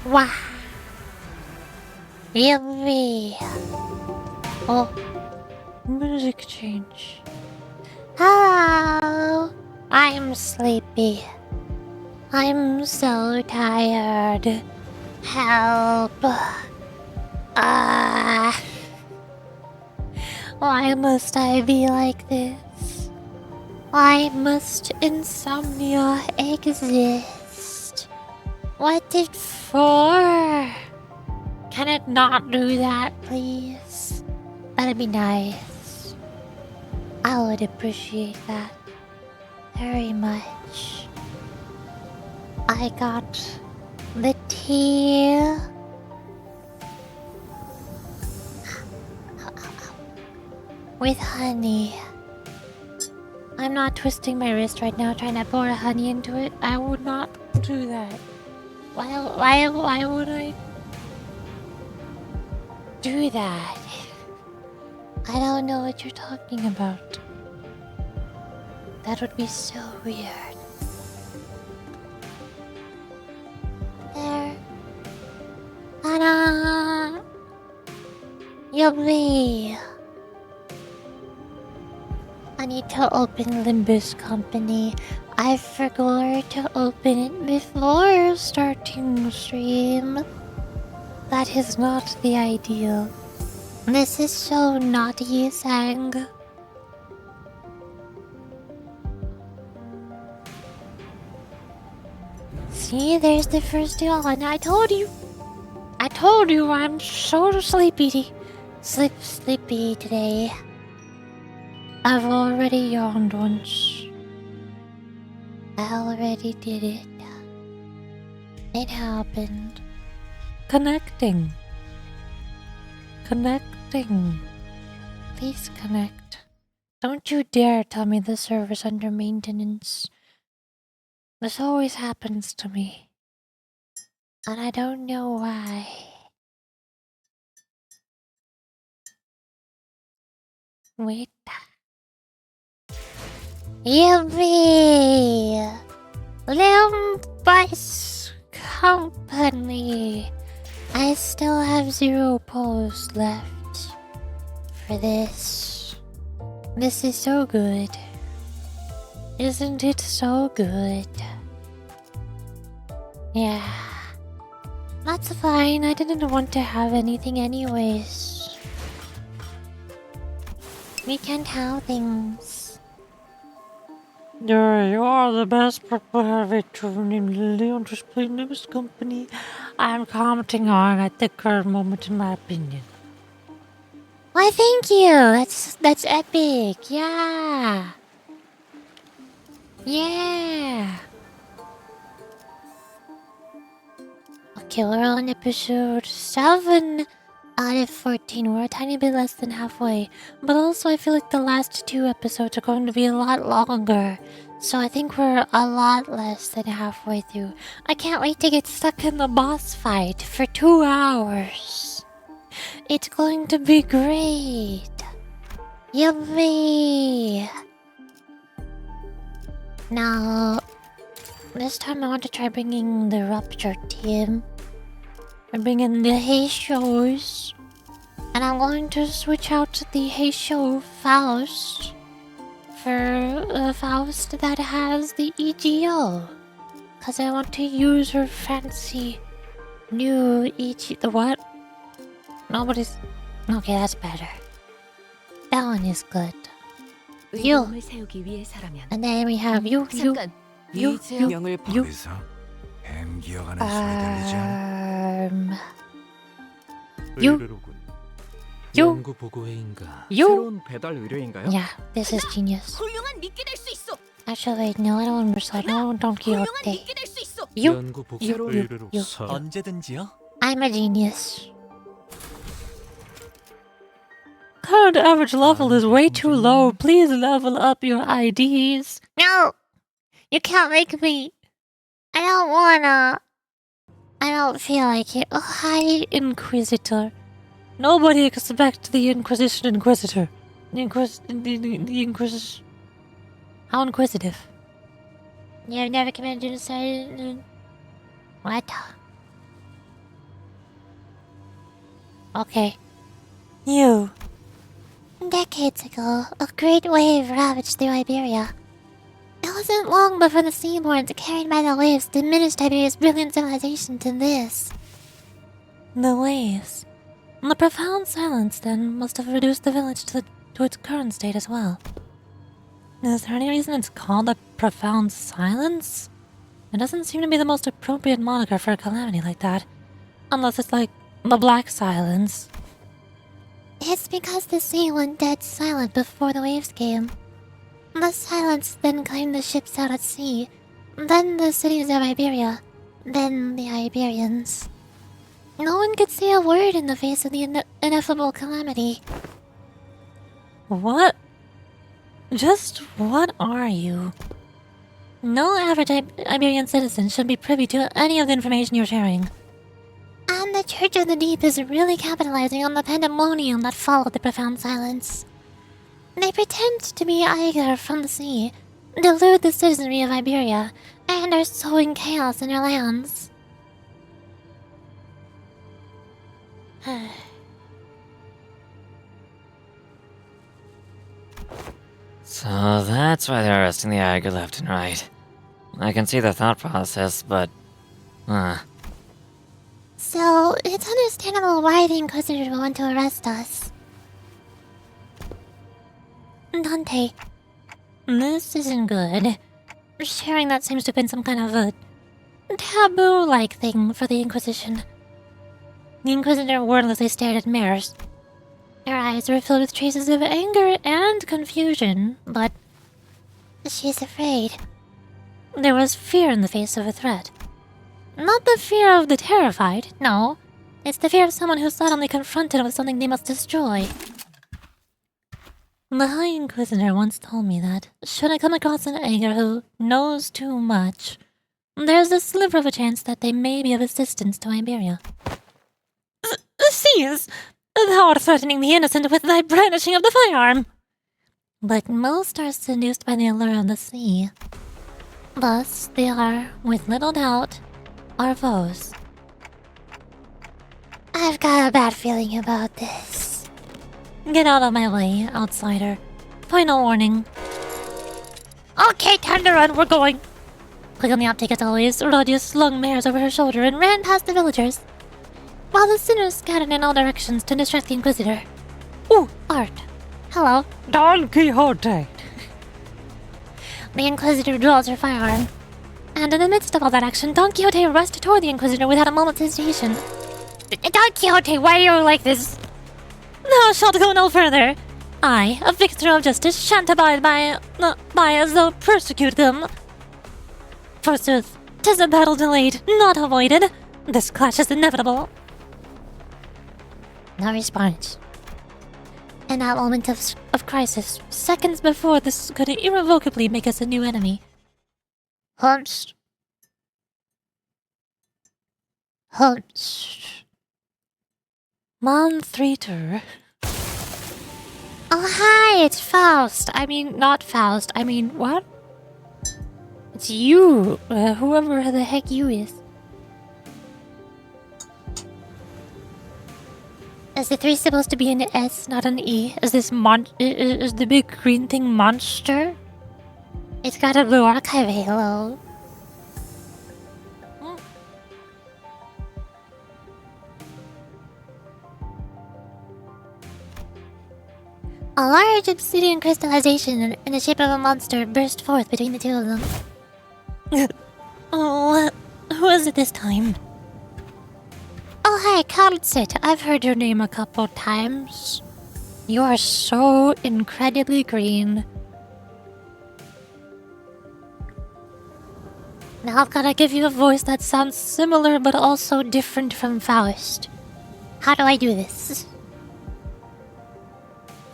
Wow. Yummy. Oh, music change. Hello. I'm sleepy. I'm so tired. Help. Why must I be like this? Why must insomnia exist? What it for? Can it not do that, please? That'd be nice. I would appreciate that very much. I got the tea. With honey. I'm not twisting my wrist right now trying to pour honey into it. I would not do that. Why would I do that? I don't know what you're talking about. That would be so weird. There. Ta-da! Yummy! I need to open Limbus company. I forgot to open it before starting stream. That is not the ideal. This is so naughty, Sang. See, there's the first yawn. I told you I'm so sleepy today. I've already yawned once. I already did it. It happened. Connecting. Please connect. Don't you dare tell me the server's under maintenance. This always happens to me. And I don't know why. Wait. Yummy! Limbus company. I still have 0 posts left for this. This is so good. Isn't it so good? Yeah. That's fine. I didn't want to have anything anyways. We can't have things. You are the best prepared to name Leon display Limbus company. I'm commenting on at the current moment in my opinion. Why, thank you. That's epic. Yeah. Yeah. Okay, we're on episode 7 out of 14. We're a tiny bit less than halfway. But also I feel like the last 2 episodes are going to be a lot longer. So I think we're a lot less than halfway through. I can't wait to get stuck in the boss fight for 2 hours. It's going to be great. Yummy. Now, this time I want to try bringing the Rupture team. I'm bringing the Heishos. And I'm going to switch out the Heisho Faust for a Faust that has the EGO. Because I want to use her fancy new EG... The what? Nobody's... Okay, that's better. That one is good. You. And then we have you. You. Yeah, this is genius. Actually, wait, no, I don't understand. No, Don Quixote. You. I'm a genius. Current average level is way too low. Please level up your IDs. No! You can't make me. I don't wanna. I don't feel like it. Oh, hi, Inquisitor. Nobody expects the Inquisitor. The Inquisition. How inquisitive. You've never committed genocide? What? Okay. You. Decades ago, a great wave ravaged through Iberia. It wasn't long before the seaboards carried by the waves diminished Iberia's brilliant civilization to this. The waves. The profound silence, then, must have reduced the village to its current state as well. Is there any reason it's called a profound silence? It doesn't seem to be the most appropriate moniker for a calamity like that. Unless it's like the Black Silence. It's because the sea went dead silent before the waves came. The silence then claimed the ships out at sea, then the cities of Iberia, then the Iberians. No one could say a word in the face of the ineffable calamity. What? Just what are you? No average Iberian citizen should be privy to any of the information you're sharing. And the Church of the Deep is really capitalizing on the pandemonium that followed the profound silence. They pretend to be ANGY from the sea, delude the citizenry of Iberia, and are sowing chaos in their lands. So that's why they're arresting the ANGY left and right. I can see the thought process, but... So, it's understandable why the Inquisitors want to arrest us. Dante, this isn't good. Sharing that seems to have been some kind of a taboo-like thing for the Inquisition. The Inquisitor wordlessly stared at Maris. Her eyes were filled with traces of anger and confusion, but she's afraid. There was fear in the face of a threat. Not the fear of the terrified, no. It's the fear of someone who's suddenly confronted with something they must destroy. The High Inquisitor once told me that, should I come across an ANGY who knows too much, there's a sliver of a chance that they may be of assistance to Iberia. Cease! Thou art threatening the innocent with thy brandishing of the firearm! But most are seduced by the allure of the sea. Thus, they are, with little doubt, our foes. I've got a bad feeling about this. Get out of my way, outsider. Final warning. Okay, time to run, we're going! Click on the uptake as always. Rodius slung Mares over her shoulder and ran past the villagers, while the sinners scattered in all directions to distract the Inquisitor. Ooh, Art. Hello. Don Quixote. The Inquisitor draws her firearm. And in the midst of all that action, Don Quixote rushed toward the Inquisitor without a moment's hesitation. Don Quixote, why are you like this? Thou shalt go no further. I, a victor of justice, shan't abide by as thou persecute them. Forsooth, 'tis a battle delayed, not avoided. This clash is inevitable. No response. In that moment of crisis, seconds before this could irrevocably make us a new enemy. Hunts. Montreater. Oh, hi, it's Faust. I mean, not Faust. I mean, what? It's you, whoever the heck you is. Is the 3 supposed to be an S, not an E? Is this is the big green thing monster? It's got a blue archive halo. A large obsidian crystallization in the shape of a monster burst forth between the two of them. Oh, who is it this time? Oh, hi, Calcit. I've heard your name a couple times. You are so incredibly green. Now I've gotta give you a voice that sounds similar but also different from Faust. How do I do this?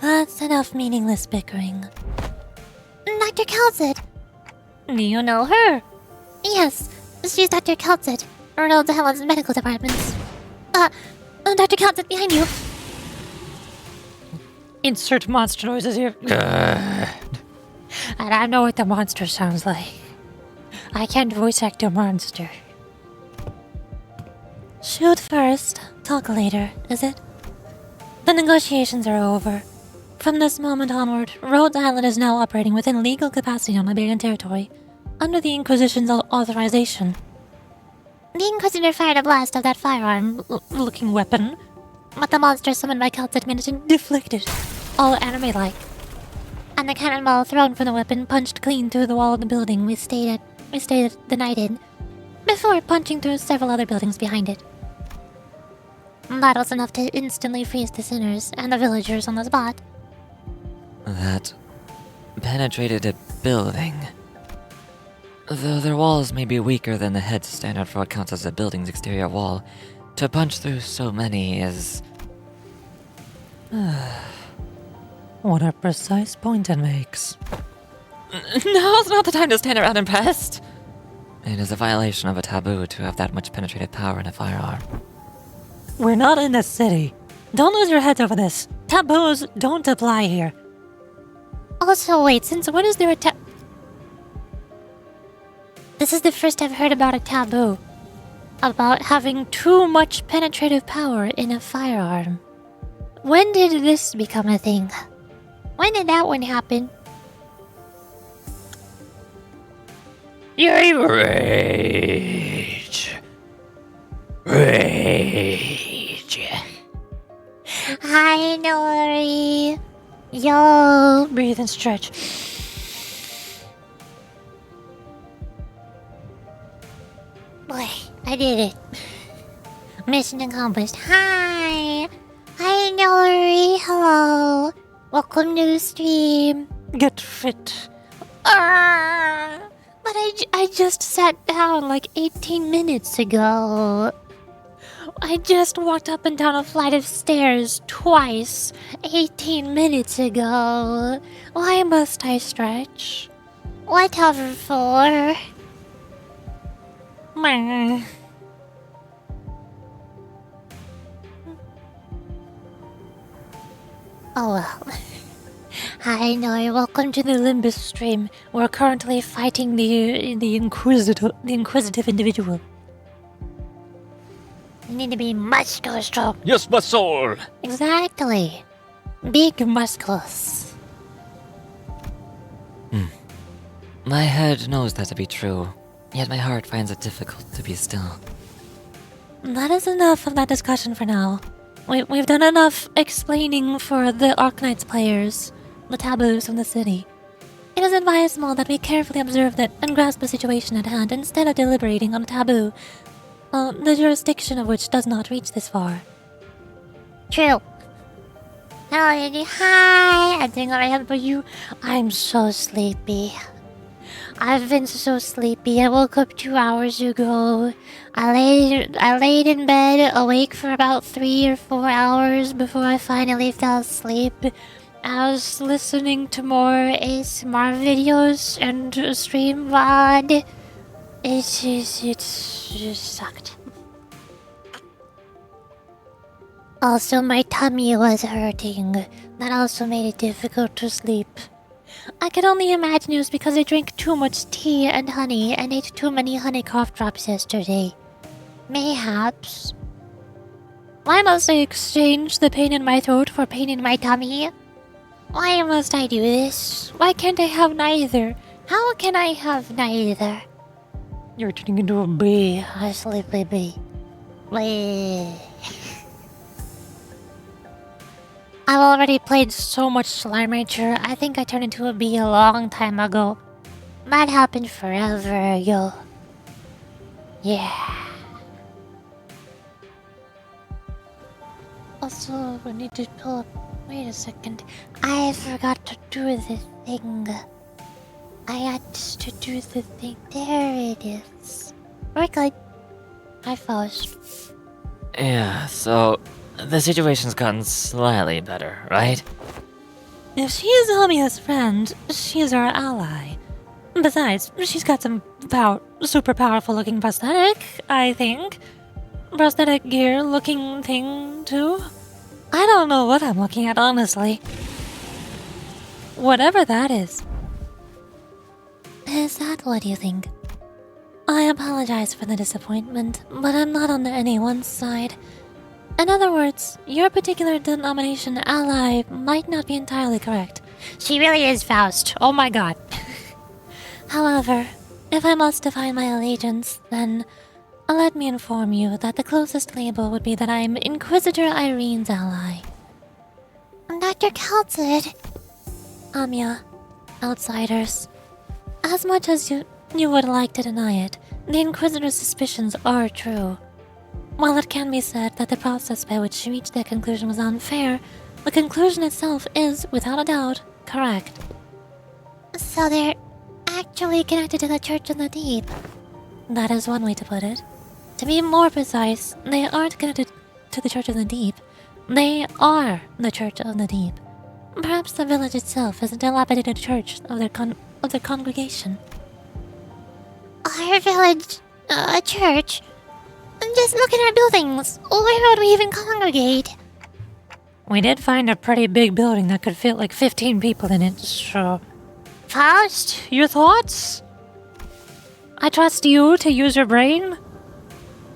That's enough meaningless bickering. Dr. Calcit! Do you know her? Yes, she's Dr. Calcit, Rhodes Helen's medical department. Dr. Calcit, behind you! Insert monster noises here. Good. And I know what the monster sounds like. I can't voice act a monster. Shoot first, talk later, is it? The negotiations are over. From this moment onward, Rhodes Island is now operating within legal capacity on Iberian territory, under the Inquisition's authorization. The Inquisitor fired a blast of that firearm-looking weapon, but the monster summoned by Celtic managed to deflect it, all anime-like. And the cannonball thrown from the weapon punched clean through the wall of the building we stayed the night in, before punching through several other buildings behind it. That was enough to instantly freeze the sinners and the villagers on the spot. That penetrated a building. Though their walls may be weaker than the head standard for what counts as a building's exterior wall, to punch through so many is... What a precise point it makes. Now's not the time to stand around impressed! It is a violation of a taboo to have that much penetrative power in a firearm. We're not in the city. Don't lose your heads over this. Taboos don't apply here. Also, wait, since when is there a This is the first I've heard about a taboo. About having too much penetrative power in a firearm. When did this become a thing? When did that one happen? Rage. Rage. Hi, Nori. Yo. Breathe and stretch. Boy, I did it. Mission accomplished. Hi. Hi, Nori. Hello. Welcome to the stream. Get fit. But I just sat down like 18 minutes ago. I just walked up and down a flight of stairs twice 18 minutes ago. Why must I stretch? Whatever for. Meh. Oh well. Hi, Nori. Welcome to the Limbus stream. We're currently fighting the inquisitive individual. You need to be muscular strong. Yes, my soul! Exactly. Big muscles. My head knows that to be true, yet my heart finds it difficult to be still. That is enough of that discussion for now. We've done enough explaining for the Arknights players the taboos of the city. It is advisable that we carefully observe that and grasp the situation at hand instead of deliberating on a taboo, the jurisdiction of which does not reach this far. True. Hello, Andy. Hi. I'm doing alright. How about you? I'm so sleepy. I've been so sleepy. I woke up 2 hours ago. I laid in bed awake for about 3 or 4 hours before I finally fell asleep. I was listening to more ASMR videos and stream VOD. It just sucked. Also, my tummy was hurting. That also made it difficult to sleep. I can only imagine it was because I drank too much tea and honey and ate too many honey cough drops yesterday. Mayhaps. Why must I exchange the pain in my throat for pain in my tummy? Why must I do this? Why can't I have neither? How can I have neither? You're turning into a bee. A sleepy bee. Wait. I've already played so much Slime Rancher, I think I turned into a bee a long time ago. That happened forever ago. Yeah. Also, we need to pull up. Wait a second. I forgot to do the thing. I had to do the thing. There it is. We're good. Hi, Faust. Yeah, so the situation's gotten slightly better, right? If she is Elmia's friend, she is our ally. Besides, she's got some super powerful looking prosthetic, I think. Prosthetic gear looking thing, too. I don't know what I'm looking at, honestly. Whatever that is. Is that what you think? I apologize for the disappointment, but I'm not on anyone's side. In other words, your particular denomination ally might not be entirely correct. She really is Faust. Oh my god. However, if I must define my allegiance, then let me inform you that the closest label would be that I'm Inquisitor Irene's ally. Dr. Kelted. Amia, outsiders. As much as you would like to deny it, the Inquisitor's suspicions are true. While it can be said that the process by which she reached that conclusion was unfair, the conclusion itself is, without a doubt, correct. So they're actually connected to the Church of the Deep. That is one way to put it. To be more precise, they aren't connected to the Church of the Deep. They are the Church of the Deep. Perhaps the village itself is a dilapidated church of their congregation. Our village, a church? Just look at our buildings. Where would we even congregate? We did find a pretty big building that could fit like 15 people in it, so... Faust? Your thoughts? I trust you to use your brain?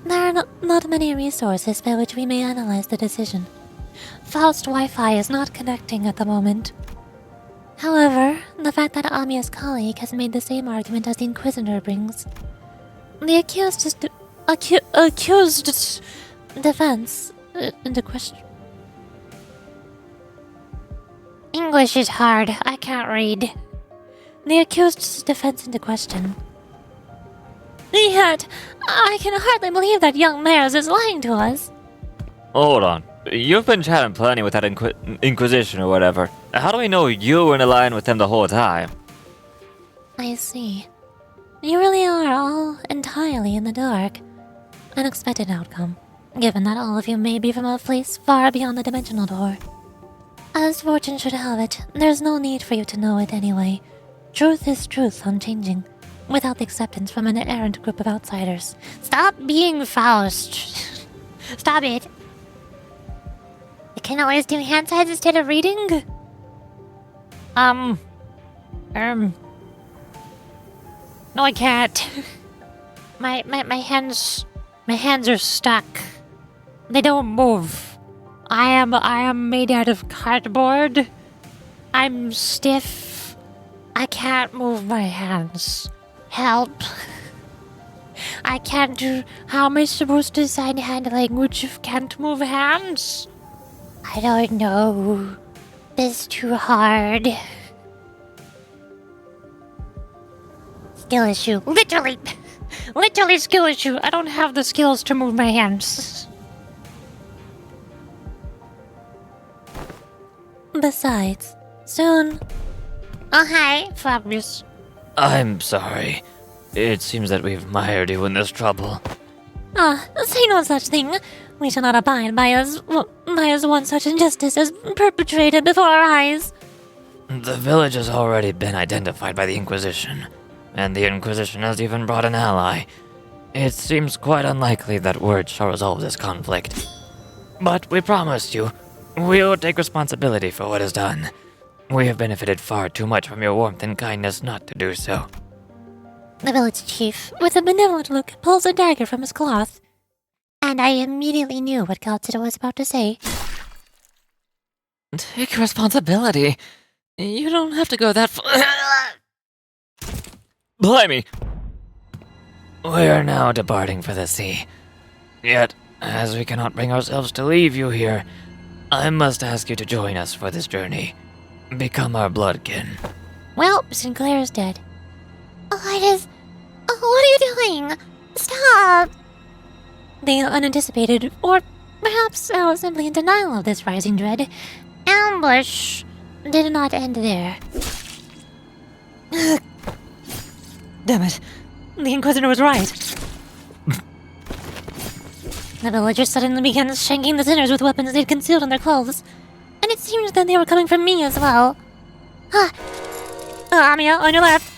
There are not many resources by which we may analyze the decision. Faust Wi-Fi is not connecting at the moment. However, the fact that Amia's colleague has made the same argument as the Inquisitor brings. The accused defense into question. English is hard. I can't read. The accused's defense into question. Yet, I can hardly believe that young Mares is lying to us. Hold on. You've been chatting plenty with that Inquisition or whatever. How do we know you were in a line with them the whole time? I see. You really are all entirely in the dark. An expected outcome, given that all of you may be from a place far beyond the dimensional door. As fortune should have it, there's no need for you to know it anyway. Truth is truth, unchanging, without the acceptance from an errant group of outsiders. Stop being Faust. Stop it. You can always do hand signs instead of reading? No, I can't. My hands are stuck. They don't move. I am made out of cardboard. I'm stiff. I can't move my hands. Help. I can't do... How am I supposed to sign hand language if can't move hands? I don't know. This is too hard. Skill issue. Literally. Literally skill issue. I don't have the skills to move my hands. Besides, soon... Oh, hi, Fabius. I'm sorry. It seems that we've mired you in this trouble. Say no such thing. We shall not abide by as one such injustice as perpetrated before our eyes. The village has already been identified by the Inquisition, and the Inquisition has even brought an ally. It seems quite unlikely that word shall resolve this conflict. But we promised you, we'll take responsibility for what is done. We have benefited far too much from your warmth and kindness not to do so. The village chief, with a benevolent look, pulls a dagger from his cloth. And I immediately knew what Kaltida was about to say. Take responsibility. You don't have to go that far. Blimey! We are now departing for the sea. Yet, as we cannot bring ourselves to leave you here, I must ask you to join us for this journey. Become our bloodkin. Well, Sinclair is dead. What are you doing? Stop! The unanticipated, or perhaps I was simply in denial of this rising dread, Ambush did not end there. Damn it. The Inquisitor was right. The villagers suddenly began shanking the sinners with weapons they'd concealed in their clothes. And it seemed that they were coming from me as well. Amia, on your left.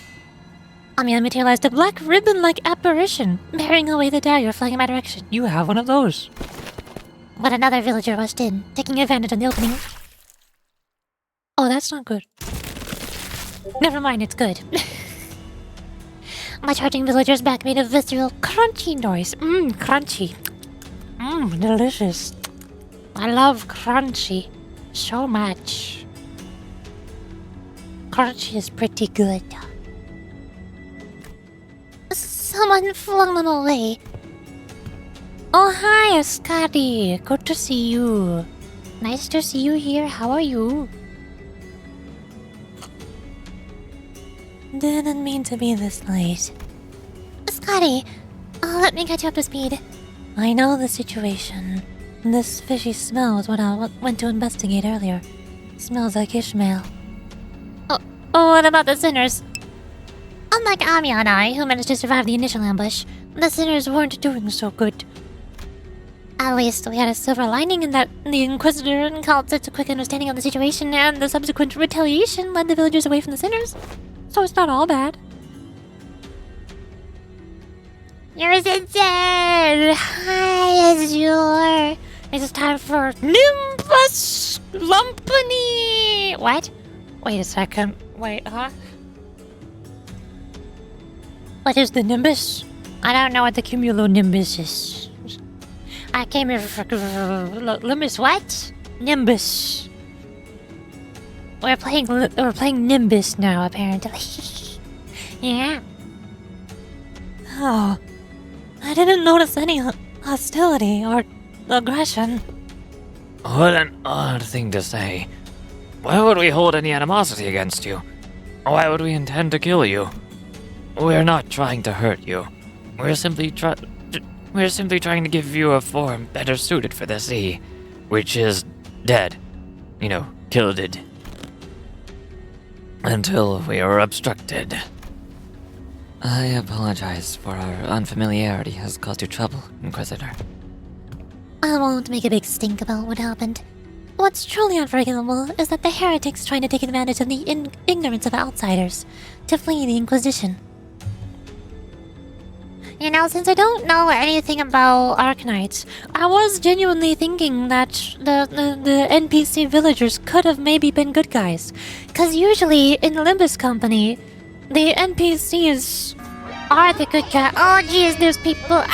Amia materialized a black ribbon-like apparition, bearing away the dagger flying in my direction. You have one of those. But another villager rushed in, taking advantage of the opening. Oh, that's not good. Never mind, it's good. My charging villager's back made a visceral, crunchy noise. Crunchy. Delicious. I love crunchy so much. Crunchy is pretty good. Someone flung them away. Oh, hi, Scotty. Good to see you. Nice to see you here. How are you? Didn't mean to be this late. Scotty, let me get you up to speed. I know the situation. This fishy smell is what I went to investigate earlier. Smells like Ishmael. Oh, what about the sinners? Unlike Amiya and I, who managed to survive the initial ambush, the sinners weren't doing so good. At least we had a silver lining in that the Inquisitor and called such a quick understanding of the situation, and the subsequent retaliation led the villagers away from the sinners. So it's not all bad. You're sincere! Hi, Azure! It's time for Limbus Lumpany! What? Wait a second. Wait, huh? What is the Nimbus? I don't know what the cumulonimbus is. I came here for Limbus what? Nimbus. We're playing Nimbus now, apparently. Yeah. Oh, I didn't notice any hostility or aggression. What an odd thing to say. Why would we hold any animosity against you? Why would we intend to kill you? We're not trying to hurt you. We're simply trying to give you a form better suited for the sea, which is dead. You know, killed. Until we are obstructed. I apologize for our unfamiliarity has caused you trouble, Inquisitor. I won't make a big stink about what happened. What's truly unforgivable is that the heretics trying to take advantage of the ignorance of outsiders to flee the Inquisition. You know, since I don't know anything about Arknights, I was genuinely thinking that the NPC villagers could have maybe been good guys. Because usually in Limbus Company, the NPCs are the good guys. Oh jeez, there's people. Ah!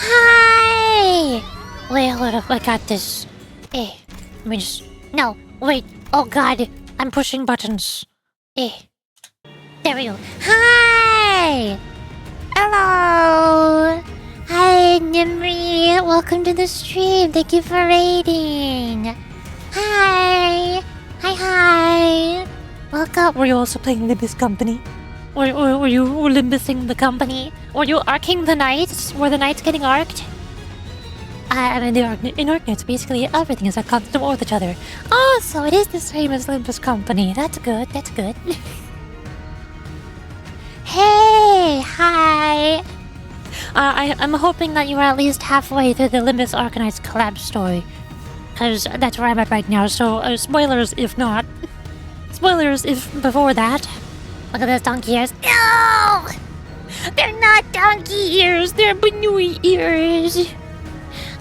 Hi! Wait, hold up, I got this. Hey, let me just... No, wait. Oh god, I'm pushing buttons. Hey. There we go. Hi! Hello! Hi, Nimri. Welcome to the stream. Thank you for raiding. Hi! Hi! Welcome. Were you also playing Limbus Company? Were you limbusing the company? Were you arcing the knights? Were the knights getting arced? I mean, in Arknights, basically everything is at constant war with each other. Oh, so it is the same as Limbus Company. That's good, that's good. Hey! Hi! I'm hoping that you are at least halfway through the Limbus Arknights collab story. Because that's where I'm at right now, so spoilers if not. Spoilers if before that. Look at those donkey ears. No! They're not donkey ears, they're Banui ears.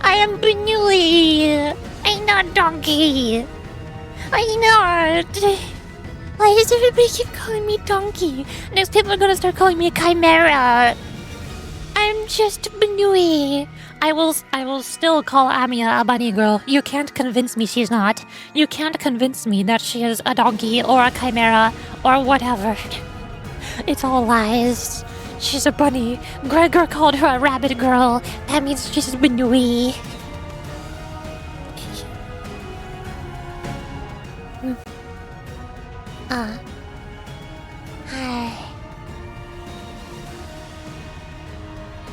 I am Banui. I'm not donkey. I'm not. Why does everybody keep calling me donkey? Next people are gonna start calling me a chimera. I'm just Banui. I will still call Amiya a bunny girl. You can't convince me she's not. You can't convince me that she is a donkey or a chimera or whatever. It's all lies. She's a bunny. Gregor called her a rabbit girl. That means she's Banui. Hi.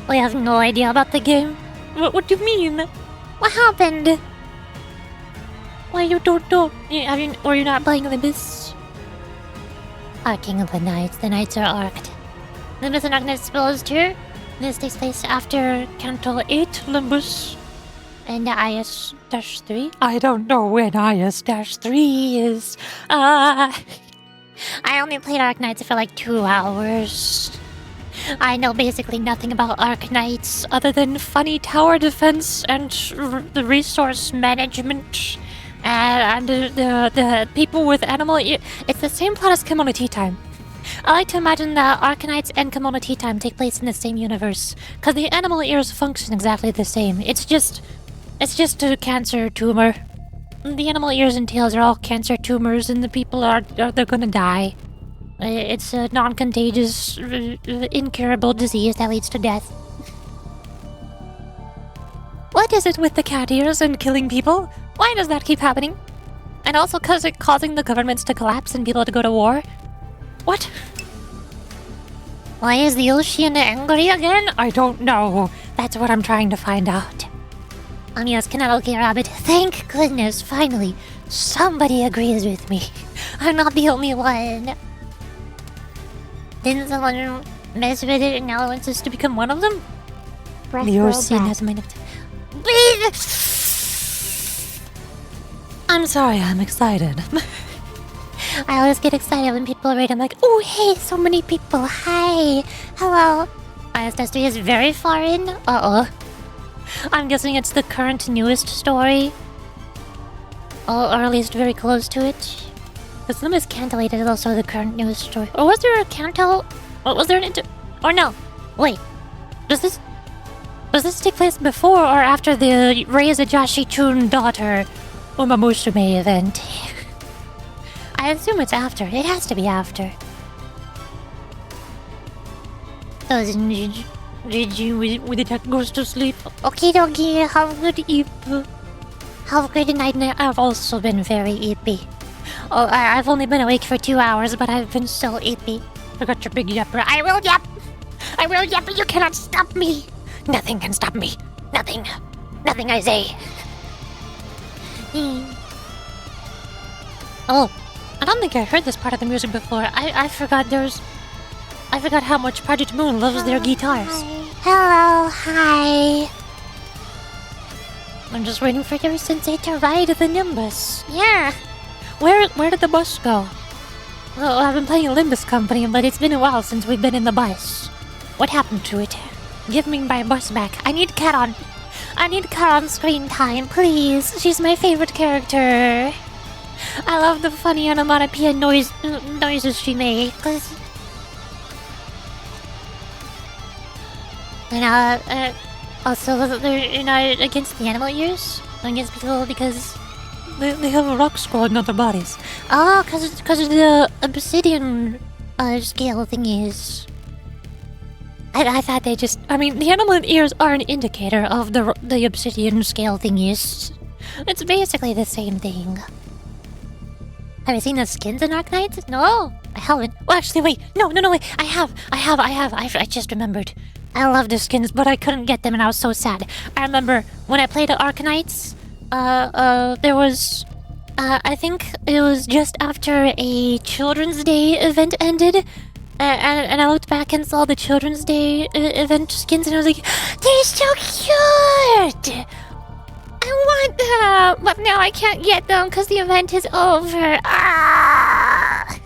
We have no idea about the game. What do you mean? What happened? Why you don't know? Were you not playing Limbus? Arcing of the Knights. The Knights are arced. Limbus and Arknights spells too. This takes place after Canto 8 Limbus. And the IS-3? I don't know when IS-3 is. I only played Arknights for like 2 hours. I know basically nothing about Arknights other than funny tower defense and the resource management and the people with animal. It's the same plot as Kimono Tea Time. I like to imagine that Arknights and Kimono Tea Time take place in the same universe, because the animal ears function exactly the same. It's just a cancer tumor. The animal ears and tails are all cancer tumors, and the people they're gonna die. It's a non-contagious, incurable disease that leads to death. What is it with the cat ears and killing people? Why does that keep happening? And also causing the governments to collapse and people to go to war? What? Why is the ocean angry again? I don't know. That's what I'm trying to find out. Yes, Kanaoki Rabbit, thank goodness, finally, somebody agrees with me. I'm not the only one. Didn't someone mess with it and now it wants us to become one of them? The ocean has made it. I'm sorry, I'm excited. I always get excited when people read. I'm like, oh, hey, so many people. Hi. Hello. History is very foreign. Uh-oh. I'm guessing it's the current newest story. Or at least very close to it. Because Limbus Cantilated is also the current newest story. Or was there a Canto? Or was there an or no. Wait. Does this take place before or after the Raise a Joshi-chun daughter Umamusume event? I assume it's after. It has to be after. When the cat goes to sleep. Okay, doggy, have a good eep. Have a great night. I've also been very eepy. Oh, I've only been awake for 2 hours, but I've been so eepy. I got your big yapper. I will yap! I will yap, but you cannot stop me! Nothing can stop me. Nothing. Nothing, I say. Oh, I don't think I heard this part of the music before. I forgot how much Project Moon loves their guitars. Hello, hi. I'm just waiting for your sensei to ride the Nimbus. Yeah. Where did the bus go? Well, I've been playing Limbus Company, but it's been a while since we've been in the bus. What happened to it? Give me my bus back. I need Cat on. I need Cat on screen time, please. She's my favorite character. I love the funny onomatopoeia noises she makes. And also, they're not against the animal ears, against people because they have a rock scroll in other bodies. Oh, because of the obsidian scale thingies. I thought they just. I mean, the animal ears are an indicator of the obsidian scale thingies. It's basically the same thing. Have you seen the skins in Arknights? No, I haven't. Well, actually, wait. No, wait. I have. I just remembered. I love the skins, but I couldn't get them, and I was so sad. I remember when I played Arknights, there was, I think it was just after a Children's Day event ended, and I looked back and saw the Children's Day event skins, and I was like, they're so cute! I want them, but now I can't get them because the event is over. Ah!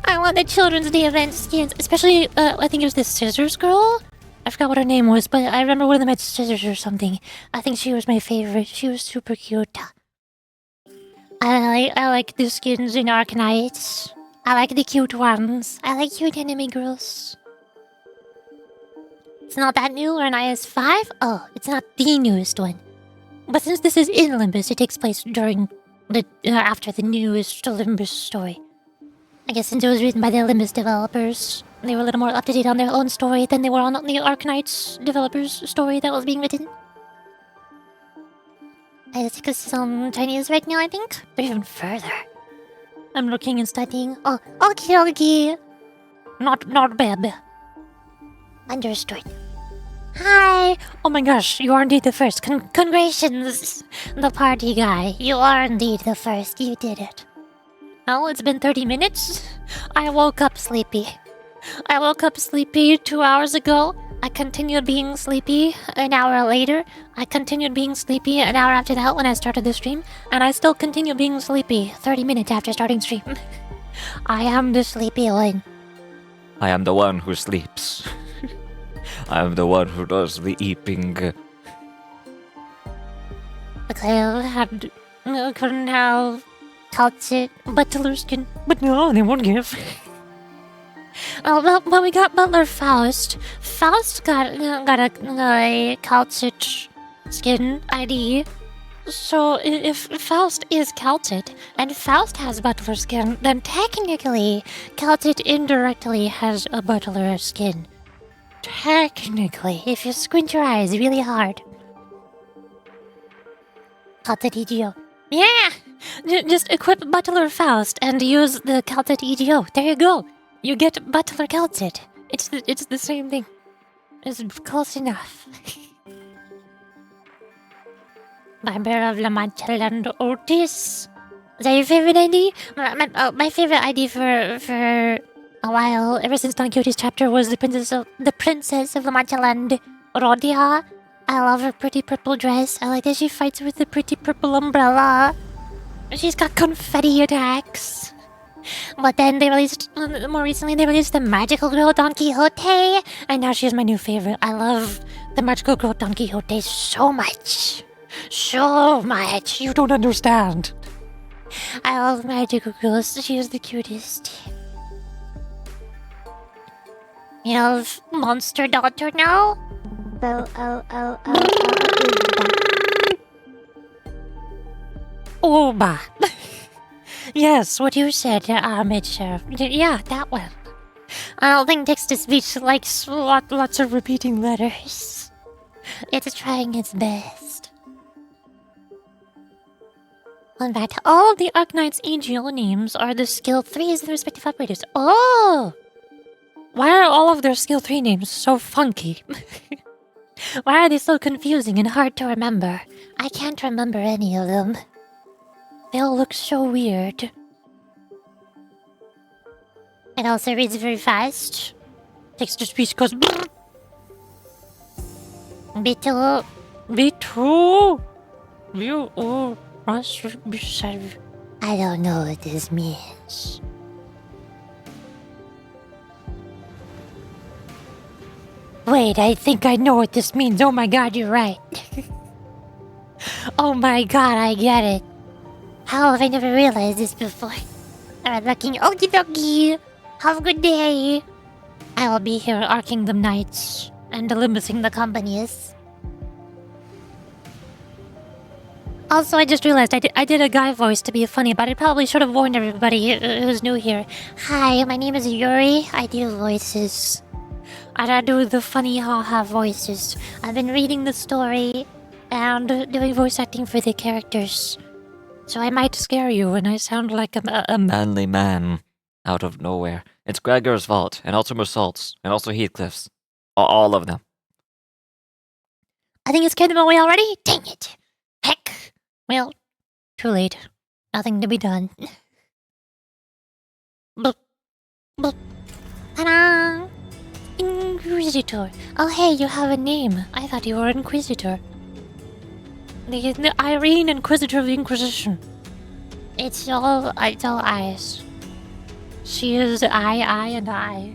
I want the Children's Day event skins, especially, I think it was the Scissors Girl? I forgot what her name was, but I remember one of them had scissors or something. I think she was my favorite. She was super cute. I like the skins in Arknights. I like the cute ones. I like cute enemy girls. It's not that new. We're in IS-5? Oh, it's not the newest one. But since this is in Limbus, it takes place during the after the newest Limbus story. I guess since it was written by the Limbus developers, they were a little more up to date on their own story than they were on the Arknights developers' story that was being written. I think it's some Chinese right now, I think. Or even further. I'm looking and studying. Oh, okay. Not bad. Understood. Hi! Oh my gosh, you are indeed the first. Congratulations, the party guy. You are indeed the first. You did it. Oh, it's been 30 minutes? I woke up sleepy. 2 hours ago. I continued being sleepy an hour later. I continued being sleepy an hour after that when I started the stream. And I still continue being sleepy 30 minutes after starting stream. I am the sleepy one. I am the one who sleeps. I am the one who does the eeping. I couldn't have touched it, but to lose skin. But no, they won't give. Well, we got Butler Faust. Faust got a Calcit skin ID. So if Faust is Calcit and Faust has Butler skin, then technically Calcit indirectly has a Butler skin. Technically, if you squint your eyes really hard. Calcit EGO. Yeah! Just equip Butler Faust and use the Calcit EGO. There you go. You get Butler Calcit. It's the same thing. It's close enough. Barber of La Mancha Land Otis. Is that your favorite ID? My favorite ID for a while, ever since Don Quixote's chapter, was the Princess of La Mancha Land, Rodia. I love her pretty purple dress. I like that she fights with the pretty purple umbrella. She's got confetti attacks. But then more recently they released the Magical Girl Don Quixote, and now she's my new favorite. I love the Magical Girl Don Quixote so much. So much. You don't understand. I love Magical Girls. She is the cutest. You love Monster Daughter now? Oba. Yes, what you said, Ahmed Sheriff. Yeah, that one. I don't think text-to-speech likes lots of repeating letters. It's trying its best. In fact, all of the Arknights AGL names are the skill 3s of the respective operators. Oh! Why are all of their skill 3 names so funky? Why are they so confusing and hard to remember? I can't remember any of them. They all look so weird. It also reads very fast. Text-to-speech goes... B2. B2. B2. I don't know what this means. Wait, I think I know what this means. Oh my god, you're right. Oh my god, I get it. How have I never realized this before? Alright, looking okie dokie. Have a good day. I will be here arcing the knights and limbusing the companies. Also, I just realized I did a guy voice to be funny, but I probably should have warned everybody who's new here. Hi, my name is Yuri. I do voices. I do the funny haha voices. I've been reading the story and doing voice acting for the characters. So I might scare you when I sound like a Manly man out of nowhere. It's Gregor's fault, and also Mersault's, and also Heathcliff's. All of them. I think it scared them away already? Dang it. Heck. Well, too late. Nothing to be done. Boop. Boop. Ta-da! Inquisitor. Oh hey, you have a name. I thought you were Inquisitor. The Irene Inquisitor of the Inquisition. It's all eyes. She is I, and I.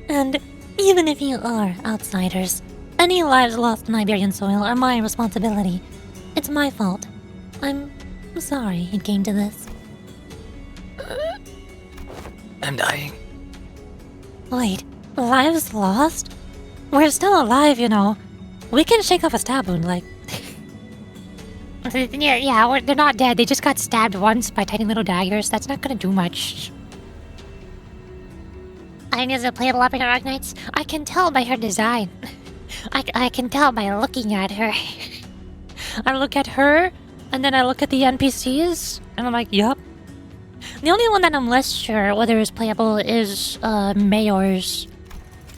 And even if you are outsiders, any lives lost in Iberian soil are my responsibility. It's my fault. I'm sorry it came to this. I'm dying. Wait, lives lost? We're still alive, you know. We can shake off a stab wound, like... yeah, they're not dead. They just got stabbed once by tiny little daggers. That's not gonna do much. I think is a playable operator Arknights. I can tell by her design. I can tell by looking at her. I look at her, and then I look at the NPCs, and I'm like, yup. The only one that I'm less sure whether is playable is Mayor's.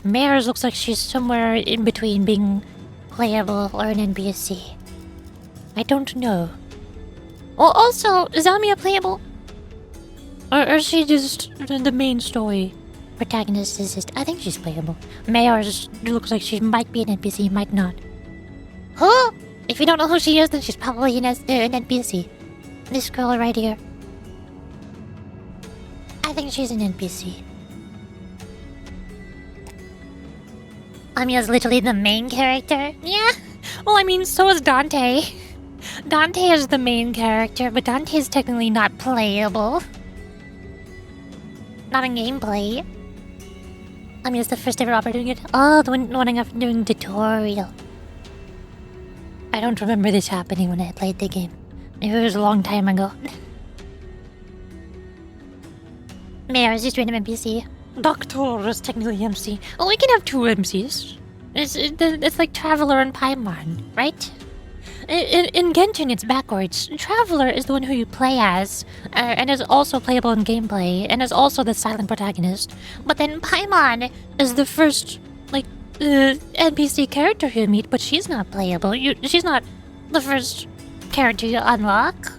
Mayor's looks like she's somewhere in between being playable or an NPC. I don't know. Well, also, is Amia playable? Or is she just the main story protagonist? I think she's playable. Mayor's looks like she might be an NPC, might not. Huh? If you don't know who she is, then she's probably an NPC. This girl right here. I think she's an NPC. Amia's literally the main character? Yeah. Well, I mean, so is Dante. Dante is the main character, but Dante is technically not playable. not in gameplay. I mean, it's the first ever opera doing it. Oh, the one I'm doing tutorial. I don't remember this happening when I played the game. Maybe it was a long time ago. Mayor is just random NPC. Doctor is technically MC. Oh, we can have two MCs. It's like Traveler and Paimon, right? In Genshin, it's backwards. Traveler is the one who you play as, and is also playable in gameplay, and is also the silent protagonist. But then Paimon is the first, like, NPC character you meet, but she's not playable. She's not the first character you unlock,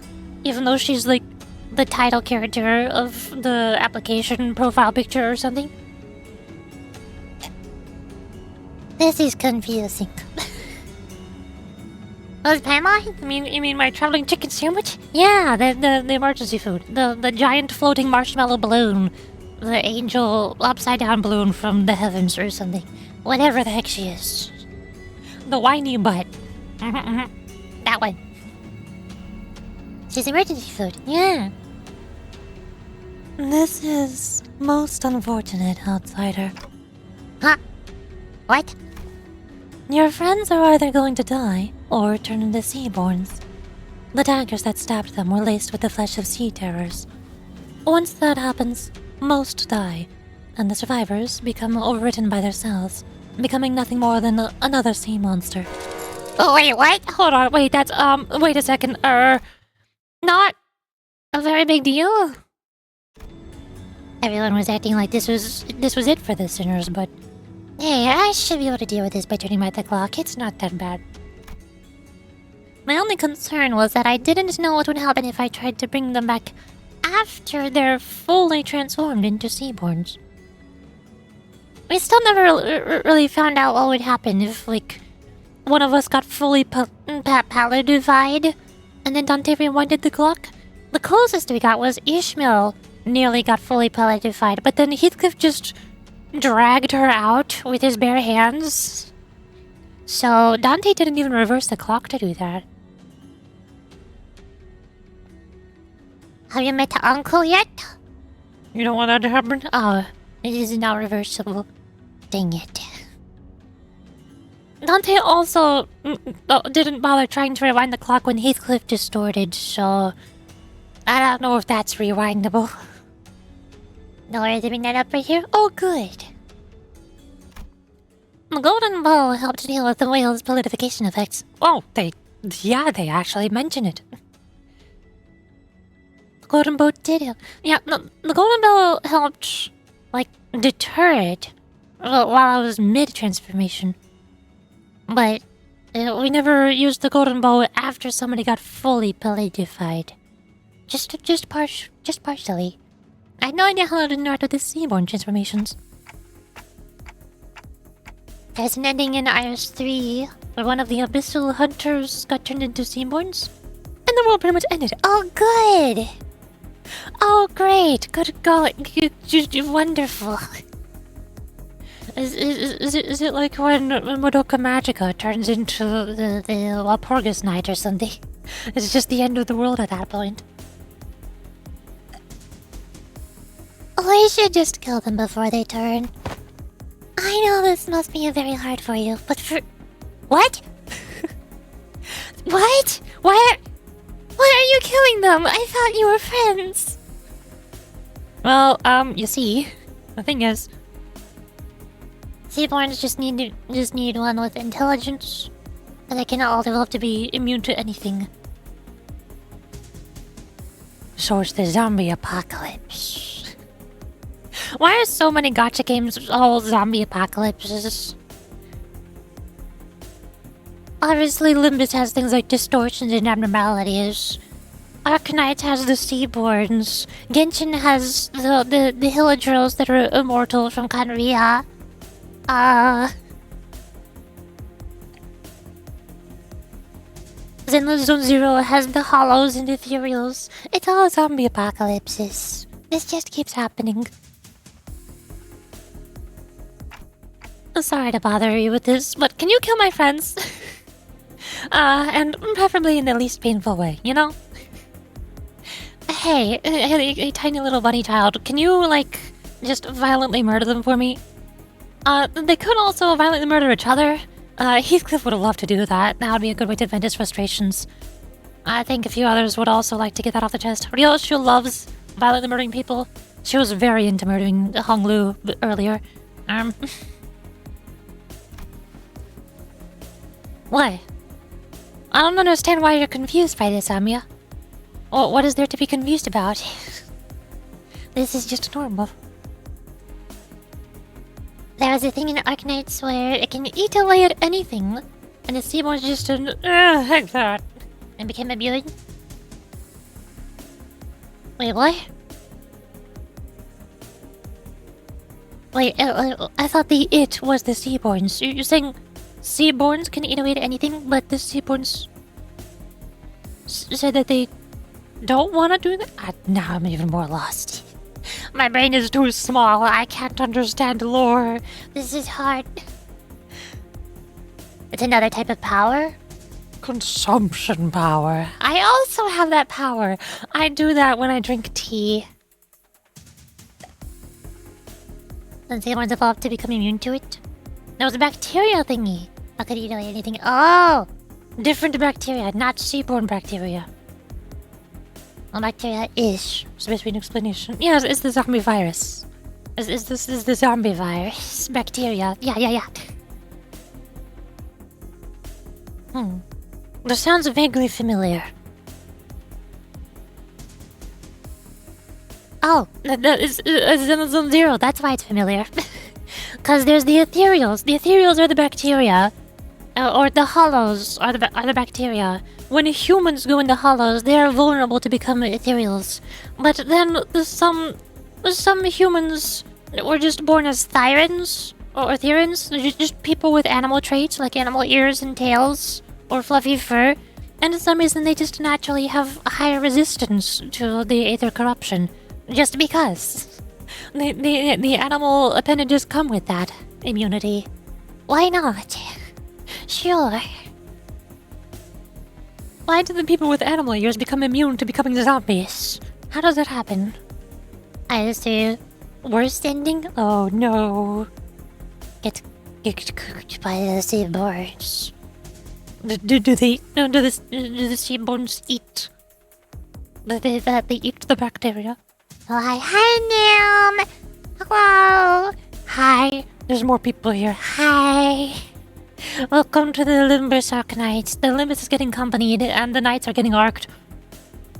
even though she's, like, the title character of the application profile picture or something. This is confusing. Was Paimon? You mean my traveling chicken sandwich? Yeah, the emergency food. The giant floating marshmallow balloon. The angel upside down balloon from the heavens or something. Whatever the heck she is. The whiny butt. That one. She's emergency food. Yeah. This is most unfortunate, outsider. Huh? What? Your friends are either going to die or turn into seaborns. The daggers that stabbed them were laced with the flesh of sea terrors. Once that happens, most die, and the survivors become overwritten by their cells, becoming nothing more than another sea monster. Oh, wait, what? Hold on, wait, that's, wait a second, Not a very big deal. Everyone was acting like this was it for the sinners, but hey, I should be able to deal with this by turning back the clock. It's not that bad. My only concern was that I didn't know what would happen if I tried to bring them back after they're fully transformed into seaborns. We still never really found out what would happen if, like, one of us got fully palladified and then Dante rewinded the clock. The closest we got was Ishmael nearly got fully palladified, but then Heathcliff just dragged her out with his bare hands. So Dante didn't even reverse the clock to do that. Have you met Uncle yet? You don't want that to happen? Oh, it is not reversible. Dang it. Dante also didn't bother trying to rewind the clock when Heathcliff distorted, so I don't know if that's rewindable. No worries, to bring that up right here. Oh, good. The golden bow helped deal with the whale's solidification effects. Oh, they actually mention it. The golden bow did help. Yeah, the golden bow helped, like, deter it while I was mid-transformation. But we never used the golden bow after somebody got fully palladified. Just partially. I had no idea how to interact with the seaborn transformations. There's an ending in Iris 3 where one of the abyssal hunters got turned into seaborns, and the world pretty much ended. Oh, good! Oh, great! Good God, you're wonderful. Is it like when Madoka Magica turns into the Walpurgis Night or something? It's just the end of the world at that point. We should just kill them before they turn. I know this must be very hard for you, but for... What? What? Why are you killing them? I thought you were friends. Well, you see, the thing is, Seaborns just need one with intelligence, and they cannot all develop to be immune to anything. So it's the zombie apocalypse. Why are so many gacha games all zombie apocalypses? Obviously, Limbus has things like distortions and abnormalities. Arknights has the Seaborns. Genshin has the Hillagrills that are immortal from Kanria. Zenless Zone Zero has the Hollows and Ethereals. It's all zombie apocalypses. This just keeps happening. Sorry to bother you with this, but can you kill my friends? And preferably in the least painful way, you know? Hey, A tiny little bunny child, can you, like, just violently murder them for me. They could also violently murder each other. Heathcliff would have loved to do that. That would be a good way to vent his frustrations. I think a few others would also like to get that off the chest. Ryoshu loves violently murdering people. She was very into murdering Honglu earlier. What? I don't understand why you're confused by this, Amiya. What is there to be confused about? This is just normal. There was a thing in Arknights where it can eat away at anything, and the Seaborn's just Heck that. and became immune. Wait, what? Wait, I thought the it was the Seaborns. You're saying Seaborns can eat away at anything, but the Seaborns said that they don't want to do that? Now I'm even more lost. My brain is too small. I can't understand lore. This is hard. It's another type of power. Consumption power. I also have that power. I do that when I drink tea. And Seaborns evolved to become immune to it. There was a bacteria thingy that could eat away anything. Oh! Different bacteria, not seaborne bacteria. Well, bacteria-ish. Supposed to be an explanation. Yes, it's the zombie virus. This is the zombie virus. Bacteria. Yeah. This sounds vaguely familiar. Oh, That is Zone Zero. That's why it's familiar. Because there's the ethereals. The ethereals are the bacteria. Or the hollows are the bacteria. When humans go into hollows, they are vulnerable to become ethereals. But then some humans were just born as thyrans or therans, just people with animal traits like animal ears and tails or fluffy fur. And for some reason, they just naturally have a higher resistance to the aether corruption, just because. The animal appendages come with that immunity. why not? Sure. Why do the people with animal ears become immune to becoming zombies? How does that happen? I see. Worst ending? Oh no. Get cooked by the Seaborns. Do the seaborns eat? Do they eat the bacteria? Oh, hi, Nim! Hello! Hi, there's more people here. Hi. Welcome to the Limbus Arknights. The Limbus is getting companied and the knights are getting arked.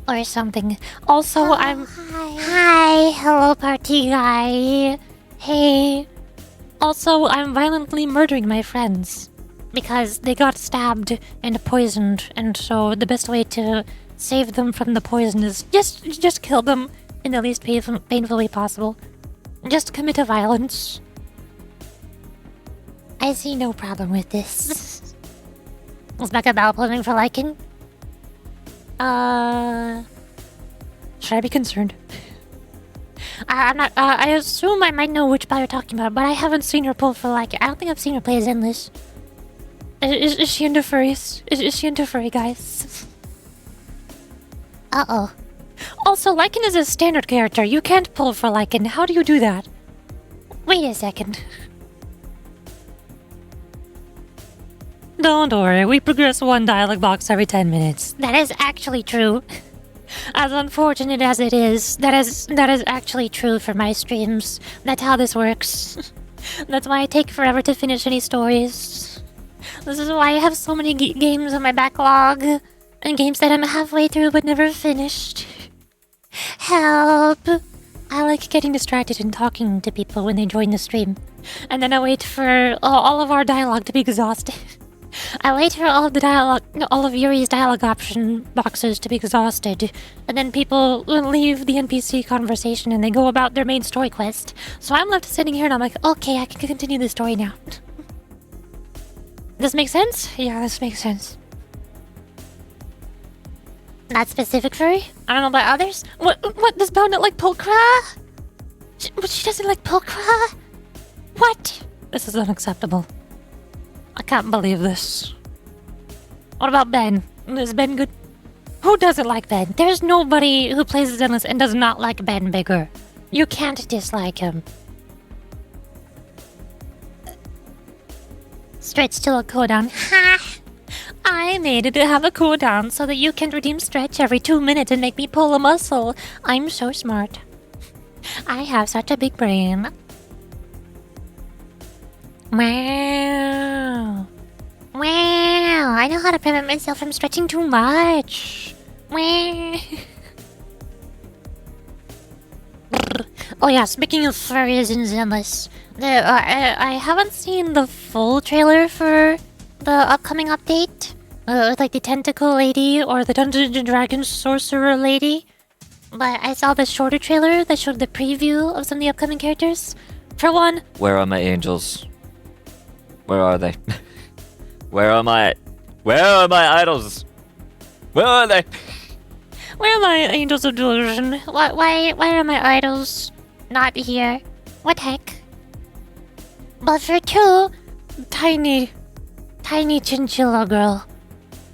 Or something. Also, Hi, hello, party guy. Hey. Also, I'm violently murdering my friends. Because they got stabbed and poisoned, and so the best way to save them from the poison is just kill them in the least painful way possible. Just commit a violence. I see no problem with this. Is Becca bowel plumbing for Lycan? Should I be concerned? I'm not. I assume I might know which bell you're talking about, but I haven't seen her pull for Lycan. I don't think I've seen her play as Endless. Is she into furries? Is she into furry guys? Uh-oh. Also, Lycan is a standard character. You can't pull for Lycan. How do you do that? Wait a second. Don't worry, we progress one dialogue box every 10 minutes. That is actually true. As unfortunate as it is, that is actually true for my streams. That's how this works. That's why I take forever to finish any stories. This is why I have so many games on my backlog, and games that I'm halfway through but never finished. Help! I like getting distracted and talking to people when they join the stream. And then I wait for all of our dialogue to be exhausted. I wait for all of Yuri's dialogue option boxes to be exhausted, and then people leave the NPC conversation and they go about their main story quest. So I'm left sitting here and I'm like, okay, I can continue the story now. This makes sense? Yeah, this makes sense. Not specific furry? I don't know about others. What does Bao not like Pulchra? She doesn't like Pulchra? What? This is unacceptable. I can't believe this. What about Ben? Is Ben good? Who doesn't like Ben? There's nobody who plays as Endless and does not like Ben bigger. You can't dislike him. Stretch till a cooldown. Ha! I made it to have a cooldown so that you can redeem Stretch every 2 minutes and make me pull a muscle. I'm so smart. I have such a big brain. Wow. Wow. I know how to prevent myself from stretching too much. Wow. Oh yeah, speaking of furries and Zenless, I haven't seen the full trailer for the upcoming update. With like the tentacle lady or the Dungeons and Dragons sorcerer lady. But I saw the shorter trailer that showed the preview of some of the upcoming characters. For one, Where are my angels? Where are they? Where are my idols? Where are they? where are my angels of delusion? Why are my idols not here? What heck? But for two, tiny chinchilla girl.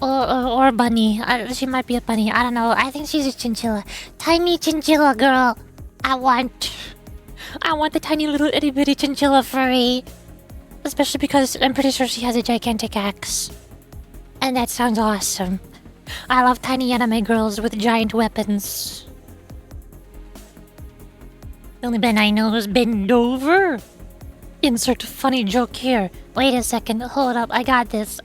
Or bunny. She might be a bunny. I don't know. I think she's a chinchilla. Tiny chinchilla girl. I want the tiny little itty bitty chinchilla furry. Especially because I'm pretty sure she has a gigantic axe. And that sounds awesome. I love tiny anime girls with giant weapons. The only Ben I know is bend over. Insert funny joke here. Wait a second. Hold up. I got this.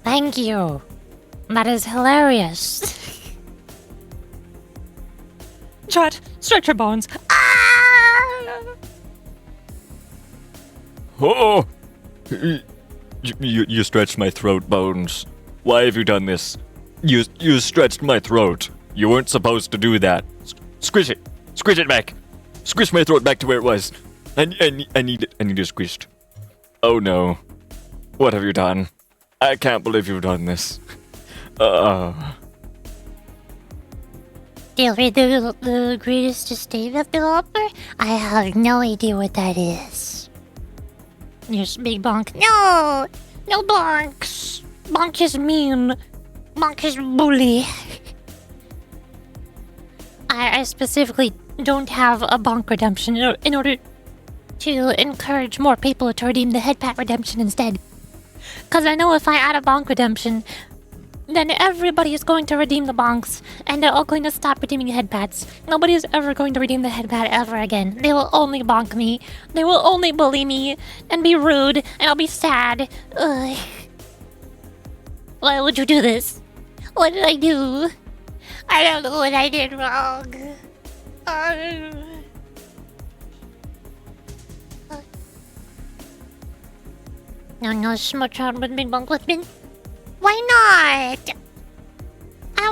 Thank you. That is hilarious. Chat, stretch your bones. Ah! Oh! You stretched my throat bones. Why have you done this? You stretched my throat. You weren't supposed to do that. Squish it. Squish it back. Squish my throat back to where it was. I need it squished. Oh no. What have you done? I can't believe you've done this. Do you read the greatest estate developer? I have no idea what that is. Yes, big bonk. No! No bonks! Bonk is mean. Bonk is bully. I specifically don't have a bonk redemption in order to encourage more people to redeem the head pat redemption instead. Because I know if I add a bonk redemption, then everybody is going to redeem the bonks, and they're all going to stop redeeming head pats. Nobody is ever going to redeem the head pat ever again. They will only bonk me. They will only bully me, and be rude, and I'll be sad. Ugh. Why would you do this? What did I do? I don't know what I did wrong. No small child with big bonk with me. Why not? I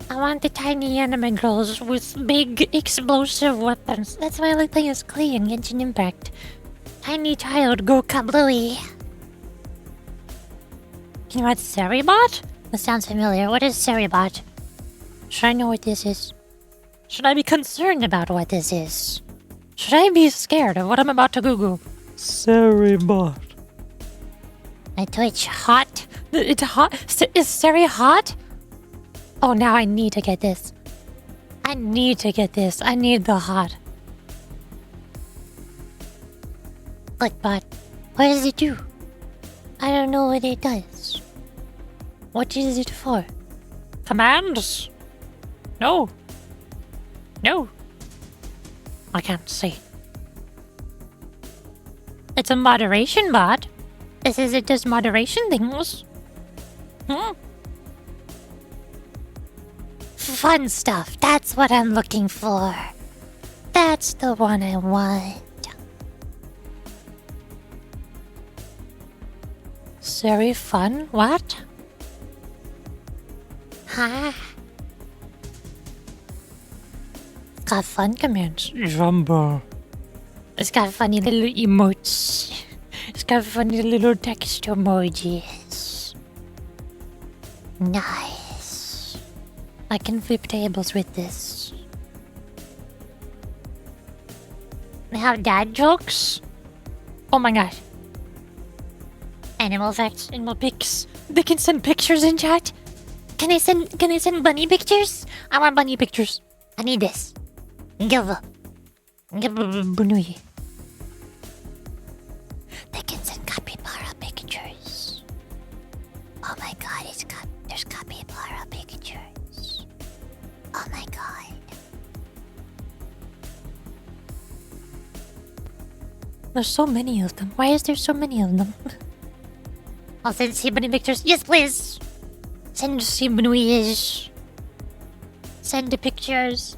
want the tiny anime girls with big explosive weapons. That's why I like playing as Clay in Genshin Impact. Tiny child, go kablooey. You know what Seribot? That sounds familiar. What is Seribot? Should I know what this is? Should I be concerned about what this is? Should I be scared of what I'm about to Google? Seribot. My Twitch hot? It's hot? Is Seri hot? Oh, now I need to get this. I need to get this. I need the hot. Clickbot. What does it do? I don't know what it does. What is it for? Commands? No. No. I can't see. It's a moderation bot. It says it does moderation things. Fun stuff. That's what I'm looking for. That's the one I want. Very fun? What? Huh? It's got fun commands. Jumbo. It's got funny little emotes. It's got funny little text emojis. Nice. I can flip tables with this. They have dad jokes? Oh my gosh. Animal facts, animal pics. They can send pictures in chat. Can I send bunny pictures? I want bunny pictures. I need this. Give bunny. They can send capybara pictures. Oh my god, there's capybara pictures. Oh my god. There's so many of them. Why is there so many of them? I'll send sea bunny pictures. Yes, please. Send sea bunnies. Send the pictures.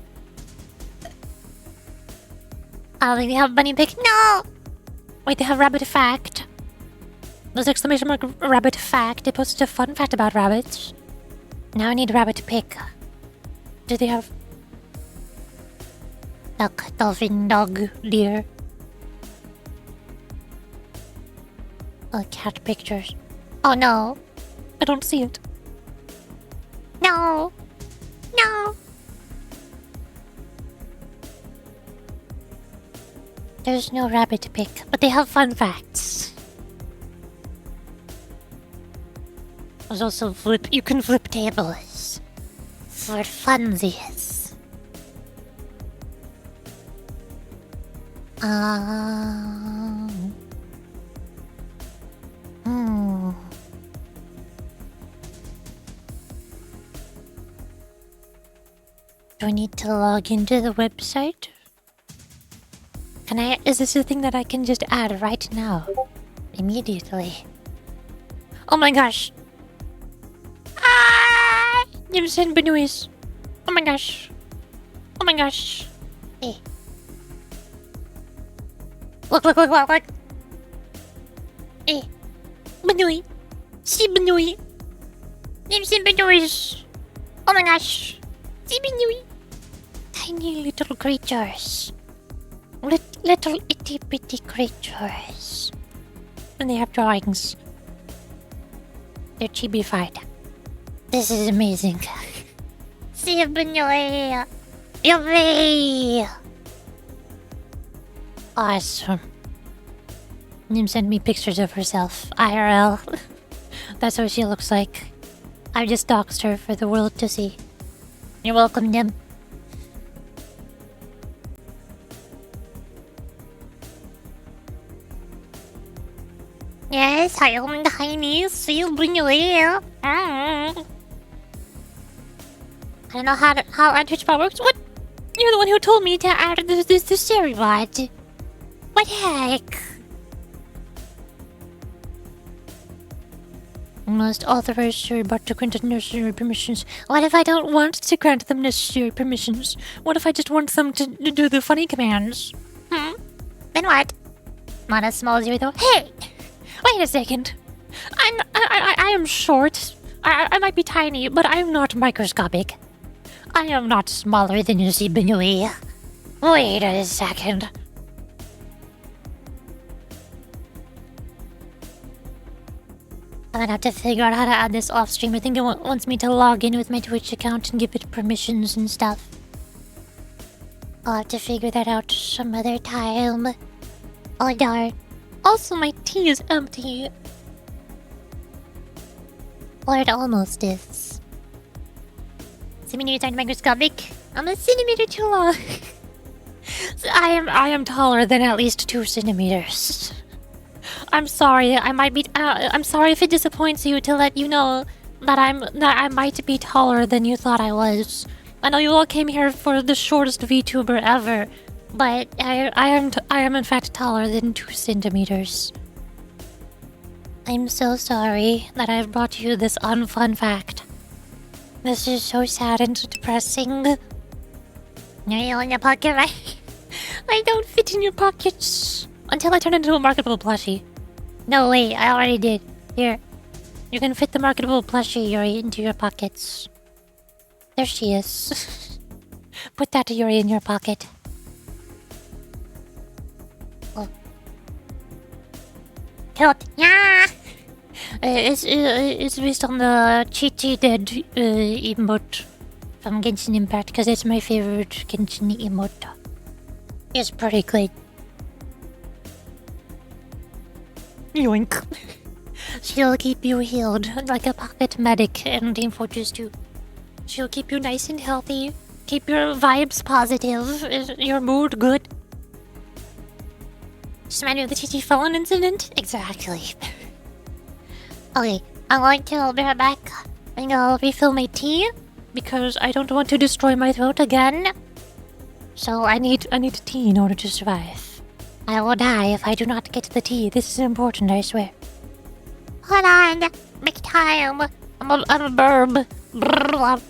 Oh, they have bunny pic. No! Wait, they have rabbit fact. There's exclamation mark rabbit fact. They posted a fun fact about rabbits. Now I need rabbit pic. Do they have Duck, dolphin, dog, deer. Oh, cat pictures. Oh no. I don't see it. No. No. There's no rabbit pic, but they have fun facts. There's also you can flip tables. For funsies. Do I need to log into the website? Is this a thing that I can just add right now? Immediately. Oh my gosh. Ah! You've sent Benoist. Oh my gosh. Oh my gosh. Hey. Look. Hey. Benoist. See Benoist. You've seen Benoist. Oh my gosh. See Benoist. Tiny little creatures. Little itty bitty creatures. And they have drawings. They're chibi-fied. This is amazing. See you, Benoit. Yuppie! Awesome. Nim sent me pictures of herself. IRL. That's what she looks like. I just doxed her for the world to see. You're welcome, Nim. Yes, I am tiny. See you, Benoit. I don't know how Twitch works. What? You're the one who told me to add The Siri bot. What the heck? Must authorize Siri bot to grant necessary permissions. What if I don't want to grant them necessary permissions? What if I just want them to do the funny commands? Then what? Not as small as you though. Hey! Wait a second. I am short. I might be tiny, but I'm not microscopic. I am not smaller than you see, Benoit. Wait a second. I'm gonna have to figure out how to add this off stream. I think it wants me to log in with my Twitch account and give it permissions and stuff. I'll have to figure that out some other time. Oh darn. Also, my tea is empty. Or it almost is. Centimeters aren't microscopic. I'm a centimeter too long. I am taller than at least 2 centimeters. I'm sorry. I'm sorry if it disappoints you to let you know that I might be taller than you thought I was. I know you all came here for the shortest VTuber ever, but I am in fact taller than 2 centimeters. I'm so sorry that I've brought you this unfun fact. This is so sad and depressing. Are you in your pocket, right? I don't fit in your pockets until I turn into a marketable plushie. No, wait, I already did. Here. You can fit the marketable plushie, Yuri, into your pockets. There she is. Put that Yuri in your pocket. Oh. Killed. Yeah! It's based on the Chichi Dead emote from Genshin Impact because it's my favorite Genshin emote. It's pretty good. Yoink. She'll keep you healed like a pocket medic in Team Fortress 2. She'll keep you nice and healthy, keep your vibes positive, your mood good. Just remind me of the TT phone incident? Exactly. Okay, I'm going to be right back and I'll refill my tea because I don't want to destroy my throat again. So I need tea in order to survive. I will die if I do not get the tea. This is important, I swear. Hold on, make time. I'm a burb. Brrr.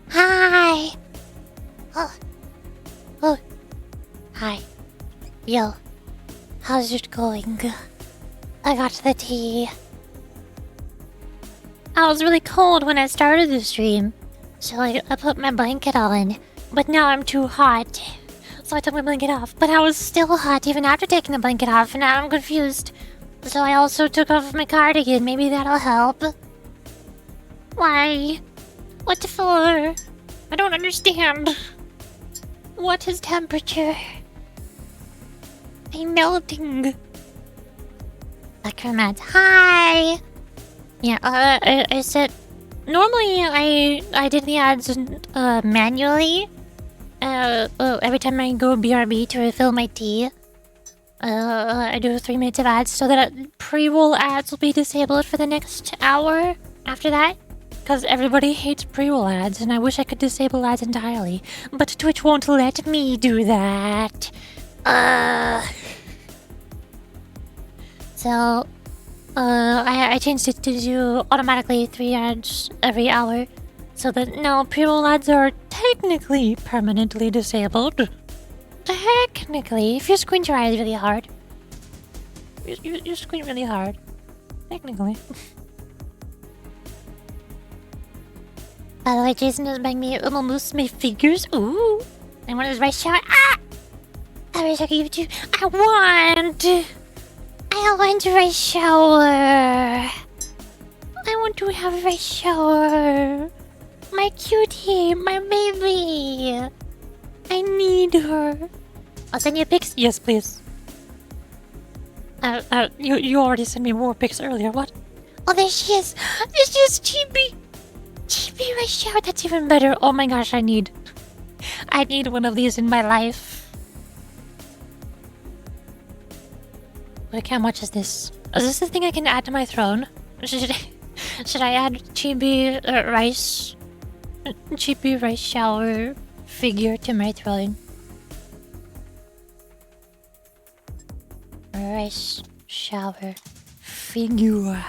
Hi. Oh. Hi. Yo. How's it going? I got the tea. I was really cold when I started the stream, so I put my blanket on, but now I'm too hot. so I took my blanket off. But I was still hot even after taking the blanket off, and now I'm confused. So I also took off my cardigan. Maybe that'll help. Why? What for? I don't understand. What is temperature? I'm melting. Acromat, hi! Yeah, I said... Normally, I did the ads manually. Every time I go BRB to refill my tea. I do 3 minutes of ads so that pre-roll ads will be disabled for the next hour after that. Because everybody hates pre-roll ads, and I wish I could disable ads entirely. But Twitch won't let me do that. So, I changed it to do automatically 3 ads every hour. So that now pre-roll ads are technically permanently disabled. Technically, if you squint your eyes really hard. You squint really hard. Technically. By the way, Jason is buying me almost my figures. Ooh. I want his right shower. Ah! I wish I could give it to you. I want a right shower. I want to have a right shower. My cutie, my baby. I need her. I'll send you pics. Yes, please. You already sent me more pics earlier. What? Oh, there she is. There she is, Chibi. Chibi right shower. That's even better. Oh my gosh, I need one of these in my life. Wait, how much is this? Is this the thing I can add to my throne? Should I add Chibi rice shower figure to my throne? Rice shower figure.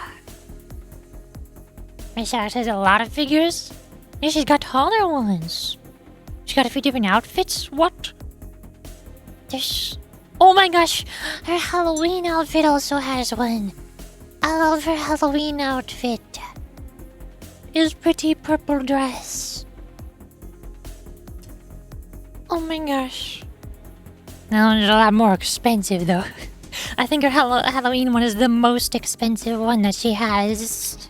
Rice shower has a lot of figures. Yeah, she's got taller ones. She's got a few different outfits. What? There's... Oh my gosh! Her Halloween outfit also has one. I love her Halloween outfit. His pretty purple dress. Oh my gosh. No, it's a lot more expensive though. I think her Halloween one is the most expensive one that she has.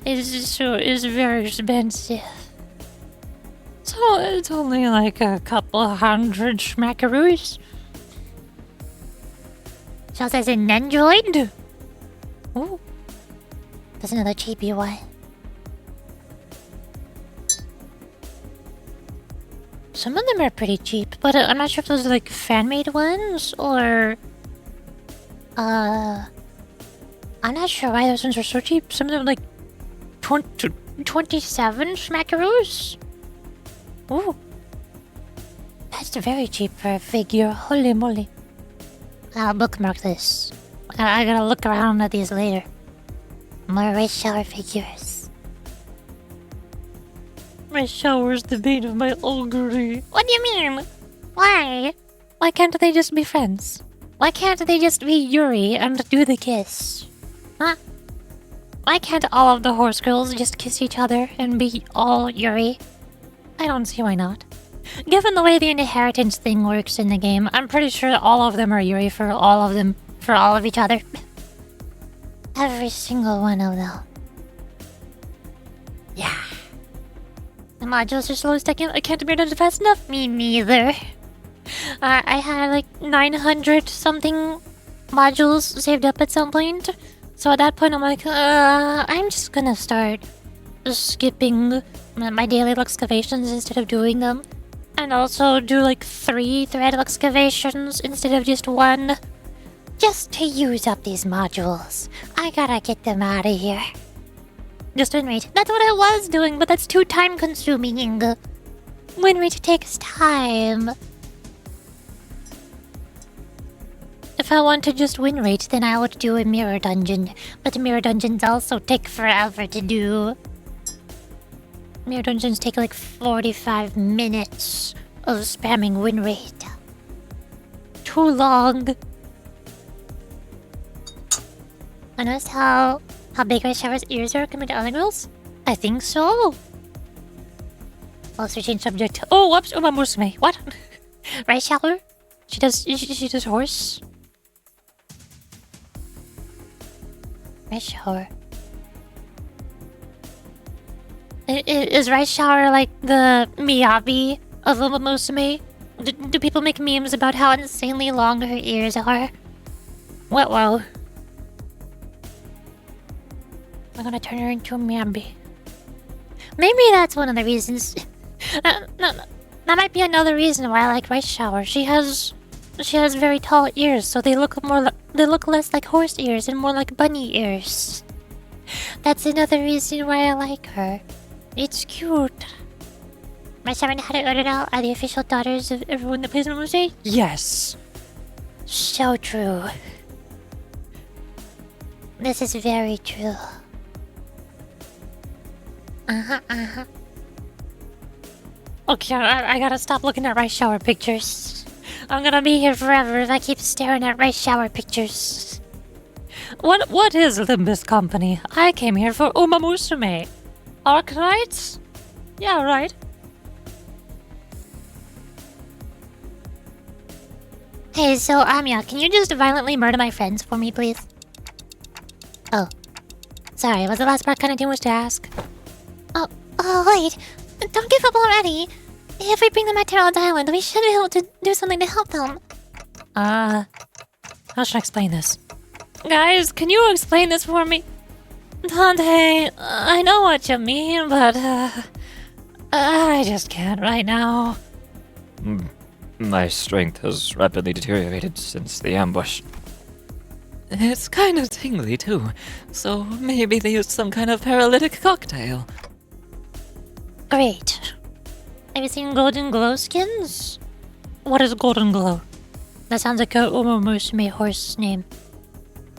It's very expensive. So it's only like a couple hundred schmackaroos. She also has an android. Ooh. There's another cheapy one. Some of them are pretty cheap, but I'm not sure if those are like fan-made ones or... I'm not sure why those ones are so cheap. Some of them are like 27 schmackaroos. Ooh. That's very cheap for a figure. Holy moly. I'll bookmark this. I gotta look around at these later. More race shower figures. My shower's the bane of my augury. What do you mean? Why? Why can't they just be friends? Why can't they just be Yuri and do the kiss? Huh? Why can't all of the horse girls just kiss each other and be all Yuri? I don't see why not. Given the way the inheritance thing works in the game, I'm pretty sure all of them are Yuri for all of them, for all of each other. Every single one of them. Yeah. The modules are slow stacking. I can't mirror it fast enough. Me neither. I had like 900 something modules saved up at some point. So at that point I'm like, I'm just gonna start skipping my daily excavations instead of doing them. And also do like 3 thread excavations instead of just 1. Just to use up these modules. I gotta get them out of here. Just win rate. That's what I was doing, but that's too time consuming. Win rate takes time. If I want to just win rate, then I would do a mirror dungeon. But mirror dungeons also take forever to do. Mirror dungeons take like 45 minutes of spamming win rate. Too long. I noticed how big Rice Shower's ears are compared to other girls? I think so. Also change subject. Oh, whoops, umamusume. What? Rice shower? She does horse? Rice shower. Is Rice shower like the Miyabi of Uma Musume? Do people make memes about how insanely long her ears are? What, whoa. I'm gonna turn her into a Miyabi. Maybe that's one of the reasons. That might be another reason why I like Rice shower. She has very tall ears, so they look less like horse ears and more like bunny ears. That's another reason why I like her. It's cute. Rice shower and Haru are the official daughters of everyone that plays in Muse? Yes. So true. This is very true. Okay, I gotta stop looking at rice shower pictures. I'm gonna be here forever if I keep staring at rice shower pictures. What is Limbus Company? I came here for Uma Musume. Arknights? Yeah, right. Hey, so Anya, can you just violently murder my friends for me, please? Oh. Sorry, was the last part kinda too much to ask? Oh, wait. Don't give up already. If we bring them back to Rhodes Island, we should be able to do something to help them. How should I explain this? Guys, can you explain this for me? Dante, I know what you mean, but, I just can't right now. My strength has rapidly deteriorated since the ambush. It's kind of tingly too, so maybe they used some kind of paralytic cocktail. Great. Have you seen Golden Glow skins? What is Golden Glow? That sounds like a Uma Musume horse name.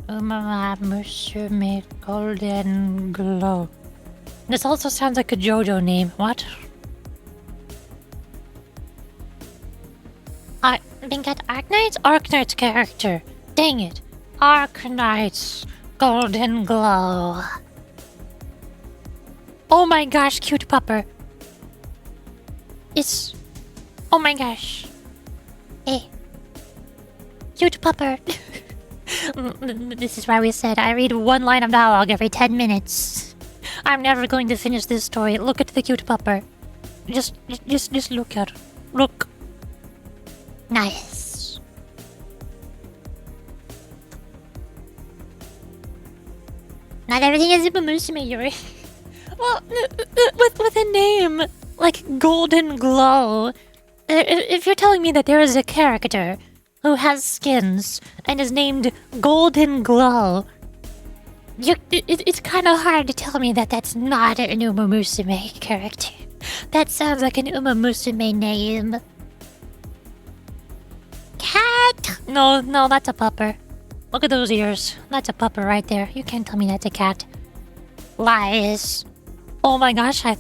Uma Musume Golden Glow. This also sounds like a JoJo name. What? I think at Arknights? Arknights character. Dang it. Arknights Golden Glow. Oh my gosh, cute pupper. It's... Oh my gosh. Hey. Cute pupper. This is why we said I read one line of dialogue every 10 minutes. I'm never going to finish this story. Look at the cute pupper. Just look at her. Look. Nice. Not everything is Uma Musume, Yuri. Well, with a name like Golden Glow, if you're telling me that there is a character who has skins and is named Golden Glow, it's kind of hard to tell me that that's not an Uma Musume character. That sounds like an Uma Musume name. Cat? No, that's a pupper. Look at those ears. That's a pupper right there. You can't tell me that's a cat. Lies. Oh my gosh, is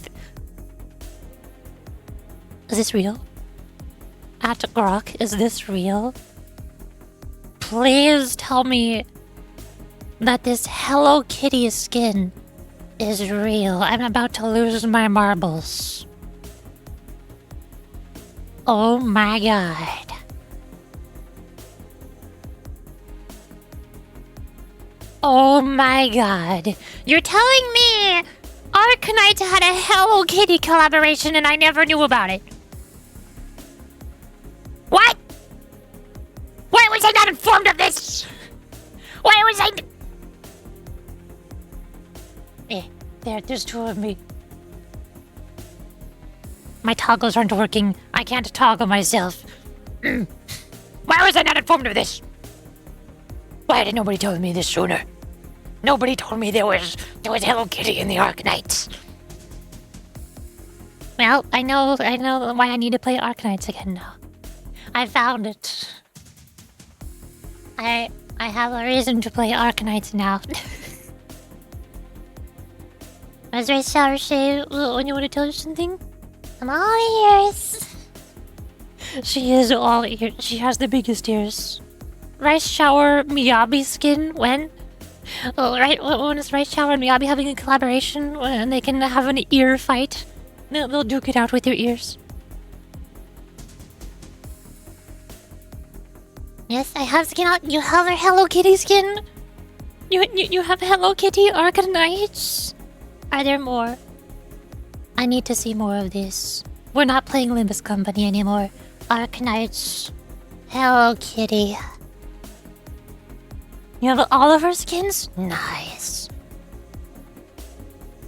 this real? At Grok, is this real? Please tell me that this Hello Kitty skin is real. I'm about to lose my marbles. Oh my god. Oh my god. You're telling me Arknights had a Hello Kitty collaboration and I never knew about it? What? Why was I not informed of this? Why was I... There's two of me. My toggles aren't working. I can't toggle myself. Why was I not informed of this? Why did nobody tell me this sooner? Nobody told me there was Hello Kitty in the Arknights. Well, I know why I need to play Arknights again now. I found it. I have a reason to play Arknights now. As I say when you want to tell you something? I'm all ears. She is all ears. She has the biggest ears. Rice Shower Miyabi skin when? Oh, right, when is Rice Shower and Miyabi having a collaboration and they can have an ear fight? They'll duke it out with your ears. Yes, I have skin out. You have a Hello Kitty skin? You have Hello Kitty Arknights? Are there more? I need to see more of this. We're not playing Limbus Company anymore. Arknights. Hello Kitty. You have all of her skins? Nice.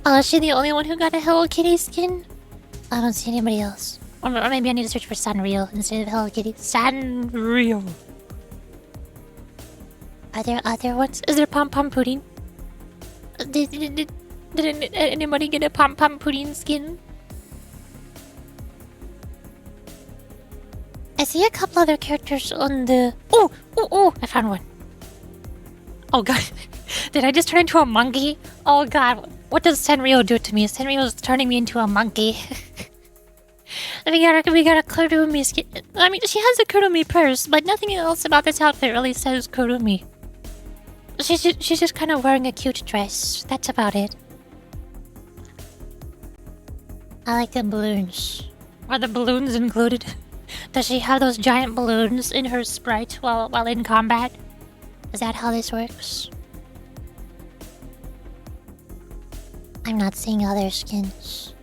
Oh, is she the only one who got a Hello Kitty skin? I don't see anybody else. Or maybe I need to search for Sanrio instead of Hello Kitty. Sanrio. Are there other ones? Is there Pom Pom Pudding? Did anybody get a Pom Pom Pudding skin? I see a couple other characters on the... Oh! I found one. Oh god. Did I just turn into a monkey? Oh god. What does Sanrio do to me? Sanrio is turning me into a monkey. we got a Kurumi skin. I mean, she has a Kurumi purse, but nothing else about this outfit really says Kurumi. She's just kind of wearing a cute dress. That's about it. I like the balloons. Are the balloons included? Does she have those giant balloons in her sprite while in combat? Is that how this works? I'm not seeing other skins.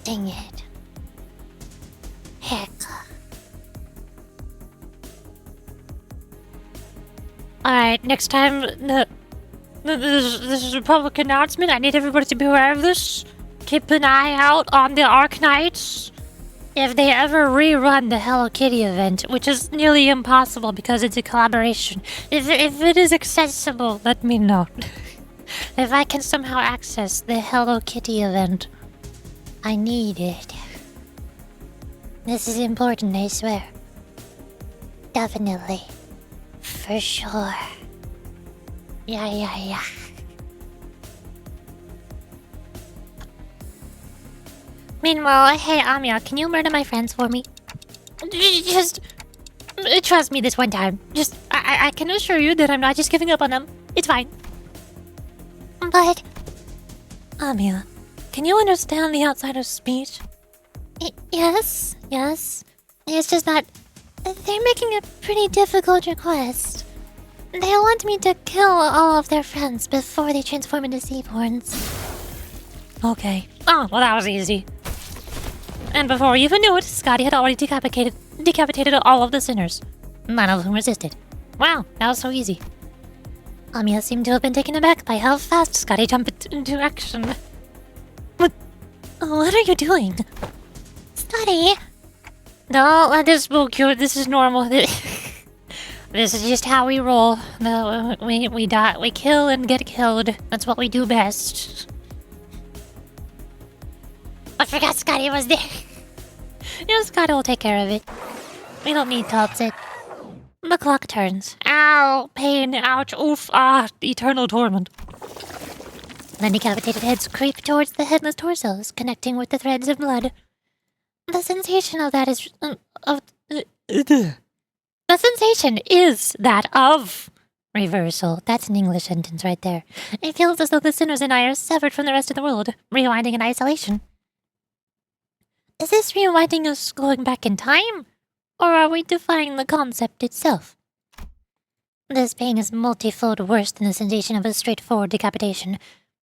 Dang it. Heck. Alright, next time this is a public announcement. I need everybody to be aware of this. Keep an eye out on the Arknights. If they ever rerun the Hello Kitty event, which is nearly impossible because it's a collaboration. If it is accessible, let me know. If I can somehow access the Hello Kitty event, I need it. This is important, I swear. Definitely. For sure. Yeah. Meanwhile, hey Amiya, can you murder my friends for me? Just trust me this one time. I can assure you that I'm not just giving up on them. It's fine. But Amiya, can you understand the outsider's speech? Yes. It's just that they're making a pretty difficult request. They want me to kill all of their friends before they transform into seaborns. Okay. Oh, well that was easy. And before we even knew it, Scotty had already decapitated all of the sinners. None of whom resisted. Wow, that was so easy. Amiya seemed to have been taken aback by how fast Scotty jumped into action. What are you doing? Scotty! Don't let this spook you. This is normal. This is just how we roll. We die, we kill and get killed. That's what we do best. I forgot Scotty was there. Scotty will take care of it. We don't need to upset. The clock turns. Ow! Pain! Ouch! Oof! Ah! Eternal torment. The decapitated heads creep towards the headless torsos, connecting with the threads of blood. The sensation of that is... The sensation is that of... Reversal. That's an English sentence right there. It feels as though the sinners and I are severed from the rest of the world, rewinding in isolation. Is this rewinding us going back in time? Or are we defying the concept itself? This pain is multifold worse than the sensation of a straightforward decapitation.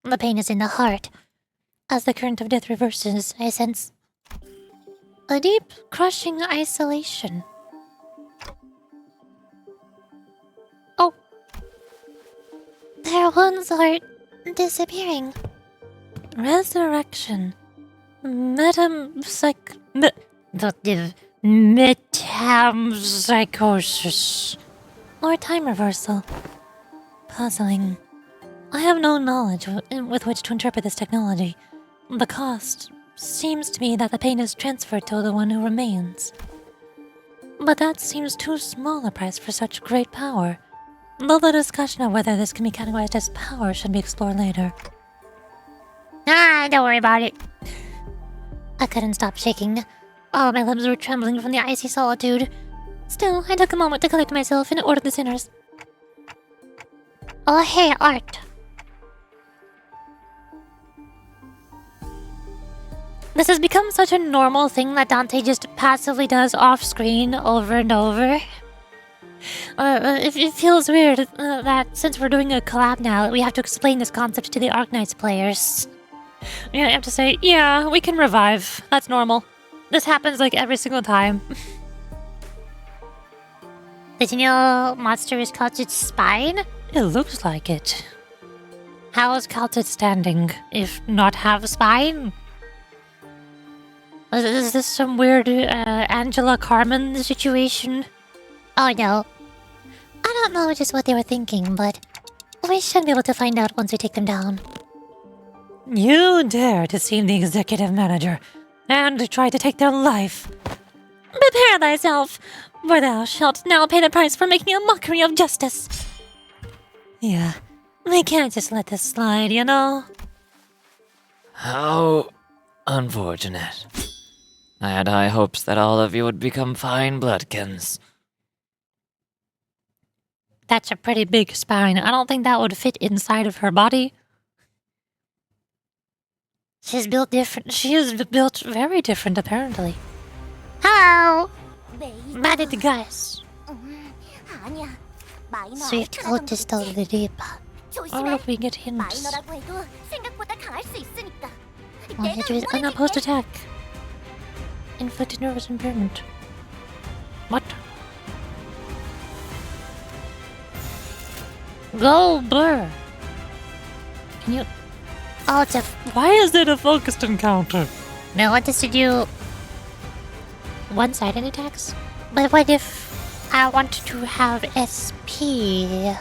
The pain is in the heart. As the current of death reverses, I sense a deep, crushing isolation. Oh. Their wounds are disappearing. Resurrection. Metempsychosis. Or time reversal. Puzzling. I have no knowledge with which to interpret this technology. The cost seems to be that the pain is transferred to the one who remains. But that seems too small a price for such great power. Though the discussion of whether this can be categorized as power should be explored later. Don't worry about it. I couldn't stop shaking. All my limbs were trembling from the icy solitude. Still, I took a moment to collect myself and ordered the sinners. Oh, hey, Art. This has become such a normal thing that Dante just passively does off-screen over and over. It feels weird that since we're doing a collab now, we have to explain this concept to the Arknights players. Yeah, I have to say, yeah, we can revive. That's normal. This happens like every single time. Did you know monster is called its spine? It looks like it. How is Calted standing, if not have a spine? Is this some weird Angela Carmen situation? Oh no. I don't know just what they were thinking, but we should be able to find out once we take them down. You dare to seem the executive manager and try to take their life. Prepare thyself, for thou shalt now pay the price for making a mockery of justice. Yeah, we can't just let this slide, you know? How unfortunate. I had high hopes that all of you would become fine bloodkins. That's a pretty big spine. I don't think that would fit inside of her body. She's built different. She is built very different, apparently. Hello! Mad guys. Swift cultist of the deep. Oh, look, we get hints. All you do is Unopposed attack. Inflicted nervous impairment. What? Go, Blur! Can you... Oh, it's a... Why is it a focused encounter? No, I want us to do one-sided attacks. But what if I wanted to have SP?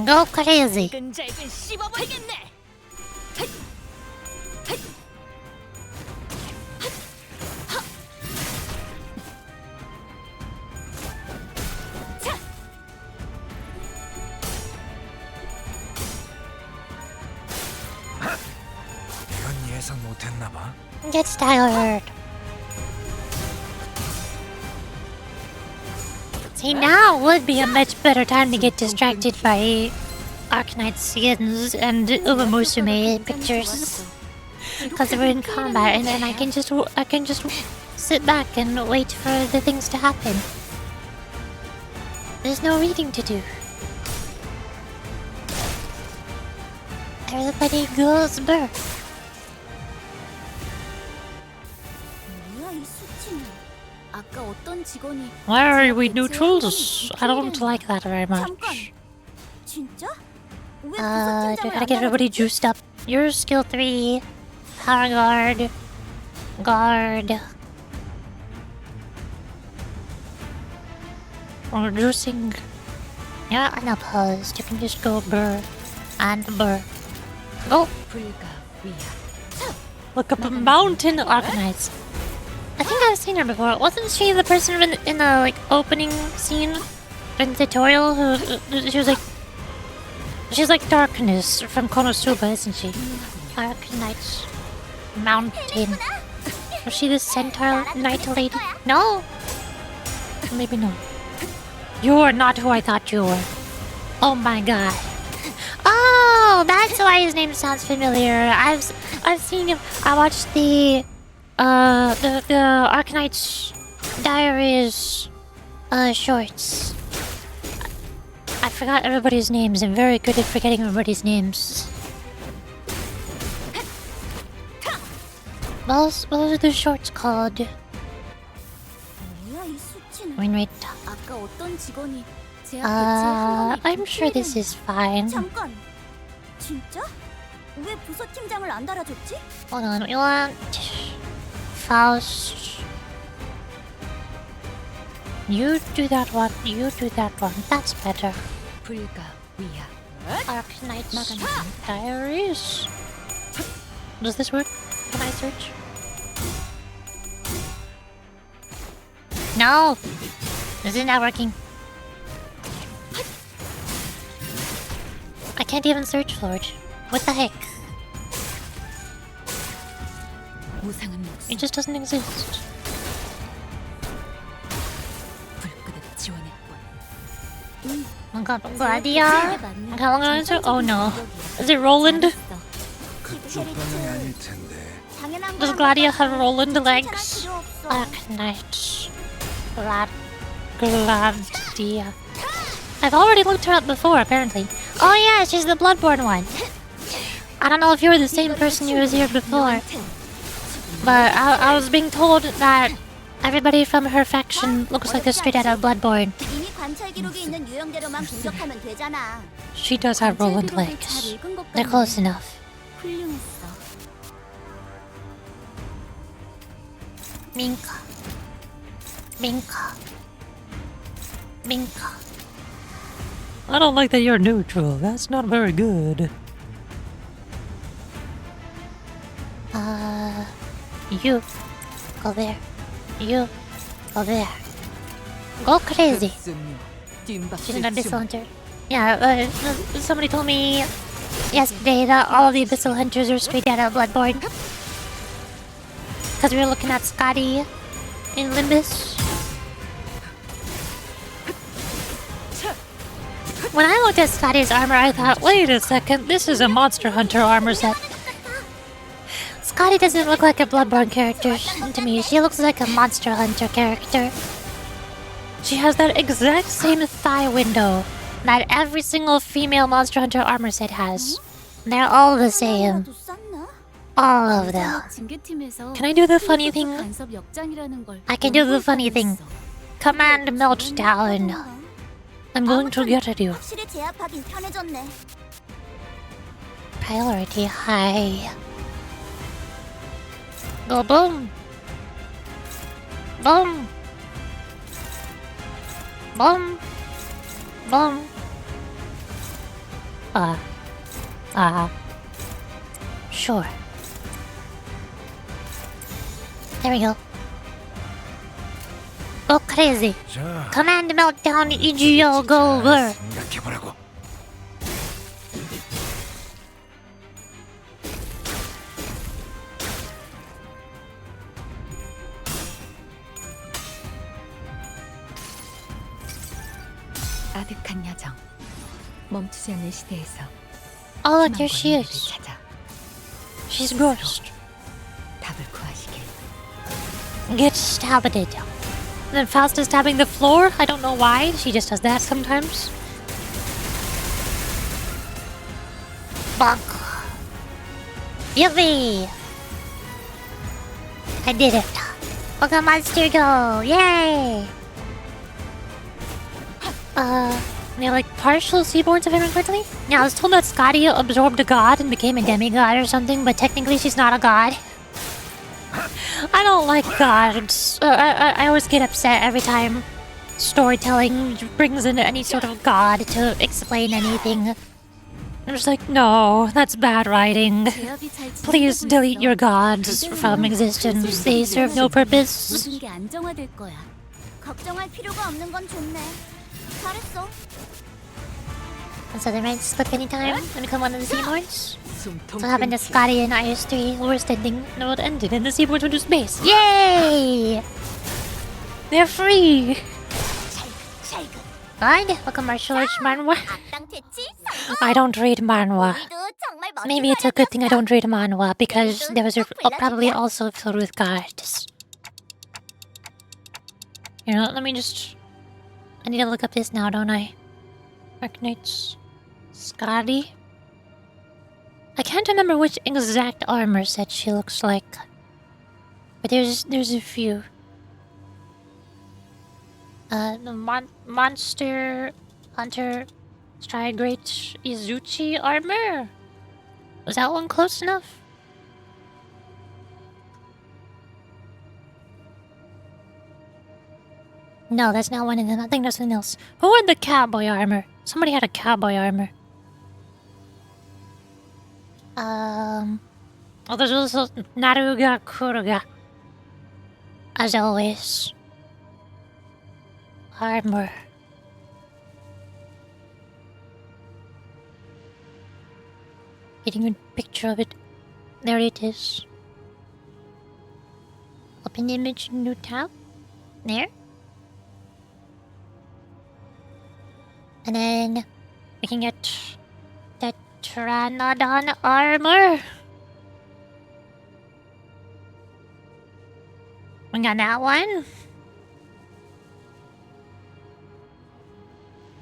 Go crazy. Get tired. See, now would be a much better time to get distracted by Arknight skins and Umamusume pictures. Because we're in combat and then I can just sit back and wait for the things to happen. There's no reading to do. Everybody goes burr. Why are we neutrals? I don't like that very much. We gotta get everybody juiced up. Your skill 3, power guard, guard. Or juicing. You're unopposed. You can just go burr and burr. Go! Look up a mountain Arknights. I think I've seen her before. Wasn't she the person in the like opening scene in the tutorial who she's like Darkness from Konosuba, isn't she? Arknights Mountain. Was she the centaur knight lady? No. Maybe not. You're not who I thought you were. Oh my god. Oh, that's why his name sounds familiar. I've seen him. I watched the Arknights Diaries shorts. I forgot everybody's names. I'm very good at forgetting everybody's names. What are the shorts called? Wait. I'm sure this is fine. Hold on, we want Faust. You do that one, you do that one. That's better. Arknights Diaries. Does this work? Can I search? No! This is not working. I can't even search for it. What the heck? It just doesn't exist. Guardia? How long is it? Oh no. Is it Roland? Does Gladia have Roland legs? Arknights Gladia. I've already looked her up before, apparently. Oh yeah, she's the Bloodborne one. I don't know if you were the same person who was here before, but I was being told that everybody from her faction looks like they're straight out of Bloodborne. She does have Roland legs. They're close enough. Minka. Minka. Minka. I don't like that you're neutral. That's not very good. You. Go there. You. Go there. Go crazy. She's an Abyssal Hunter. Yeah, somebody told me yesterday that all of the Abyssal Hunters are straight out of Bloodborne. Because we were looking at Scotty in Limbus. When I looked at Scotty's armor, I thought, wait a second, this is a Monster Hunter armor set. Scotty doesn't look like a Bloodborne character to me. She looks like a Monster Hunter character. She has that exact same thigh window that every single female Monster Hunter armor set has. They're all the same. All of them. Can I do the funny thing? I can do the funny thing. Command meltdown. I'm going to get at you. Priority high. Go boom. Boom. Boom. Boom. Sure. There we go. Go crazy. Command meltdown EGO go over. 아득한 여정. 멈추지 않는 시대에서 Oh, look, there she is. 찾아 She's ghost. 답을 구하시길. Get stabbed. Then Faust is stabbing the floor. I don't know why. She just does that sometimes. Bonk. Yippee! I did it. Look at monster go! Yay! They're like partial seaborns if I remember correctly? Yeah, I was told that Scotty absorbed a god and became a demigod or something, but technically she's not a god. I don't like gods. I always get upset every time storytelling brings in any sort of god to explain anything. I'm just like, no, that's bad writing. Please delete your gods from existence. They serve no purpose. And so they might slip anytime and become one of the seaboards. So happened to Scotty and IS3, worst ending, and it would end it, and the seaboards went to space. Yay! They're free! Good. Look at martial arts manhwa. I don't read manhwa. Maybe it's a good thing I don't read manhwa, because there was probably also filled with gods. You know, let me just... I need to look up this now, don't I? Arknights. Scotty. I can't remember which exact armor set she looks like. But there's a few. The Monster Hunter Strigate Izuchi armor? Was that one close enough? No, that's not one of them. I think there's something else. Who had the cowboy armor? Somebody had a cowboy armor. Oh, there's also Naruga Kuruga. As always. Armor. Getting a picture of it. There it is. Open image, new tab. There. And then we can get the Pteranodon armor. We got that one.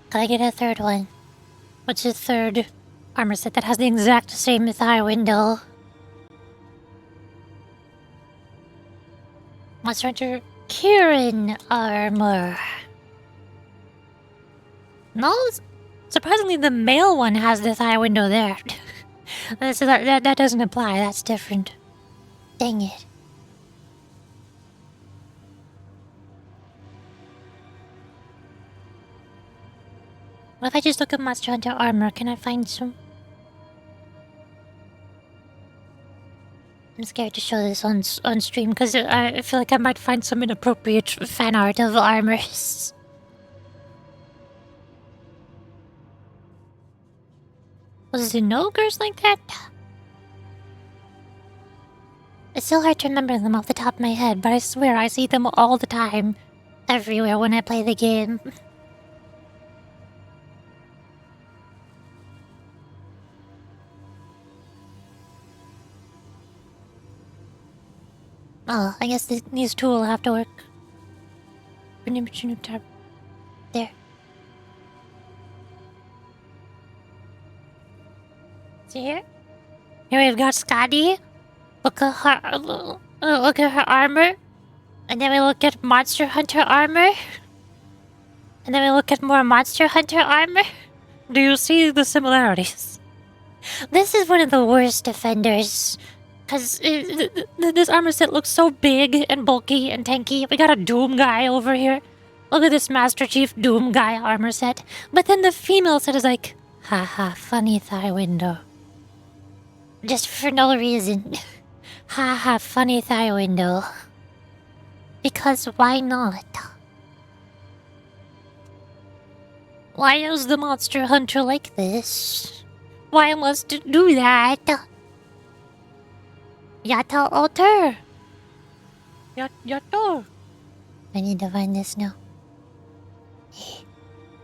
Gotta get a third one. What's the third armor set that has the exact same thigh window? Monster Hunter Kieran armor. No, surprisingly, the male one has the thigh window there. So that doesn't apply. That's different. Dang it. What if I just look at Monster Hunter armor? Can I find some? I'm scared to show this on stream because I feel like I might find some inappropriate fan art of armors. Was it ogres like that? It's still hard to remember them off the top of my head, but I swear I see them all the time. Everywhere when I play the game. Oh, I guess these two will have to work. There. See here? Here we've got Scotty. Look at her armor. And then we look at Monster Hunter armor. And then we look at more Monster Hunter armor. Do you see the similarities? This is one of the worst defenders. Because this armor set looks so big and bulky and tanky. We got a Doom guy over here. Look at this Master Chief Doom guy armor set. But then the female set is like, haha, funny thigh window. Just for no reason. Haha, funny thigh window. Because why not? Why is the Monster Hunter like this? Why must it do that? Yata altar. Yato. I need to find this now.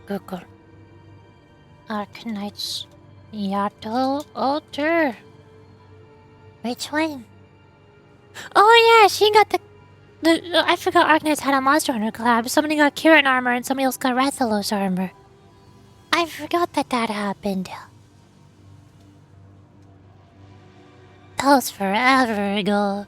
Google. Arknights Yato altar. Which one? Oh yeah, she got the I forgot Arknights had a Monster Hunter collab. Somebody got Kieran armor and somebody else got Rathalos armor. I forgot that happened. That was forever ago.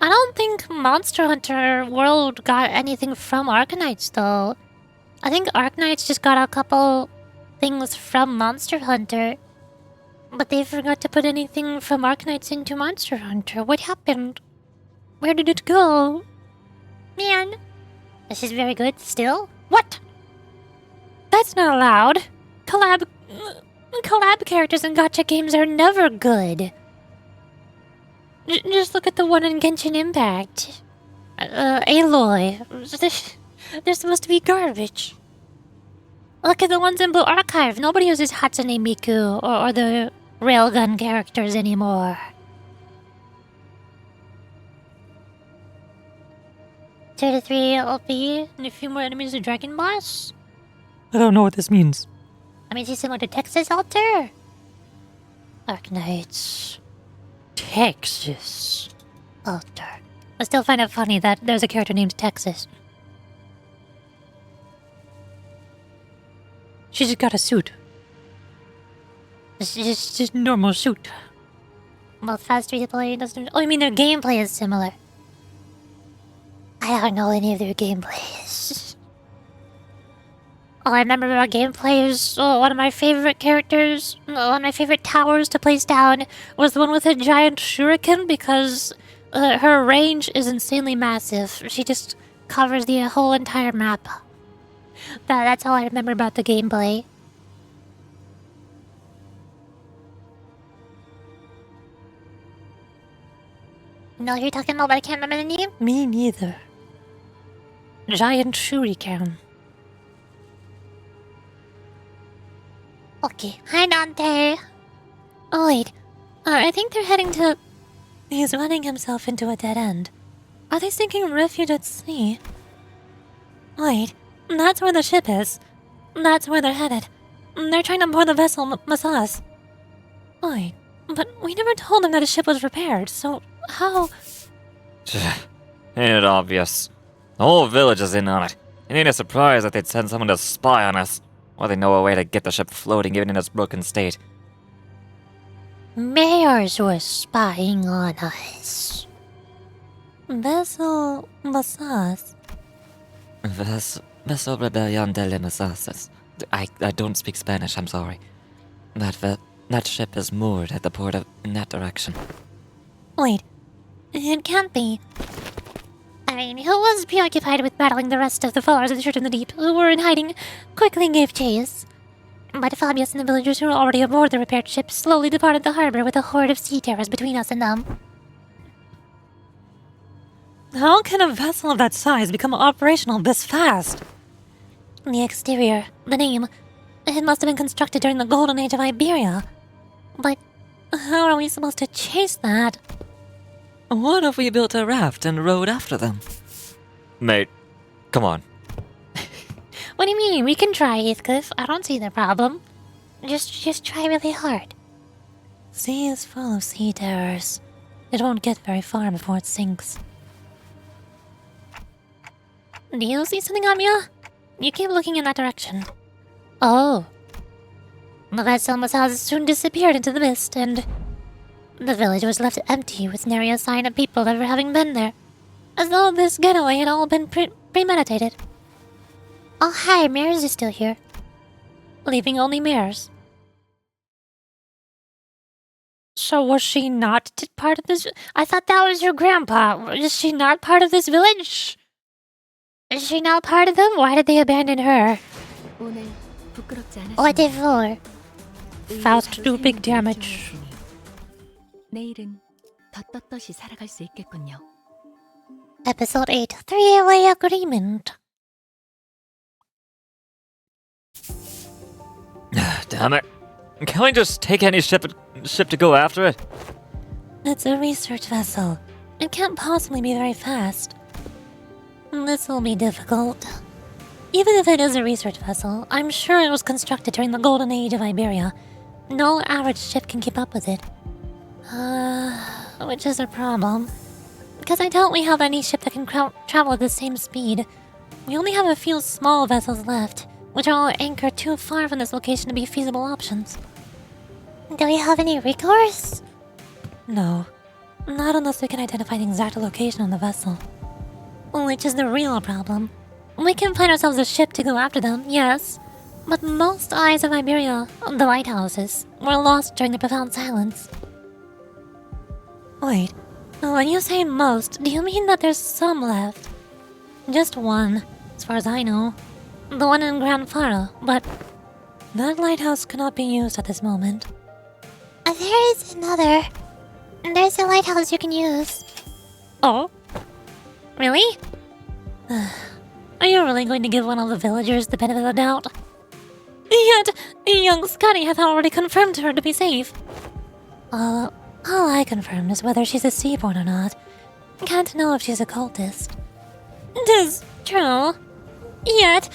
I don't think Monster Hunter World got anything from Arknights though. I think Arknights just got a couple things from Monster Hunter. But they forgot to put anything from Arknights into Monster Hunter. What happened? Where did it go? Man. This is very good still? What? That's not allowed. Collab characters in gacha games are never good. Just look at the one in Genshin Impact. Aloy. They're supposed to be garbage. Look at the ones in Blue Archive. Nobody uses Hatsune Miku or the Railgun characters anymore. Tier to 3 LP and a few more enemies of Dragon Boss. I don't know what this means. I mean, it's similar to Texas Altar. Arknights. Texas Altar. I still find it funny that there's a character named Texas. She just got a suit. It's just normal suit. Well, fast replay doesn't... Oh, you mean their gameplay is similar? I don't know any of their gameplays. All I remember about gameplay is one of my favorite characters, one of my favorite towers to place down was the one with a giant shuriken because her range is insanely massive. She just covers the whole entire map. That's all I remember about the gameplay. You know what you're talking about, but I can't remember the name? Me neither. Giant shuriken. Okay. Hi, Dante. Oh wait, I think they're heading to... He's running himself into a dead end. Are they seeking refuge at sea? Wait, that's where the ship is. That's where they're headed. They're trying to board the vessel Masas. Wait, but we never told them that the ship was repaired, so How? Ain't it obvious? The whole village is in on it. It ain't a surprise that they'd send someone to spy on us. Or they know a way to get the ship floating even in its broken state. Mayors were spying on us. Vessel Basas. Vessel Rebellion de Limbus. I don't speak Spanish, I'm sorry. That ship is moored at the port in that direction. Wait, it can't be. I mean, who was preoccupied with battling the rest of the followers of the Church in the Deep, who were in hiding, quickly gave chase. But Fabius and the villagers who were already aboard the repaired ship slowly departed the harbor with a horde of sea terrors between us and them. How can a vessel of that size become operational this fast? The exterior, the name, it must have been constructed during the Golden Age of Iberia. But How are we supposed to chase that? What if we built a raft and rowed after them? Mate, come on. what do you mean? We can try, Heathcliff. I don't see the problem. Just try really hard. Sea is full of sea terrors. It won't get very far before it sinks. Do you see something, Amia? You keep looking in that direction. Oh. The vessel must have soon disappeared into the mist, and the village was left empty with nary a sign of people ever having been there. As though this getaway had all been premeditated. Oh hi, Mares is still here. Leaving only Mares. So was she not part of this? I thought that was your grandpa. Is she not part of this village? Is she not part of them? Why did they abandon her? 오늘 부끄럽지 What if for? Faust do big damage. 내일은 더 떳떳이 살아갈 수 있겠군요. Episode 8, Three-Way Agreement. Damn it. Can't we just take any ship to go after it? It's a research vessel. It can't possibly be very fast. This will be difficult. Even if it is a research vessel, I'm sure it was constructed during the Golden Age of Iberia. No average ship can keep up with it. Which is a problem. Because I doubt we have any ship that can travel at the same speed. We only have a few small vessels left, which are all anchored too far from this location to be feasible options. Do we have any recourse? No. Not unless we can identify the exact location of the vessel. Which is the real problem. We can find ourselves a ship to go after them, yes. But most eyes of Iberia, the lighthouses, were lost during the profound silence. Wait, when you say most, do you mean that there's some left? Just one, as far as I know. The one in Grand Fara, but that lighthouse cannot be used at this moment. There is another. There's a lighthouse you can use. Oh? Really? Are you really going to give one of the villagers the benefit of the doubt? Yet, young Scotty hath already confirmed her to be safe. All I confirmed is whether she's a seaborn or not. Can't know if she's a cultist. 'Tis true. Yet...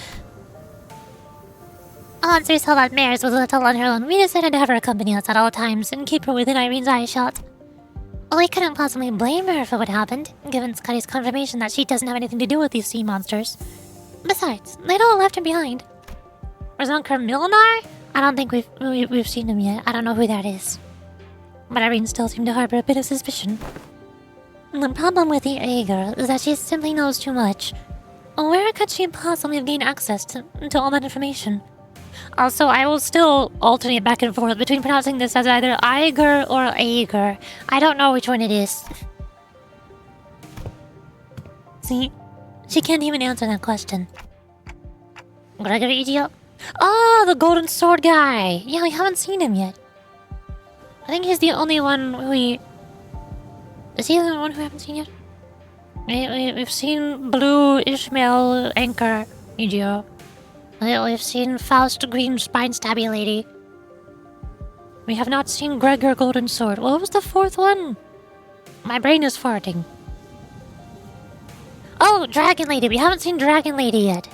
Once we saw that Mares was little on her own, we decided to have her accompany us at all times and keep her within Irene's eye shot. We couldn't possibly blame her for what happened, given Scotty's confirmation that she doesn't have anything to do with these sea monsters. Besides, they'd all left her behind. Razanker Milnar? I don't think we've seen him yet. I don't know who that is. But Irene still seemed to harbor a bit of suspicion. The problem with the A girl is that she simply knows too much. Where could she possibly have gained access to all that information? Also, I will still alternate back and forth between pronouncing this as either Iger or Ager. I don't know which one it is. See? She can't even answer that question. Gregory idiot. Oh, the golden sword guy! Yeah, we haven't seen him yet. I think he's the only one we... Is he the only one who we haven't seen yet? We've seen Blue Ishmael Anchor Egeo. We've seen Faust Green Spine Stabby Lady. We have not seen Gregor Golden Sword. What was the fourth one? My brain is farting. Oh, Dragon Lady. We haven't seen Dragon Lady yet.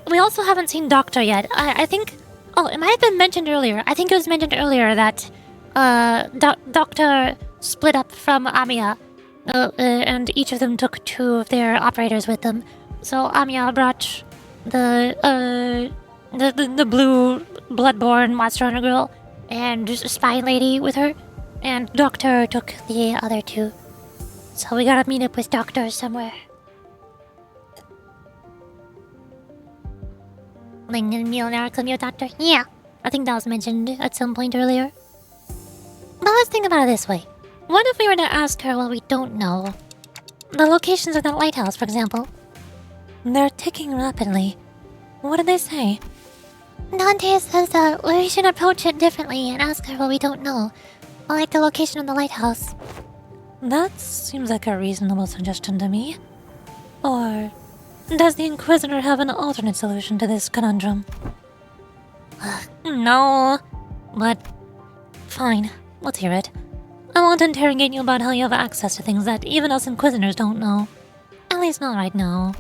We also haven't seen Doctor yet. I think Oh, it might have been mentioned earlier. I think it was mentioned earlier that Doctor split up from Amiya, and each of them took 2 of their operators with them. So Amiya brought the blue bloodborne monster hunter girl and spy lady with her, and Doctor took the other 2. So we gotta meet up with Doctor somewhere. Doctor? Yeah, I think that was mentioned at some point earlier. But let's think about it this way. What if we were to ask her what we don't know? The locations of that lighthouse, for example. They're ticking rapidly. What did they say? Dante says that we should approach it differently and ask her what we don't know. Like the location of the lighthouse. That seems like a reasonable suggestion to me. Or does the Inquisitor have an alternate solution to this conundrum? No, but fine, let's hear it. I won't interrogate you about how you have access to things that even us Inquisitors don't know. At least not right now.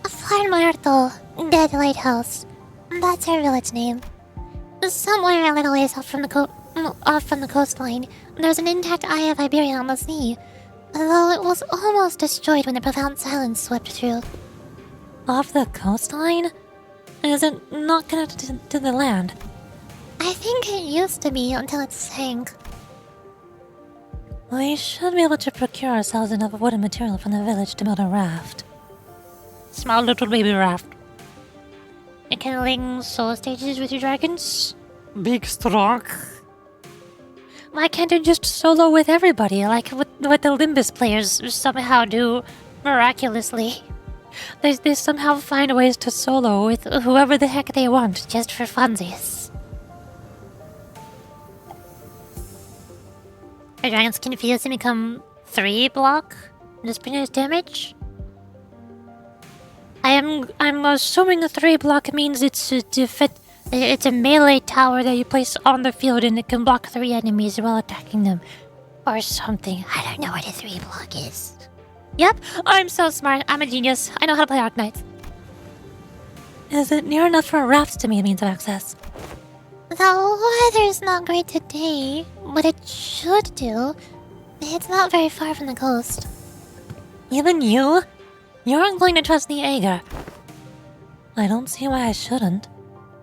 Far Muerto, Dead Lighthouse. That's our village name. Somewhere a little ways off from the coastline, there's an intact eye of Iberia on the sea, though it was almost destroyed when the profound silence swept through. Off the coastline? Is it not connected to the land? I think it used to be until it sank. We should be able to procure ourselves enough wooden material from the village to build a raft. Small little baby raft. And can ling solo stages with your dragons? Big strong. Why can't you just solo with everybody, like what the Limbus players somehow do miraculously? They somehow find ways to solo with whoever the heck they want, just for funsies. Are dragons confused and become 3 block? Just produce damage? I'm assuming a 3 block means it's a melee tower that you place on the field and it can block 3 enemies while attacking them. Or something. I don't know what a 3 block is. Yep, I'm so smart. I'm a genius. I know how to play Arknights. Is it near enough for rafts to be a means of access? The weather's not great today, but it should do. It's not very far from the coast. Even you? You aren't going to trust the Aegir. I don't see why I shouldn't.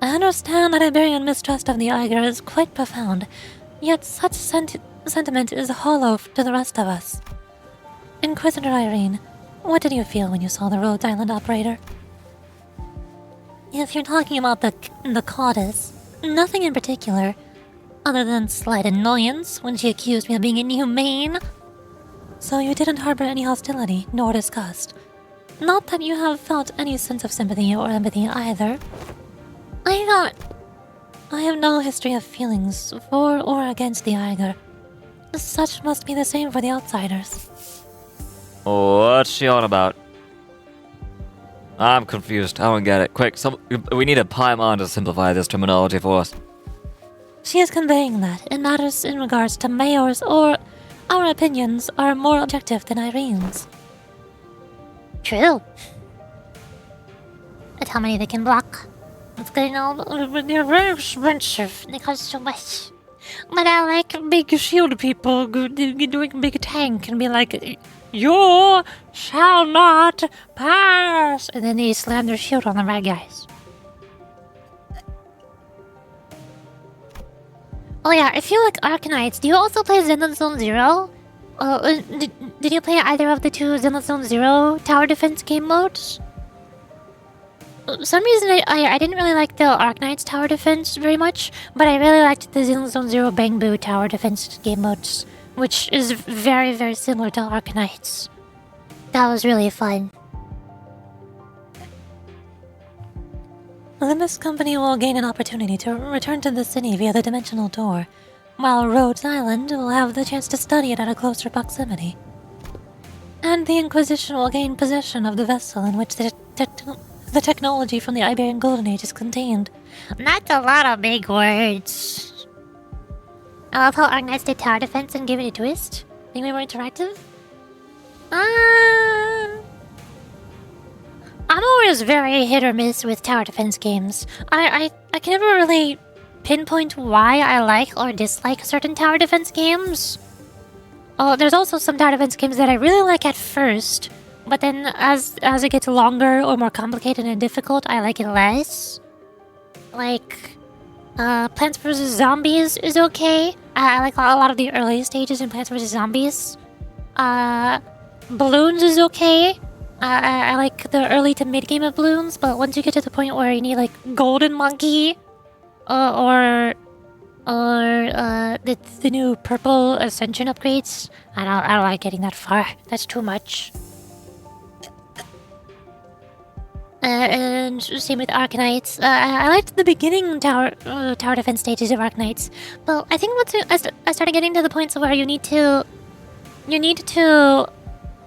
I understand that Iberian mistrust of the Aegir is quite profound, yet such sentiment is hollow to the rest of us. Inquisitor Irene, what did you feel when you saw the Rhodes Island operator? If you're talking about the goddess, nothing in particular, other than slight annoyance when she accused me of being inhumane. So you didn't harbor any hostility, nor disgust. Not that you have felt any sense of sympathy or empathy either. I have no history of feelings for or against the Aegir. Such must be the same for the outsiders. What's she on about? I'm confused. I don't get it. Quick, we need a Paimon to simplify this terminology for us. She is conveying that in matters in regards to mayors or our opinions are more objective than Irene's. True. But how many they can block? It's good enough. They're very expensive. They cost so much. But I like Big shield people doing big tank and be like, you shall not pass. and then they slam their shield on the bad guys. Oh yeah, if you like Arknights, do you also play Zenless Zone Zero? Did you play either of the 2 Zenless Zone Zero tower defense game modes? Some reason I didn't really like the Arknights tower defense very much, but I really liked the Zenless Zone Zero Bang Boo tower defense game modes, which is very, very similar to Arknights. That was really fun. Limbus Company will gain an opportunity to return to the city via the Dimensional Door, while Rhodes Island will have the chance to study it at a closer proximity. And the Inquisition will gain possession of the vessel in which the technology from the Iberian Golden Age is contained. That's a lot of big words. I love how Arknights did tower defense and gave it a twist. Think we were interactive? I'm always very hit or miss with tower defense games. I I can never really pinpoint why I like or dislike certain tower defense games. Oh, there's also some tower defense games that I really like at first, but then as it gets longer or more complicated and difficult, I like it less. Like, Plants vs. Zombies is okay. I like a lot of the early stages in Plants vs. Zombies. Balloons is okay. I like the early to mid game of Balloons, but once you get to the point where you need like Golden Monkey, or the new purple Ascension upgrades, I don't like getting that far. That's too much. And same with Arknights. I liked the beginning tower defense stages of Arknights, but I think once I started getting to the points where you need to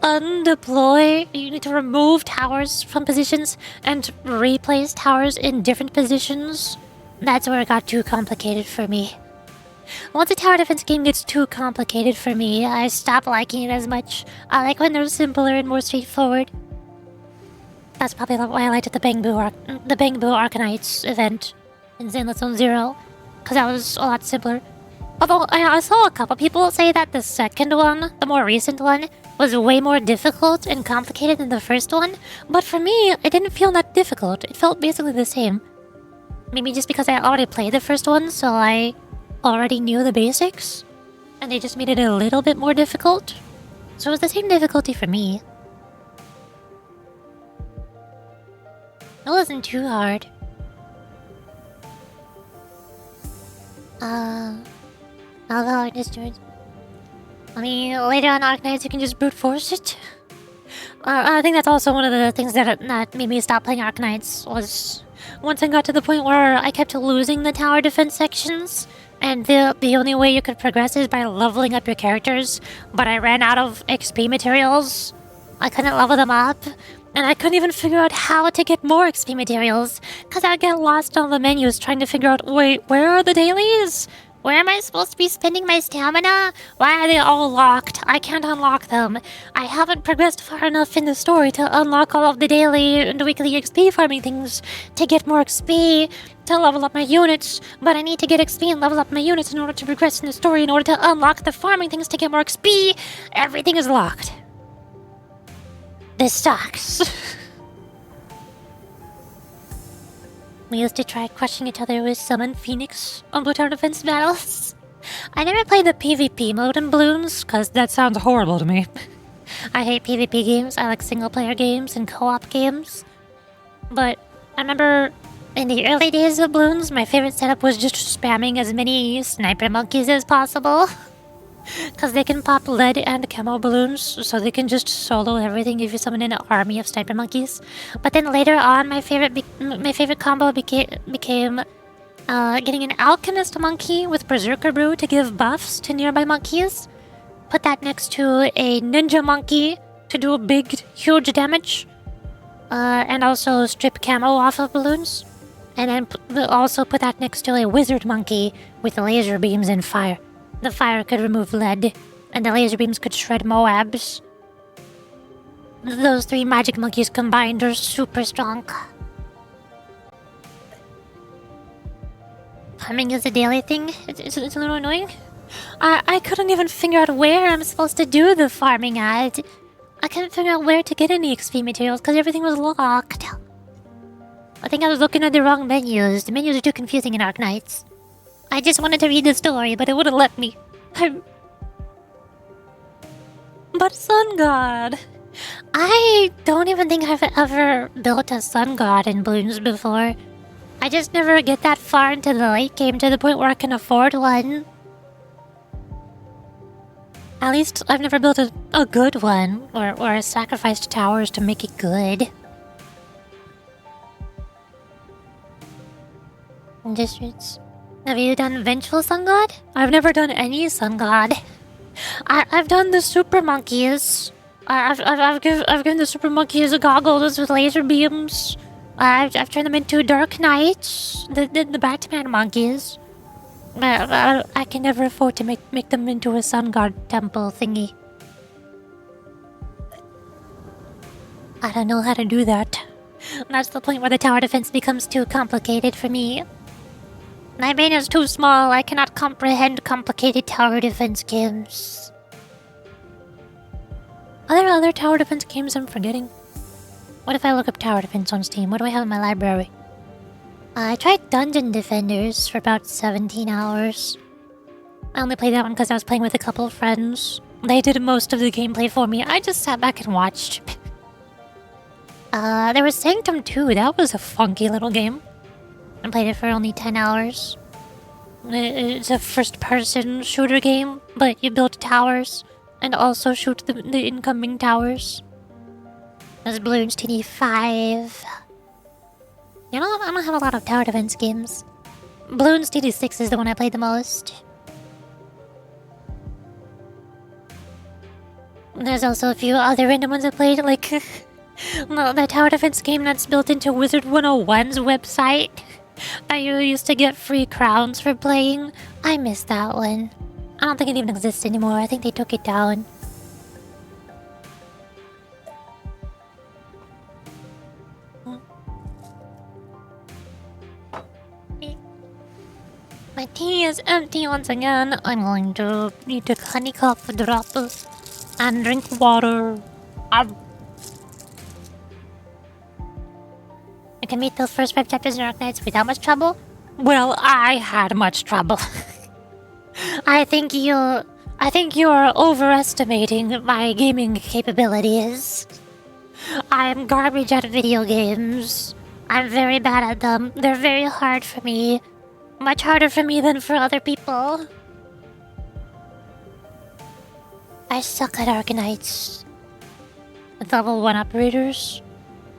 undeploy, you need to remove towers from positions and replace towers in different positions. That's where it got too complicated for me. Once a tower defense game gets too complicated for me, I stop liking it as much. I like when they're simpler and more straightforward. That's probably why I liked the Bangbu Arknights event in Zenless Zone Zero, because that was a lot simpler. Although I saw a couple people say that the second one, the more recent one, was way more difficult and complicated than the first one, but for me, it didn't feel that difficult. It felt basically the same. Maybe just because I already played the first one, so I already knew the basics, and they just made it a little bit more difficult. So it was the same difficulty for me. It wasn't too hard. Although I just doing. I mean, later on Arknights, you can just brute force it. I think that's also one of the things that made me stop playing Arknights, was once I got to the point where I kept losing the tower defense sections, and the only way you could progress is by leveling up your characters, but I ran out of XP materials. I couldn't level them up, and I couldn't even figure out how to get more XP materials, because I'd get lost on the menus trying to figure out, wait, where are the dailies? Where am I supposed to be spending my stamina? Why are they all locked? I can't unlock them. I haven't progressed far enough in the story to unlock all of the daily and weekly XP farming things to get more XP, to level up my units, but I need to get XP and level up my units in order to progress in the story, in order to unlock the farming things to get more XP. Everything is locked. This sucks. We used to try crushing each other with Summon Phoenix on Blue Tower Defense battles. I never played the PvP mode in Bloons, because that sounds horrible to me. I hate PvP games. I like single-player games and co-op games. But I remember in the early days of Bloons, my favorite setup was just spamming as many sniper monkeys as possible. Because they can pop lead and camo balloons, so they can just solo everything if you summon an army of sniper monkeys. But then later on, my favorite combo became getting an alchemist monkey with berserker brew to give buffs to nearby monkeys. Put that next to a ninja monkey to do big, huge damage, and also strip camo off of balloons. And then also put that next to a wizard monkey with laser beams and fire. The fire could remove lead, and the laser beams could shred Moabs. Those three magic monkeys combined are super strong. Farming is a daily thing. It's a little annoying. I couldn't even figure out where I'm supposed to do the farming at. I couldn't figure out where to get any XP materials because everything was locked. I think I was looking at the wrong menus. The menus are too confusing in Arknights. I just wanted to read the story, but it wouldn't let me. But Sun God. I don't even think I've ever built a Sun God in Bloons before. I just never get that far into the late game to the point where I can afford one. At least I've never built a good one, or sacrificed towers to make it good. Districts. Have you done Vengeful Sun God? I've never done any Sun God. I've done the Super Monkeys. I've given the Super Monkeys goggles with laser beams. I've turned them into Dark Knights, the Batman monkeys. But I can never afford to make them into a Sun God temple thingy. I don't know how to do that. That's the point where the tower defense becomes too complicated for me. My brain is too small. I cannot comprehend complicated tower defense games. Are there other tower defense games I'm forgetting? What if I look up tower defense on Steam? What do I have in my library? I tried Dungeon Defenders for about 17 hours. I only played that one because I was playing with a couple of friends. They did most of the gameplay for me. I just sat back and watched. There was Sanctum 2. That was a funky little game. I played it for only 10 hours. It's a first-person shooter game, but you build towers and also shoot the incoming towers. There's Bloons TD5. You know, I don't have a lot of tower defense games. Bloons TD6 is the one I played the most. There's also a few other random ones I played, like the tower defense game that's built into Wizard 101's website. I used to get free crowns for playing. I missed that one. I don't think it even exists anymore. I think they took it down. My tea is empty once again. I'm going to need a honeycup drop and drink water. I can meet those first 5 chapters in Arknights without much trouble. Well, I had much trouble. I think you're overestimating my gaming capabilities. I'm garbage at video games. I'm very bad at them. They're very hard for me. Much harder for me than for other people. I suck at Arknights. With level 1 operators.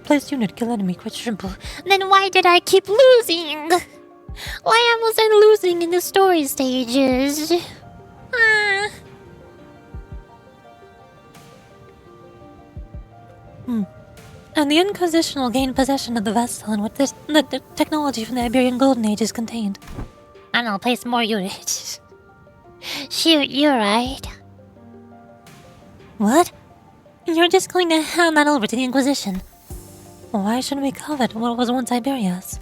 Place unit, kill enemy, quadruple. Then why did I keep losing? Why was I losing in the story stages? And the Inquisition will gain possession of the vessel in which the technology from the Iberian Golden Age is contained. I don't know, place more units. Shoot, you're right. What? You're just going to hand that over to the Inquisition. Why should we covet what was once Iberia's?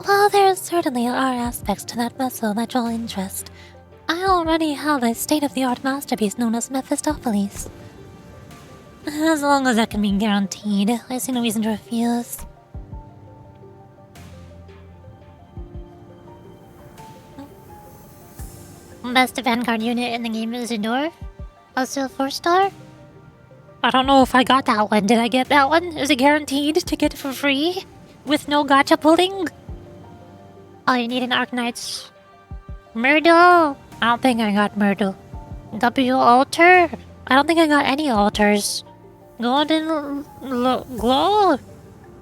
Well, there certainly are aspects to that vessel that draw interest. I already have a state-of-the-art masterpiece known as Mephistopheles. As long as that can be guaranteed, I see no reason to refuse. Best Vanguard unit in the game is Endor. Also 4-star. I don't know if I got that one. Did I get that one? Is it guaranteed to get it for free? With no gacha pulling? Oh, you need an Arknights. Myrtle! I don't think I got Myrtle. W altar? I don't think I got any altars. Golden glow?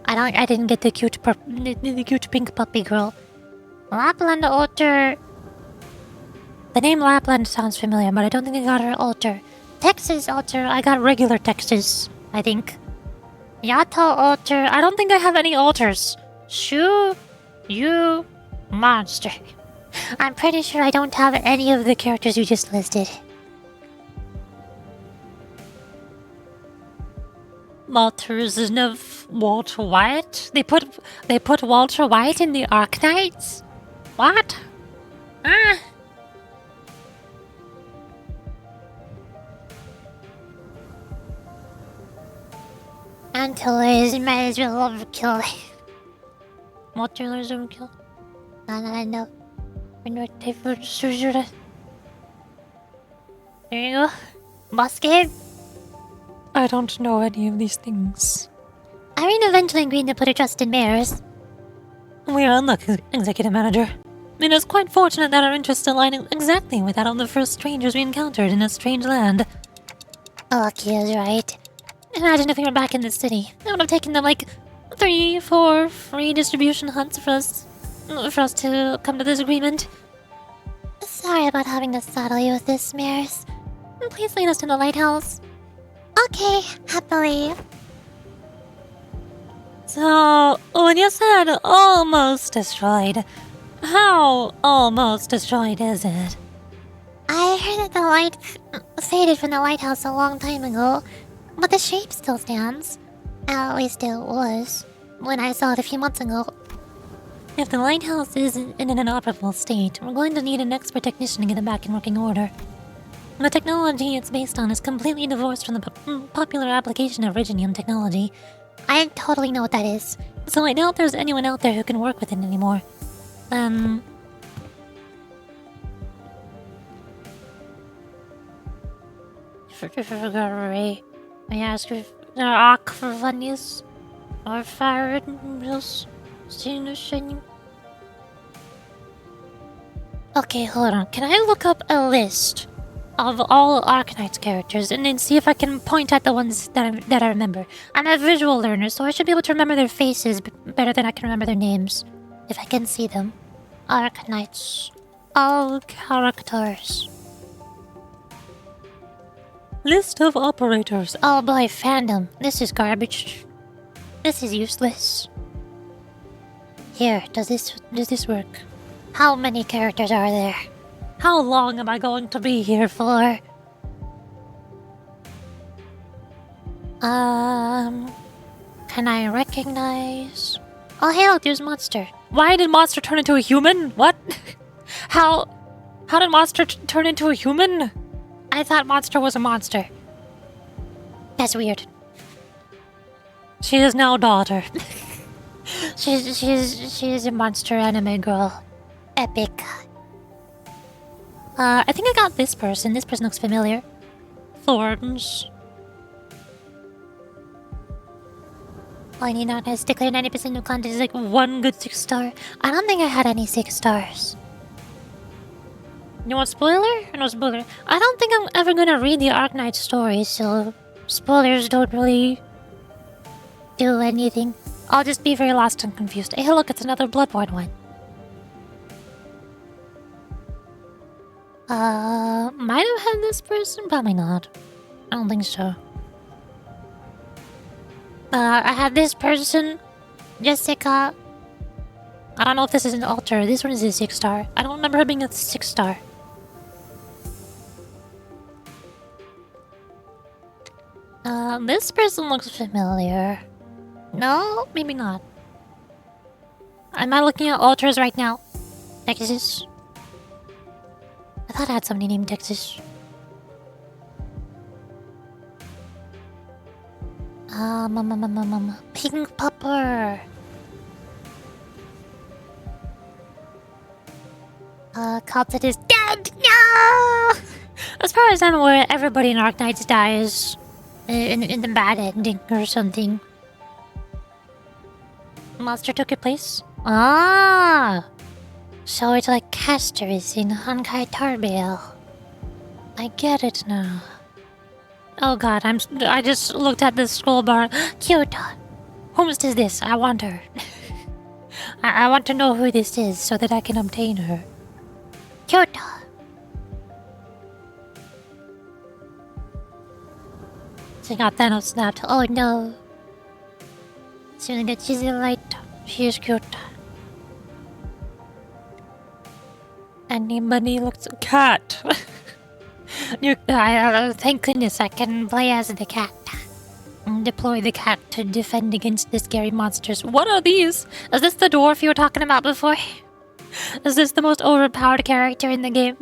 I didn't get the cute pink puppy girl. Lapland altar. The name Lapland sounds familiar, but I don't think I got her altar. Texas altar. I got regular Texas, I think. Yato altar. I don't think I have any altars. Shoo, you monster. I'm pretty sure I don't have any of the characters you just listed. Walter's of Walter White? They put Walter White in the Arknights? What? Ah. Antilles might as well overkill. Walter's overkill. I know. There you go. Boss game. I don't know any of these things. Irene eventually agreed to put her trust in mares. We are unlucky, Executive Manager. It is quite fortunate that our interests align exactly with that of the first strangers we encountered in a strange land. Lucky is right. Imagine if we were back in the city. It would have taken them like 3-4 free distribution hunts for us to come to this agreement. Sorry about having to saddle you with this, mares. Please lead us to the lighthouse. Okay, happily. So, when you said almost destroyed, how almost destroyed is it? I heard that the light faded from the lighthouse a long time ago, but the shape still stands. At least it was, when I saw it a few months ago. If the lighthouse is in an inoperable state, we're going to need an expert technician to get it back in working order. The technology it's based on is completely divorced from the popular application of Iridium technology. I totally know what that is. So I doubt there's anyone out there who can work with it anymore. I ask if there are aquavanias or fire mills seen the shining. Okay, hold on. Can I look up a list of all Arknights characters and then see if I can point at the ones that I remember? I'm a visual learner, so I should be able to remember their faces better than I can remember their names, if I can see them. Arknights. All characters. List of operators. Oh boy, fandom. This is garbage. This is useless. Here, does this work? How many characters are there? How long am I going to be here for? Can I recognize? Oh hell, there's Monster. Why did Monster turn into a human? What? How did Monster turn into a human? I thought Monster was a monster. That's weird. She is now daughter. She's a monster anime girl. Epic. I think I got this person. This person looks familiar. Thorns. I need not has declared 90% of content is like one good 6-star. I don't think I had any 6 stars. You want spoiler or no spoiler? I don't think I'm ever gonna read the Arknight stories, so spoilers don't really do anything. I'll just be very lost and confused. Hey, look, it's another Bloodborne one. Might have had this person? Probably not. I don't think so. I had this person, Jessica. I don't know if this is an alter. This one is a 6-star. I don't remember her being a 6-star. This person looks familiar. No, maybe not. Am I looking at alters right now? Texas. I thought I had somebody named Texas. Pink Pupper. Calcit is dead! No! As far as I'm aware, everybody in Arknights dies in the bad ending or something. Monster took your place? Ah! So it's like casters in Honkai Tarbale. I get it now. Oh god, I just looked at the scroll bar. Cute! Whomst is this? I want her. I want to know who this is so that I can obtain her. Cute! She got Thanos snapped. Oh no. Soon that she's in light. She is cute. Anybody looks a cat. Thank goodness I can play as the cat. Deploy the cat to defend against the scary monsters. What are these? Is this the dwarf you were talking about before? Is this the most overpowered character in the game?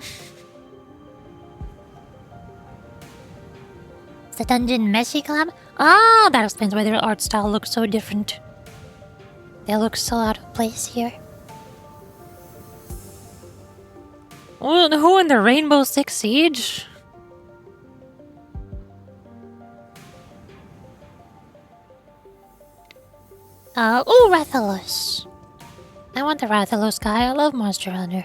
The Dungeon Meshi collab? Ah, that explains why their art style looks so different. They look so out of place here. Well, who in the Rainbow Six Siege? Ooh, Rathalos. I want the Rathalos guy. I love Monster Hunter.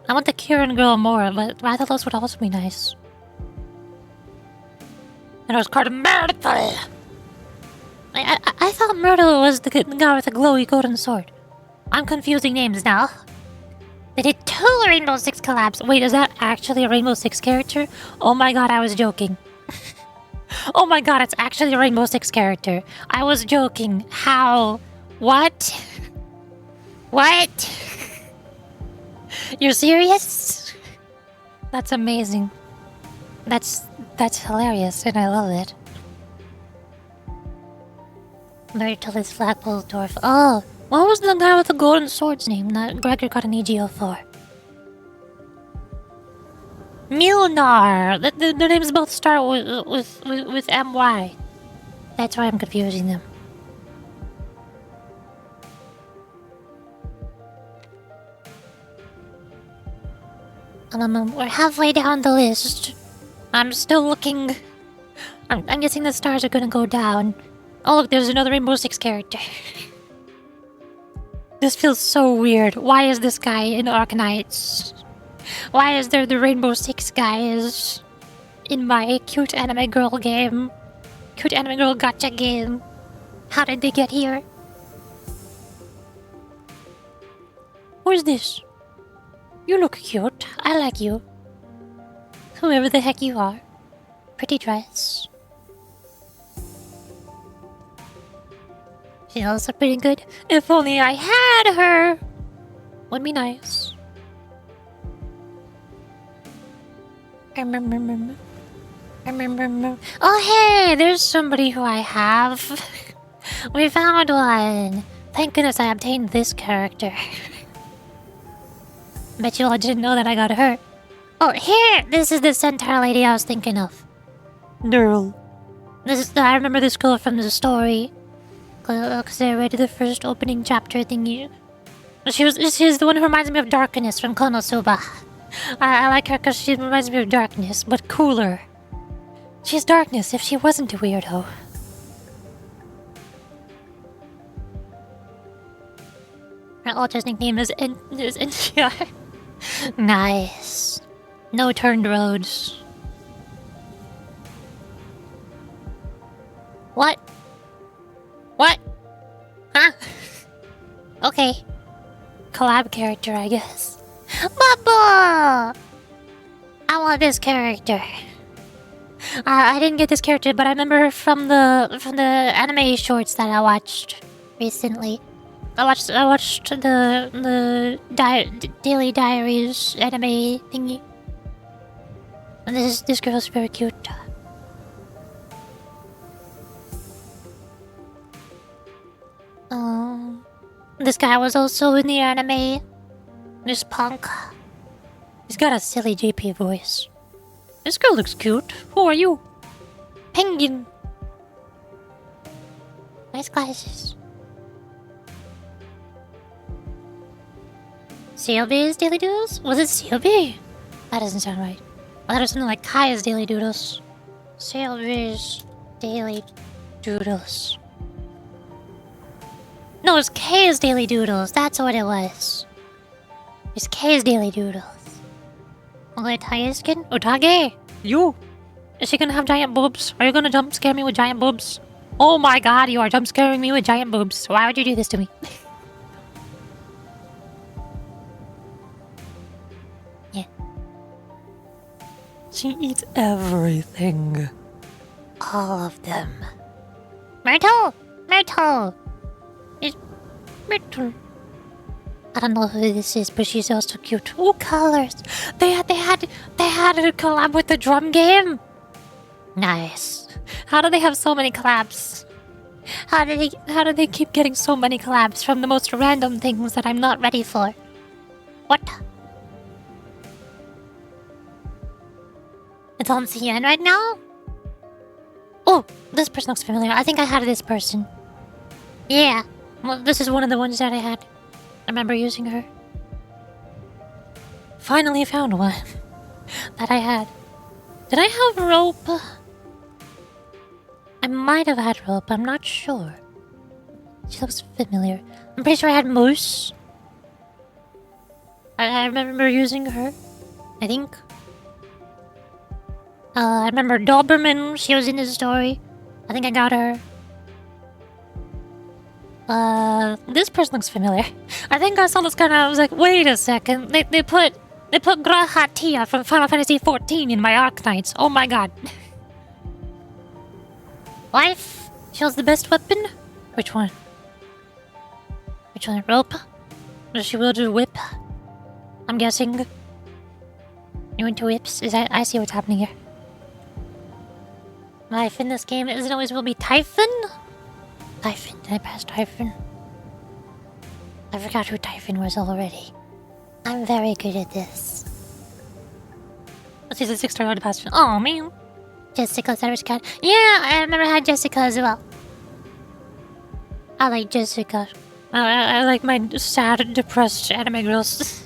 I want the Kieran girl more, but Rathalos would also be nice. And it was called Myrtle. I thought Myrtle was the guy with the glowy golden sword. I'm confusing names now. They did 2 Rainbow Six collabs. Wait, is that actually a Rainbow Six character? Oh my god, I was joking. Oh my god, it's actually a Rainbow Six character. I was joking. How? What? What? You're serious? That's amazing. That's hilarious, and I love it. Myrtle is Flagpole Dwarf. Oh, What was the guy with the golden sword's name that Gregor got an EGO for? Milnar! The names both start with MY. That's why I'm confusing them. We're halfway down the list. I'm still looking. I'm guessing the stars are gonna go down. Oh look, there's another Rainbow Six character. This feels so weird. Why is this guy in Arknights? Why is there the Rainbow Six guys in my cute anime girl game? Cute anime girl gacha game. How did they get here? Who's this? You look cute. I like you. Whoever the heck you are. Pretty dress. She's also pretty good. If only I had her! Would be nice. Oh hey, there's somebody who I have. We found one. Thank goodness I obtained this character. Bet you all didn't know that I got hurt. Oh, here! This is the centaur lady I was thinking of. Girl. I remember this girl from the story. Because I read the first opening chapter thingy. She's the one who reminds me of Darkness from Konosuba. I like her because she reminds me of Darkness, but cooler. She's Darkness if she wasn't a weirdo. Her altar's nickname is NTR. Nice. No turned roads. What? What? Huh? Okay. Collab character, I guess. Bubble! I want this character. I didn't get this character, but I remember her from the anime shorts that I watched recently. I watched the Daily Diaries anime thingy. And this girl's very cute. This guy was also in the anime. This punk. He's got a silly JP voice. This girl looks cute. Who are you? Penguin. Nice glasses. CLB's Daily Doodles? Was it CLB? That doesn't sound right. I thought it was something like Kaya's Daily Doodles. CLB's Daily Doodles. No, it's K's Daily Doodles. That's what it was. It's K's Daily Doodles. Otage skin? Otage! You! Is she gonna have giant boobs? Are you gonna jump scare me with giant boobs? Oh my god, you are jump scaring me with giant boobs. Why would you do this to me? Yeah. She eats everything. All of them. Myrtle! Myrtle! It's Myrtle. I don't know who this is, but she's also cute. Ooh, colors! They had a collab with the drum game. Nice. How do they have so many collabs? How do they keep getting so many collabs from the most random things that I'm not ready for? What? It's on CN right now? Oh, this person looks familiar. I think I had this person. Yeah. Well, this is one of the ones that I had. I remember using her. Finally found one that I had. Did I have rope? I might have had rope, I'm not sure. She looks familiar. I'm pretty sure I had moose. I remember using her, I think. I remember Doberman, she was in the story. I think I got her. This person looks familiar. I think I saw this guy and I was like, wait a second. They put Grahatia from Final Fantasy XIV in my Arknights. Oh my god. Life? She has the best weapon? Which one? Which one? Rope? Does she wield a whip? I'm guessing. You into whips? I see what's happening here. Life in this game isn't always will be Typhon? Typhon. Did I pass Typhon? I forgot who Typhon was already. I'm very good at this. She's a 6-star Lord Bastion. Oh, man. Jessica Cyrus Cat. Yeah, I remember I had Jessica as well. I like Jessica. I like my sad, depressed anime girls.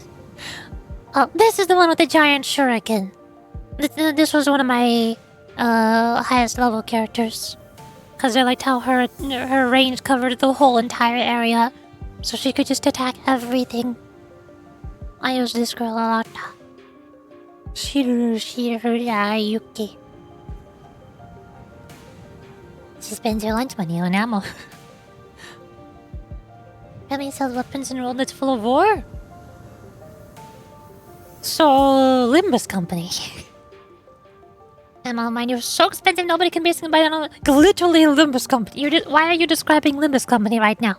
Oh, this is the one with the giant shuriken. This was one of my highest level characters. Because I liked how her range covered the whole entire area. So she could just attack everything. I use this girl a lot. Yuki. She spends her lunch money on ammo. Family sells weapons in a world that's full of war. So, Limbus Company. Ammo, mind you, so expensive nobody can basically buy it. Literally Limbus Company. Why are you describing Limbus Company right now?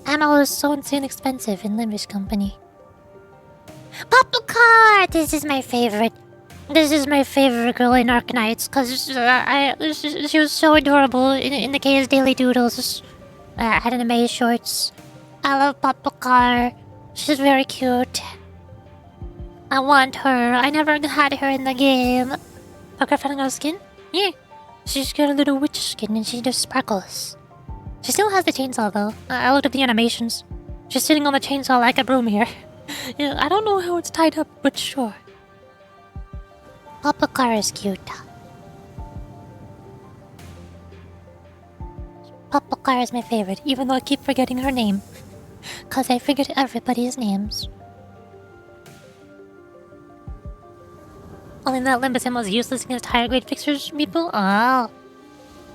Ammo is so insane expensive in Limbus Company. Papacar! This is my favorite. This is my favorite girl in Arknights because she was so adorable in the Chaos Daily Doodles. Anime shorts. I love Papacar. She's very cute. I want her. I never had her in the game. Papacar finding out skin? Yeah. She's got a little witch skin and she just sparkles. She still has the chainsaw though. I looked at the animations. She's sitting on the chainsaw like a broom here. Yeah, I don't know how it's tied up, but sure. Papacar is cute. Papacar is my favorite, even though I keep forgetting her name. Cause I forget everybody's names. Only that Limbus ammo is useless against higher grade fixers, people? Oh.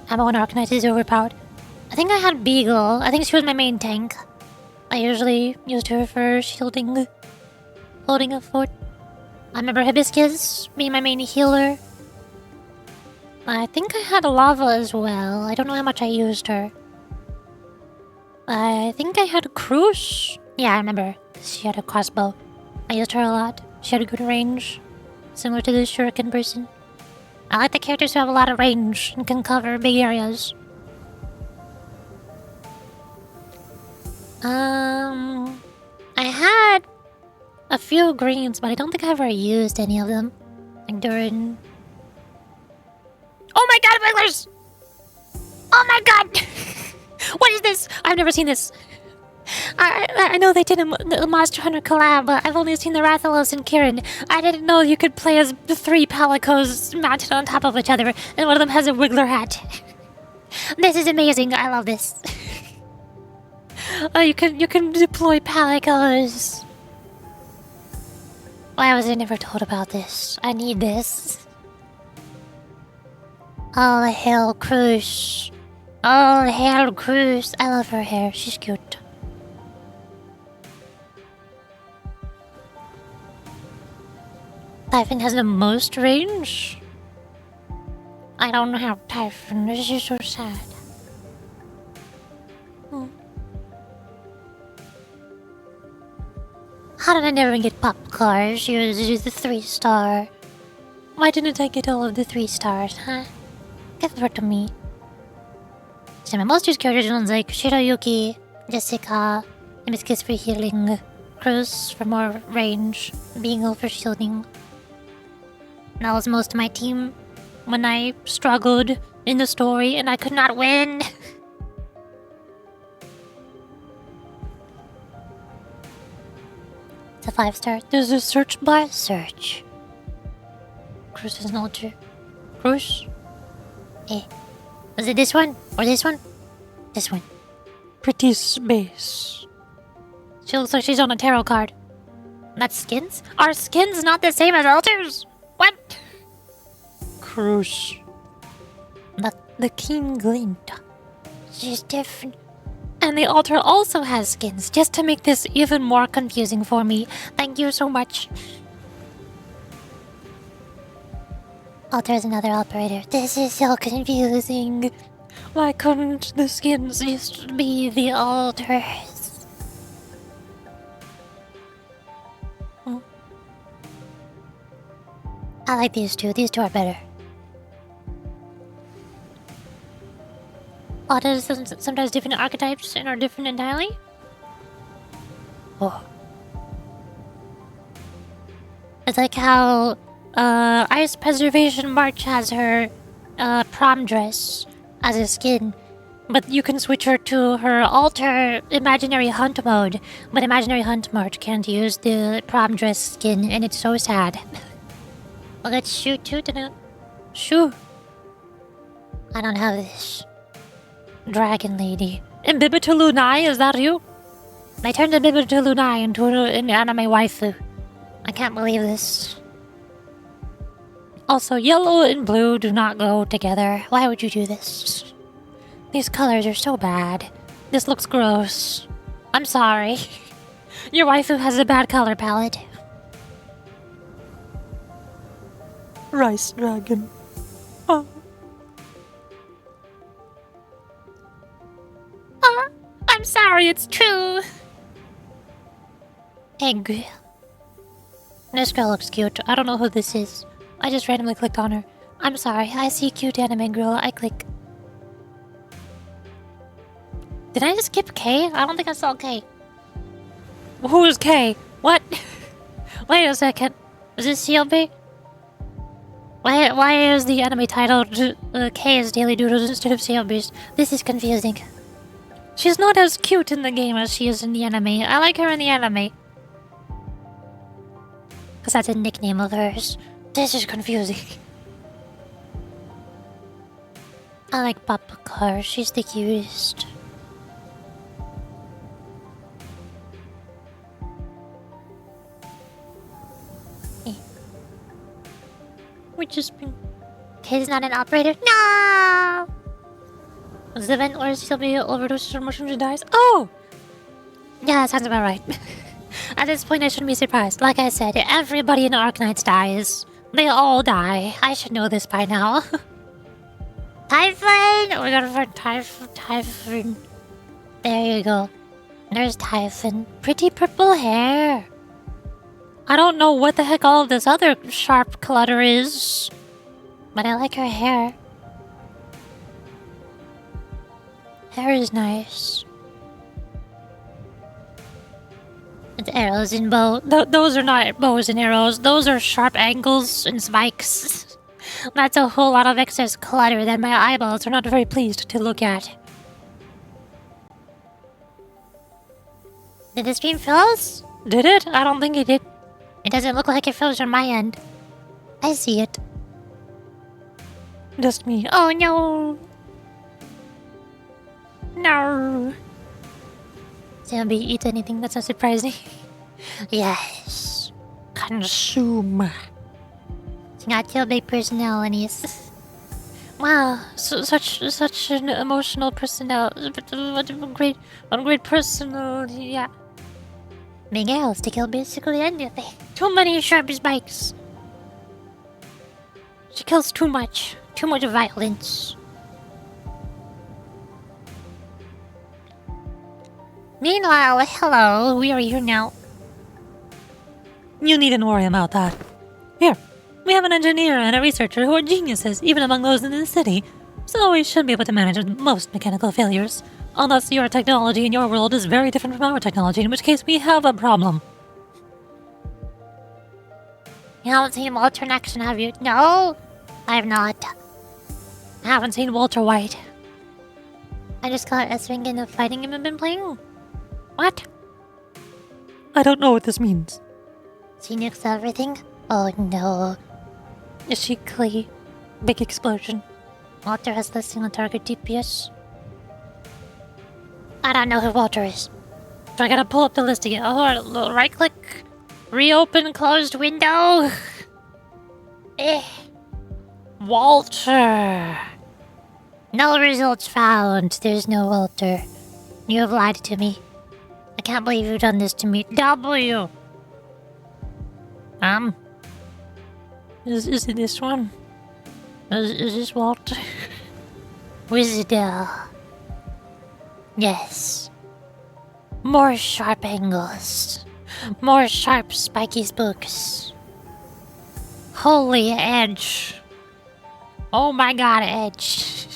Ammo on Arknight is overpowered. I think I had Beagle. I think she was my main tank. I usually used her for shielding, holding a fort. I remember Hibiscus being my main healer. I think I had Lava as well. I don't know how much I used her. I think I had Crush. Yeah, I remember. She had a crossbow. I used her a lot. She had a good range. Similar to the shuriken person. I like the characters who have a lot of range and can cover big areas. I had a few greens, but I don't think I ever used any of them. Like during... Oh my god, Wigglers! Oh my god! What is this? I've never seen this. I know they did a Monster Hunter collab, but I've only seen the Rathalos and Kieran. I didn't know you could play as the 3 Palicos mounted on top of each other, and one of them has a Wiggler hat. This is amazing. I love this. Oh, you can deploy Palicos. Why was I never told about this? I need this. All hail Cruz. All hail Cruz. I love her hair. She's cute. Typhon has the most range? I don't have Typhon. This is so sad. How did I never get Papacar? She was the 3-star. Why didn't I get all of the 3 stars, huh? Give her to me. So my most used characters ones like Shiroyuki, Jessica, Hibiscus for healing, Cruz for more range, Beagle for shielding. That was most of my team when I struggled in the story and I could not win. It's a 5-star. There's a search bar. Search. Cruz is an altar. Cruz? Eh. Was it this one? Or this one? This one. Pretty space. She looks like she's on a tarot card. That's skins? Are skins not the same as altars? What? Cruz. The King Glint. She's different. And the altar also has skins, just to make this even more confusing for me. Thank you so much. Altar is another operator. This is so confusing. Why couldn't the skins just be the altars? I like these two. These two are better. Oh, there's sometimes different archetypes and are different entirely? Oh. It's like how Ice Preservation March has her prom dress as a skin. But you can switch her to her alter Imaginary Hunt mode. But Imaginary Hunt mode can't use the prom dress skin, and it's so sad. Well, let's shoot too, didn't it? Shoo. I don't have this. Dragon Lady. Imbibitulunai, is that you? They turned Imbibitulunai into an anime waifu. I can't believe this. Also, yellow and blue do not go together. Why would you do this? These colors are so bad. This looks gross. I'm sorry. Your waifu has a bad color palette. Rice dragon. Oh. I'm sorry, it's true. Angry. This girl looks cute. I don't know who this is. I just randomly clicked on her. I'm sorry, I see cute anime girl. I click. Did I just skip K? I don't think I saw K. Who's K? What? Wait a second. Is this CLB? Why is the anime titled K is Daily Doodles instead of CLBs? This is confusing. She's not as cute in the game as she is in the anime. I like her in the anime. Because that's a nickname of hers. This is confusing. I like Papacar. She's the cutest. We just been... K's not an operator. No! Was the event where Sylvia overdoses or mushrooms and dies? Oh! Yeah, that sounds about right. At this point, I shouldn't be surprised. Like I said, everybody in Arknights dies. They all die. I should know this by now. Typhon! We're gonna find Typhon. There you go. There's Typhon. Pretty purple hair. I don't know what the heck all of this other sharp clutter is. But I like her hair. Hair is nice. It's arrows and bow. Those are not bows and arrows. Those are sharp angles and spikes. That's a whole lot of excess clutter that my eyeballs are not very pleased to look at. Did the stream froze? Did it? I don't think it did. It doesn't look like it froze on my end. I see it. Just me. Oh no! No! Zombie eats anything, that's not surprising. Yes. Consume. It's not till big personalities. Wow, such an emotional personality. What a great personality, yeah. Big arrows to kill basically anything. Too many sharp spikes. She kills too much. Too much violence. Meanwhile, hello, we are here now. You needn't worry about that. Here, we have an engineer and a researcher who are geniuses, even among those in the city, so we should be able to manage most mechanical failures. Unless your technology in your world is very different from our technology, in which case we have a problem. You haven't seen Walter in action, have you? No, I have not. I haven't seen Walter White. I just got a swing in the fighting game I've been playing. What? I don't know what this means. She nukes everything? Oh no. Is she Clay? Big explosion. Walter has listing on target DPS. I don't know who Walter is. So I gotta pull up the list again. Oh, right click. Reopen closed window. Walter. No results found. There's no Walter. You have lied to me. I can't believe you've done this to me. W. Is it this one? Is this Walter? Wizardell. Yes. More sharp angles. More sharp spiky spooks. Holy Edge. Oh my god, Edge.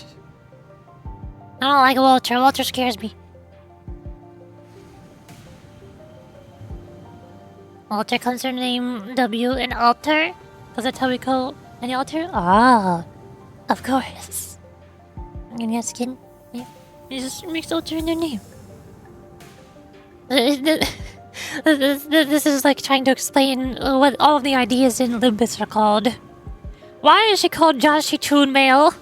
I don't like Walter. Walter scares me. Walter comes from the name W and Alter? Because that's how we call any altar? Ah, of course. And yes, skin. Yeah. You just mix altar in their name. This is like trying to explain what all of the ideas in Limbus are called. Why is she called Joshi Chunmail?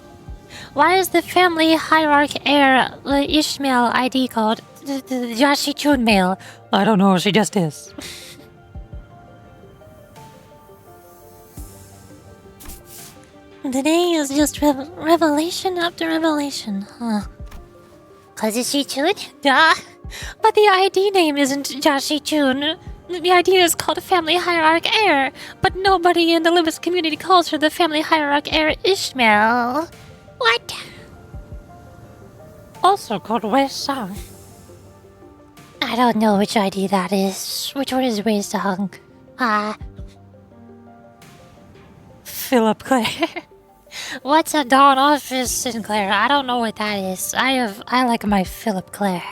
Why is the family hierarch heir Ishmael ID called Joshi Chunmail? I don't know, she just is. Today is just revelation after revelation, huh? Cause Chun? Duh. But the ID name isn't Joshi Chun. The ID is called Family Hierarch Heir, but nobody in the Limbus community calls her the Family Hierarch Heir Ishmael. What? Also called Wei Sang. I don't know which ID that is. Which one is Wei Song? Philip Clare. What's a Dawn Office Sinclair? I don't know what that is. I like my Philip Clare.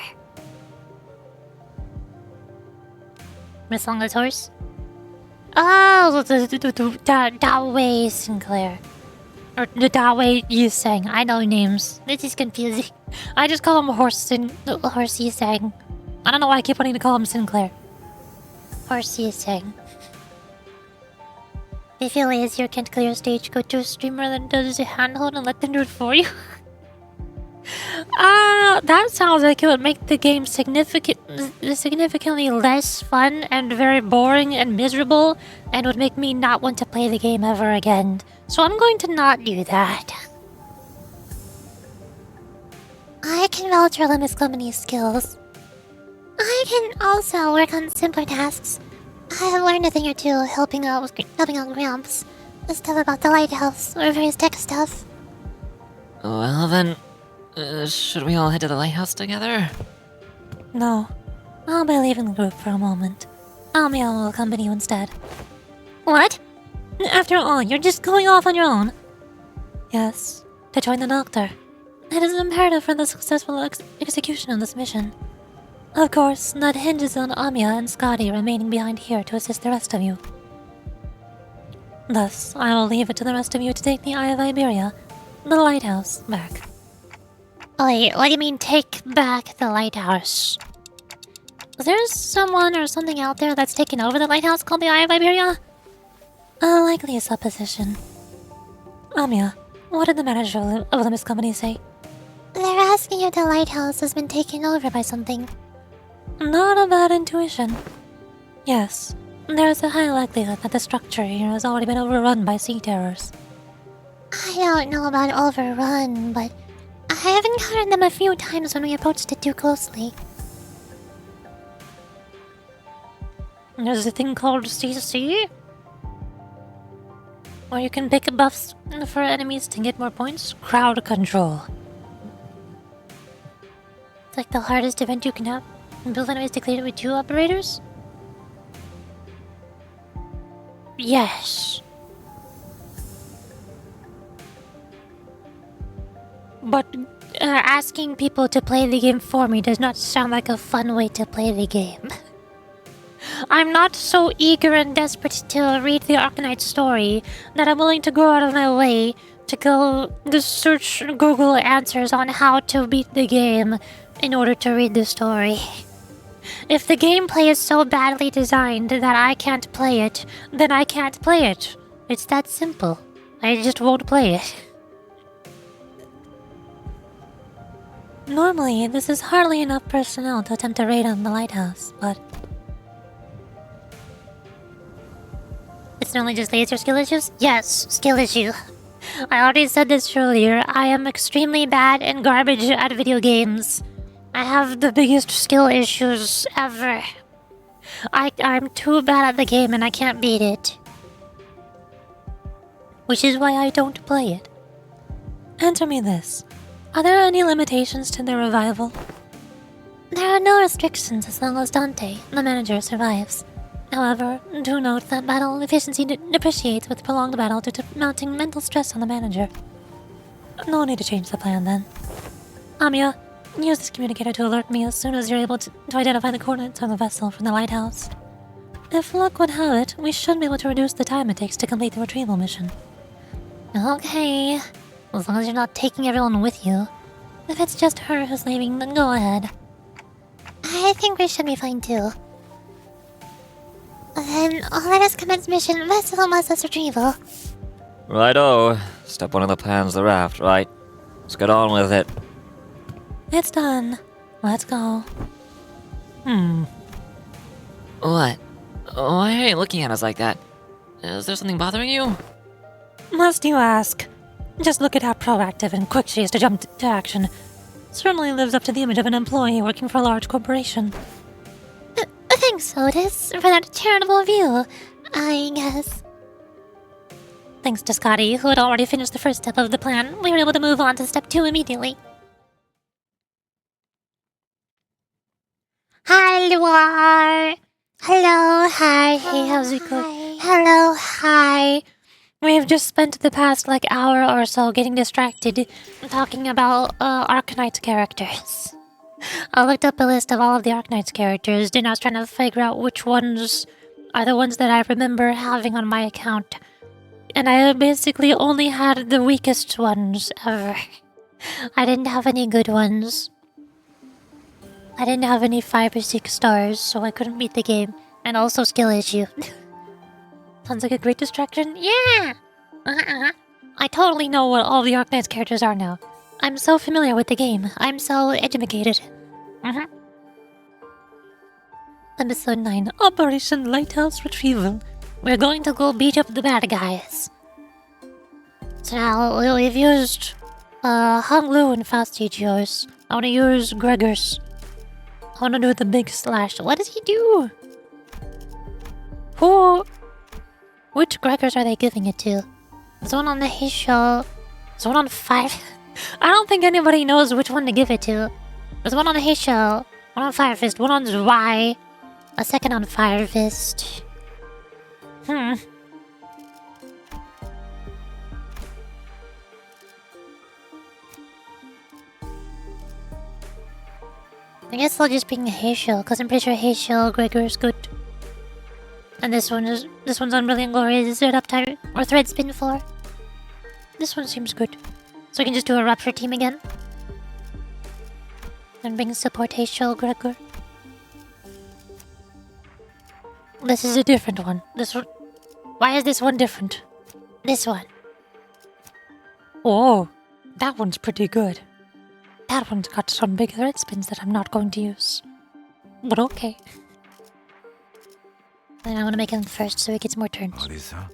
Miss Longa's horse? Oh, that way Sinclair. Or the that way you sang. I know names. This is confusing. I just call him Horse you sang. I don't know why I keep wanting to call him Sinclair. Horse you sang. If you lazier can't clear a stage, go to a streamer that does a handhold and let them do it for you. That sounds like it would make the game significantly less fun and very boring and miserable, and would make me not want to play the game ever again. So I'm going to not do that. I can vouch for Limbus Company's skills. I can also work on simpler tasks. I have learned a thing or two helping out Gramps. The stuff about the lighthouse, or various tech stuff. Well then, should we all head to the lighthouse together? No. I'll be leaving the group for a moment. Amia will accompany you instead. What? After all, you're just going off on your own. Yes, to join the Doctor. It is imperative for the successful execution of this mission. Of course, that hinges on Amia and Scotty remaining behind here to assist the rest of you. Thus, I will leave it to the rest of you to take the Eye of Iberia, the lighthouse, back. Wait, what do you mean take back the lighthouse? There's someone or something out there that's taken over the lighthouse called the Eye of Iberia? A likely supposition. Amia, what did the manager of the Miss Company say? They're asking if the lighthouse has been taken over by something. Not a bad intuition. Yes, there is a high likelihood that the structure here has already been overrun by sea terrors. I don't know about overrun, but I have encountered them a few times when we approached it too closely. There's a thing called CC, where you can pick buffs for enemies to get more points. Crowd control. It's like the hardest event you can have. Build enemies declared with 2 operators? Yes. But asking people to play the game for me does not sound like a fun way to play the game. I'm not so eager and desperate to read the Arknights story that I'm willing to go out of my way to go search Google answers on how to beat the game in order to read the story. If the gameplay is so badly designed that I can't play it, then I can't play it. It's that simple. I just won't play it. Normally, this is hardly enough personnel to attempt a raid on the lighthouse, but... It's normally just laser skill issues? Yes, skill issue. I already said this earlier, I am extremely bad and garbage at video games. I have the biggest skill issues ever. I'm too bad at the game and I can't beat it. Which is why I don't play it. Answer me this. Are there any limitations to the revival? There are no restrictions as long as Dante, the manager, survives. However, do note that battle efficiency depreciates with prolonged battle due to mounting mental stress on the manager. No need to change the plan then. Amiya, use this communicator to alert me as soon as you're able to identify the coordinates of the vessel from the lighthouse. If luck would have it, we should be able to reduce the time it takes to complete the retrieval mission. Okay. As long as you're not taking everyone with you. If it's just her who's leaving, then go ahead. I think we should be fine too. Then let us commence mission Vessel Master's retrieval. Righto. Step 1 of the plan's the raft, right? Let's get on with it. It's done. Let's go. What? Why are you looking at us like that? Is there something bothering you? Must you ask? Just look at how proactive and quick she is to jump to action. Certainly lives up to the image of an employee working for a large corporation. Thanks, Otis, for that charitable view, I guess. Thanks to Scotty, who had already finished the first step of the plan, we were able to move on to step 2 immediately. Hi, Luar! Hello, hi, hey, how's it going? Hello, hi. We've just spent the past, hour or so getting distracted, talking about, Arknights characters. I looked up a list of all of the Arknights characters, and I was trying to figure out which ones are the ones that I remember having on my account. And I basically only had the weakest ones ever. I didn't have any good ones. I didn't have any 5 or 6 stars, so I couldn't beat the game. And also skill issue. Sounds like a great distraction. Yeah! I totally know what all the Arknights characters are now. I'm so familiar with the game. I'm so educated. Episode 9, Operation Lighthouse Retrieval. We're going to go beat up the bad guys. So now we've used Hung Lu and Fast yours. I want to use Gregor's. I want to do the big slash. What does he do? Which Gregors are they giving it to? There's one on the Heisho. There's one on 5. I don't think anybody knows which one to give it to. There's one on the Heisho, one on Fire Fist, one on Y, a second on Fire Fist. I guess I'll just bring Heisho, because I'm pretty sure Heisho Gregor is good. And this one's on Brilliant Glory. Is it Uptime or Thread Spin 4? This one seems good. So we can just do a Rupture team again. And bring support Heisho Gregor. This is a different one. This one. Why is this one different? This one. Oh, that one's pretty good. That one's got some big thread spins that I'm not going to use. But okay. Then I want to make him first so he gets more turns. 어디서?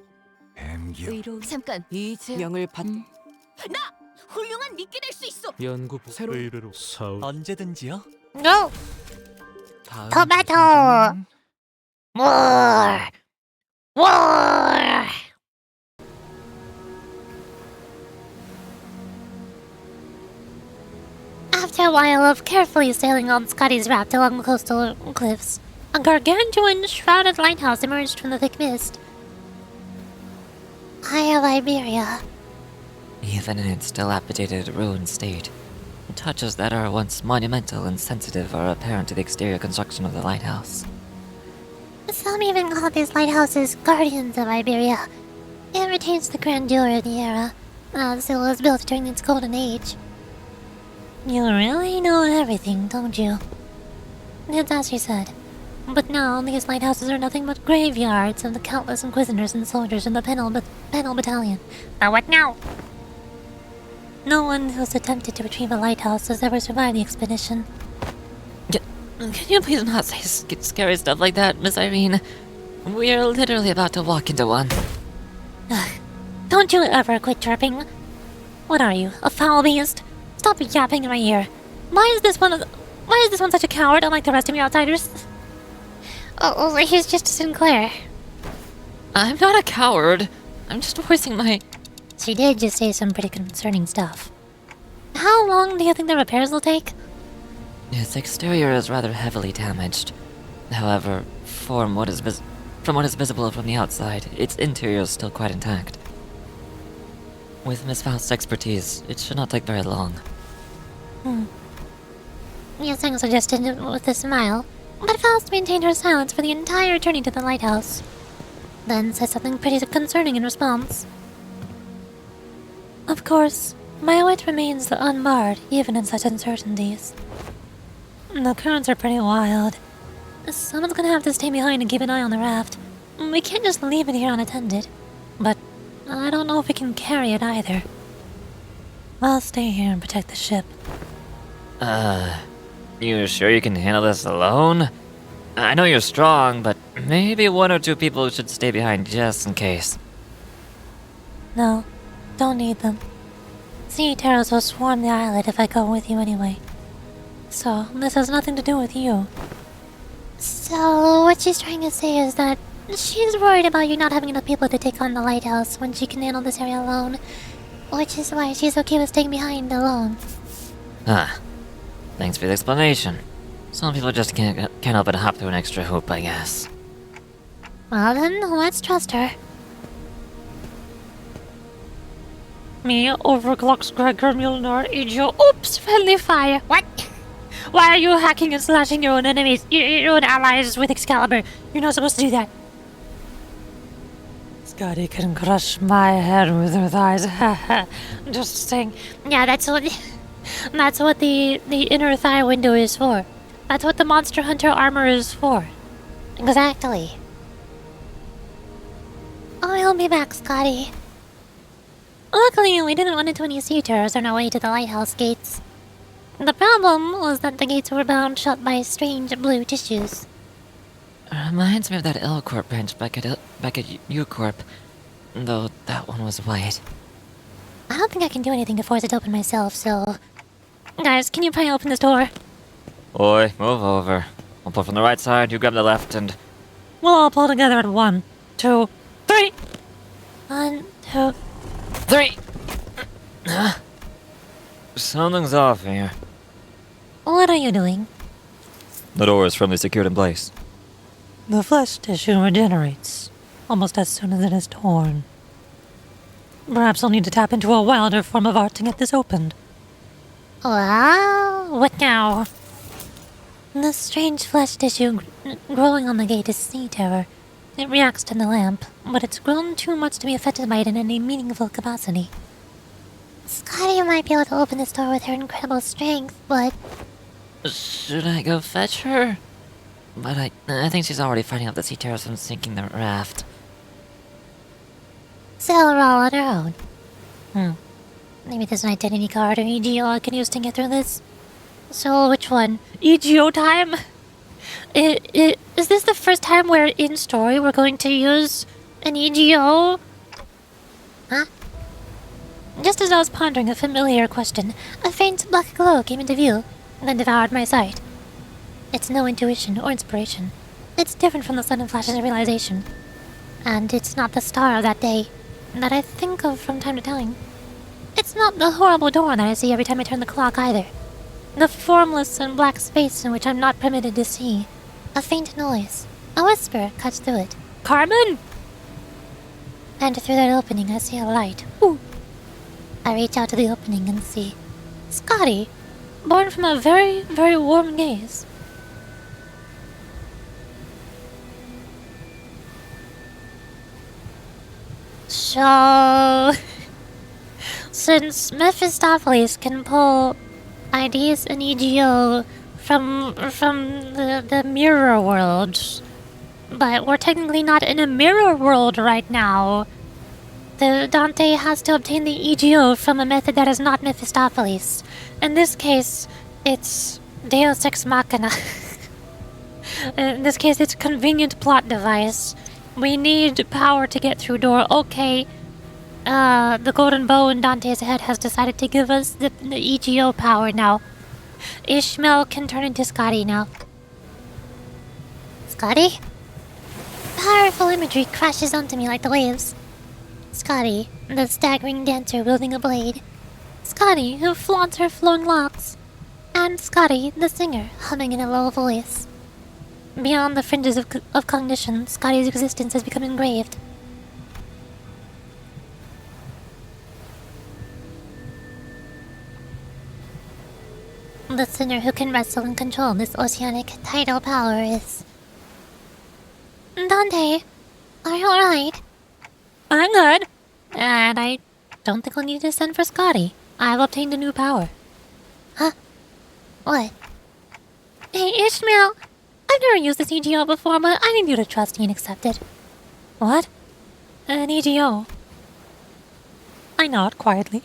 ANGY. 잠깐 이제 명을 받 나 훌륭한 미끼 될 수 있어. 연구 새로 의뢰로 언제든지요. Go! 다음 Tomato! War! War! After a while of carefully sailing on Scotty's raft along the coastal cliffs, a gargantuan shrouded lighthouse emerged from the thick mist. Eye of Iberia. Even in its dilapidated, ruined state, touches that are once monumental and sensitive are apparent to the exterior construction of the lighthouse. Some even call these lighthouses guardians of Iberia. It retains the grandeur of the era, as it was built during its golden age. You really know everything, don't you? It's as you said. But now these lighthouses are nothing but graveyards of the countless inquisitors and soldiers in the Penal Battalion. What now? No one who's attempted to retrieve a lighthouse has ever survived the expedition. Can you please not say scary stuff like that, Miss Irene? We are literally about to walk into one. Don't you ever quit chirping. What are you, a foul beast? Stop yapping in my ear. Why is this one such a coward unlike the rest of you outsiders? Oh, he's just Sinclair. I'm not a coward. I'm just voicing my... She did just say some pretty concerning stuff. How long do you think the repairs will take? Its exterior is rather heavily damaged. However, from what is visible from the outside, its interior is still quite intact. With Miss Faust's expertise, it should not take very long. Yang suggested with a smile, but Faust maintained her silence for the entire journey to the lighthouse. Then said something pretty concerning in response. Of course, my wit remains unmarred even in such uncertainties. The currents are pretty wild. Someone's gonna have to stay behind and keep an eye on the raft. We can't just leave it here unattended. But I don't know if we can carry it either. I'll stay here and protect the ship. You sure you can handle this alone? I know you're strong, but maybe one or two people should stay behind just in case. No, don't need them. Sea terrors will swarm the islet if I go with you anyway. So, this has nothing to do with you. So, what she's trying to say is that she's worried about you not having enough people to take on the lighthouse when she can handle this area alone, which is why she's okay with staying behind alone. Thanks for the explanation. Some people just can't help but hop through an extra hoop, I guess. Well then, let's trust her. Me, Overclock's Gregor Milner, Ijo. Oops, friendly fire. What? Why are you hacking and slashing your own enemies, your own allies with Excalibur? You're not supposed to do that. Scotty can crush my head with her thighs. Just saying. Yeah, that's what the inner thigh window is for. That's what the Monster Hunter armor is for. Exactly. I'll be back, Scotty. Luckily, we didn't run into any sea terrors on our way to the lighthouse gates. The problem was that the gates were bound shut by strange blue tissues. Reminds me of that L Corp branch back at U Corp, though that one was white. I don't think I can do anything to force it open myself, so... Guys, can you probably open this door? Oi, move over. I'll pull from the right side, you grab the left, and... We'll all pull together at 1, 2, 3. 1, 2... 3! Something's off here. What are you doing? The door is firmly secured in place. The flesh tissue regenerates almost as soon as it is torn. Perhaps I'll need to tap into a wilder form of art to get this opened. Well, what now? The strange flesh tissue growing on the gate is sea terror. It reacts to the lamp, but it's grown too much to be affected by it in any meaningful capacity. Scotty might be able to open this door with her incredible strength, but... Should I go fetch her? But I think she's already fighting off the sea terrors from sinking the raft. Still all on her own. Maybe there's an identity card or EGO I can use to get through this. So, which one? EGO time? Is this the first time where in story we're going to use an EGO? Huh? Just as I was pondering a familiar question, a faint black glow came into view, then devoured my sight. It's no intuition or inspiration. It's different from the sudden flashes of realization. And it's not the star of that day that I think of from time to time. It's not the horrible door that I see every time I turn the clock either. The formless and black space in which I'm not permitted to see. A faint noise, a whisper cuts through it. Carmen? And through that opening I see a light. Ooh. I reach out to the opening and see Scotty, born from a very, very warm gaze. So... Since Mephistopheles can pull IDs and EGO from the mirror world, but we're technically not in a mirror world right now, the Dante has to obtain the EGO from a method that is not Mephistopheles. In this case, it's Deus Ex Machina. In this case, it's a convenient plot device. We need power to get through door. Okay, the golden bow in Dante's head has decided to give us the EGO power now. Ishmael can turn into Scotty now. Scotty? Powerful imagery crashes onto me like the waves. Scotty, the staggering dancer wielding a blade. Scotty, who flaunts her flowing locks. And Scotty, the singer, humming in a low voice. Beyond the fringes of cognition, Scotty's existence has become engraved. The sinner who can wrestle and control this oceanic tidal power is... Dante, are you alright? I'm good. And I don't think we'll need to send for Scotty. I've obtained a new power. Huh? What? Hey, Ishmael, I've never used this EGO before, but I need you to trust me and accept it. What? An EGO. I nod quietly.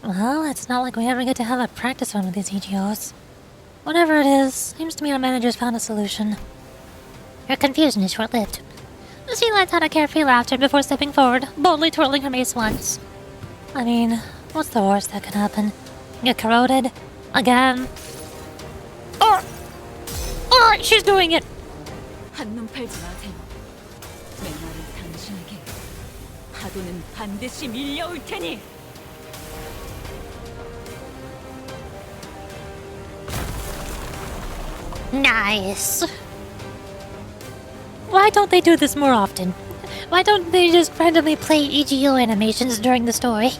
Well, it's not like we ever get to have a practice run with these EGOs. Whatever it is, seems to me our manager's found a solution. Your confusion is short-lived. She lets out a carefree laughter before stepping forward, boldly twirling her mace once. I mean, what's the worst that can happen? Get corroded? Again? Oh, she's doing it! 한눈 팔지 마세요. 맨날은 당신에게 파도는 반드시 밀려올 테니. Nice. Why don't they do this more often? Why don't they just randomly play EGO animations during the story?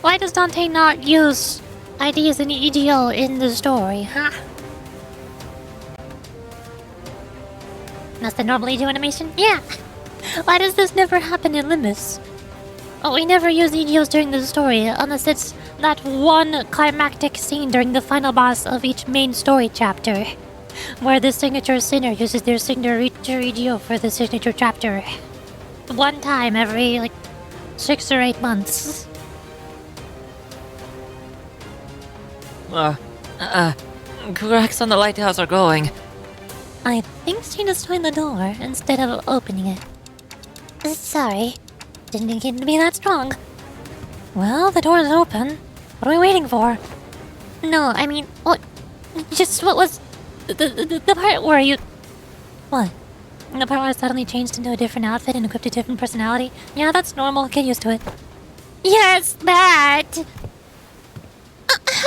Why does Dante not use ideas in EGO in the story, huh? That's the normal EGO animation? Yeah! Why does this never happen in Limbus? Oh, we never use EGOs during the story, unless it's that one climactic scene during the final boss of each main story chapter, where the signature sinner uses their signature EGO for the signature chapter. One time every, 6 or 8 months. Cracks on the lighthouse are going. I think she destroyed the door instead of opening it. Sorry, didn't think it to be that strong. Well, the door is open. What are we waiting for? No, I mean, what was the part where you... What? The part where I suddenly changed into a different outfit and equipped a different personality? Yeah, that's normal. Get used to it. Yes, that!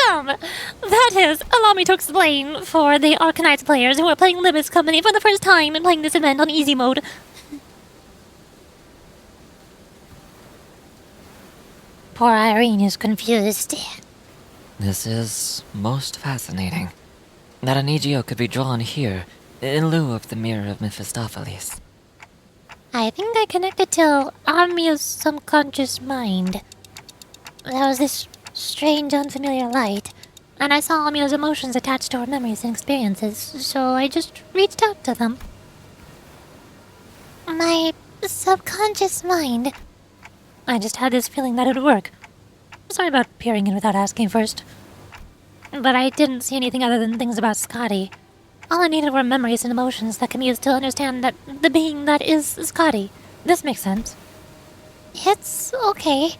That is, allow me to explain for the Arknights players who are playing Limbus Company for the first time and playing this event on easy mode. Poor Irene is confused. This is most fascinating. That an EGO could be drawn here, in lieu of the Mirror of Mephistopheles. I think I connected to Amia's subconscious mind. There was this strange, unfamiliar light, and I saw Amia's emotions attached to her memories and experiences, so I just reached out to them. My subconscious mind. I just had this feeling that it would work. Sorry about peering in without asking first. But I didn't see anything other than things about Scotty. All I needed were memories and emotions that can be used to understand that the being that is Scotty. This makes sense. It's okay.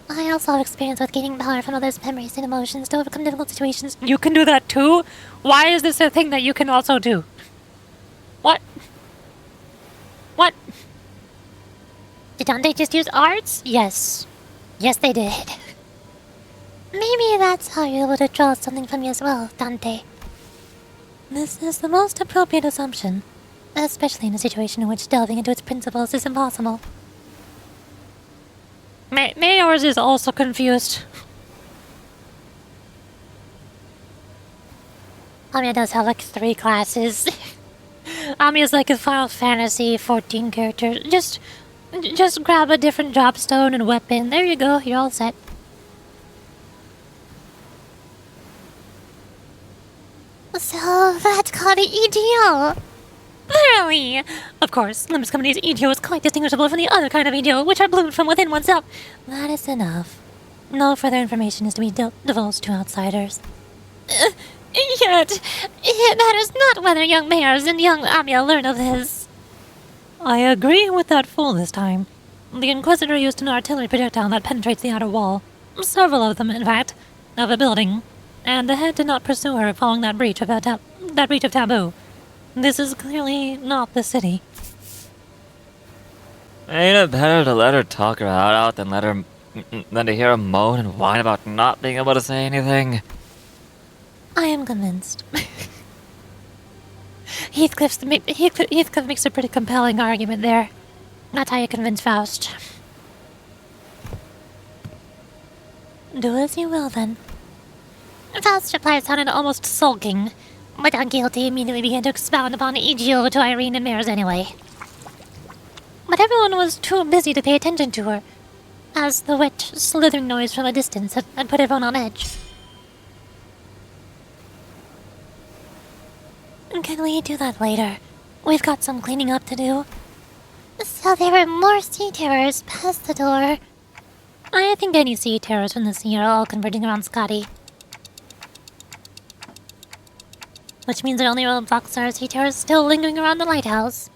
I also have experience with gaining power from others' memories and emotions to overcome difficult situations. You can do that too? Why is this a thing that you can also do? What? What? Did Dante just use arts? Yes. Yes, they did. Maybe that's how you're able to draw something from you as well, Dante. This is the most appropriate assumption, especially in a situation in which delving into its principles is impossible. Mayors is also confused. Amia does have 3 classes. Amia's like a Final Fantasy 14 character. Just grab a different drop stone and weapon. There you go, you're all set. So that's called the EGO. Really? Of course, Limbus Company's EGO is quite distinguishable from the other kind of EGO, which are bloomed from within oneself. That is enough. No further information is to be divulged to outsiders. Yet, that is not whether young mayors and young Amia learn of this. I agree with that fool this time. The Inquisitor used an artillery projectile that penetrates the outer wall. Several of them, in fact, of a building. And the head did not pursue her following that breach of taboo. This is clearly not the city. Ain't it better to let her talk her heart out than to hear her moan and whine about not being able to say anything? I am convinced. Heathcliff makes a pretty compelling argument there. That's how you convince Faust. Do as you will, then. first reply sounded almost sulking, but Don Quixote immediately began to expound upon Egio to Irene and Mares anyway. But everyone was too busy to pay attention to her, as the wet, slithering noise from a distance had put everyone on edge. Can we do that later? We've got some cleaning up to do. So there were more sea terrors past the door. I think any sea terrors from the sea are all converging around Scotty. Which means our only roadblocks are sea terrors still lingering around the lighthouse.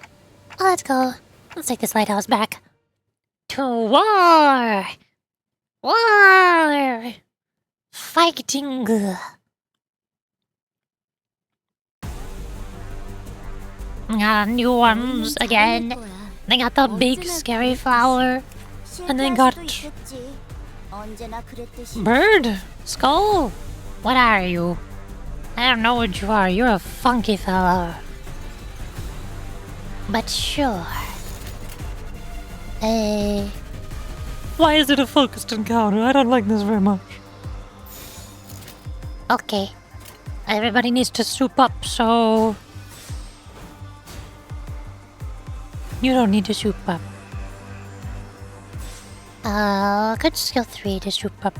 Let's go. Let's take this lighthouse back. To war! War! Fighting! New ones again. They got the big scary flower. And they got... Bird? Skull? What are you? I don't know what you are. You're a funky fellow. But sure. Hey. Why is it a focused encounter? I don't like this very much. Okay. Everybody needs to soup up, so... You don't need to soup up. Good skill 3 to soup up.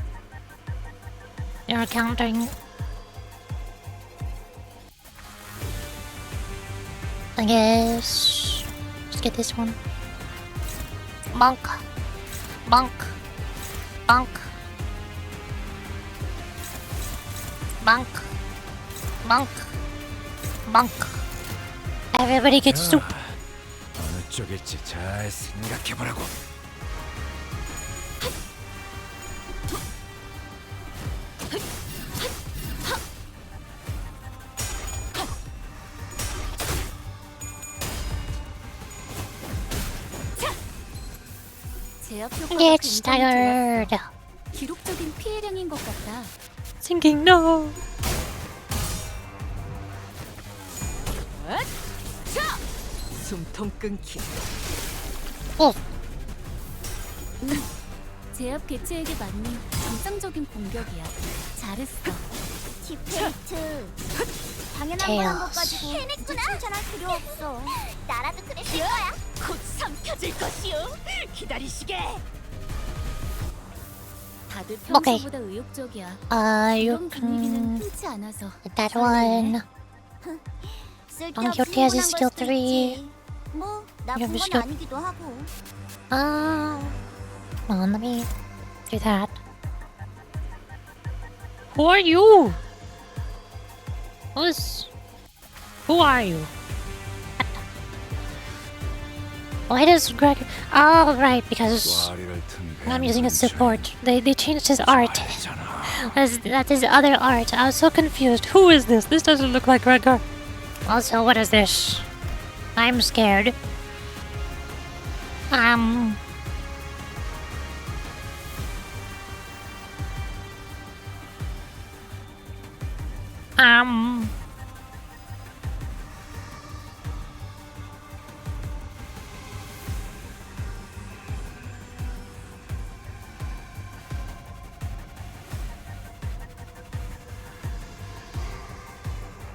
You're counting. I guess... Let's get this one. Bonk. Bonk. Bonk. Bonk. Bonk. Bonk. Everybody gets soup. 어느 쪽일지 잘 생각해보라고. 제압 효과가 Get 굉장히 tired. 좋았어. 기록적인 피해량인 것 같다. Thinking no. 숨통 끊기. 어. 제압 개체에게 맞는 정상적인 공격이야. 잘했어. 디페이트. 당연한 거란 것 가지고 해냈구나. 칭찬할 필요 없어. 나라도 그랬을 거야. 곧 삼켜질 것이오. 기다리시게. 다들 오케이. 평소보다 의욕적이야. You 이런 분위기는 can... 흔치 않아서. That one. Don Quixote has his skill 3. 뭐 You have your skill... 아니기도 하고. Come on, let me do that. Who are you? Who are you? Why does Greg... Oh, right, because I'm using a support. They changed his art. That's his other art. I was so confused. Who is this? This doesn't look like Gregor. Also, what is this? I'm scared.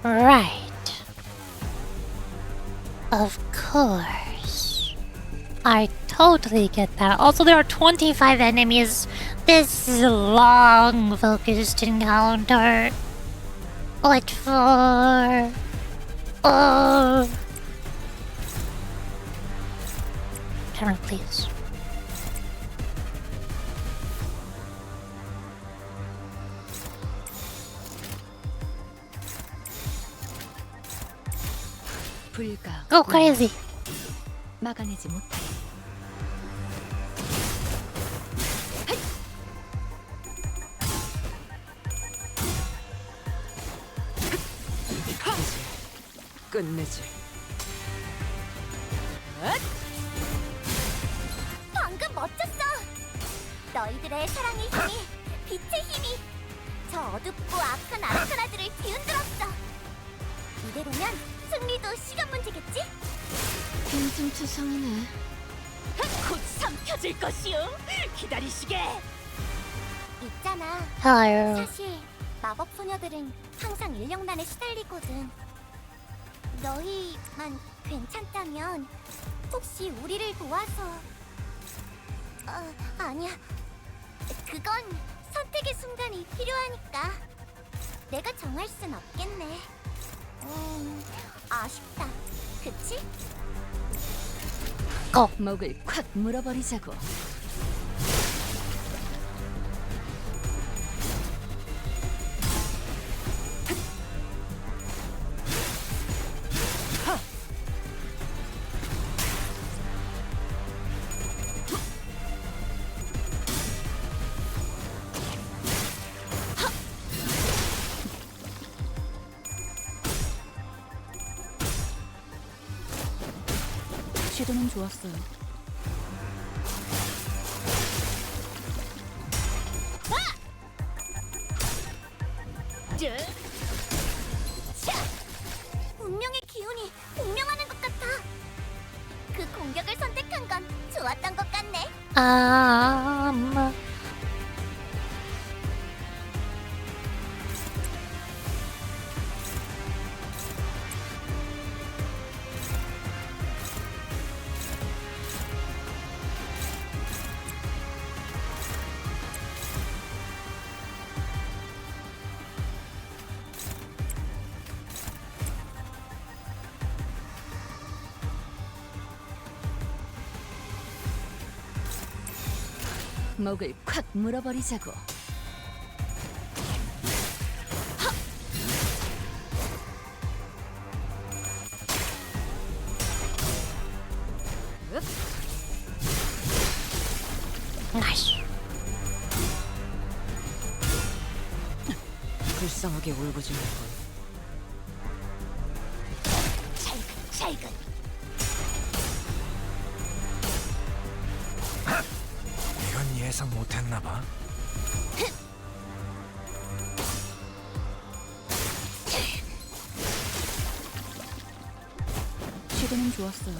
Right. Of course. I totally get that. Also, there are 25 enemies. This is a long focused encounter. What for? Oh. Camera, please. 불가. Go crazy. 막아내지 못해. 끝내지. 방금 멋졌어. 너희들의 사랑의 힘이, 빛의 힘이 저 어둡고 악한 아르카나들을 뒤흔들었어. 이대로면 승리도 시간 문제겠지? 빈틈투성이네. 곧 삼켜질 것이오. 기다리시게. 있잖아. Hello. 사실 마법 소녀들은 항상 인력난에 시달리거든. 너희만 괜찮다면 혹시 우리를 도와서... 아니야. 그건 선택의 순간이 필요하니까. 내가 정할 순 없겠네. 아쉽다. 그치? 목을 콱 물어버리자고. 시도는 좋았어요. 운명의 기운이 공명하는 것 같아. 그 공격을 선택한 건 좋았던 것 같네. 목을 콱 물어버리자고. 나이스. 불쌍하게 울부짖는 건 찰근. 이건 예상 못했나봐. 시도는 좋았어요.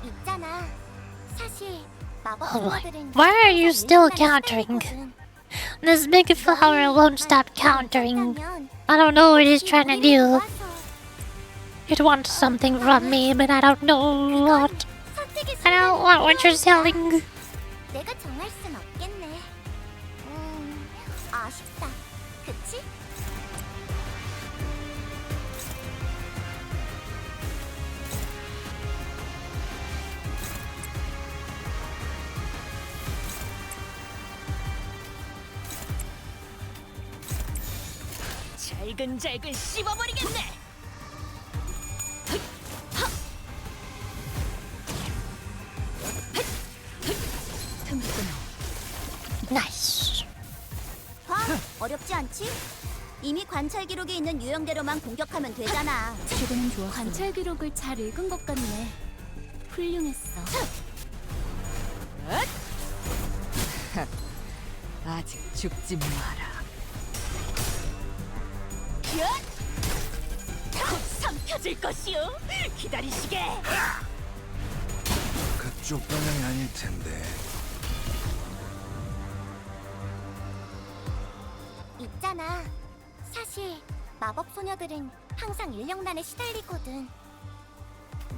있잖아. 사실 마법 Oh boy. 소녀들은 Why are you still 인력난에 countering? 시달리거든. This big flower won't stop countering. I don't know what he's trying to do. It wants something from me, but I don't know what. I don't want what you're selling. 내가 정할 순 없겠네. 아쉽다. 그치? 잘근잘근 씹어버리겠네. 틈새구나. Nice. 봐, 어렵지 않지? 이미 관찰 기록에 있는 유형대로만 공격하면 되잖아. 시도는 좋았어요. 관찰 기록을 잘 읽은 것 같네. 훌륭했어. 아직 죽지 마라. 곧 삼켜질 것이오. 기다리시게. 그쪽 방향이 아닐 텐데. 있잖아. 사실 마법 소녀들은 항상 인력난에 시달리거든.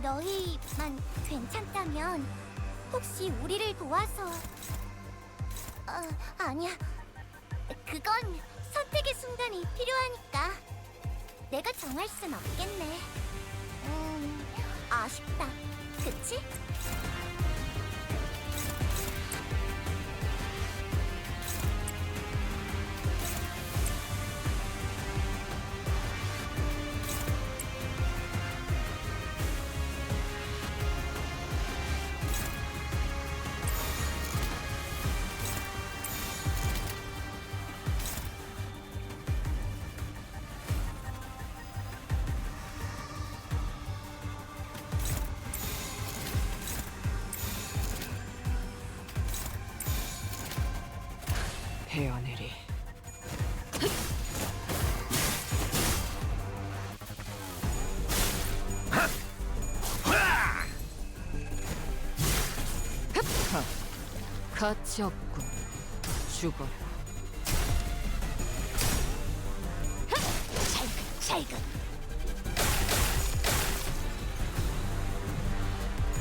너희만 괜찮다면 혹시 우리를 도와서... 아니야. 그건 선택의 순간이 필요하니까. 내가 정할 순 없겠네. 아쉽다. 그치? 헤어내리. 가치 없군. 죽어라. 찰극.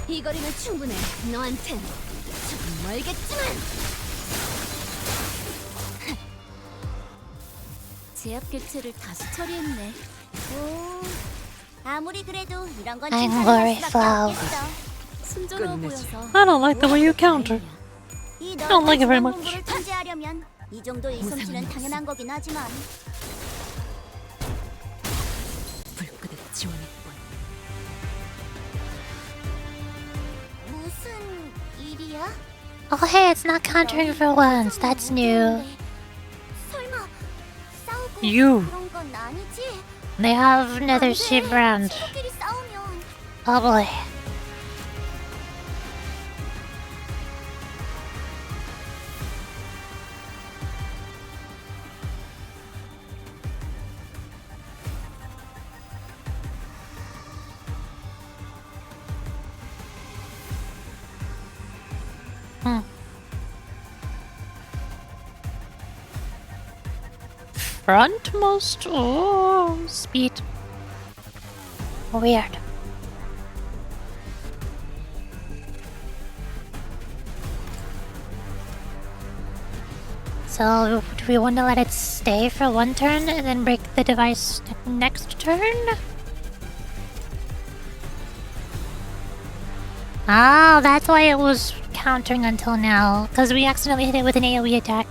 이 거리는 충분해. 너한텐 조금 멀겠지만. 제압 객체를 다시 처리했네. 오, 아무리 그래도 이런 건 I'm 칭찬할 수밖에 glorified. 없겠어. 순조로워 보여서. I don't like the way you counter. 이 don't like it very 넓은 much. 지방 본부를 통제하려면 이 정도의 솜씨는 당연한 거긴 하지만. 불끄듯 지원했군. 무슨 일이야? Oh, hey, it's not countering for once. That's new. 설마 싸우고 You. 그런 건 아니지? They have another sea brand. 친구끼리 싸우면 Oh boy. Frontmost. Oh, speed. Weird. So, do we want to let it stay for one turn and then break the device next turn? Oh, that's why it was countering until now. Because we accidentally hit it with an AoE attack.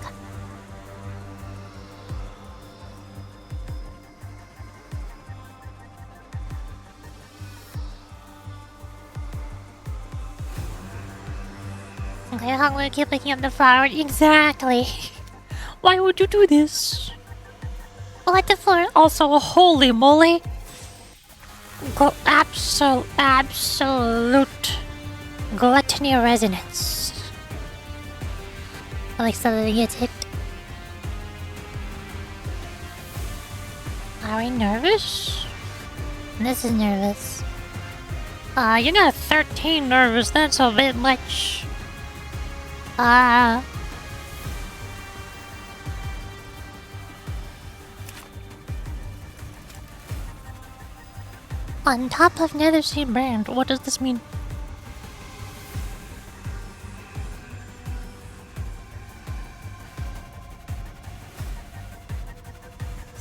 Okay, how will keep picking up the flower? Exactly. Why would you do this? Like the floor. Also, holy moly. Absolute gluttony resonance. Like something gets hit. Are we nervous? This is nervous. You got 13 nervous. That's a bit much. On top of Nether Sea brand. What does this mean?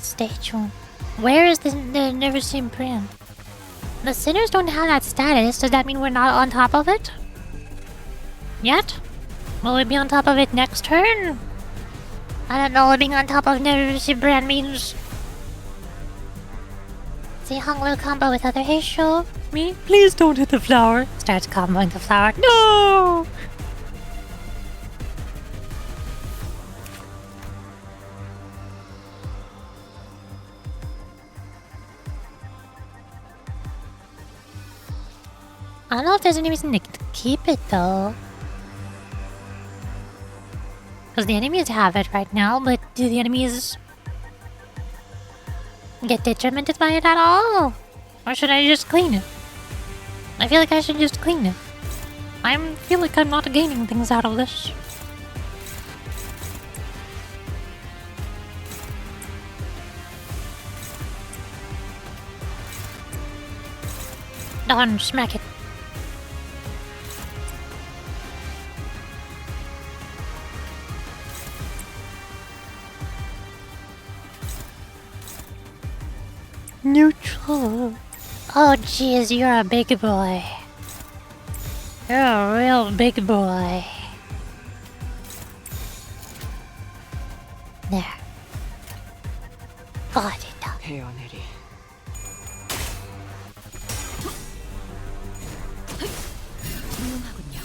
Stay tuned. Where is the Never Seen brand? The sinners don't have that status. Does that mean we're not on top of it? Yet? Will we be on top of it next turn? I don't know what being on top of Never Seen brand means. See Honglu combo with other Heisho. Me? Please don't hit the flower. Starts comboing the flower. No! I don't know if there's any reason to keep it though. Because the enemies have it right now, but do the enemies get detrimented by it at all? Or should I just clean it? I feel like I should just clean it. I feel like I'm not gaining things out of this. Darn, smack it. Neutral. Oh jeez, you're a big boy. You're a real big boy. There. Got it. 헤어내리. 훌륭하군요.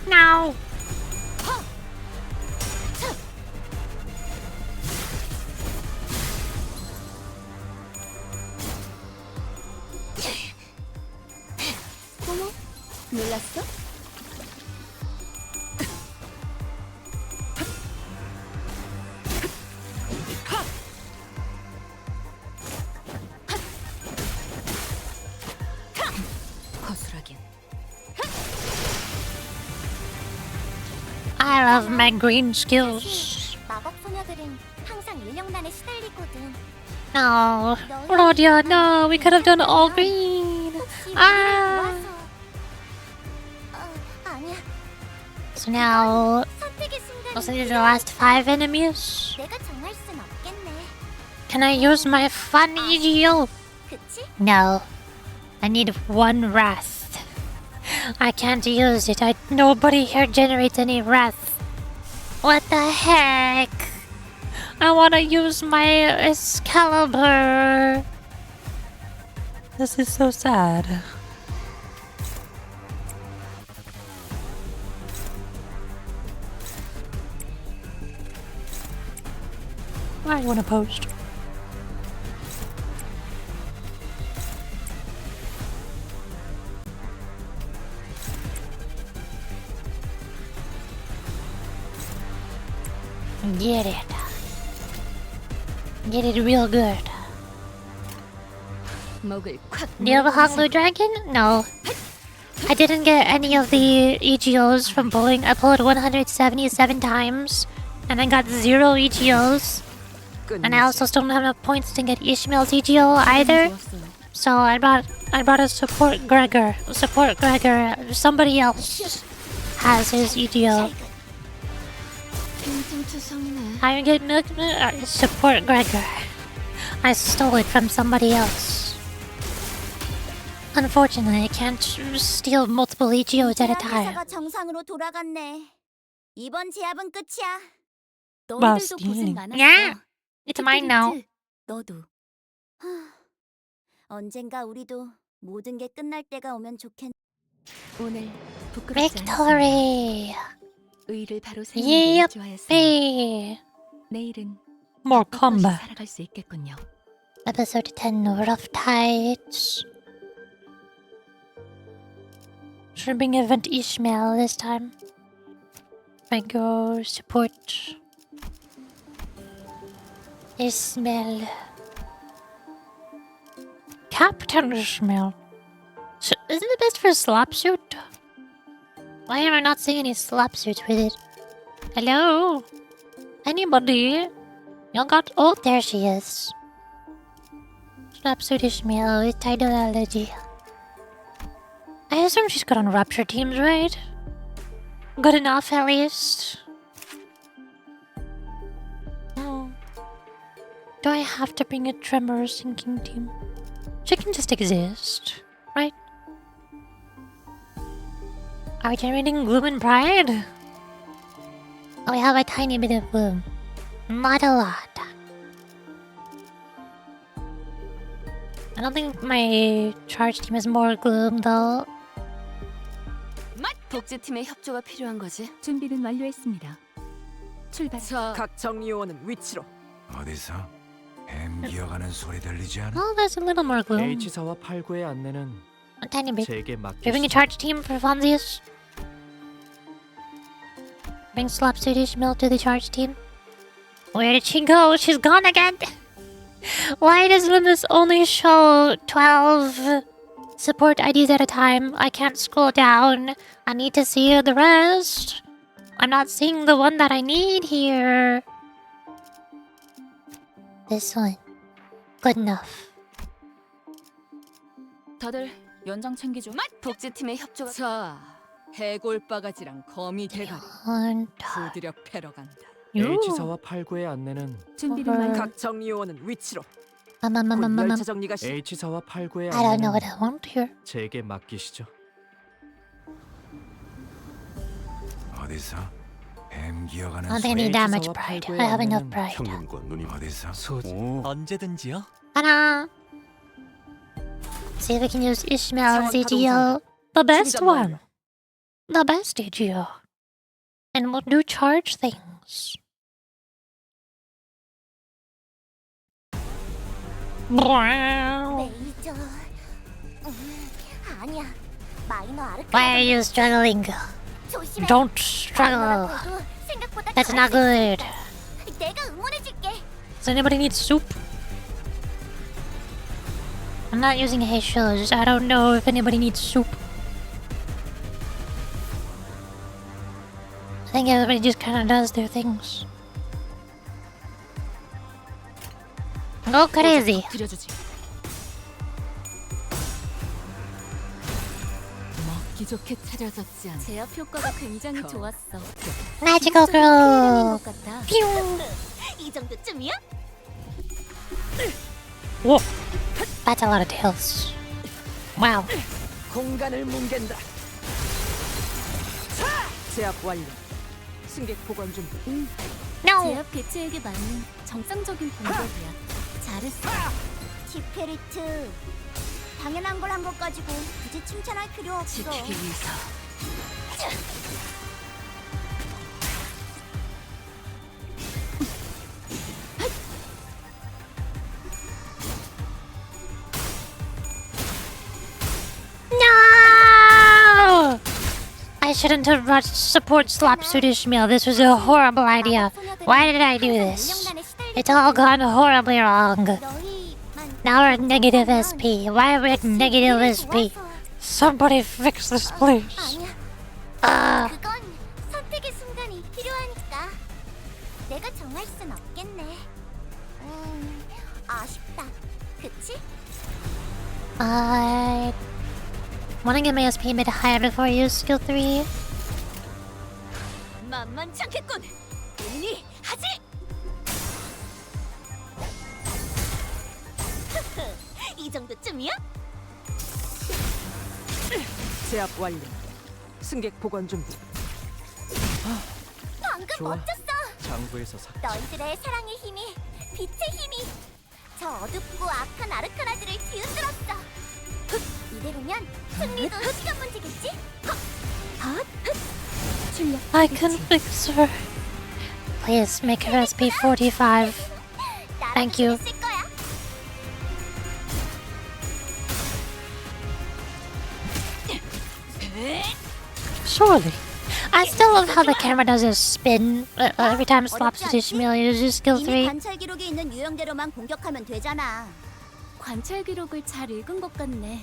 No. 어머, 놀랐어? love my green skills. 마법 소녀들은 항상 일령난에 시달리거든. No, Rodia, no, we could have done all green. 혹시 Ah. 우리를 도와서 아니야. So now, 선택의 순간이 listen to the last 5 enemies. 내가 정할 순 없겠네. Can I use my fun EGO? 그치? No. I need 1 wrath. I can't use it. Nobody here generates any wrath. What the heck? I wanna use my Excalibur. This is so sad. I wanna post. Get it. Get it real good. 목을 콱 Do you have a Hoglu Dragon? No. I didn't get any of the EGOs from pulling. I pulled 177 times, and I got 0 EGOs. And I also still don't have enough points to get Ishmael's EGO either. So I brought a support Gregor. Support Gregor. Somebody else has his EGO. How you get milk? Support Gregor. I stole it from somebody else. Unfortunately, I can't steal multiple EGOs at a time. 제압회사가 정상으로 돌아갔네. 이번 제압은 끝이야. Wow, 너희들도 고생 stealing. 많았어. Yeah, it's mine now. 히트, 너도. 언젠가 우리도 모든 게 끝날 때가 오면 좋겠네. 오늘 부끄럽지 않습니다. Victory! 의를 바로 세우는 데 일조하였으니 Yippee! 내일은 More 떳떳이 combat. 살아갈 수 있겠군요. Episode 10, Rough Tides. Should we bring Event Ishmael this time? I go support Ishmael. Captain Ishmael. Isn't it best for slap suit? Why am I not seeing any slap suits with it? Hello? Anybody? You got... Oh, there she is. Slap suit Ishmael with tidal allergy. I assume she's good on rupture teams, right? Good enough, at least. Hmm. Do I have to bring a Tremor sinking team? She can just exist, right? Are we generating gloom and pride? Oh, we have a tiny bit of gloom. Not a lot. I don't think my charge team has more gloom, though. 복제팀의 협조가 필요한 거지. 준비는 완료했습니다. 출발. 각 정리요원은 위치로. 어디서 뱀 기어가는 소리 들리지 않아? Oh, there's a little more gloom. H4와 8구의 안내는 A tiny bit. 제게 Do you bring a 맡기시죠. charge team for funsies? Bring Slapsuit Ishmael to the charge team. Where did she go? She's gone again! Why does Limbus only show 12 support IDs at a time? I can't scroll down. I need to see the rest. I'm not seeing the one that I need here. This one. Good enough. 다들 연장 챙기죠. 복제팀의 협조가. 자, 해골 바가지랑 거미 대가리 And 두드려 패러 간다. H4와 8구의 안내는 준비는 완료. 각 정리요원은 위치로. 곧 um. 열차 정리가 H4와 8구의 I don't know what 안내는 I want here. 제게 맡기시죠. 어디서 뱀 기어가는 I don't 소리? think I need that much H4와 pride. 8구의 I have enough 안내는 pride. 형님과 누님 어디서? 언제든지요. Ta-da! See if we can use Ishmael's 상황 EGO. The best 충전 one. 완료. The best EGO. And we'll do charge things. 레이저. 아니야. 마이너 아르카. Why are you struggling? 조심해. Don't struggle. 마이너라고 해도 생각보다 That's not good. 내가 응원해줄게. Does anybody need soup? I'm not using hay shoes. I don't know if anybody needs soup. think everybody just kind of does their things. Go crazy. 들여주지. 먹기 좋게 차려졌지 않아. 제압 효과가 굉장히 좋았어. Magical girl. 같아. Pew. 이 정도쯤이야? Whoa. That's a lot of tails. Wow. 공간을 뭉갠다. 제압 완료. 승객 보관 준비. No. 제압 개체에게 맞는 정상적인 공격이야. 잘했어. 티페리트. 당연한 걸 한 것 가지고 굳이 칭찬할 필요 없어. 지키기 위해서. No! I shouldn't have rushed support Slapsuit Ishmael. This was a horrible idea. Why did I do this? It's all gone horribly wrong. Now we're at negative SP. Why are we at negative SP? Somebody fix this, please. 그건 선택의 순간이 필요하니까. 내가 정할 순 없겠네. 아쉽다. 그치? I want to get my SP mid higher before I use skill 3. 만만치 않겠군. 우리 하지. 이 정도쯤이야? 제압 완료. 승객 보관 준비. 방금 좋아. 멋졌어. 장부에서 삭제. 너희들의 사랑의 힘이, 빛의 힘이 저 어둡고 악한 아르카나들을 뒤흔들었어. 이대로면 승리도 시간 문제겠지? 출력. I can fix her. Please make her SP 45. Thank you. 있을 거야. Surely. I still love how the camera does a spin every time Slapsuit Ishmael uses skill 이미 3. 관찰 기록에 있는 유형대로만 공격하면 되잖아. 관찰 기록을 잘 읽은 것 같네.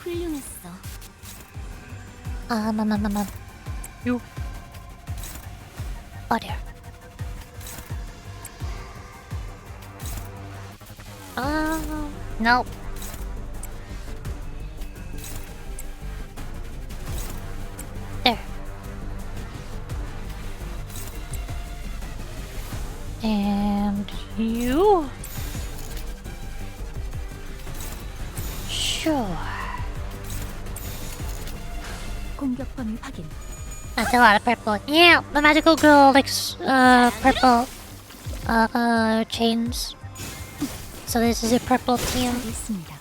훌륭했어. You. Oh dear. Nope. There. And you? Sure. 공격 범위 확인. That's a lot of purple. Yeah, the magical girl likes purple chains. So this is a purple team. 있습니다.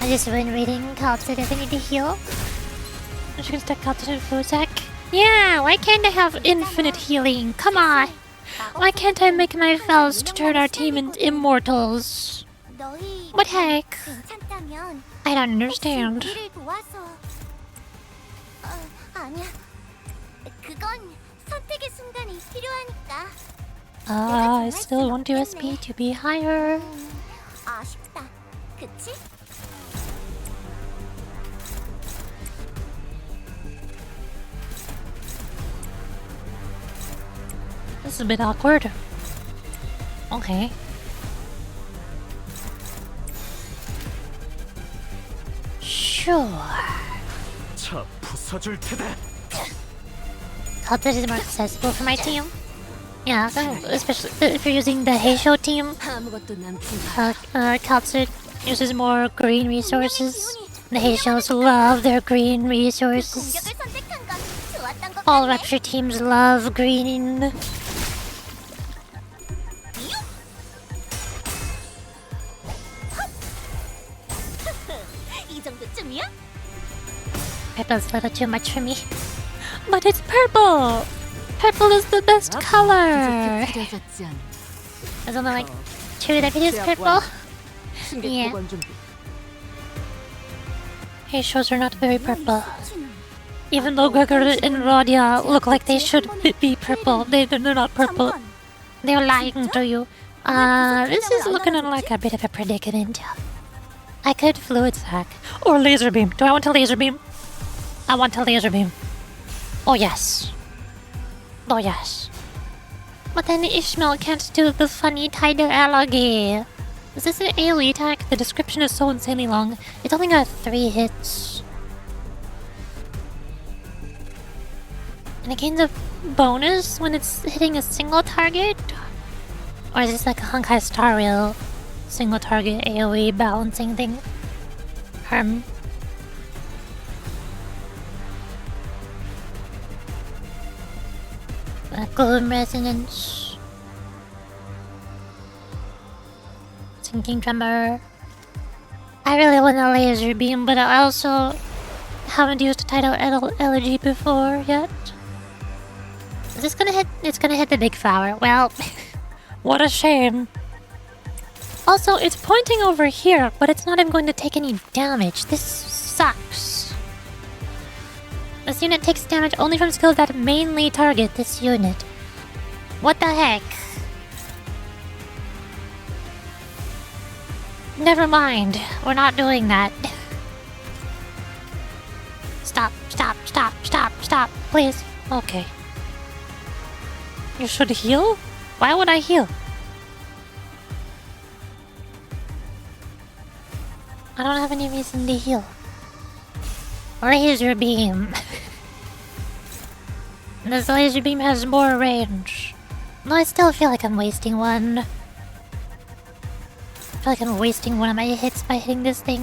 I just been reading Calcid if I need to heal. I'm just gonna start Calcid in Fusec. Yeah, why can't I have infinite healing? Come on! Why can't I make my fells to turn our team into immortals? 너희 What heck? 괜찮다면 I don't understand. 우리를 도와서. 아니야. 그건 선택의 순간이 필요하니까. I still want USP to be higher. 아쉽다. 그치? This is a bit awkward. Okay. Sure. 차 부숴줄 테다. Calcid is more accessible for my team. Yeah, especially if you're using the Heisho team. 아무것도 남지. Calcid uses more green resources. The Heishos love their green resources. 공격을 선택한 건 좋았던 것 All 같네. Rapture teams love green. 이 정도쯤이야? Purple's a little too much for me. But it's purple! Purple is the best color. 필요하지 않. There's only like 2 that produce 제압 purple. 완료. 승객 Yeah. 보관 준비. Heishos are not very purple. Even though Gregor and Rodia look like they should be purple, they're not purple. They're lying to you. This is looking like a bit of a predicament. I could fluid sack. Or laser beam. Do I want a laser beam? I want a laser beam. Oh yes. Oh yes. But then Ishmael can't do the funny tidal algae. Is this an AoE attack? The description is so insanely long. It's only got 3 hits. And it gains a bonus when it's hitting a single target? Or is this like a Honkai Star Rail single target AoE balancing thing? Gloom Resonance. Sinking Tremor. I really want a laser beam, but I also haven't used a tidal elegy before yet. Is this gonna hit? It's gonna hit the big flower. Well, What a shame. also it's pointing over here, but it's not even going to take any damage. This sucks. This unit takes damage only from skills that mainly target this unit. What the heck? Never mind. We're not doing that. Stop, stop, stop, stop, stop, please. Okay. You should heal? Why would I heal? I don't have any reason to heal. Laser beam. This laser beam has more range. No, I still feel like I'm wasting one. I feel like I'm wasting one of my hits by hitting this thing.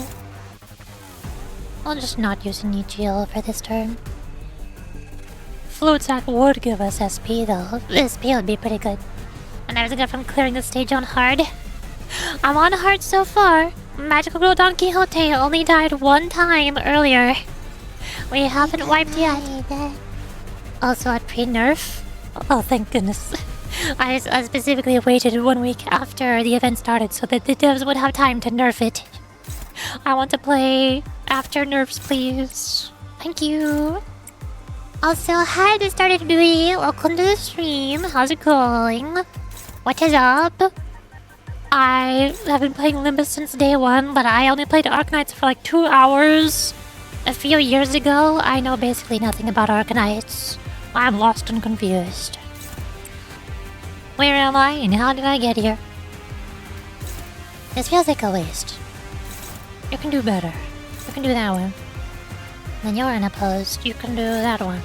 I'll just not use any GL for this turn. Fluid sack would give us SP though. SP would be pretty good. And I was good from clearing the stage on hard. I'm on hard so far. Magical Girl Don Quixote only died 1 time earlier. We haven't wiped yet. Also at pre-nerf. Oh, thank goodness. I specifically waited 1 week after the event started so that the devs would have time to nerf it. I want to play after nerfs, please. Thank you. Also, hi, this started doing. Welcome to the stream. How's it going? What is up? I have been playing Limbus since day 1, but I only played Arknights for like 2 hours. A few years ago, I know basically nothing about Arknights. I'm lost and confused. Where am I and how did I get here? This feels like a waste. You can do better. You can do that one. Then you're unopposed. You can do that one.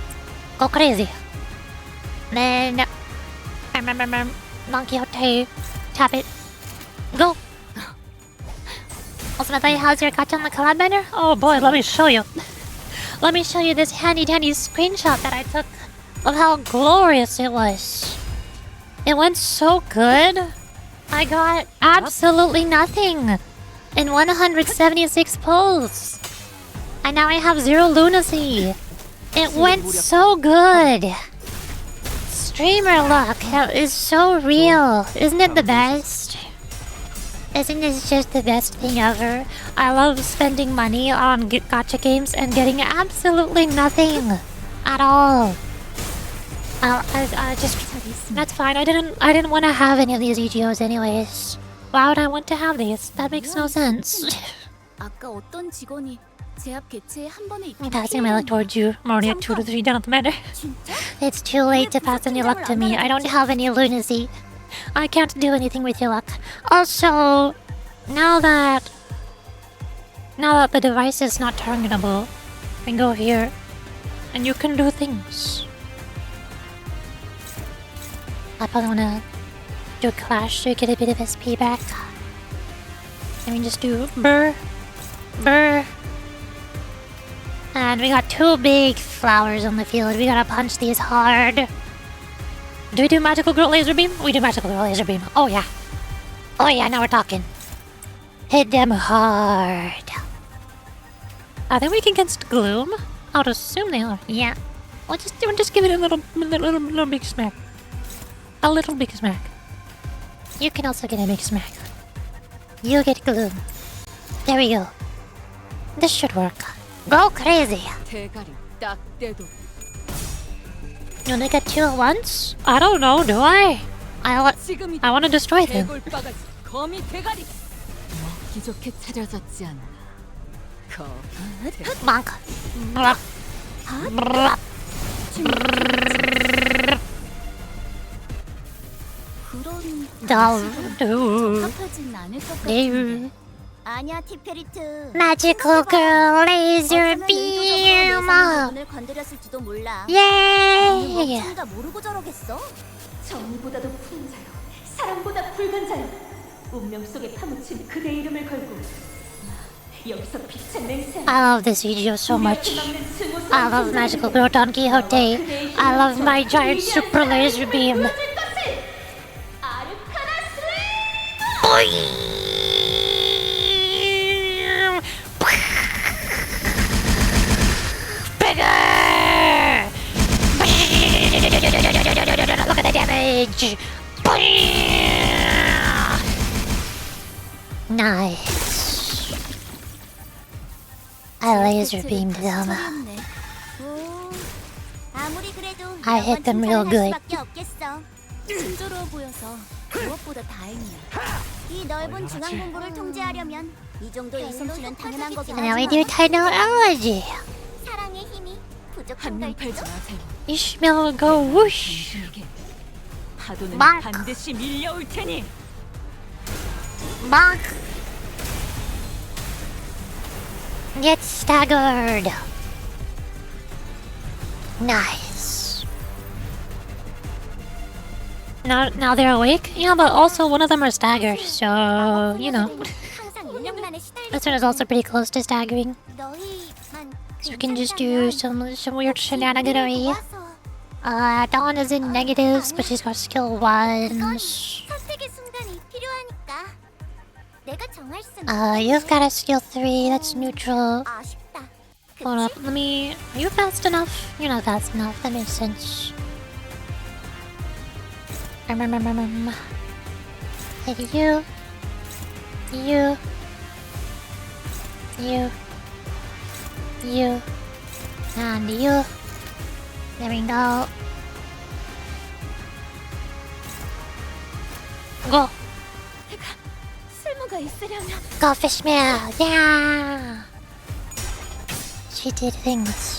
Go crazy. Then... Don Quixote. Tap it. Go! Ultimately, how's your catch on the collab banner? Oh boy, let me show you. Let me show you this handy dandy screenshot that I took of how glorious it was. It went so good. I got absolutely nothing in 176 pulls. And now I have 0 lunacy. It went so good. Streamer luck is so real. Isn't it the best? Isn't this just the best thing ever? I love spending money on gacha games and getting absolutely nothing at all. I just that's fine. I didn't want to have any of these EGOs anyways. Why would I want to have these? That makes no sense. 아까 어떤 직원이 제압 개체에 한 번에 I'm passing my luck towards you. I'm already at 2 to 3 down at the matter. It's too late to pass any luck to me. I don't have any lunacy. I can't do anything with your luck. Also, now that the device is not targetable, I can go here And you can do things. I probably wanna do a clash to get a bit of SP back. I mean, just do burr, burr. And we got 2 big flowers on the field. We gotta punch these hard. Do we do Magical Girl Laser Beam? We do Magical Girl Laser Beam. Oh yeah. Oh yeah, now we're talking. Hit them hard. Are they weak against Gloom? I would assume they are. Yeah. just give it a little big smack. A little big smack. You can also get a big smack. You get gloom. There we go. This should work. Go crazy. 대가리 딱 떼도 You wanna get two at once? I don't know, do I? I 지금이다. want to destroy them. 개골바가지 거미 대가리 먹기 좋게 차려졌지 않나. Bonk. Blop. Blop. 적합하진 않을 것 같은데. 아니야, 티페리트. Magical girl laser beam. 오늘 건드렸을지도 몰라. Yay! 뭔가 모르고 저러겠어? 정보다도 푸른 자요, 사랑보다 붉은 자요. 운명 속에 파묻힌 그대 이름을 걸고 여기서 빛의 맹세. I love this video so much. I love Magical Girl Don Quixote. I love my giant super laser beam. Bigger! Look at the damage! Nice. I laser beamed them. 아무리 그래도 I hit them real good. 친절해 보여서 무엇보다 다행이야. 이 넓은 중앙 본부를 통제하려면 이 정도 이솜씨는 당연한 거긴 And now we do technology. 사랑의 힘이 부족한 한눈 걸지도. 팔지 마세요. You smell it go whoosh. 당신에게 파도는 빵. 반드시 밀려올 테니. Bonk. Get staggered. Nice. Now they're awake? Yeah, but also one of them are staggered, so, you know. 항상 인력난에 시달리고 This one is also pretty close to staggering. 너희만 So we can just do some weird shenaniganery. 좋아서 Dawn is in negatives, but she's got skill 1s. 선택의 순간이 필요하니까. 내가 정할 수는 You've got a skill 3, that's neutral. 아쉽다. Hold up, let me... Are you fast enough? You're not fast enough, that makes sense. Hit you. You. You. You. And you. There we go. Go. 쓸모가 있으려나. Go fishmail. Yeah. She did things.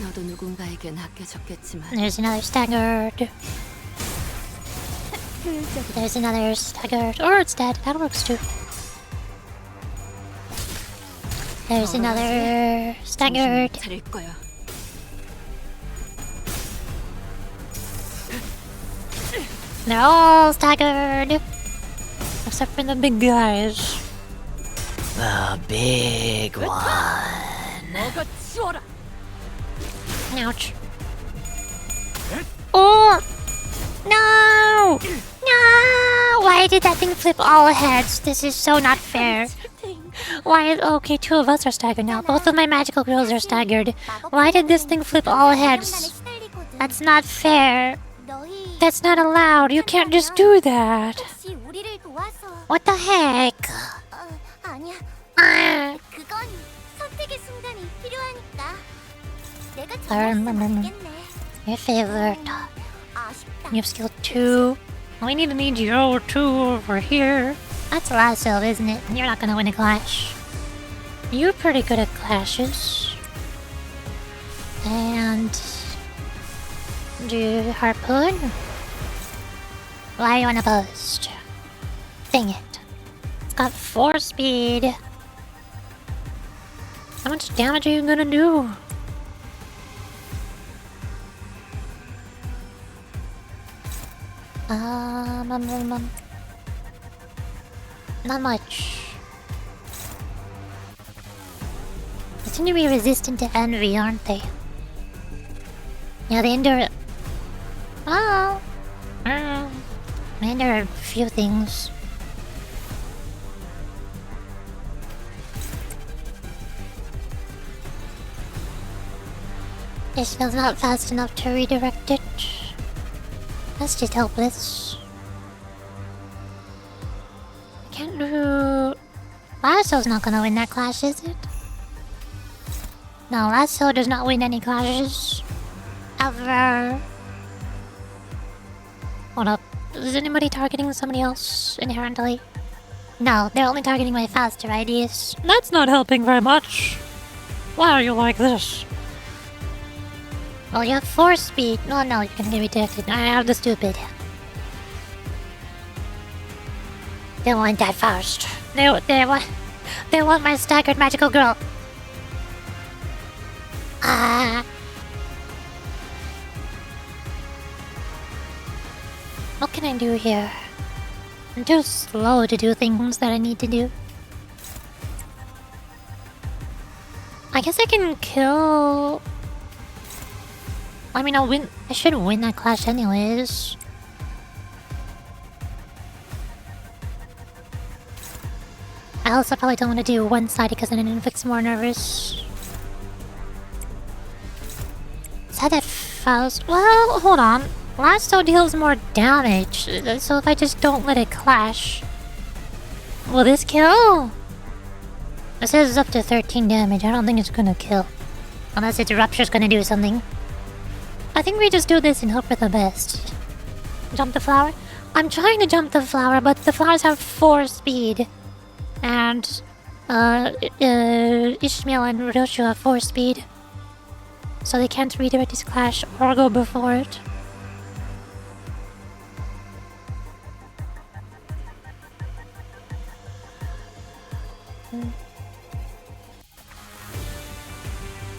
너도 누군가에겐 아껴졌겠지만 There's another staggered. There's another staggered. Or it's dead. That works too. There's another staggered. 차릴 거야. They're all staggered. Except for the big guys. The big one. 먹어 치워라. Ouch. Oh! No! No! Why did that thing flip all heads? This is so not fair. Why? Okay, two of us are staggered now. Both of my magical girls are staggered. Why did this thing flip all heads? That's not fair. 너희 That's not allowed. You can't just do that. 혹시 우리를 도와서 What the heck? 아니야. Ah. 그건 선택의 순간이 필요하니까. 내가 I 정말 remember. 있겠네. Your favorite. 아쉽다. You have skill 2. We need you two over here. That's lasso, isn't it? You're not gonna win a clash. You're pretty good at clashes. And do harpoon. Why are you on a post? Dang it. It's got 4 speed. How much damage are you gonna do? Not much. They seem to be resistant to envy, aren't they? Yeah, they endure. Oh, they endure a few things. It's still not fast enough to redirect it. That's just helpless. I can't do... Lasso's not gonna win that clash, is it? No, Lasso does not win any clashes. Ever. Hold up. Is anybody targeting somebody else inherently? No, they're only targeting my faster ideas. That's not helping very much. Why are you like this? Well, you have 4 speed. No, no, you can get rejected. I have the stupid. They want that first. They want my staggered magical girl. What can I do here? I'm too slow to do things that I need to do. I guess I can kill... I mean, I'll win. I should win that clash anyways. I also probably don't want to do one-sided because then it inflicts more nervous. Is that a Faust? Well, hold on. Lasso deals more damage, so if I just don't let it clash... Will this kill? It says it's up to 13 damage. I don't think it's gonna kill. Unless its Rupture's gonna do something. I think we just do this and hope for the best. Jump the flower? I'm trying to jump the flower, but the flowers have 4 speed. And, Ishmael and Roshu have 4 speed. So they can't redirect this clash or go before it.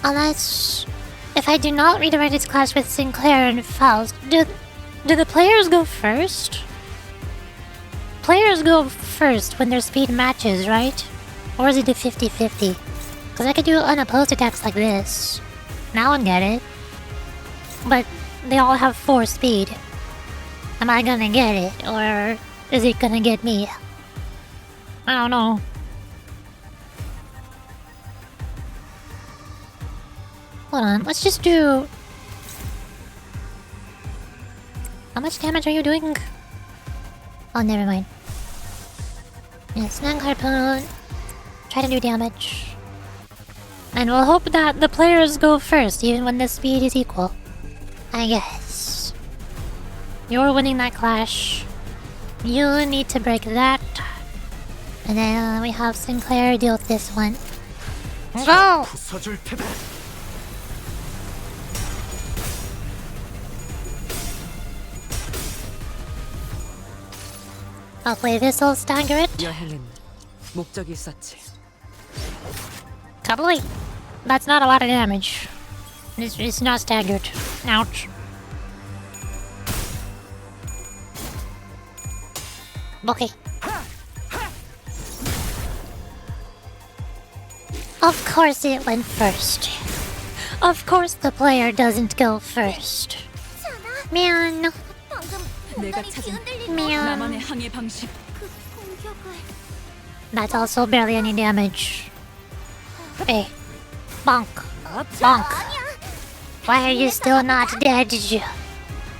Unless... If I do not redirect its clash with Sinclair and Faust, do the players go first? Players go first when their speed matches, right? Or is it a 50-50? Because I could do unopposed attacks like this. Now and get it. But they all have 4 speed. Am I gonna get it? Or is it gonna get me? I don't know. Hold on, let's just do... How much damage are you doing? Oh, never mind. Yeah, Snag Harpoon. Try to do damage. And we'll hope that the players go first, even when the speed is equal. I guess. You're winning that clash. You need to break that. And then we have Sinclair deal with this one. Go! Hopefully this will stagger it. Probably. That's not a lot of damage. It's not staggered. Ouch. Okay. Of course it went first. Of course the player doesn't go first. Man. Man. That's also barely any damage. Hey. Bonk. Bonk. Why are you still not dead?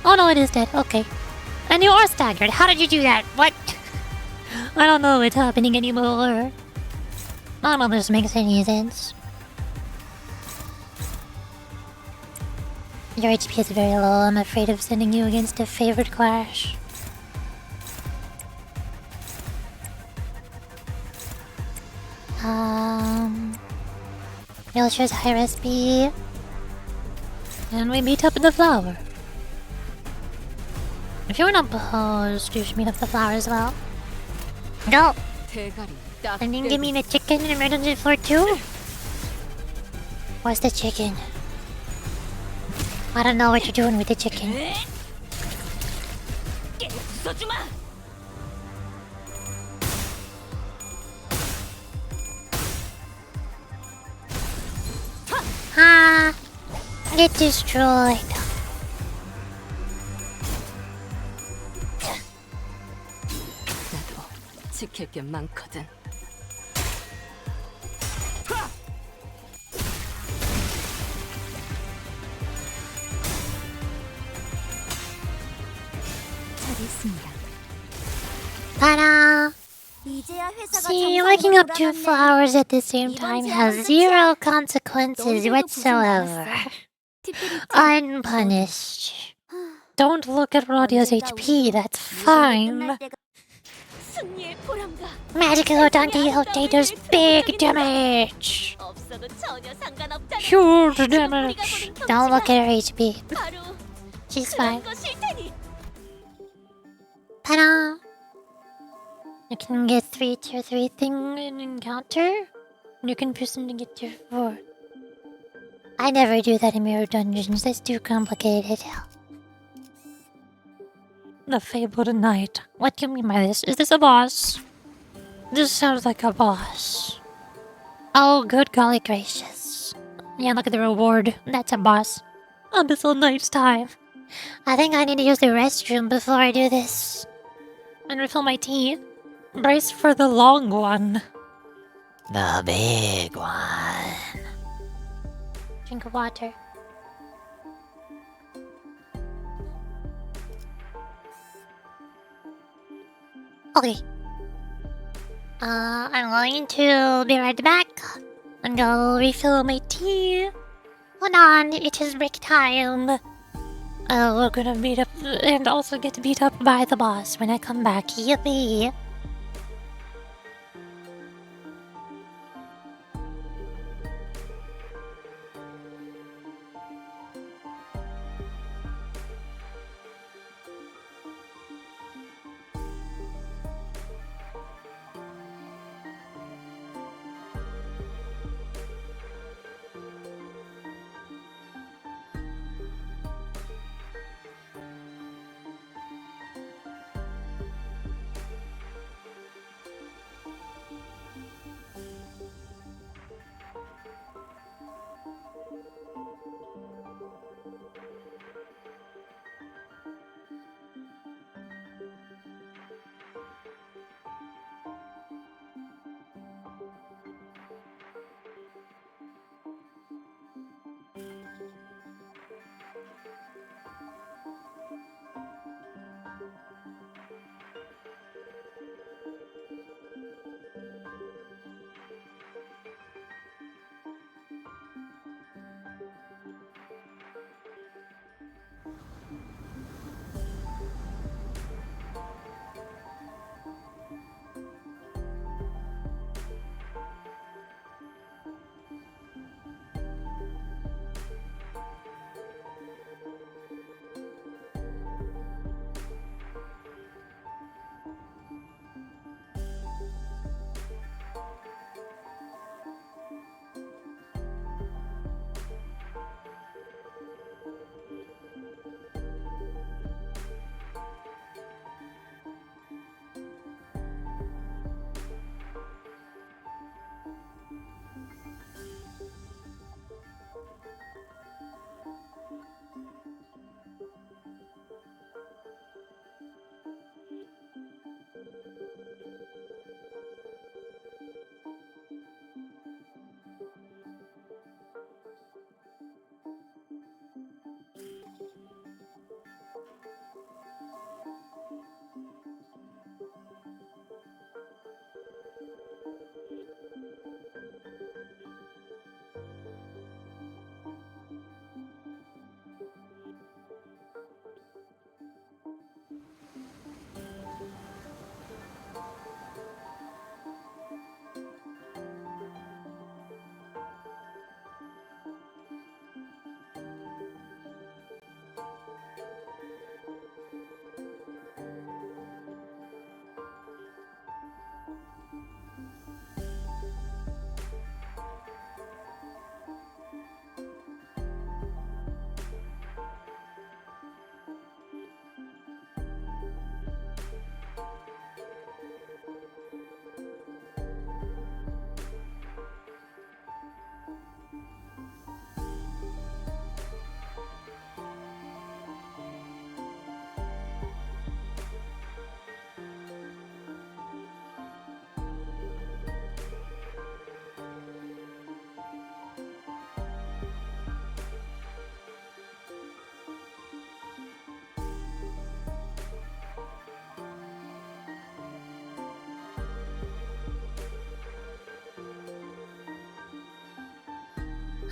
Oh no, it is dead. Okay. And you are staggered. How did you do that? What? I don't know what's happening anymore. None of this makes any sense. Your HP is very low. I'm afraid of sending you against a favorite clash. Yelcher's high recipe. And we meet up in the flower. If you're not opposed, you should meet up the flower as well. Go! And then give me the chicken in emergency floor too? What's the chicken? I don't know what you're doing with the chicken. Ha! Get destroyed. 지킬 게 많거든. Ta-da! 이제야 회사가 See, 정상으로 waking up to 돌아갔네. flowers at the same time has zero consequences 너희들도 고생 whatsoever. 많았어. 티피리짱, Unpunished. Don't look at Rodia's HP, that's fine. 승리의 보람과 Magical Don Quixote does big damage. 없어도 전혀 상관없다는 Huge 지금 우리가 damage. 보는 Don't look 경치가 at her HP. 바로 She's 그런 fine. 것일 테니. Ta-da! You can get 3 tier 3 thing in encounter. You can push them to get tier 4. I never do that in mirror dungeons, that's too complicated. The fabled knight. What do you mean by this? Is this a boss? This sounds like a boss. Oh, good golly gracious. Yeah, look at the reward. That's a boss. Abyssal Knight's time. I think I need to use the restroom before I do this. And refill my tea. Brace for the long one. The big one. Drink of water. Okay. I'm going to be right back and go refill my tea. Hold on, it is break time. We're gonna beat up and also get beat up by the boss when I come back. Yippee.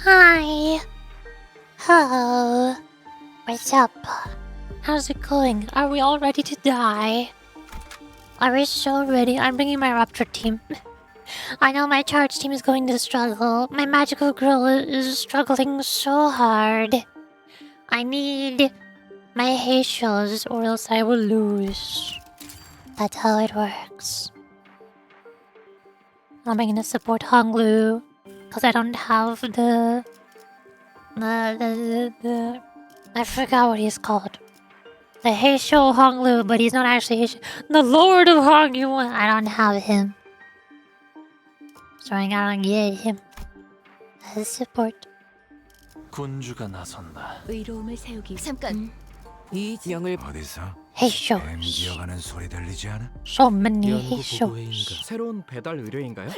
Hi. Hello. What's up? How's it going? Are we all ready to die? Are we so ready? I'm bringing my Rapture team. I know my charge team is going to struggle. My magical girl is struggling so hard. I need my Heishos or else I will lose. That's how it works. I'm gonna support Honglu because I don't have the I forgot what he's called. The Heisho Honglu, but he's not actually Heisho. The Lord of Hongyu. I don't have him. So I gotta get him as support. 군주가 나선다. 의로움을 세우기. 잠깐. 이 지형을 어디서 Heishos. 뱀 기어가는 소리 들리지 않아? So many 연구 Heishos. 보고회인가? 새로운 배달 의뢰인가요?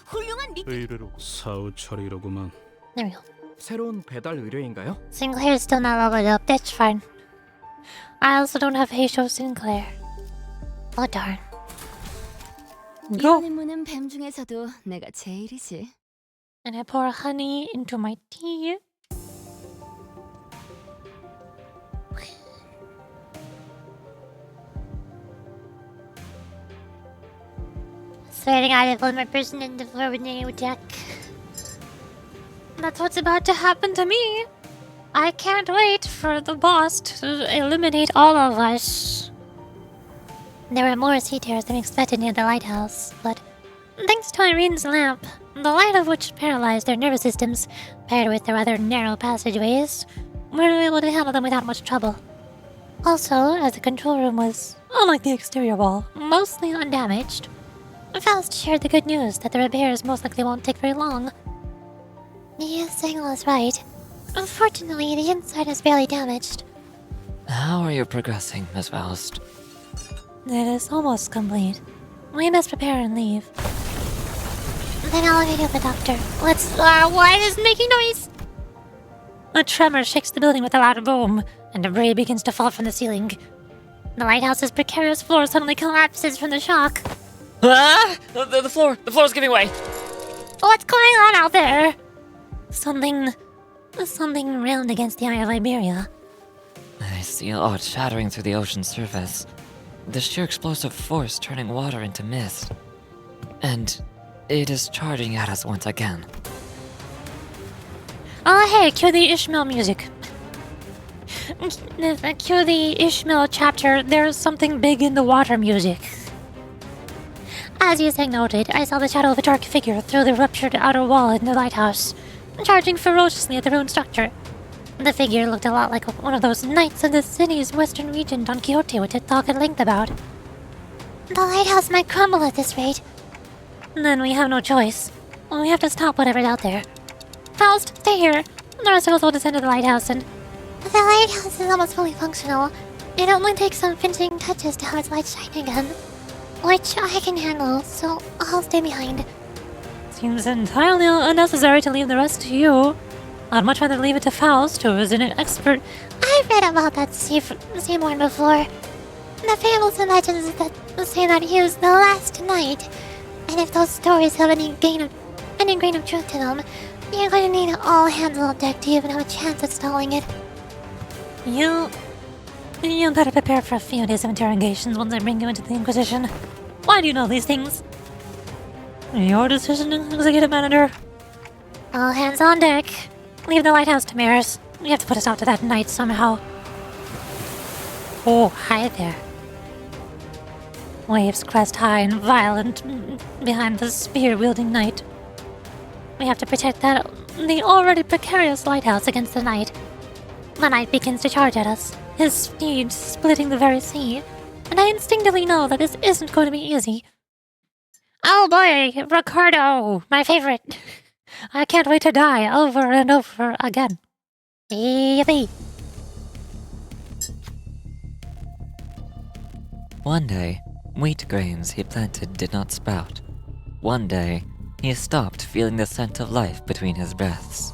훌륭한 리 의뢰로 사후 처리로구만. There we go. 새로운 배달 의뢰인가요? Sinclair's still not leveled up. That's fine. I also don't have Heisho Sinclair. Oh darn. 이런 임무는 뱀 중에서도 내가 제일이지. And I pour honey into my tea. Swear to God, I put my person in the floor with new deck. That's what's about to happen to me. I can't wait for the boss to eliminate all of us. There were more sea terrors than expected near the lighthouse, but thanks to Irene's lamp, the light of which paralyzed their nervous systems, paired with their rather narrow passageways, we were able to handle them without much trouble. Also, as the control room was, unlike the exterior wall, mostly undamaged, Faust shared the good news that the repairs most likely won't take very long. Yes, Signal is right. Unfortunately, the inside is barely damaged. How are you progressing, Miss Faust? It is almost complete. We must prepare and leave. Then I'll go to the doctor. Let's. Why is it making noise? A tremor shakes the building with a loud boom, and debris begins to fall from the ceiling. The lighthouse's precarious floor suddenly collapses from the shock. Ah! The floor's giving way! What's going on out there? Something railed against the eye of Iberia. I see a lot shattering through the ocean's surface. The sheer explosive force turning water into mist. And it is charging at us once again. Oh hey, cue the Ishmael music. Cue the Ishmael chapter, there's something big in the water music. As Yuseng noted, I saw the shadow of a dark figure through the ruptured outer wall in the lighthouse, charging ferociously at the ruined structure. The figure looked a lot like one of those knights of the city's western region Don Quixote would talk at length about. The lighthouse might crumble at this rate. Then we have no choice. We have to stop whatever's out there. Faust, stay here. The rest of us will descend to the lighthouse and... The lighthouse is almost fully functional. It only takes some finishing touches to have its light shine again. Which I can handle, so I'll stay behind. Seems entirely unnecessary to leave the rest to you. I'd much rather leave it to Faust, who is an expert. I've read about that same one before. The fables and legends that say that he was the last knight. And if those stories have any grain of truth to them, you're going to need an all-hands-on deck to even have a chance at stalling it. You better prepare for a few days of interrogations once I bring you into the Inquisition. Why do you know these things? Your decision, Executive Manager. All hands on deck. Leave the lighthouse to Maris. We have to put us out to that knight somehow. Oh, hi there. Waves crest high and violent behind the spear-wielding knight. We have to protect the already precarious lighthouse against the knight. The knight begins to charge at us, his speed splitting the very sea, and I instinctively know that this isn't going to be easy. Oh boy, Ricardo, my favorite. I can't wait to die over and over again. Yippee. One day, wheat grains he planted did not sprout. One day, he stopped feeling the scent of life between his breaths.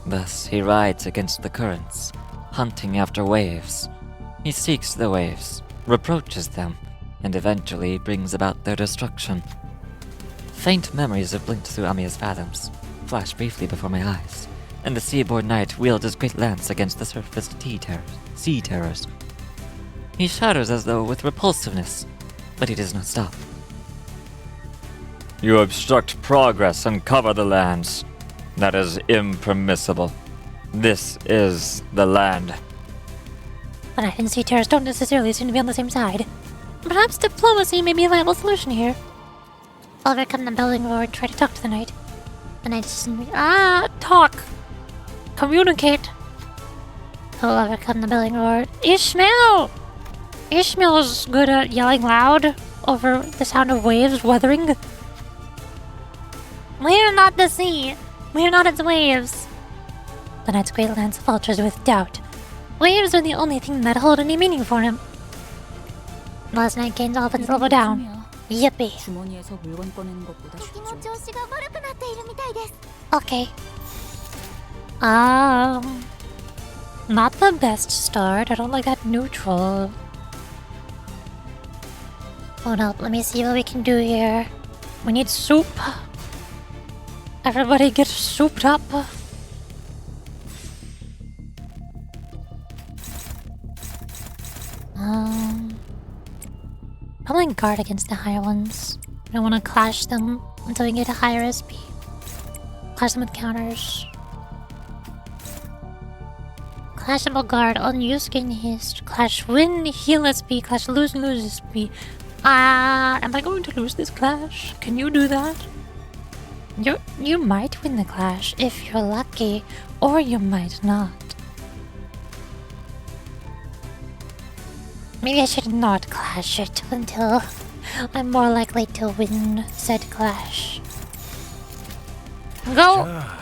Thus, he rides against the currents, hunting after waves. He seeks the waves, reproaches them, and eventually brings about their destruction. Faint memories have blinked through Amiya's fathoms, flashed briefly before my eyes, and the seaboard knight wields his great lance against the surfaced sea terrors. He shudders as though with repulsiveness, but he does not stop. You obstruct progress and cover the lands. That is impermissible. This is the land. The Knight and Sea Terrors don't necessarily seem to be on the same side. Perhaps diplomacy may be a viable solution here. Overcome the building lord, try to talk to the knight. The knight doesn't... Talk! Communicate! He'll overcome the building lord. Ishmael! Ishmael's good at yelling loud over the sound of waves weathering. We're not the sea. We're not its waves. The knight's great lance falters with doubt. Waves are the only thing that hold any meaning for him. Last night gains all of its level down. Yippee. 주머니에서 물건 꺼내는 것보다 쉽죠. 敵の調子が悪くなっているみたいです。 Okay. Not the best start. I don't like that neutral. Hold up, let me see what we can do here. We need soup. Everybody get souped up. Probably guard against the higher ones. I don't want to clash them until we get a higher SP. Clash them with counters. Clashable guard, unused gain haste. Clash win, heal SP. Clash lose SP. Am I going to lose this clash? Can you do that? You might win the clash if you're lucky, or you might not. Maybe I should not clash it until I'm more likely to win said clash. Go! 자,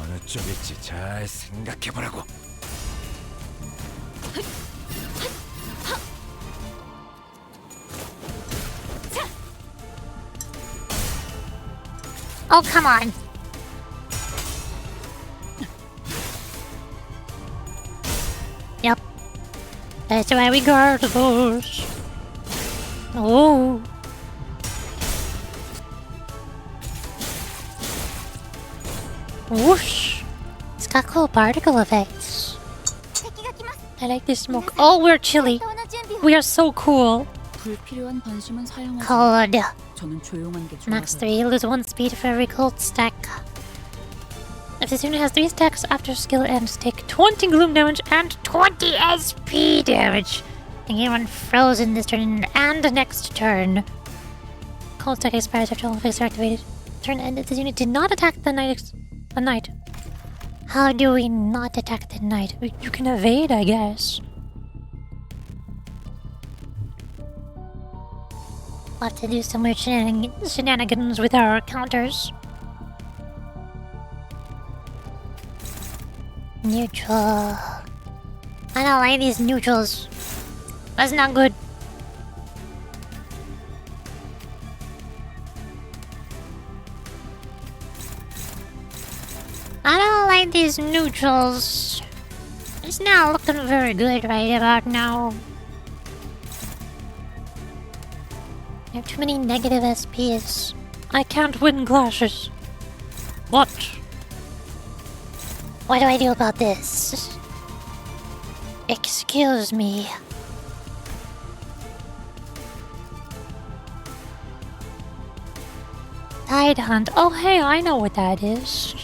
어느 쪽일지 잘 생각해보라고. Oh, come on! Yep. That's why we guard those. Oh. Whoosh. It's got cool particle effects. I like this smoke. Oh, we're chilly. We are so cool. 불필요한 관심은 사용하지. Cold. 저는 조용한 게 Max 좋아서. 3, lose 1 speed for every cold stack. If the student has 3 stacks after skill ends, take 20 gloom damage and 20 SP damage. And get one frozen this turn and next turn. Cold stack expires after all effects are activated. Turn ended. This unit did not attack the knight. How do we not attack the knight? You can evade, I guess. We'll have to do some weird shenanigans with our counters. Neutral. I don't like these neutrals. That's not good. I don't like these neutrals. It's not looking very good right about now. I have too many negative SPs. I can't win clashes. What? What do I do about this? Excuse me. Tide Hunt. Oh, hey, I know what that is.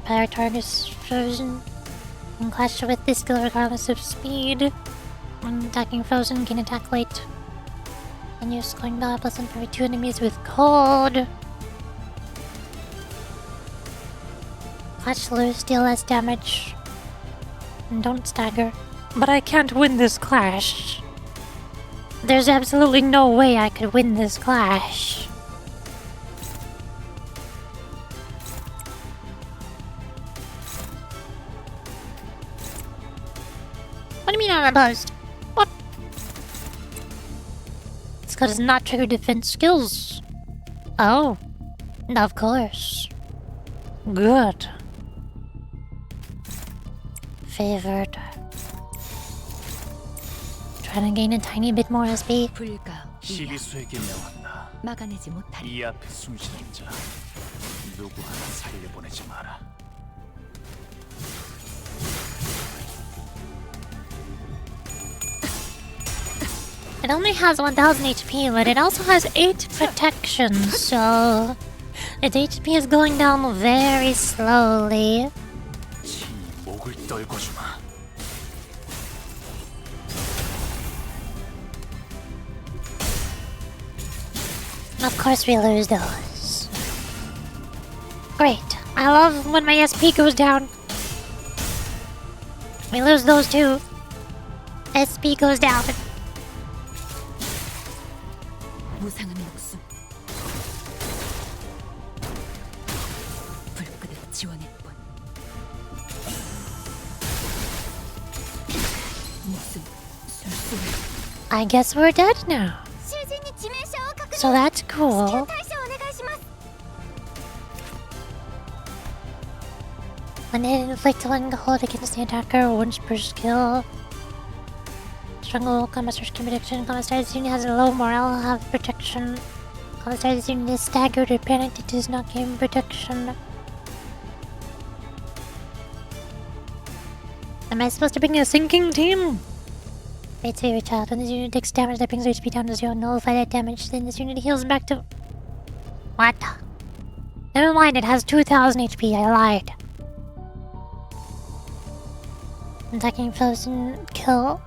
Power targets frozen. Can clash with this skill regardless of speed. When attacking frozen, can attack late. And use coin dollar plus one for every 2 enemies with cold. Clash lose, deal less damage. And don't stagger. But I can't win this clash. There's absolutely no way I could win this clash. What do you mean unopposed? What? This card does not trigger defense skills. Oh, of course. Good. Favored. Trying to gain a tiny bit more SP. 불가. 시비수에게 명한다. 막아내지 못하리. 이 앞에 숨쉬는 자 누구 하나 살려보내지 마라. It only has 1000 HP, but it also has 8 protection, so its HP is going down very slowly. 지 목을 떨궈주마. Of course we lose those. Great. I love when my SP goes down. We lose those too. SP goes down. 무상한 목숨. 불끈에 지원할 뿐. 목숨 술술. I guess we're dead now. So that's cool. When it inflicts 1 gold against the attacker once per skill. Struggle, combat search prediction, combat status unit has a low morale, have protection. Combat status unit is staggered or panicked, it does not gain protection. Am I supposed to bring a sinking team? Wait, save your child. When this unit takes damage that brings their HP down to 0, nullify that damage, then this unit heals back to... What? Never mind, it has 2000 HP, I lied. Attacking foes and kill.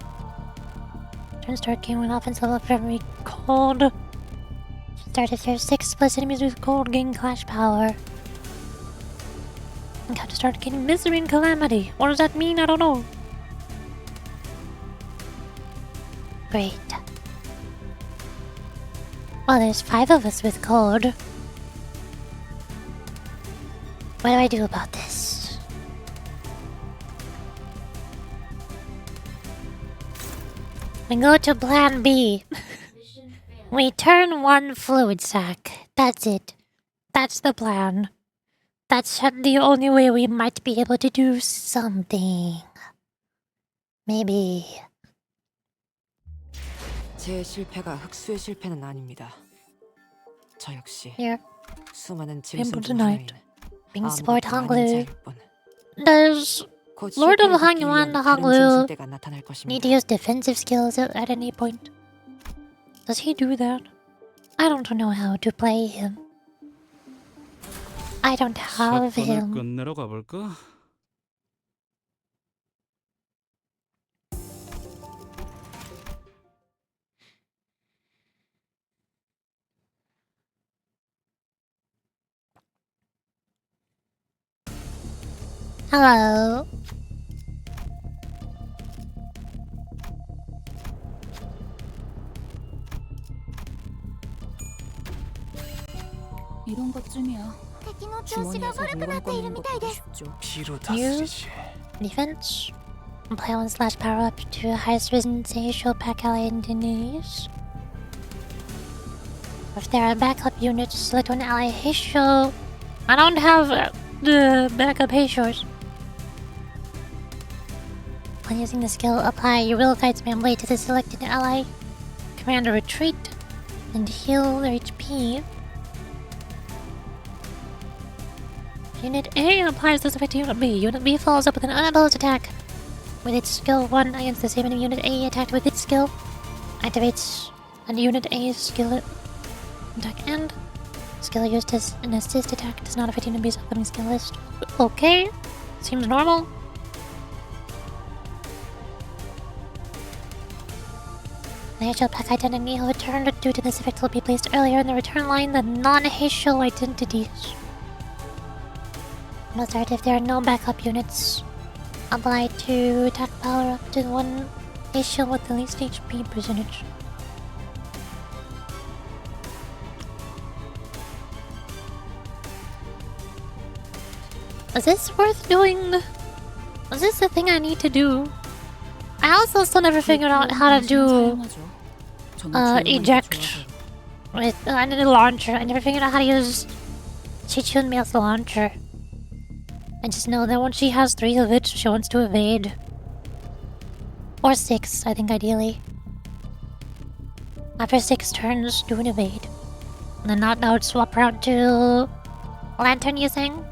Turn start game when offense level for every cold. Start if there's 6 plus enemies with cold, gain clash power. And have to start getting misery and calamity. What does that mean? I don't know. Great. Well, there's 5 of us with cold. What do I do about this? We go to plan B. We turn 1 fluid sac. That's it. That's the plan. That's the only way we might be able to do something. Maybe. 제 실패가 흑수의 실패는 아닙니다. 저 역시 Here. 수많은 Able 짐승 중 tonight. 하나인 Being support 아무것도 아닌 Hanglu. 자일 뿐. Does 곧 Lord of 실패를 덮기 Hangyuan 위한 다른 Hanglu 짐승떼가 나타날 것입니다. need to use defensive skills at any point? Does he do that? I don't know how to play him. I don't have 사건을 him. 끝내러 가볼까? Hello. 이런 것쯤이야. 주머니에서 물건 꺼내는 것보다 쉽죠. 피로 다 You? 쓰리지. Defense. Apply 1 slash power up to highest resistance show pack ally enemies. If there are backup units, select one ally Heisho. I don't have the backup Heishos. When using the skill, apply your will guides man blade to the selected ally. Command a retreat and heal their HP. Unit A applies this effect to Unit B. Unit B follows up with an unopposed attack with its skill 1 against the same enemy Unit A attacked with its skill. Activates and Unit A's skill attack end. Skill used as an assist attack does not affect Unit B's upcoming skill list. Okay, seems normal. The Heisho pack identity returned due to this effect will be placed earlier in the return line than non-Heisho identities. Must start if there are no backup units. Apply to attack power up to 1 Heisho with the least HP percentage. Is this worth doing? Is this the thing I need to do? I also still never figured out how to do eject with a launcher. I never figured out how to use Chichunmia's launcher. I just know that once she has 3 of it, she wants to evade. Or 6, I think ideally. After 6 turns, do an evade. And then not now swap around to Lantern using?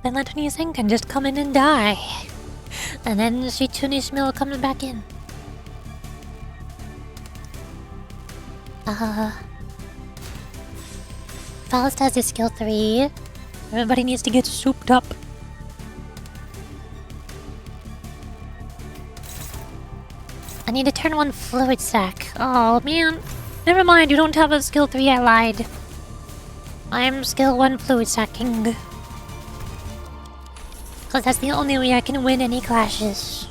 The lantern using can just come in and die. And then Shitsunishmil comes back in. Faust has his skill 3. Everybody needs to get souped up. I need to turn 1 fluid sac. Oh man. Never mind, you don't have a skill 3, I lied. I'm skill 1 fluid sacking. Cause that's the only way I can win any clashes.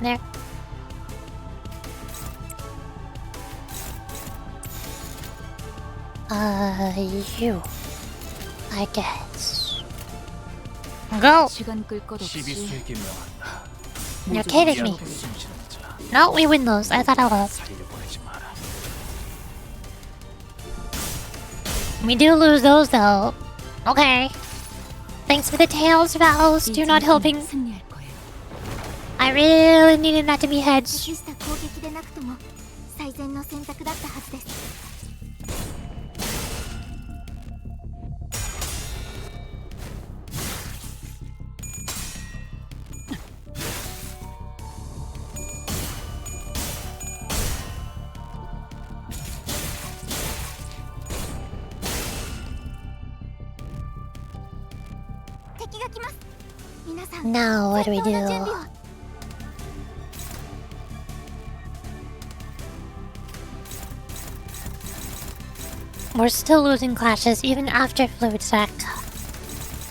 There. You. I guess. Go! 시간 끌 것 없이 시비수에게 명한다. You're kidding me. 숨쉬는 자 No, we win those. I thought I was. 살려보내지 마라. We do lose those though. Okay. Thanks for the tails, Faust. You're not helping. 승리할 거예요. I really needed that to be heads. 適した攻撃でなくとも最善の選択だったはずです。敵が来ます。皆さん、 Now what do we 戦闘の準 do? 備を。 We're still losing clashes even after Fluid Sack.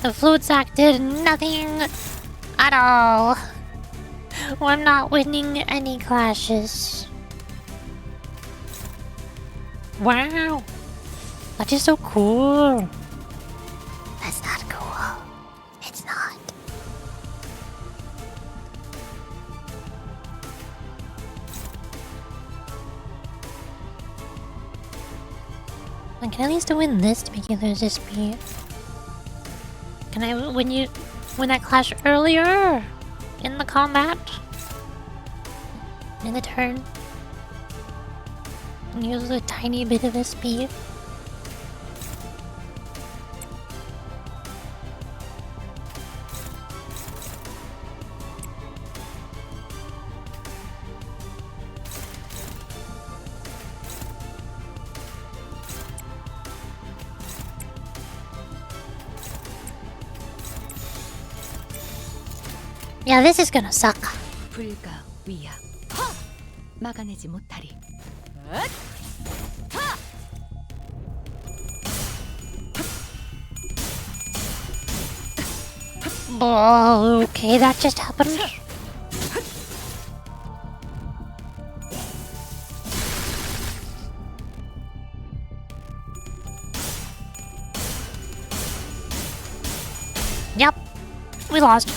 The Fluid Sack did nothing at all. We're not winning any clashes. Wow. That is so cool. That's not cool. It's not. I can at least win this to make you lose this speed. Can I win that clash earlier in the combat? In the turn? And use a tiny bit of SP? Yeah, this is gonna suck. 불가 위야. 막아내지 못하리. Oh, okay, that just happened. Yep, we lost.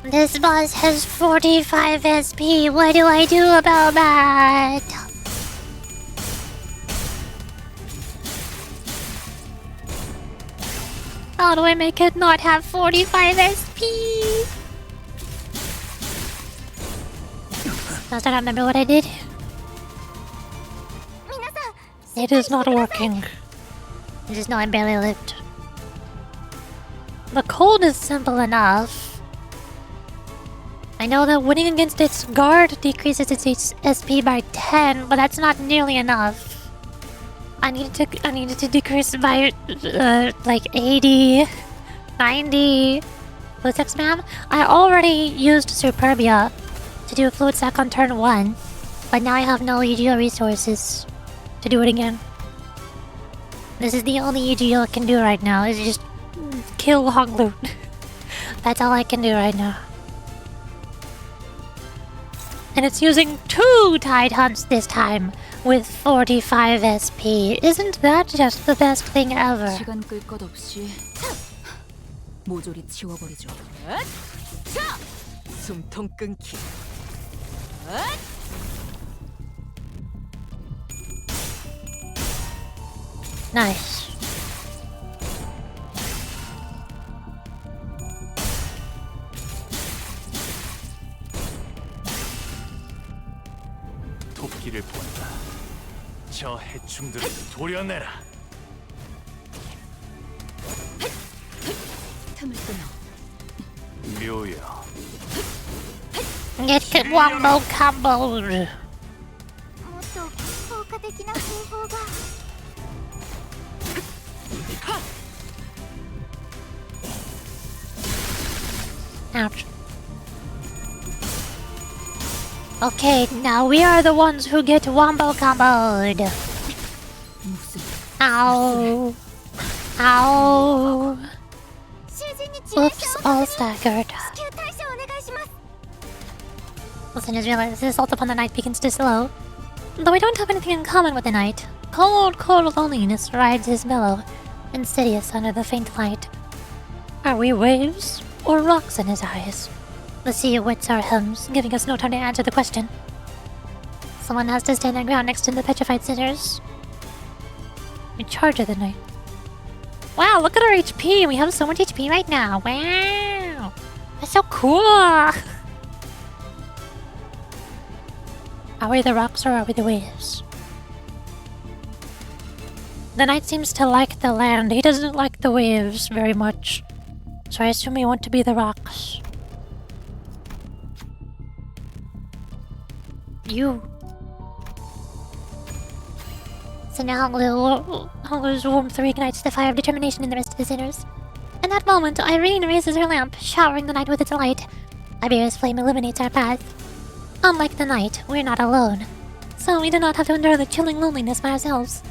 This boss has 45 SP. What do I do about that? How do I make it not have 45 SP? Does I remember what I did? It is not working. I just know I barely lived. The cold is simple enough. I know that winning against its guard decreases its SP by 10, but that's not nearly enough. I needed to decrease by like 80, 90. Fluid Sac spam? I already used Superbia to do a Fluid Sac on turn 1, but now I have no EGO resources to do it again. This is the only EGO I can do right now, is just kill Hogloot. That's all I can do right now. And it's using 2 Tide Hunts this time with 45 SP. Isn't that just the best thing ever? 시간 끌 것 없이 모조리 치워버리죠. 숨통 끊기. Nice. 토끼를 본다. 저 해충들을 도려내라. 틈을 끊어. 묘여. Get wombo combo. もっと効果的な方法が。 Ouch. Okay, now we are the ones who get wombo comboed. Ow. Ow. Oops, all staggered. Listen, just realized the assault upon the night begins to slow. Though we don't have anything in common with the night, cold, cold loneliness rides his mellow, insidious under the faint light. Are we waves or rocks in his eyes? The sea wets our hymns, giving us no time to answer the question. Someone has to stand their ground next to the petrified sinners. In charge of the night. Wow, look at our HP! We have so much HP right now! Wow! That's so cool! Are we the rocks or are we the waves? The knight seems to like the land. He doesn't like the waves very much. So I assume we want to be the rocks. You. So now Honglu's warmth reignites the fire of determination in the rest of the sinners. In that moment, Irene raises her lamp, showering the night with its light. Iberia's flame illuminates our path. Unlike the night, we're not alone. So we do not have to endure the chilling loneliness by ourselves.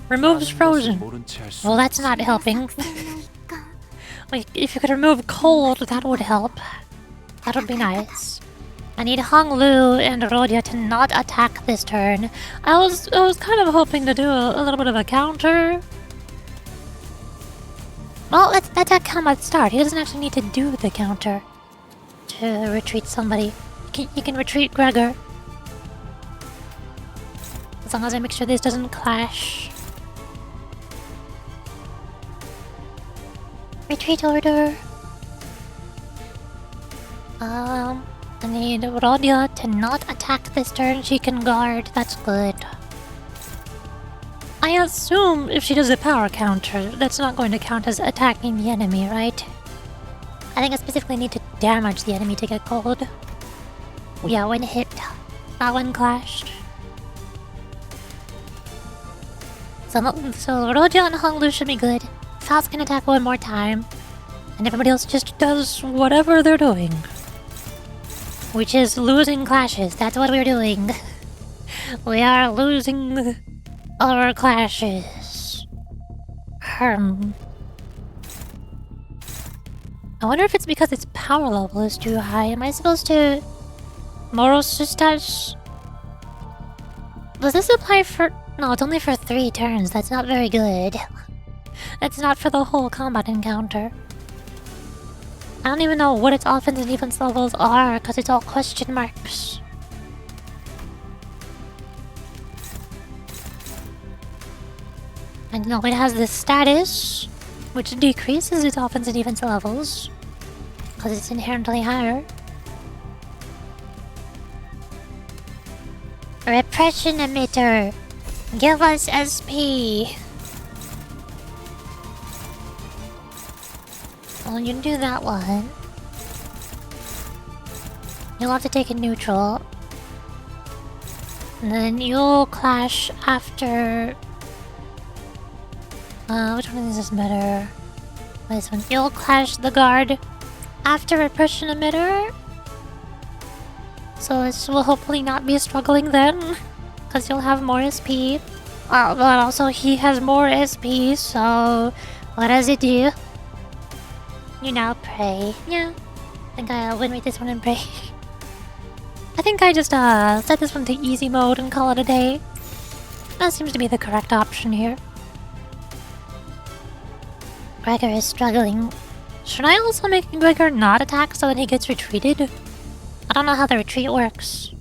Removes frozen. Well, that's not helping. Wait, if you could remove cold, that would help. That would be nice. I need Honglu and Rodia to not attack this turn. I was kind of hoping to do a little bit of a counter. Well, let's let that combat start. He doesn't actually need to do the counter to retreat somebody. He can retreat Gregor. As long as I make sure this doesn't clash. Retreat order. I need Rodia to not attack this turn. She can guard. That's good. I assume if she does a power counter, that's not going to count as attacking the enemy, right? I think I specifically need to damage the enemy to get gold. Yeah, one hit. That one clashed. So Rodia and Honglu should be good. Faust can attack one more time. And everybody else just does whatever they're doing. Which is losing clashes. That's what we're doing. We are losing our clashes. I wonder if it's because its power level is too high. Am I supposed to... Moral Sustas? Does this apply for... No, it's only for 3 turns. That's not very good. That's not for the whole combat encounter. I don't even know what its offense and defense levels are, because it's all question marks. I know it has this status, which decreases its offense and defense levels, because it's inherently higher. Repression emitter. Give us SP. Well, you can do that one. You'll have to take a neutral. And then you'll clash after... which one of these is better? This one. You'll clash the guard after repression emitter. So this will hopefully not be struggling then. Because you'll have more SP. But also he has more SP, so... What does it do? You now pray. Yeah. I think I'll win with this one and pray. I think I just set this one to easy mode and call it a day. That seems to be the correct option here. Gregor is struggling. Should I also make Gregor not attack so that he gets retreated? I don't know how the retreat works.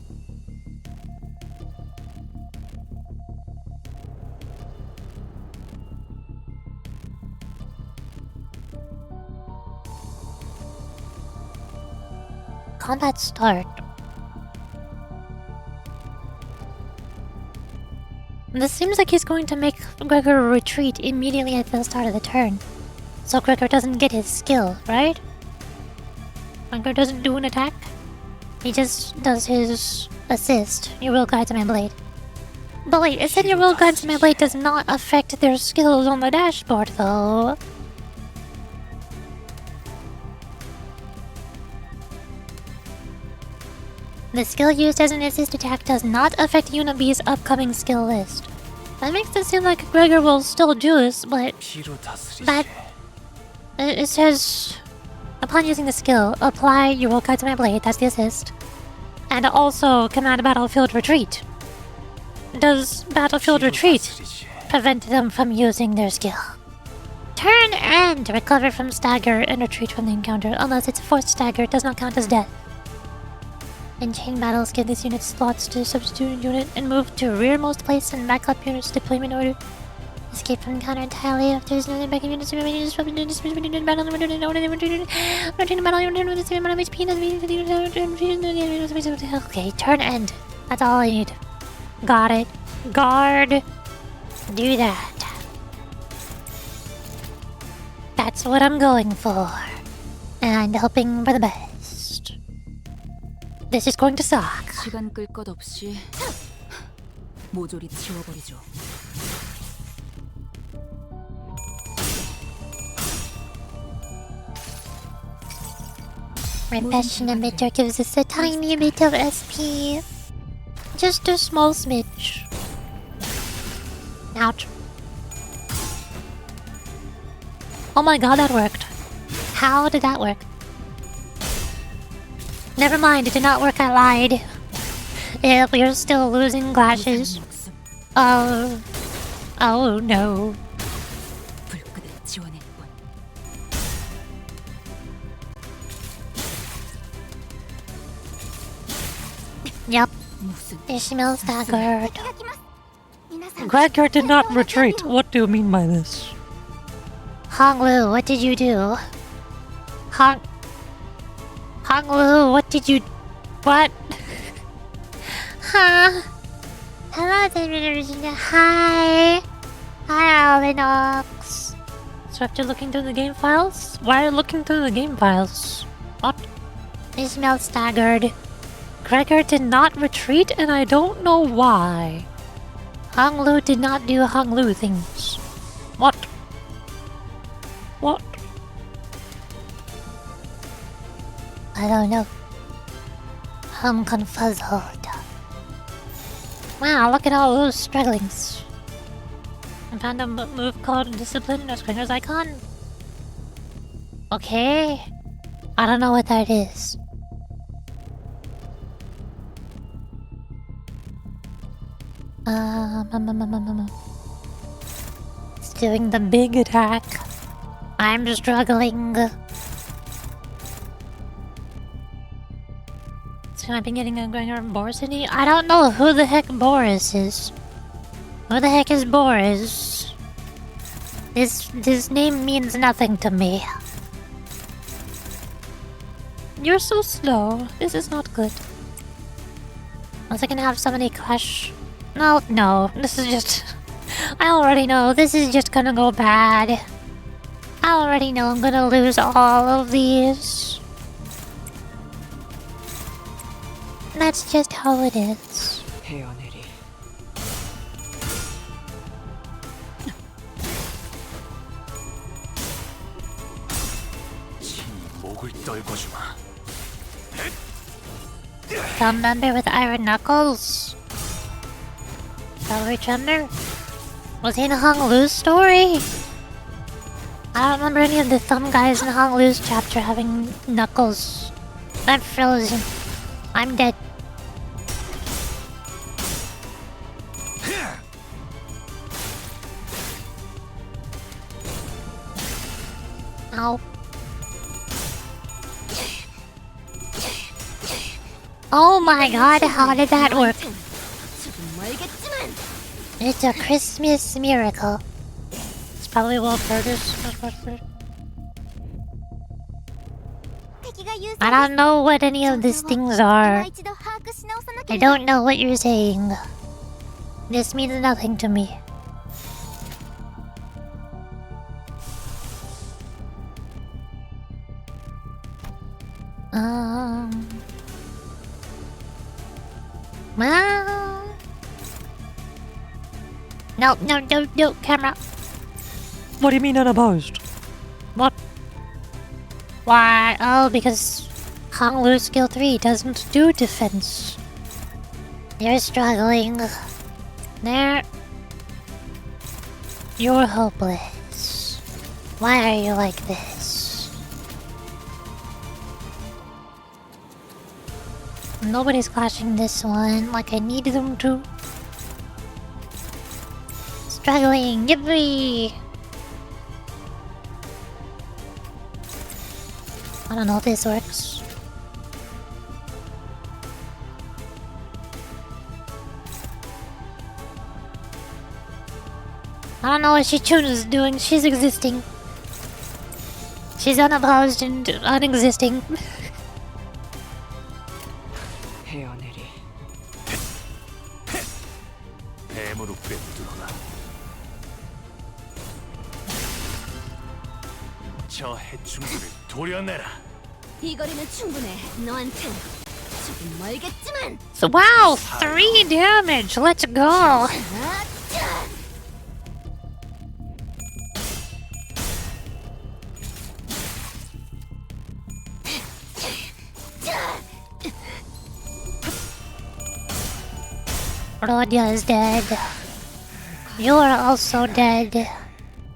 Combat start. This seems like he's going to make Gregor retreat immediately at the start of the turn. So Gregor doesn't get his skill, right? Gregor doesn't do an attack. He just does his assist. Your will guides my blade. But wait, it said your will guides my blade does not affect their skills on the dashboard though. The skill used as an assist attack does not affect Unit B's upcoming skill list. That makes it seem like Gregor will still do this, but that it says upon using the skill, apply your will guide to my blade, that's the assist. And also command battlefield retreat. Does battlefield retreat prevent them from using their skill? Turn end! Recover from stagger and retreat from the encounter. Unless it's forced stagger, it does not count as death. In chain battles, give this unit slots to substitute unit and move to rearmost place and backup units deployment order. Escape from encounter entirely if there's no backup units. Okay, turn end. That's all I need. Got it. Guard. Do that. That's what I'm going for. And hoping for the best. This is going to suck. 시간 끌 것 없이 모조리 치워버리죠. Repression emitter gives us a tiny bit of SP. Just a small smidge. Ouch. Oh my god, that worked. How did that work? Never mind, it did not work, I lied. If we're still losing glasses. Oh no. Yep. Ishmael staggered. Gregor did not retreat. What do you mean by this? Honglu, what did you do? Honglu, what did you... What? Huh? Hello, hi. Hi, Alinox. So after looking through the game files? Why are you looking through the game files? What? Ishmael staggered. Gregor did not retreat and I don't know why. Honglu did not do Honglu things. What? What? I don't know. I'm confuzzled. Wow, look at all those strugglings. I found a move called Discipline as Gregor's icon. Okay. I don't know what that is. It's doing the big attack. I'm struggling. So I've been getting a Gregor Boris in I don't know who the heck Boris is. Who the heck is Boris? This name means nothing to me. You're so slow. This is not good. Unless I can have somebody crush. No, this is just... I already know, this is just gonna go bad. I already know I'm gonna lose all of these. That's just how it is. 헤어내리. 목을 떨궈주마. Some member with iron knuckles. Valerie Tremner? Was he in Hong Lu's story? I don't remember any of the thumb guys in Hong Lu's chapter having knuckles. I'm frozen. I'm dead. Ow. Oh my god, how did that work? It's a Christmas miracle. It's probably Will Curtis.敵が優 I don't know what any of these things are. I don't know what you're saying. This means nothing to me. Well... Nope, no, camera. What do you mean unopposed? What? Why? Oh, because Honglu skill 3 doesn't do defense. You're struggling. There. You're hopeless. Why are you like this? Nobody's clashing this one like I needed them to. Struggling, yippee! I don't know if this works. I don't know what Shichuna's doing. She's existing. She's unopposed and unexisting. 헤어내리. 뱀으로 꿰뚫어라. 저 해충들을 도려내라. 이 거리면 충분해. 너한텐 조금 멀겠지만. So, wow, 3 damage. Let's go. Rodia is dead. You are also dead.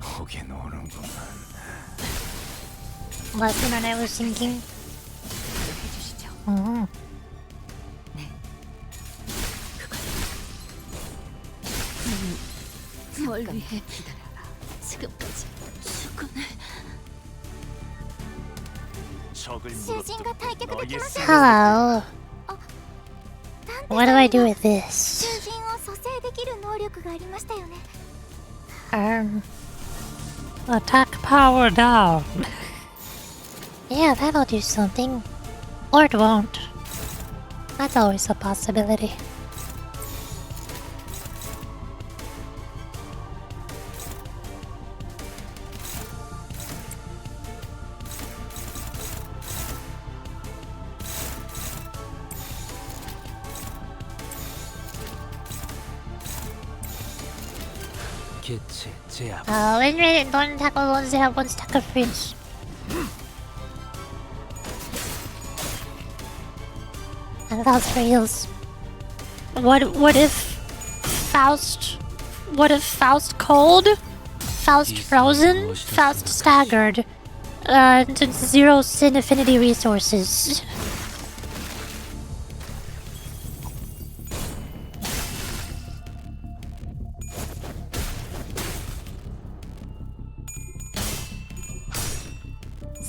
오긴 오는구만. Last thing I was thinking. 뭘 위해 기다려라. 지금까지 수군을. 적을囚人が退却できません。 Hello. What do I do with this? 囚人を蘇生できる能力がありましたよね。Attack power down. Yeah, that'll do something. Or it won't. That's always a possibility. 개체 제압. When ready, don't tackle ones that have one stack of fridge. And that's for heals. What if Faust? What if Faust cold? Faust frozen? Faust staggered? Zero sin affinity resources.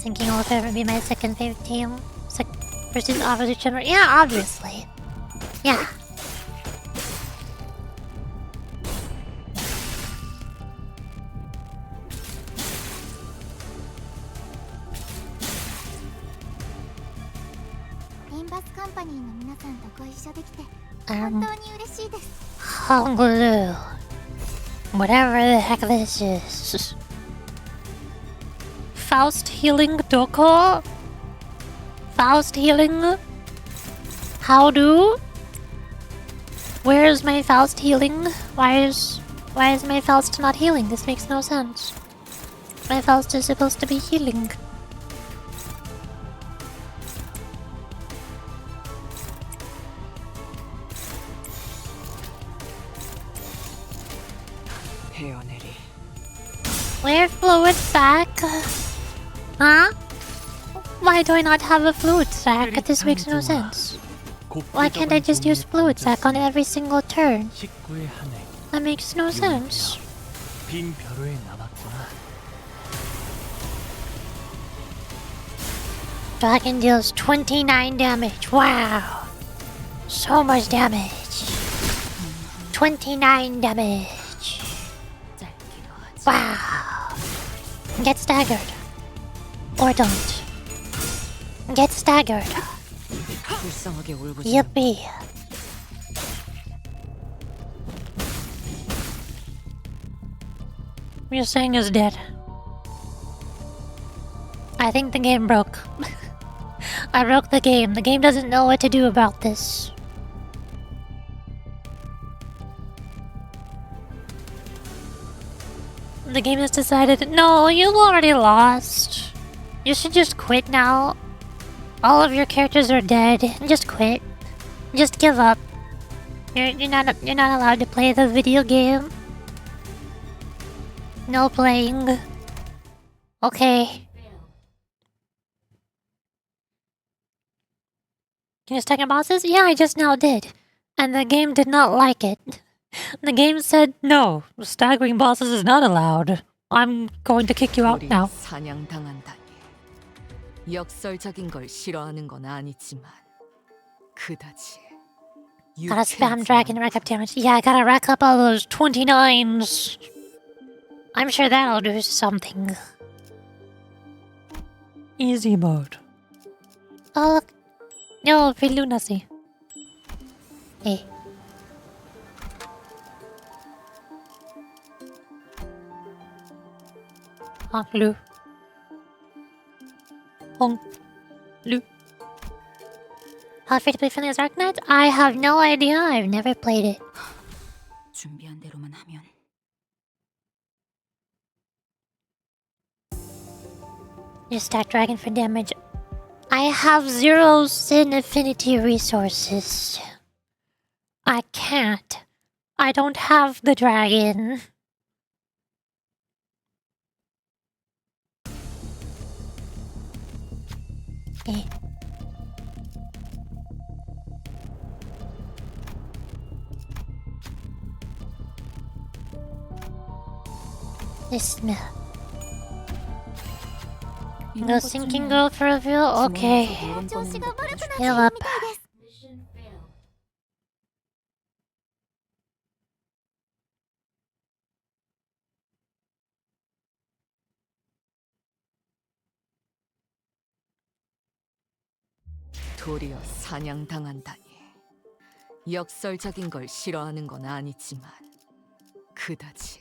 Thinking will ever be my second favorite team. Versus opposite gender. Yeah, obviously. Yeah. Limbus Company の皆さんとご一緒できて本当に嬉しいです。Honglu. Whatever the heck this is. Faust healing Doko? Faust healing? How do? Where's my Faust healing? Why is my Faust not healing? This makes no sense. My Faust is supposed to be healing. 헤어내리. Where fluid sack? Huh? Why do I not have a fluid sack? This makes no sense. Why can't I just use fluid sack on every single turn? That makes no sense. 빈 벼루에 남았구나. Dragon deals 29 damage. Wow. So much damage. 29 damage. Wow. Get staggered. Or don't. Get staggered. 불쌍하게 울부짖는 Yippee. You're saying is dead. I think the game broke. I broke the game. The game doesn't know what to do about this. The game has decided, no, you've already lost. You should just quit now. All of your characters are dead. Just quit. Just give up. You're not allowed to play the video game. No playing. Okay. Can you stack your bosses? Yeah, I just now did. And the game did not like it. The game said, No, staggering bosses is not allowed. I'm going to kick you out 우리 now. 사냥당한다니. 역설적인 걸 싫어하는 건 아니지만 그다지. gotta spam dragon rack up damage. Yeah, I gotta rack up all those 29s. I'm sure that'll do something. Easy mode. Oh, look. No, for lunacy. Hey. Honk Lu. Honk Lu. How free to play friendly as Arknights? I have no idea. I've never played it. 준비한 대로만 하면. You stack dragon for damage. I have 0 sin affinity resources. I can't. I don't have the dragon. Eh. This smell. No sinking girl for a reveal? Okay. Heal up. 도리어 사냥당한다니. 역설적인 걸 싫어하는 건 아니지만 그다지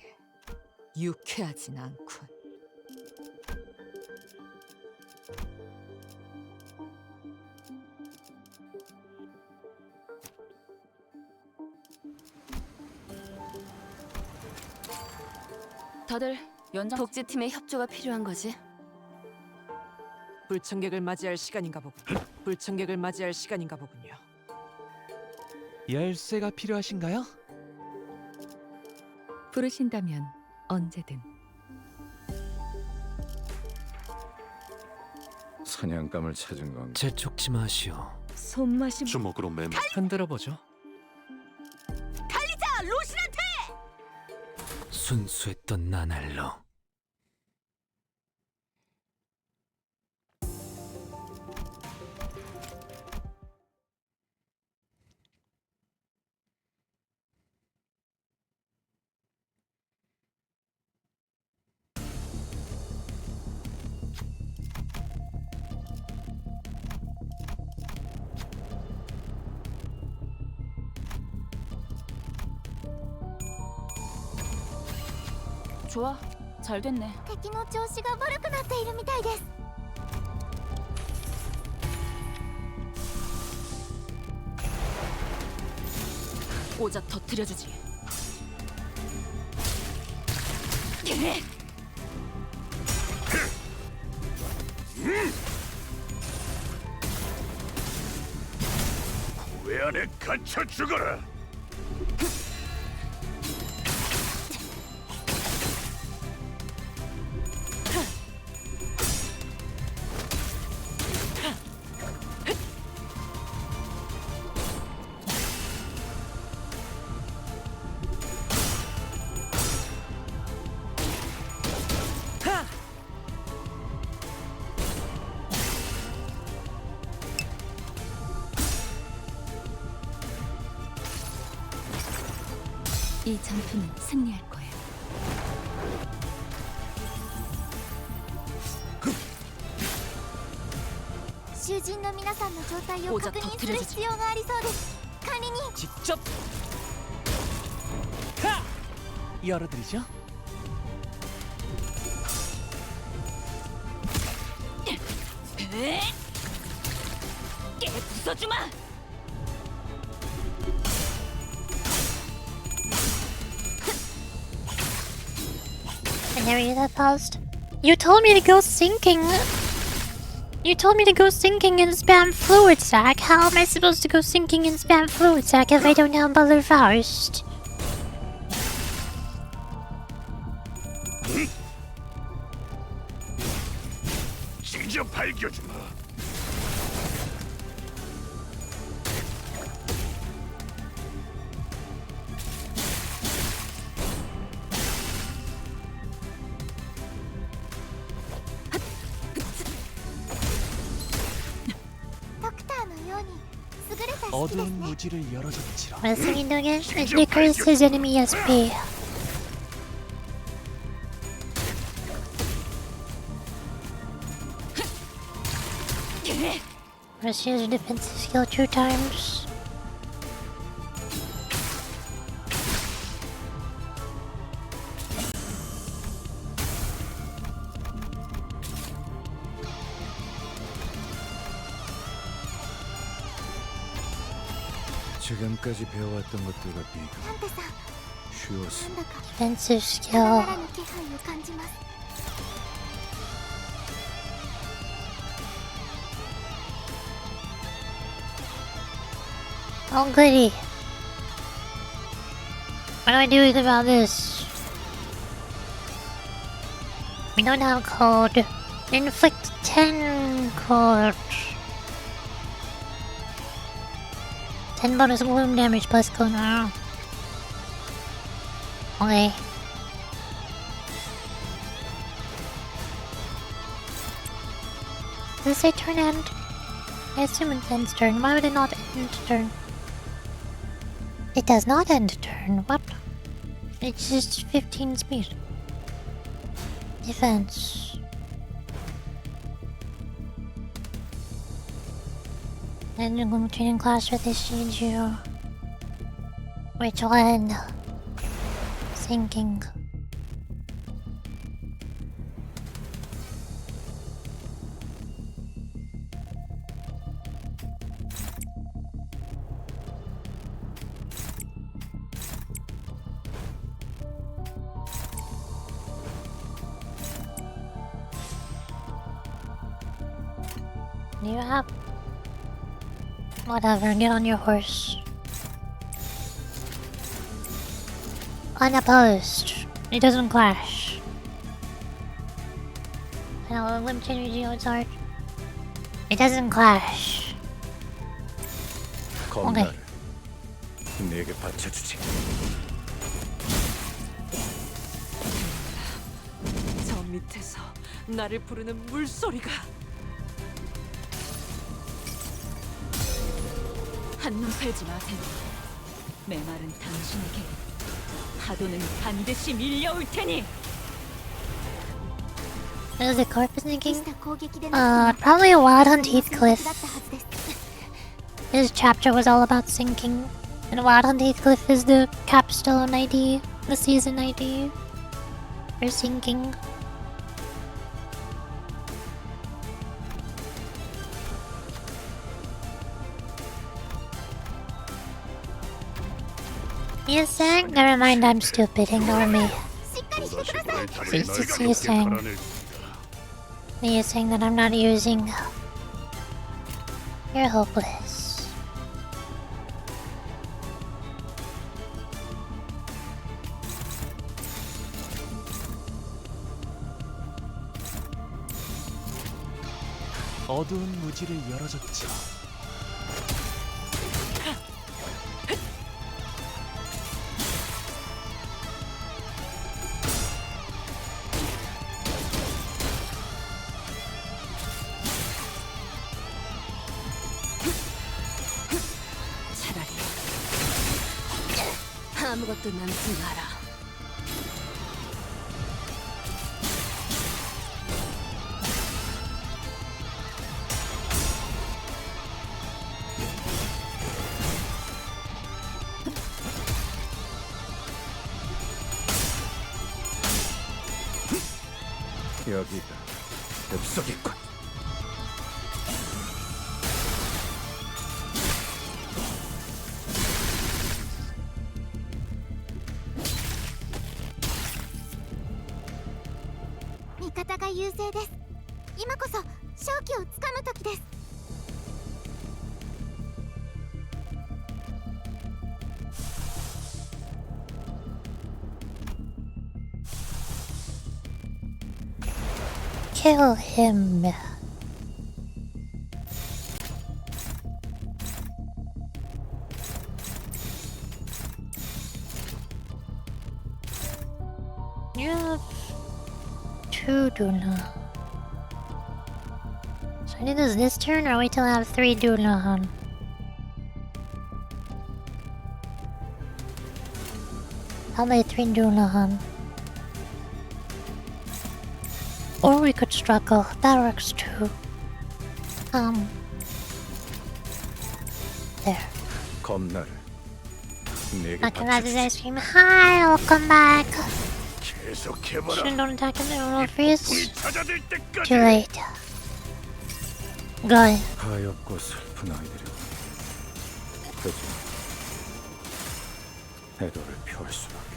유쾌하진 않군. 다들 연장 복지팀의 협조가 필요한 거지? 불청객을 맞이할 시간인가 보군. 불청객을 맞이할 시간인가 보군요. 열쇠가 필요하신가요? 부르신다면 언제든. 사냥감을 찾은 건가? 재촉지 마시오. 손맛이 주먹으로 매매. 흔들어 보죠. 달리자, 로신한테! 순수했던 나날로. 좋아, 잘 됐네. 敵の調子が悪くなっているみたいです。 오작 터뜨려주지. 왜 안에 갇혀 죽어라. 이 전투는 승리할 거야. 囚人の皆さんの状態を確認する必要がありそうです。管理人。 직접 열어드리죠. 깨 부숴주마. I never knew that paused. You told me to go sinking. You told me to go sinking in spam fluid sack. How am I supposed to go sinking in spam fluid sack if I don't know Butler Faust? 직접 밝혀주마. 어두운 무지를 열어줬지라. Messing again? It decreases his enemy SP. Must use a defensive skill 2 times. 지금까지 배워왔던 것들과 비교. 쉬웠어. Defensive skill. Oh goody. What do I do about this? We don't have code. Inflict 10 code. 10 bonus wound damage plus code now. Okay. Does this say turn end? I assume it ends turn. Why would it not end turn? It does not end turn. What? It's just 15 speed. Defense. And you're going to training class for this Shiju. Which one? Sinking. You have... Whatever, get on your horse. Unopposed. It doesn't clash. I know, limp energy Geodzard. It doesn't clash. Okay. 내게 바쳐주지. 저 밑에서 나를 부르는 물소리가. 한눈 팔지 마세요. 메마른 당신에게 파도는 반드시 밀려올 테니. Is the corpus thinking? Probably a Wild Hunt Heathcliff. His chapter was all about sinking. And Wild Hunt Heathcliff is the capstone ID, the season ID for sinking. He sang? Never mind, I'm stupid. Ignore me. He is saying. He is saying that I'm not using. You're hopeless. 어두운 무지를 열어줬죠. 아무것도 남지 마라. 여기가 흡속이군. 미카타가優勢です。今こそ勝機をつかむ時です。 Kill him. You have 2 Duna. So I do this turn or wait till I have 3 Dunahan? Probably 3 Dunahan. Or we could struggle. That works too. There. 겁나를 내게 Recognize ice cream. Hi, welcome back. 계속해봐라. Shouldn't don't attack in the normal freeze. 찾아들 때까지. Too late. Go. 가엾고 슬픈 아이들이 그저 애도를 표할 수밖에.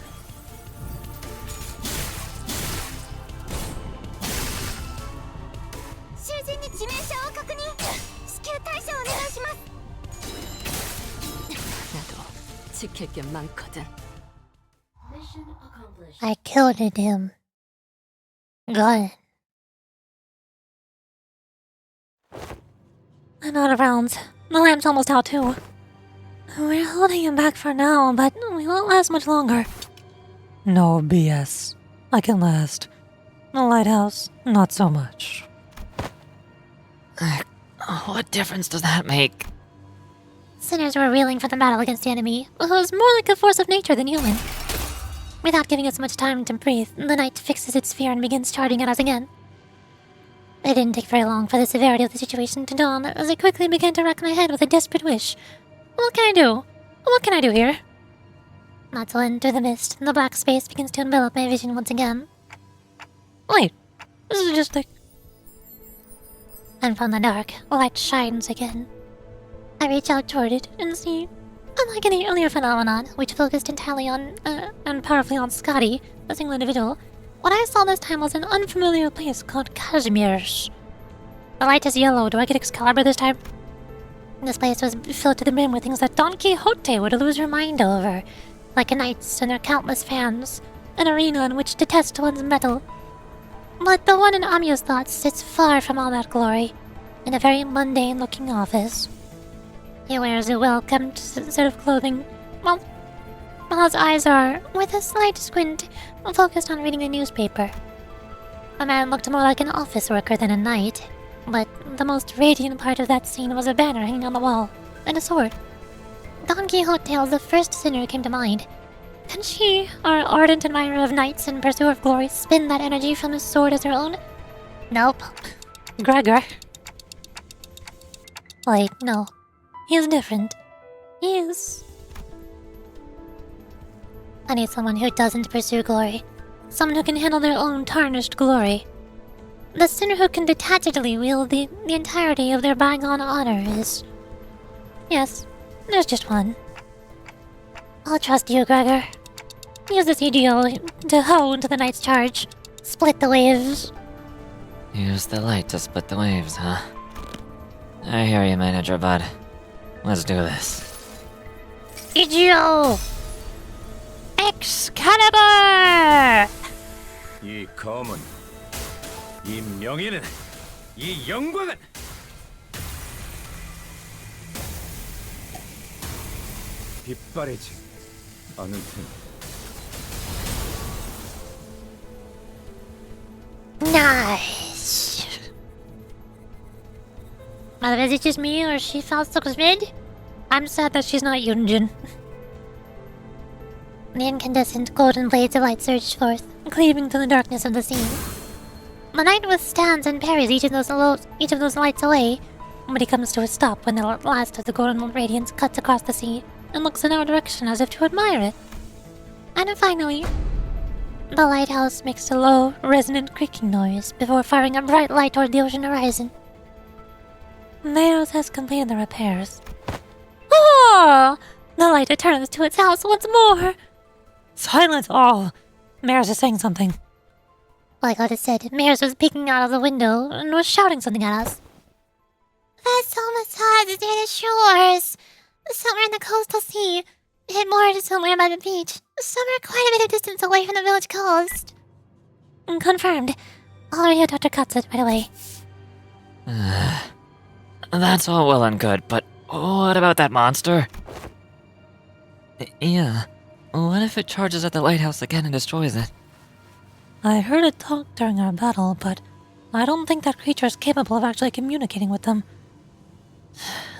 나도 지킬 게 많거든. I killed him. Good. I'm out of rounds. The lamp's almost out too. We're holding him back for now, but we won't last much longer. No BS. I can last. The lighthouse, not so much. What difference does that make? Sinners were reeling for the battle against the enemy, who was more like a force of nature than human. Without giving us much time to breathe, the knight fixes its sphere and begins charging at us again. It didn't take very long for the severity of the situation to dawn, as I quickly began to rack my head with a desperate wish. What can I do? What can I do here? That's when, through the mist, the black space begins to envelop my vision once again. Wait, this is just like... And from the dark, light shines again. I reach out toward it and see, unlike any earlier phenomenon, which focused entirely on, and powerfully on Scotty, a single individual, what I saw this time was an unfamiliar place called Kashmir's. The light is yellow. Do I get Excalibur this time? This place was filled to the brim with things that Don Quixote would lose her mind over, like knights and their countless fans, an arena in which to test one's mettle. But the one in Amya's thoughts sits far from all that glory, in a very mundane-looking office. He wears a well-kept set of clothing, while his eyes are, with a slight squint, focused on reading a newspaper. The man looked more like an office worker than a knight, but the most radiant part of that scene was a banner hanging on the wall, and a sword. Don Quixote was the first sinner who came to mind. Can she, our ardent admirer of knights and pursuer of glory, spin that energy from his sword as her own? Nope. Gregor. Wait, no. He is different. He is... I need someone who doesn't pursue glory. Someone who can handle their own tarnished glory. The sinner who can detachedly wield the entirety of their bygone honor is... Yes, there's just one. I'll trust you, Gregor. Use this EDO to hoe into the knight's charge. Split the waves. Use the light to split the waves, huh? I hear you, manager bud. Let's do this. EDO! Excalibur! 이 검은, 이 명예는, 이 영광은 빛바래지 않을 테니. Nice. Now, is it just me or she felt so mid? I'm sad that she's not Yunjin. The incandescent golden blades of light surged forth, cleaving through the darkness of the scene. The knight withstands and parries each of those lights away, but he comes to a stop when the last of the golden radiance cuts across the sea and looks in our direction as if to admire it. And finally, The lighthouse makes a low, resonant creaking noise before firing a bright light toward the ocean horizon. Maros has completed the repairs. Oh! The light returns to its house once more! Silence all! Maris is saying something. Like I said, Maris was peeking out of the window and was shouting something at us. Vessel massage is near the shores. Some are in the coastal sea, and more is somewhere by the beach. Some are quite a bit of distance away from the village coast. Confirmed. I'll radio Dr. Katsu right away. That's all well and good, but what about that monster? Yeah. What if it charges at the lighthouse again and destroys it? I heard it talk during our battle, but I don't think that creature is capable of actually communicating with them.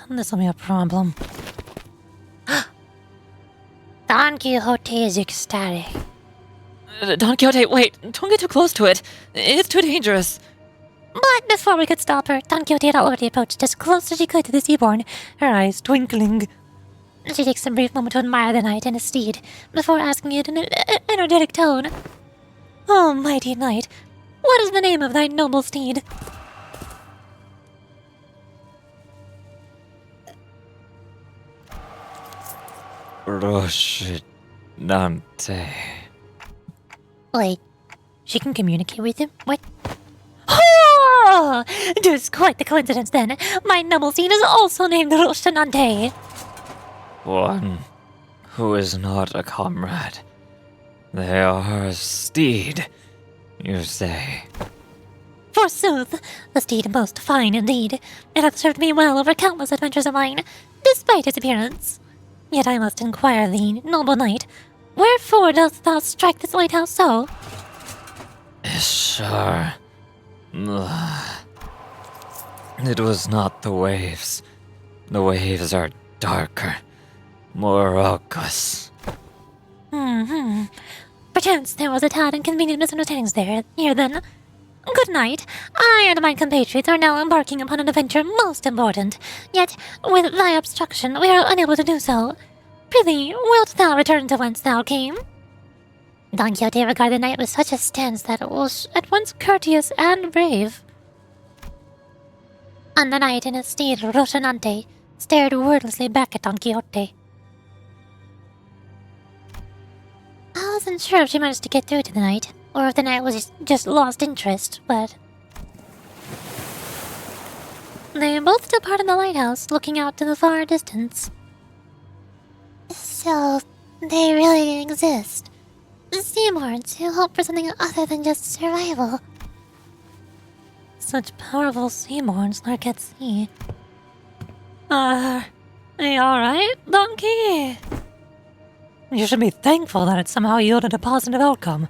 This will be a problem. Don Quixote is ecstatic. Don Quixote, wait! Don't get too close to it! It's too dangerous! But before we could stop her, Don Quixote had already approached as close as she could to the seaborn, her eyes twinkling. She takes a brief moment to admire the knight and his steed, before asking it in an energetic tone. Oh, mighty knight, what is the name of thy noble steed? Roshinante. Wait, she can communicate with him? What? Oh! Just quite the coincidence then. My noble steed is also named Roshinante. One who is not a comrade. They are a steed, you say. Forsooth, the steed most fine indeed. It hath served me well over countless adventures of mine, despite its appearance. Yet I must inquire thee, noble knight, wherefore dost thou strike this lighthouse so? Ishar. It was not the waves. The waves are darker, more raucous. Perchance there was a tad inconvenient misunderstandings there. Here then. Good night. I and my compatriots are now embarking upon an adventure most important. Yet, with thy obstruction, we are unable to do so. Prithee, wilt thou return to whence thou came? Don Quixote regarded the knight with such a stance that it was at once courteous and brave. And the knight and his steed Rocinante stared wordlessly back at Don Quixote. I wasn't sure if she managed to get through to the knight, or if the knight was just lost interest, but... They both departed the lighthouse, looking out to the far distance. So, they really exist. Seaborns who hope for something other than just survival. Such powerful seaborns lurk at sea. Are you alright, donkey? You should be thankful that it somehow yielded a positive outcome.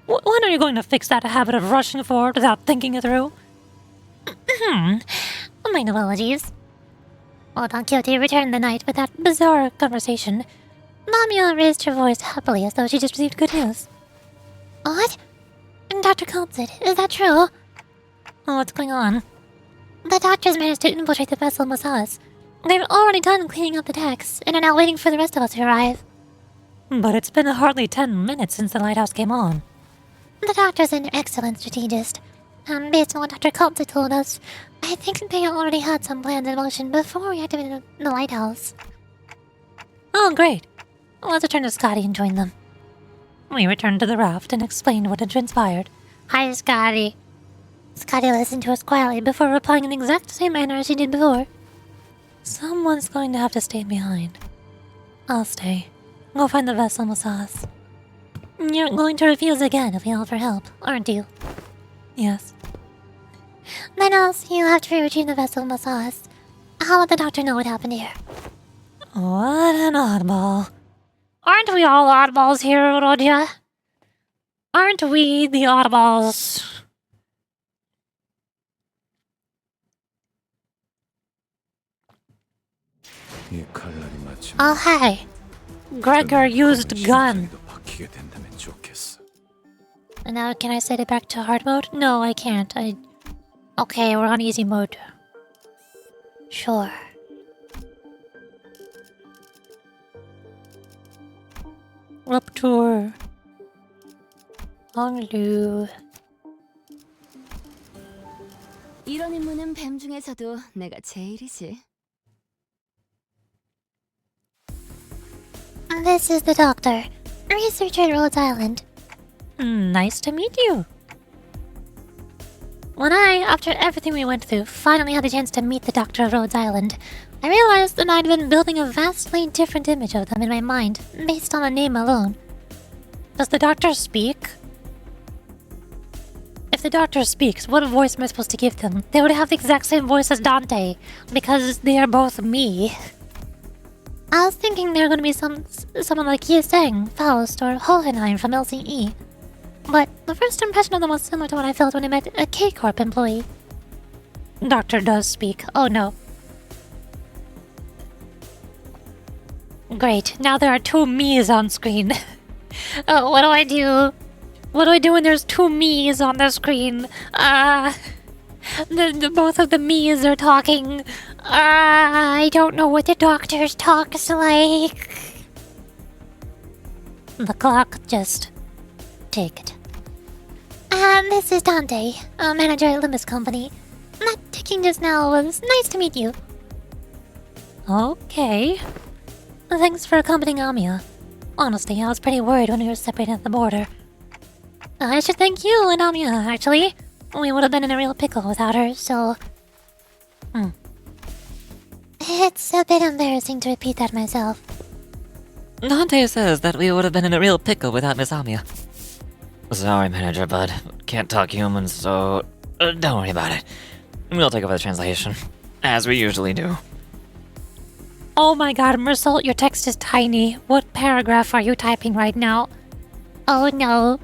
When are you going to fix that habit of rushing forward without thinking it through? My apologies. While Don Quixote returned the knight with that bizarre conversation, Lamia raised her voice happily as though she just received good news. What? Dr. Coltzit, is that true? What's going on? The doctors managed to infiltrate the vessel Masas. They've already done cleaning up the decks and are now waiting for the rest of us to arrive. But it's been hardly 10 minutes since the lighthouse came on. The doctor's an excellent strategist. And based on what Dr. Coltzit told us, I think they already had some plans in motion before we activated the lighthouse. Oh, great. Let's return to Scotty and join them. We returned to the raft and explained what had transpired. Hi, Scotty. Scotty listened to us quietly before replying in the exact same manner as she did before. Someone's going to have to stay behind. I'll stay. Go find the vessel Masas. You're going to refuse again if we offer help, aren't you? Yes. Then else you'll have to retrieve the vessel Masas. I'll let the doctor know what happened here. What an oddball. Aren't we all oddballs here, Rodya? Aren't we the oddballs? Oh, hey. Gregor used gun. And now can I set it back to hard mode? No, I can't. Okay, we're on easy mode. Sure. Rupture. Honglu. 이런 임무는 뱀 중에서도 내가 제일이지. This is the doctor. Researcher at Rhodes Island. Nice to meet you. When I, after everything we went through, finally had the chance to meet the doctor of Rhodes Island, I realized that I'd been building a vastly different image of them in my mind, based on a name alone. Does the doctor speak? If the doctor speaks, what voice am I supposed to give them? They would have the exact same voice as Dante, because they are both me. I was thinking they're going to be someone like Yi Seng, Faust, or Hohenheim from LCE. But the first impression of them was similar to what I felt when I met a K-Corp employee. Doctor does speak. Oh no. Great, now there are two me's on screen. What do I do? What do I do when there's two me's on the screen? Both of the me's are talking. I don't know what the doctor's talks like. The clock just ticked. This is Dante, a manager at Limbus Company. That ticking just now was nice to meet you. Okay. Thanks for accompanying Amiya. Honestly, I was pretty worried when we were separated at the border. I should thank you and Amiya, actually. We would have been in a real pickle without her, so... It's a bit embarrassing to repeat that myself. Dante says that we would have been in a real pickle without Miss Amiya. Sorry, Manager Bud. Can't talk human, so don't worry about it. We'll take over the translation, as we usually do. Oh my god, Mersault, your text is tiny. What paragraph are you typing right now? Oh no.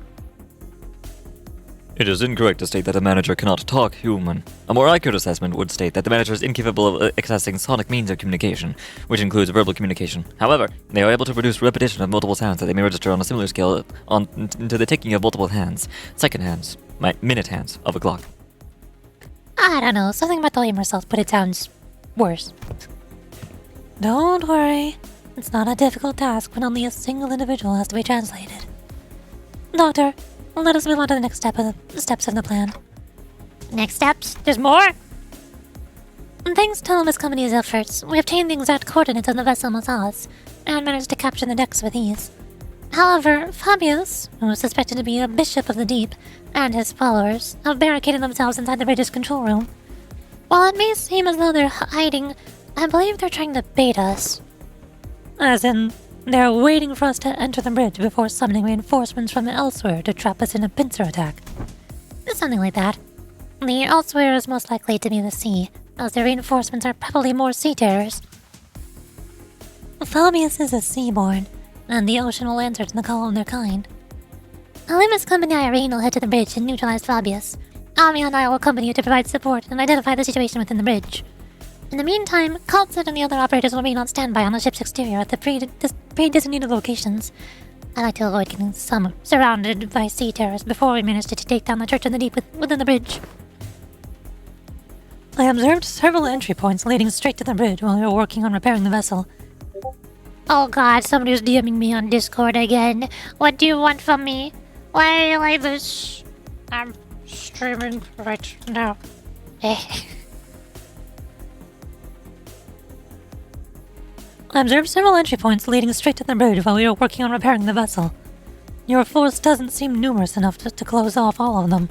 It is incorrect to state that a manager cannot talk human. A more accurate assessment would state that the manager is incapable of accessing sonic means of communication, which includes verbal communication. However, they are able to produce repetition of multiple sounds that they may register on a similar scale to the ticking of multiple hands, second hands, minute hands of a clock. I don't know, something about the way Mersault put it sounds worse. Don't worry. It's not a difficult task when only a single individual has to be translated. Doctor, let us move on to the next steps of the plan. Next steps? There's more? Thanks to Limbus Company's efforts, we obtained the exact coordinates of the vessel Mazaz, and managed to capture the decks with ease. However, Fabius, who is suspected to be a bishop of the deep, and his followers, have barricaded themselves inside the bridge's control room. While it may seem as though they're hiding, I believe they're trying to bait us. As in, they're waiting for us to enter the bridge before summoning reinforcements from elsewhere to trap us in a pincer attack. Something like that. The elsewhere is most likely to be the sea, as their reinforcements are probably more sea terrors. Fabius is a seaborn, and the ocean will answer to the call of their kind. Limbus Company Irene will head to the bridge and neutralize Fabius. Ami and I will accompany you to provide support and identify the situation within the bridge. In the meantime, Kaltsit and the other operators will remain on standby on the ship's exterior at the pre-designated locations. I like to avoid getting surrounded by sea terrors before we manage to take down the Church in the Deep within the bridge. I observed several entry points leading straight to the bridge while we were working on repairing the vessel. Oh god, somebody's DMing me on Discord again. What do you want from me? Why are you like this? I'm streaming right now. I observed several entry points leading straight to the bridge while we were working on repairing the vessel. Your force doesn't seem numerous enough to close off all of them.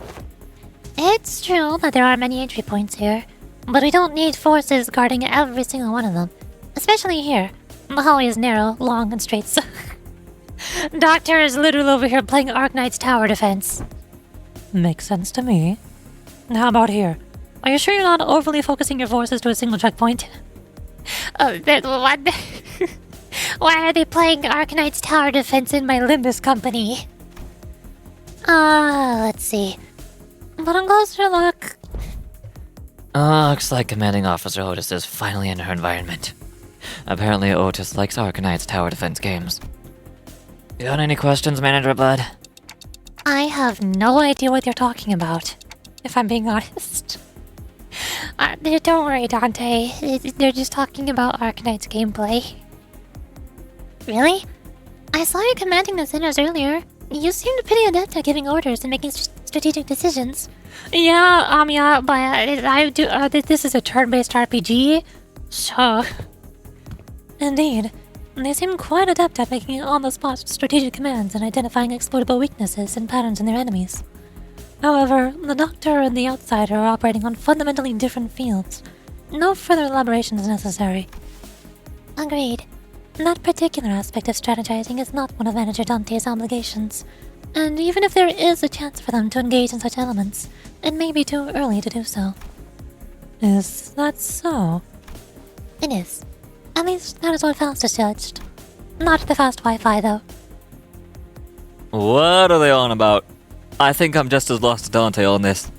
It's true that there are many entry points here, but we don't need forces guarding every single one of them. Especially here. The hallway is narrow, long, and straight, so... Doctor is literally over here playing Arknights tower defense. Makes sense to me. How about here? Are you sure you're not overly focusing your forces to a single checkpoint? What? Why are they playing Arknights tower defense in my Limbus company? Let's see. But on closer look... Looks like Commanding Officer Otis is finally in her environment. Apparently Otis likes Arknights tower defense games. Got any questions, Manager Bud? I have no idea what you're talking about, if I'm being honest. Don't worry, Dante. They're just talking about Arknights gameplay. Really? I saw you commanding the sinners earlier. You seemed pretty adept at giving orders and making strategic decisions. Yeah, but I do. This is a turn-based RPG, so indeed, they seem quite adept at making on-the-spot strategic commands and identifying exploitable weaknesses and patterns in their enemies. However, the Doctor and the Outsider are operating on fundamentally different fields. No further elaboration is necessary. Agreed. That particular aspect of strategizing is not one of Manager Dante's obligations. And even if there is a chance for them to engage in such elements, it may be too early to do so. Is that so? It is. At least that is what Faustus judged. Not the fast Wi-Fi, though. What are they on about? I think I'm just as lost as Dante on this.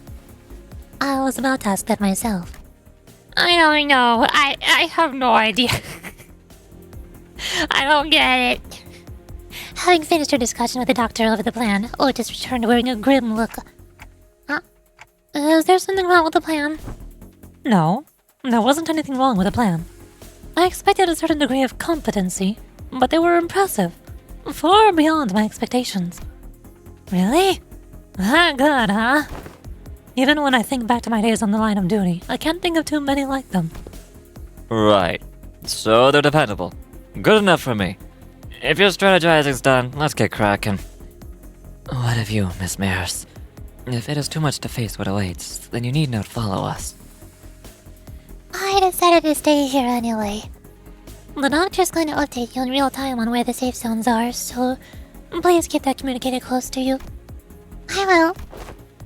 I was about to ask that myself. I don't know. I have no idea. I don't get it. Having finished her discussion with the Doctor over the plan, Otis returned wearing a grim look. Huh? Is there something wrong with the plan? No, there wasn't anything wrong with the plan. I expected a certain degree of competency, but they were impressive. Far beyond my expectations. Really? That good, huh? Even when I think back to my days on the line of duty, I can't think of too many like them. Right. So they're dependable. Good enough for me. If your strategizing's done, let's get cracking. What of you, Miss Maris? If it is too much to face what awaits, then you need not follow us. I decided to stay here anyway. The Doctor's going to update you in real time on where the safe zones are, so please keep that communicator close to you. I will.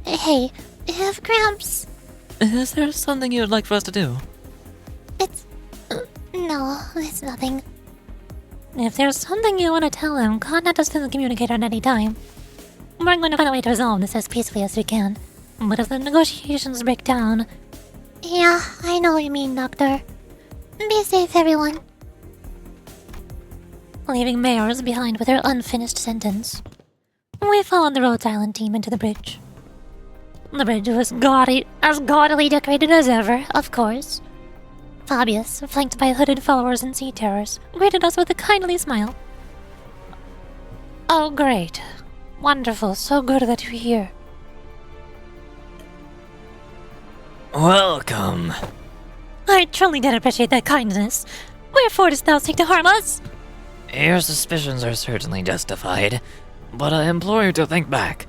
Hey, if Gramps... Is there something you'd like for us to do? No, it's nothing. If there's something you want to tell him, contact us through the communicator at any time. We're going to find a way to resolve this as peacefully as we can. But if the negotiations break down... Yeah, I know what you mean, Doctor. Be safe, everyone. Leaving Mayors behind with her unfinished sentence, we followed the Rhodes Island team into the bridge. The bridge was as gaudily decorated as ever, of course. Fabius, flanked by hooded followers and sea terrors, greeted us with a kindly smile. Oh, great. Wonderful, so good that you're here. Welcome. I truly did appreciate that kindness. Wherefore dost thou seek to harm us? Your suspicions are certainly justified, but I implore you to think back.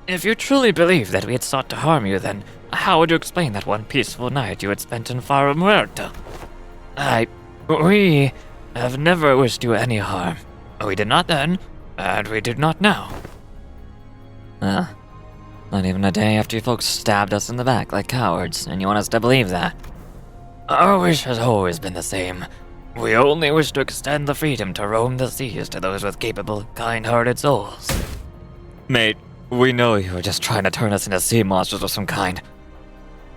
If you truly believe that we had sought to harm you, then how would you explain that one peaceful night you had spent in Faro Muerto? We have never wished you any harm. We did not then, and we did not now. Not even a day after you folks stabbed us in the back like cowards, and you want us to believe that? Our wish has always been the same. We only wish to extend the freedom to roam the seas to those with capable, kind-hearted souls. Mate, we know you were just trying to turn us into sea monsters of some kind.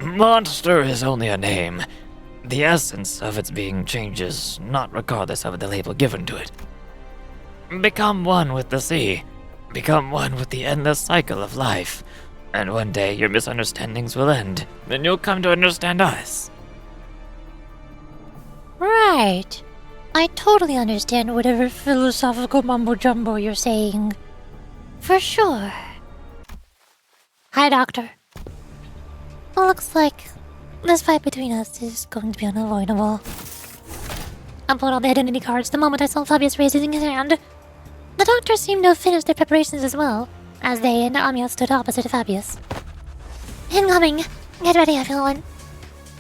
Monster is only a name. The essence of its being changes, not regardless of the label given to it. Become one with the sea. Become one with the endless cycle of life. And one day your misunderstandings will end, and you'll come to understand us. Right. I totally understand whatever philosophical mumbo-jumbo you're saying. For sure. Hi, Doctor. Well, looks like this fight between us is going to be unavoidable. I pulled out the identity cards the moment I saw Fabius raising his hand. The Doctor seemed to have finished their preparations as well, as they and Anya stood opposite Fabius. Incoming! Get ready, everyone.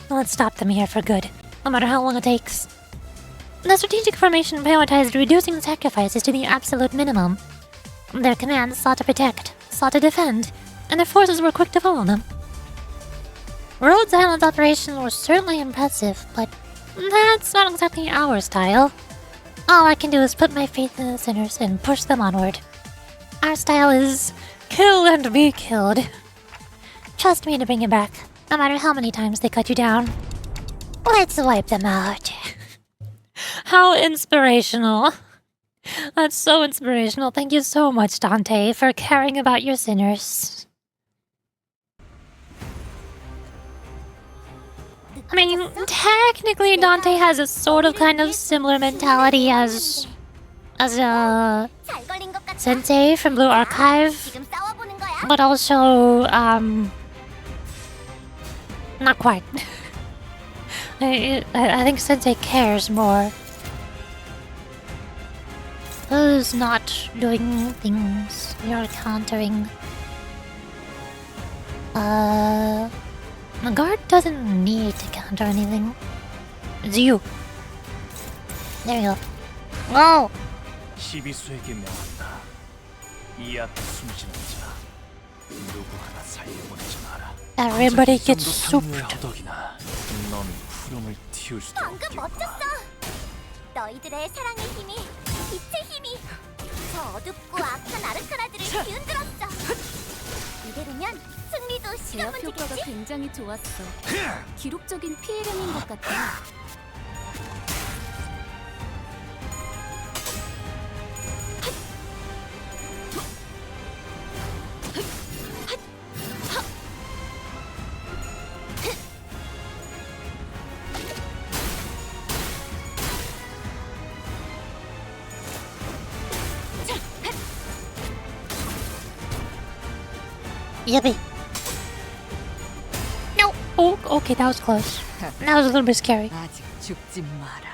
Let's stop them here for good, no matter how long it takes. The strategic formation prioritized reducing sacrifices to the absolute minimum. Their commands sought to protect, sought to defend, and their forces were quick to follow them. Rhodes Island's operation was certainly impressive, but that's not exactly our style. All I can do is put my faith in the sinners and push them onward. Our style is kill and be killed. Trust me to bring it back, no matter how many times they cut you down. Let's wipe them out. How inspirational. That's so inspirational. Thank you so much, Dante, for caring about your sinners. I mean, technically Dante has a sort of kind of similar mentality as as a sensei from Blue Archive, but also not quite. I think sensei cares more. Who's not doing things you're countering? The guard doesn't need to counter anything. It's you. There you go. Oh! 시비수에게 명한다. 이 앞에 숨지는 자 누구 하나 살려보내지 마라. Everybody gets souped. 더덕이나 넌 푸름을 틔울 수도 방금 멋졌어. 너희들의 사랑의 힘이, 빛의 힘이 저 어둡고 악한 아르카나들을 뒤흔들었어. 이대로면 승리도 시간 제압 효과가 문제겠지? 굉장히 좋았어. 기록적인 피해량인 것 같아. Yippee. No. Oh, okay, that was close. That was a little bit scary. 아직 죽지 마라.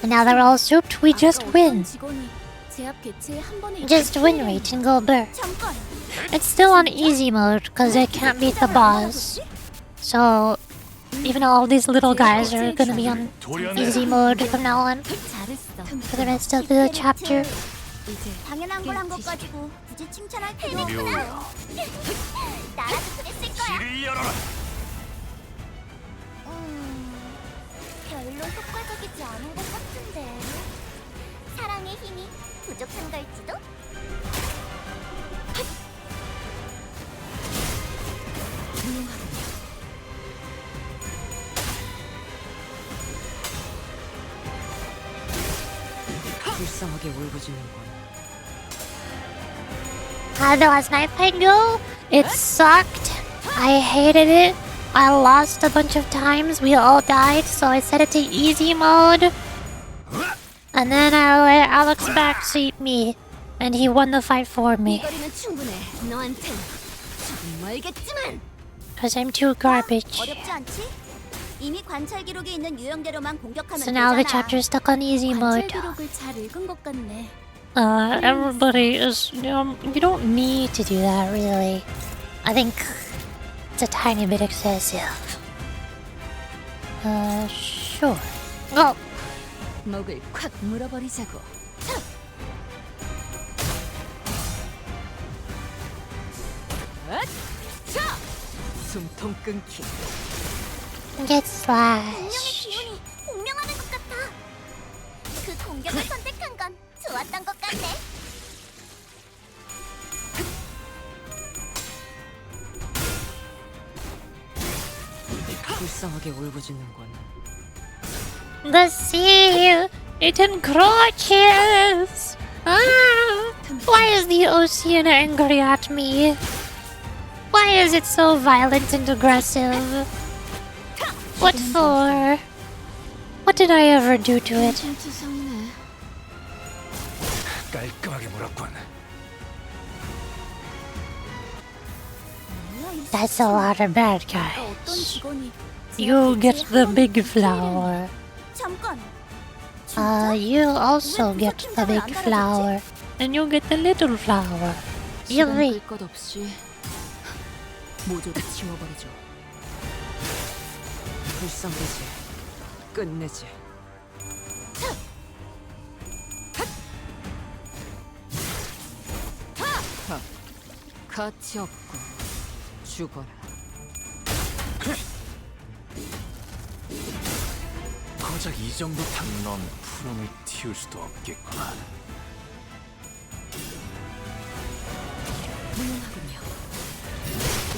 And now they're all souped, we just win. 직원이 제압 개체에 한 번에 Just win rate and go burr. 잠깐. It's still on easy mode because I can't beat the boss. So even all these little guys are gonna be on easy mode from now on 잘했어. for the rest of the chapter. 이제 당연한 걸 한 것 가지고 굳이 칭찬할 필요 없구나. 나라도 그랬을 거야. 길을 열어라. 별로 효과적이지 않은 것 같은데. 사랑의 힘이 부족한 걸지도? 불쌍하게 울부짖는군. How did last night fight go? It sucked. I hated it. I lost a bunch of times. We all died, so I set it to easy mode. And then I let Alex backseat me. And he won the fight for me. 거리는 충분해. 너한텐 조금 멀겠지만. Because I'm too garbage. 어렵지 않지? 이미 관찰 기록이 있는 유형대로만 공격하면 So now the 되잖아. chapter's stuck on easy 관찰 mode. 기록을 잘 읽은 것 같네. Everybody is, you don't need to do that really. I think it's a tiny bit excessive. Sure. Oh, 목을 콱 물어버리자고. 자, 숨통 끊기. get 분명히 slashed. 기운이 공명하는 것 같아. 그 공격을 선택한 건 좋았던 것 같네. 불쌍하게 울부짖는군. The sea, it encroaches. Why is the ocean angry at me? Why is it so violent and aggressive? What for? What did I ever do to it? 투성이네. 깔끔하게 물었군. That's a lot of bad 어떤 guys. 직원이 You get the big flower. 잠깐. You also get the big flower. And you get the little flower. 시간 Yippee. 끌 것 없이 모조리 치워버리죠. 불쌍하지. 끝내지. 가치 없고 죽어라. 고작 이 정도 넌 푸름을 틔울 수도 없겠구나. 무용하군요.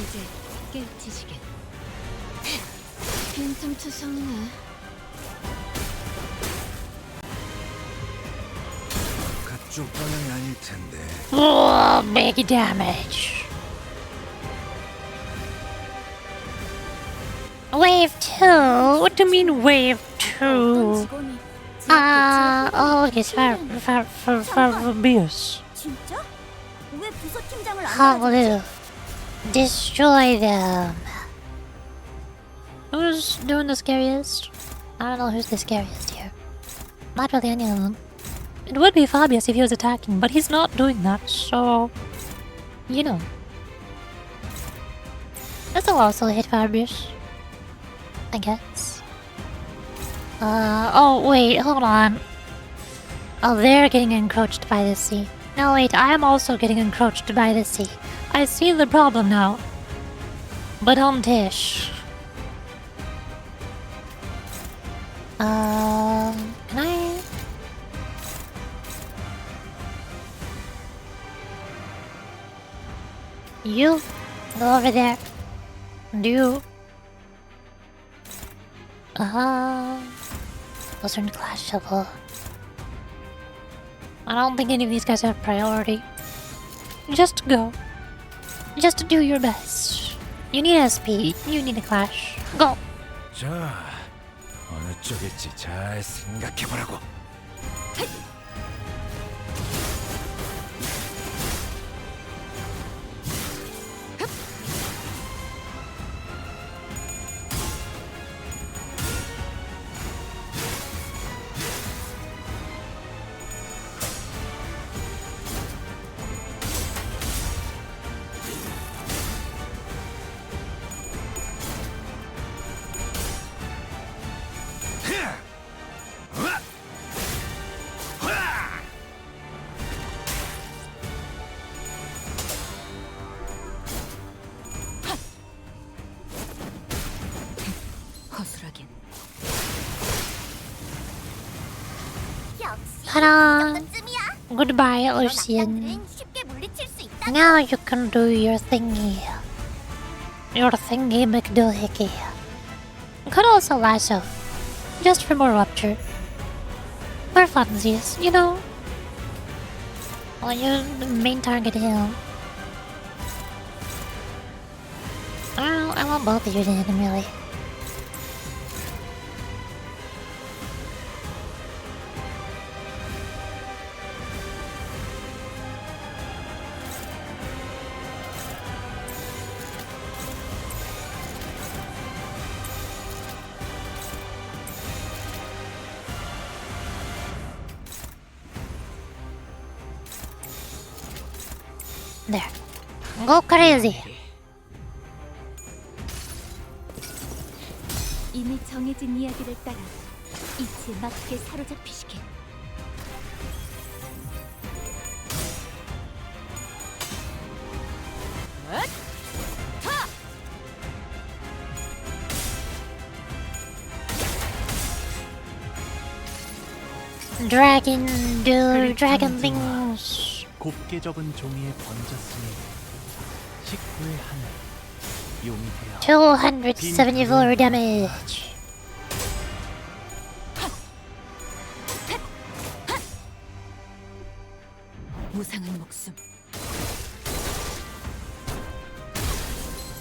이제 깨우치시겠. 빈틈 투성이네. 그쪽 방향이 아닐 텐데. Oh, big damage. Wave 2? What do you mean wave 2? 직원이 Oh, okay, Fabius. 진짜? 왜 부서팀장을 안 Hallelujah. Destroy them. Who's doing the scariest? I don't know who's the scariest here. Not really any of them. It would be Fabius if he was attacking, but he's not doing that, so... You know. This will also hit Fabius. I guess. Oh wait, hold on. Oh, they're getting encroached by the sea. No wait, I am also getting encroached by the sea. I see the problem now. But Tish. Can I? You go over there. And you. Those are clashable. I don't think any of these guys have priority. Just go. Just do your best. You need SP. You need a clash. Go. 자, 어느 쪽일지 잘 생각해보라고. 허술하긴. Ta-da! Goodbye, Lucian. Now you can do your thingy. Your thingy McDoohickey. Could also lasso. Just for more rupture. For funsies, you know? Well, you're the main target him. I don't know, I want both of you to hit him, really. There. Go crazy. 이미 정해진 이야기를 따라 이치에 맞게 사로잡히시게. Dragon, do dragon things. 곱게 접은 종이에 번졌으니 식구의 하늘 용이 되어 274 damage. 무상한 목숨.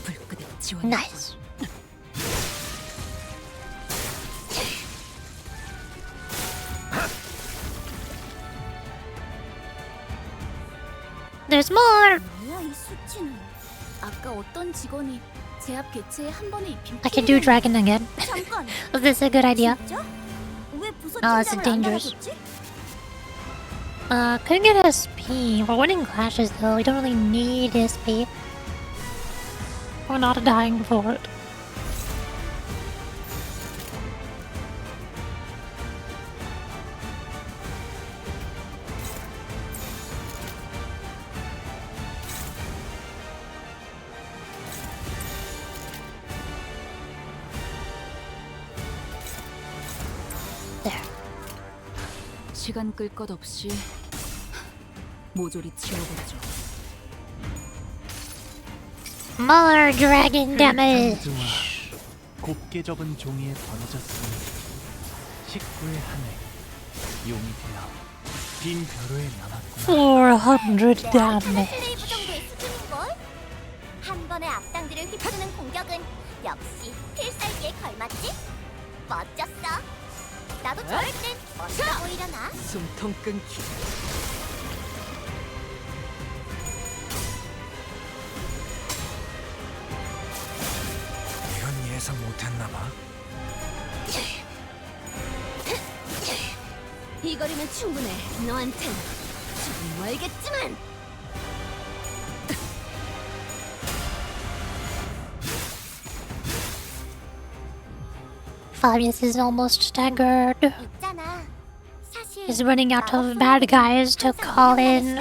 불끄덕 지원. Nice. There's more. 뭐야 이 수치는? 아까 어떤 직원이 제 앞 개체에 한 번에 입힌 I can do dragon again. 잠깐. Is this a good idea? 진짜? 왜 Oh, it's 부서팀장을 안 dangerous. 달아줬지? Could get SP. We're winning clashes though. We don't really need SP. We're not dying for it. 시간 끌 것 없이 모조리 치워버리죠. More dragon damage. 곱게 접은 종이에 번졌으니 식구의 하늘 용이 되어 빈 벼루에 남았구나. 400 damage. 슬레이브 정도의 수준인걸? 한 번에 악당들을 휩쓰는 공격은 역시 필살기에 걸맞지? 멋졌어. 나도 저럴 땐 숨통 끊기. 이건 예상 못했나 봐. 이 거리면 충분해. 너한텐 조금 멀겠지만. Fabius is almost staggered. 있잖아. 사실 He's running out of bad guys to call in.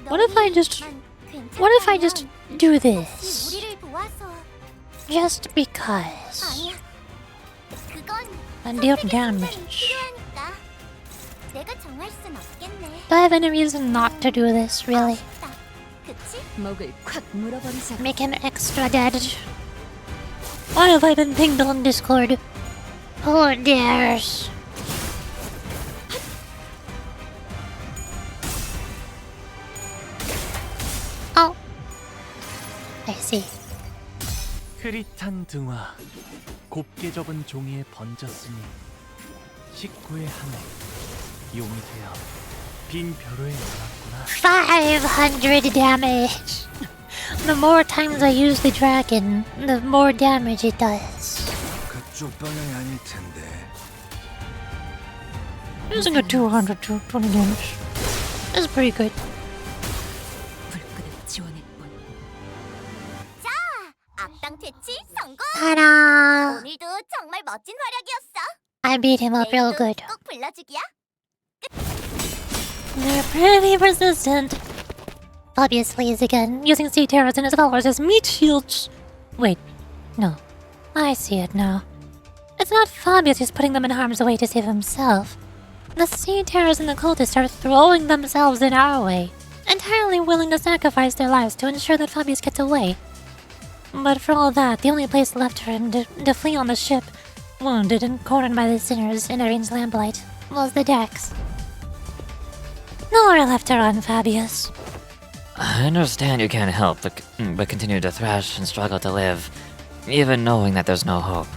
What if I just do this? 우리를 도와서. Just because. 아니야. 그건 And deal damage. 필요하니까. 내가 정할 순 없겠네. Do I have any reason not to do this, really? 그치? 목을 콱 물어버리자. Make him extra dead. Why have I been pinged on Discord? Who dares? Oh. I see. 흐릿한 등화, 곱게 접은 종이에 번졌으니 식구의 하늘, 용이 되어 빈 벼루에 날았구나. 500 damage. The more times I use the dragon, the more damage it does. 그쪽 방향이 아닐 텐데. Using a 220 damage is pretty good. 불끈을 지원했군. 자, 악당 퇴치 성공. Ta-da! 오늘도 정말 멋진 활약이었어. I beat him up real good. 꼭 불러주기야. They're pretty persistent. Obviously is again using sea terrors and his followers as meat shields. Wait, no. I see it now. It's not Fabius who's putting them in harm's way to save himself. The sea terrors and the cultists are throwing themselves in our way, entirely willing to sacrifice their lives to ensure that Fabius gets away. But for all that, the only place left for him to flee on the ship, wounded and cornered by the sinners in Irene's lamplight, was the decks. Nowhere left to run, Fabius. I understand you can't help but continue to thrash and struggle to live, even knowing that there's no hope.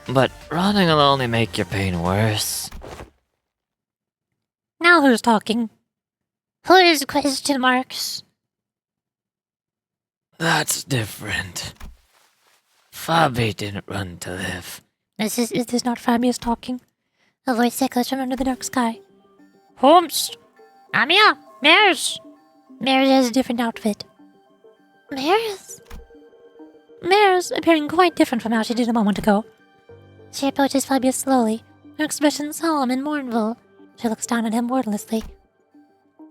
But running will only make your pain worse. Now who's talking? Who's question marks? That's different. Fabi didn't run to live. Is this not Fabius talking? A voice echoes from under the dark sky. Holmes! Amia! Mares! Mares has a different outfit. Mares? Mares appearing quite different from how she did a moment ago. She approaches Fabius slowly, her expression solemn and mournful. She looks down at him wordlessly.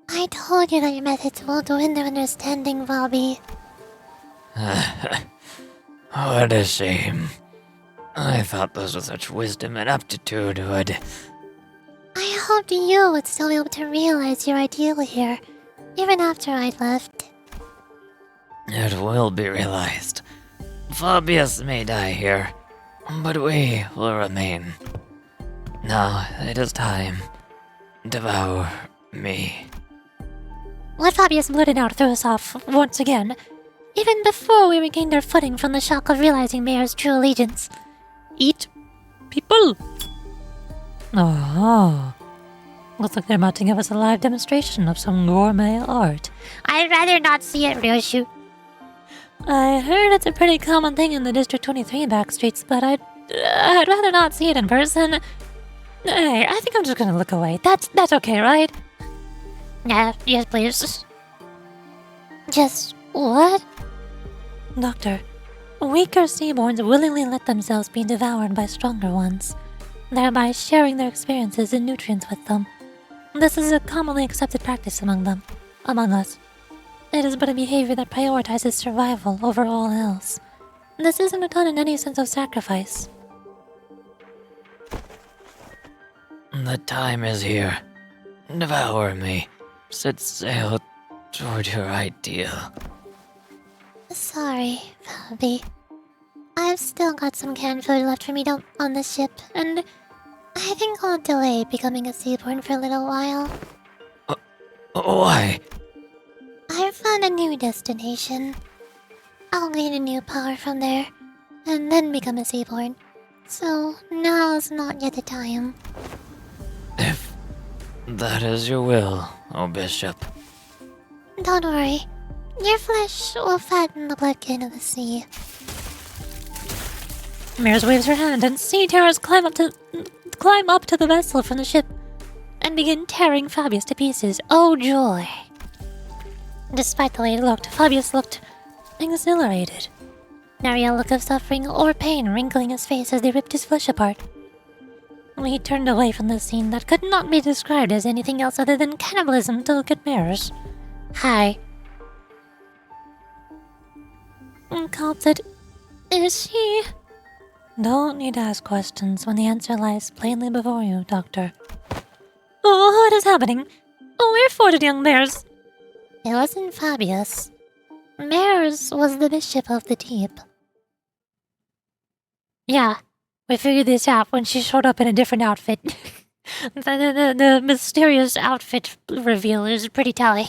I told you that your methods won't win their understanding, Bobby. What a shame. I thought those with such wisdom and aptitude would... I hoped you would still be able to realize your ideal here, even after I'd left. It will be realized. Fabius may die here, but we will remain. Now it is time. Devour me. What Fabius blurted out threw us off once again, even before we regained our footing from the shock of realizing Mayor's true allegiance. Eat people! Oh, looks like they're about to give us a live demonstration of some gourmet art. I'd rather not see it, Ryoshu. I heard it's a pretty common thing in the District 23 backstreets, but I'd rather not see it in person. Hey, I think I'm just gonna look away. That's okay, right? Yeah, yes, please. Just what? Doctor, weaker seaborns willingly let themselves be devoured by stronger ones, thereby sharing their experiences and nutrients with them. This is a commonly accepted practice among us. It is but a behavior that prioritizes survival over all else. This isn't done in any sense of sacrifice. The time is here. Devour me. Set sail toward your ideal. Sorry, Bobby. I've still got some canned food left for me on the ship, and I think I'll delay becoming a seaborn for a little while. Why? I've found a new destination. I'll gain a new power from there, and then become a seaborn. So now is not yet the time. If that is your will, O Bishop. Don't worry. Your flesh will fatten the bloodkin of the sea. Mares waves her hand, and sea terrors climb up to the vessel from the ship and begin tearing Fabius to pieces. Oh joy! Despite the way he looked, Fabius looked exhilarated. Nary a look of suffering or pain wrinkling his face as they ripped his flesh apart. We turned away from the scene that could not be described as anything else other than cannibalism to look at Mares. Hi. Cobb said, "Is she?" Don't need to ask questions when the answer lies plainly before you, Doctor. Oh, what is happening? Oh, where for did young Mares? It wasn't Fabius. Mares was the Bishop of the Deep. Yeah, we figured this out when she showed up in a different outfit. the mysterious outfit reveal is pretty telling.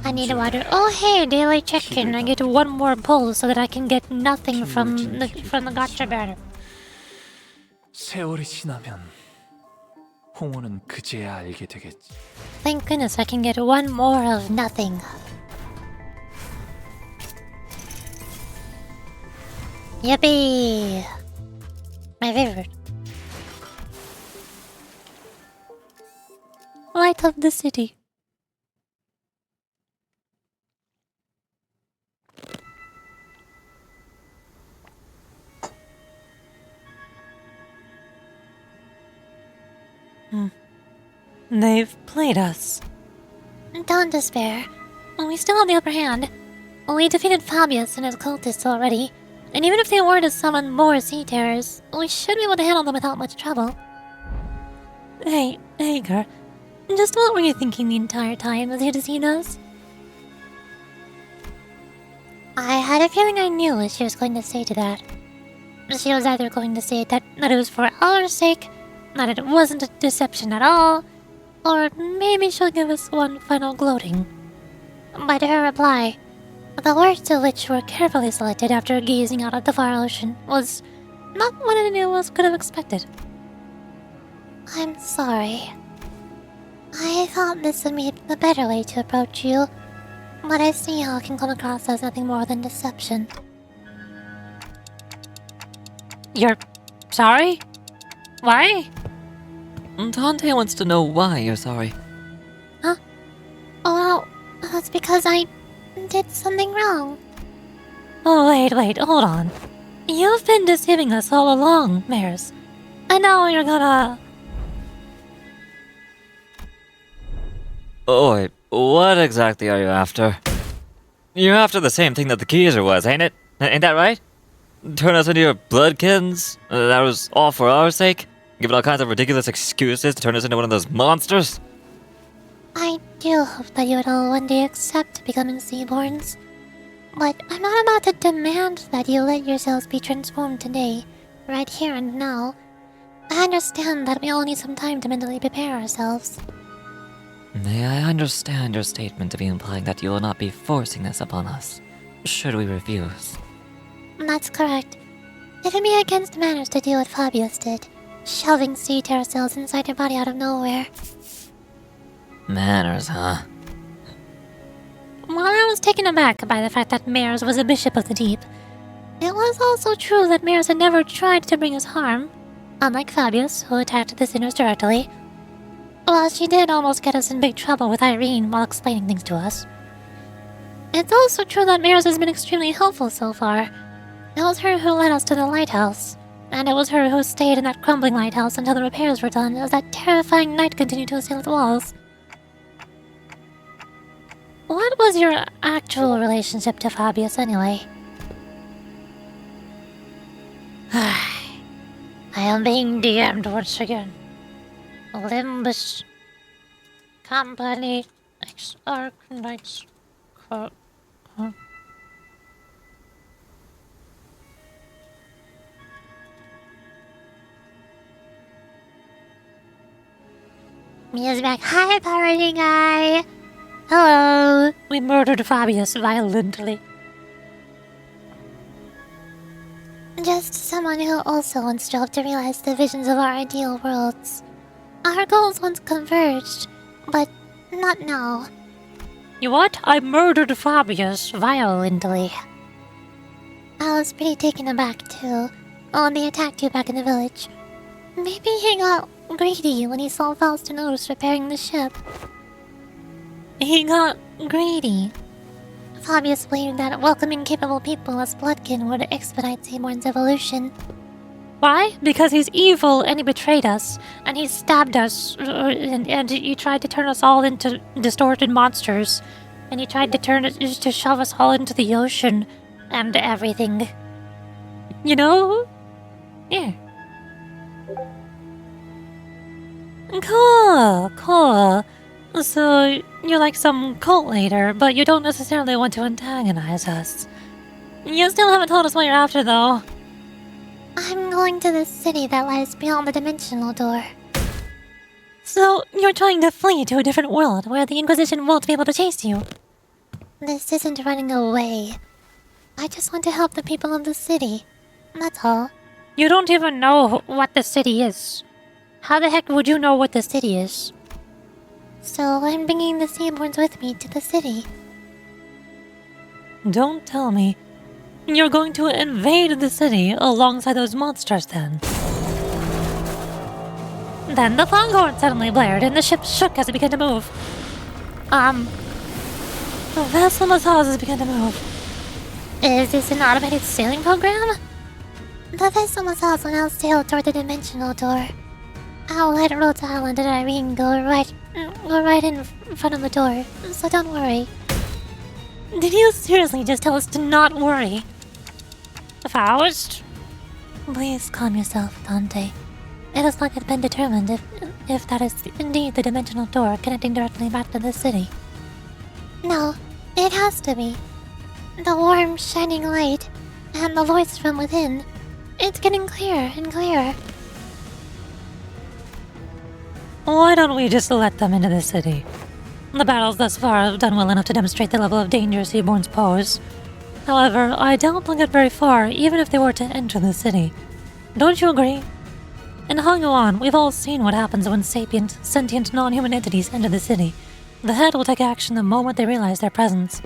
I need water. Oh hey, daily check-in. I get one more pull so that I can get nothing from the gotcha banner. 세월이 지나면 홍호는 그제야 알게 되겠지. Thank goodness I can get one more of nothing. Yippee! My favorite. Light of the city. They've played us. Don't despair. We still have the upper hand. We defeated Fabius and his cultists already. And even if they were to summon more sea terrors, we should be able to handle them without much trouble. Hey, Hagar. Just what were you thinking the entire time as you deceived us? I had a feeling I knew what she was going to say to that. She was either going to say that it was for our sake, that it wasn't a deception at all, or maybe she'll give us one final gloating. But her reply, the words of which were carefully selected after gazing out at the far ocean, was not what any of us could have expected. I'm sorry. I thought this would be the better way to approach you, but I see how it can come across as nothing more than deception. You're sorry? Why? Dante wants to know why you're sorry. Huh? Oh, well, that's because I did something wrong. Oh, wait, hold on. You've been deceiving us all along, Mares. And now you're gonna... Oi, what exactly are you after? You're after the same thing that the Keyser was, ain't it? Ain't that right? Turn us into your bloodkins? That was all for our sake? Giving all kinds of ridiculous excuses to turn us into one of those monsters? I do hope that you would all one day accept becoming Seaborns. But I'm not about to demand that you let yourselves be transformed today, right here and now. I understand that we all need some time to mentally prepare ourselves. May I understand your statement to be implying that you will not be forcing this upon us, should we refuse? That's correct. It would be against manners to do what Fabius did, shoving sea terror cells inside your body out of nowhere. Manners, huh? While I was taken aback by the fact that Mares was a bishop of the deep, it was also true that Mares had never tried to bring us harm, unlike Fabius, who attacked the sinners directly. While she did almost get us in big trouble with Irene while explaining things to us. It's also true that Mares has been extremely helpful so far. It was her who led us to the lighthouse, and it was her who stayed in that crumbling lighthouse until the repairs were done as that terrifying night continued to assail its walls. What was your actual relationship to Fabius anyway? I am being DM'd once again. Limbus Company X Arknights collab. Mia's back. Hi, party guy. Hello. We murdered Fabius violently. someone who also once strove to realize the visions of our ideal worlds. Our goals once converged, but not now. You what? I murdered Fabius violently. I was pretty taken aback too, when they attacked you back in the village. Maybe he got greedy when he saw Faustinus repairing the ship. He got greedy. Fabius believed that welcoming capable people as Bloodkin would expedite Seaborn's evolution. Why? Because he's evil and he betrayed us, and he stabbed us, and he tried to turn us all into distorted monsters, and he tried to shove us all into the ocean and everything. You know? Yeah. Cool. So, you're like some cult leader, but you don't necessarily want to antagonize us. You still haven't told us what you're after, though. I'm going to the city that lies beyond the dimensional door. So, you're trying to flee to a different world where the Inquisition won't be able to chase you? This isn't running away. I just want to help the people of the city. That's all. You don't even know what the city is. How the heck would you know what the city is? So I'm bringing the Seaborns with me to the city. Don't tell me. You're going to invade the city alongside those monsters then. Then the foghorn suddenly blared and the ship shook as it began to move. The vessel massages began to move. Is this an automated sailing program? The vessel massage will now sail toward the dimensional door. I'll let Rhodes Island and Irene go right in front of the door, so don't worry. Did you seriously just tell us to not worry? Faust? Please calm yourself, Dante. It has not yet been determined if that is indeed the dimensional door connecting directly back to the city. No, it has to be. The warm, shining light, and the voice from within. It's getting clearer and clearer. Why don't we just let them into the city? The battles thus far have done well enough to demonstrate the level of danger Seaborns pose. However, I doubt they'll get very far even if they were to enter the city. Don't you agree? In Hong-Yuan, we've all seen what happens when sapient, sentient, non-human entities enter the city. The head will take action the moment they realize their presence.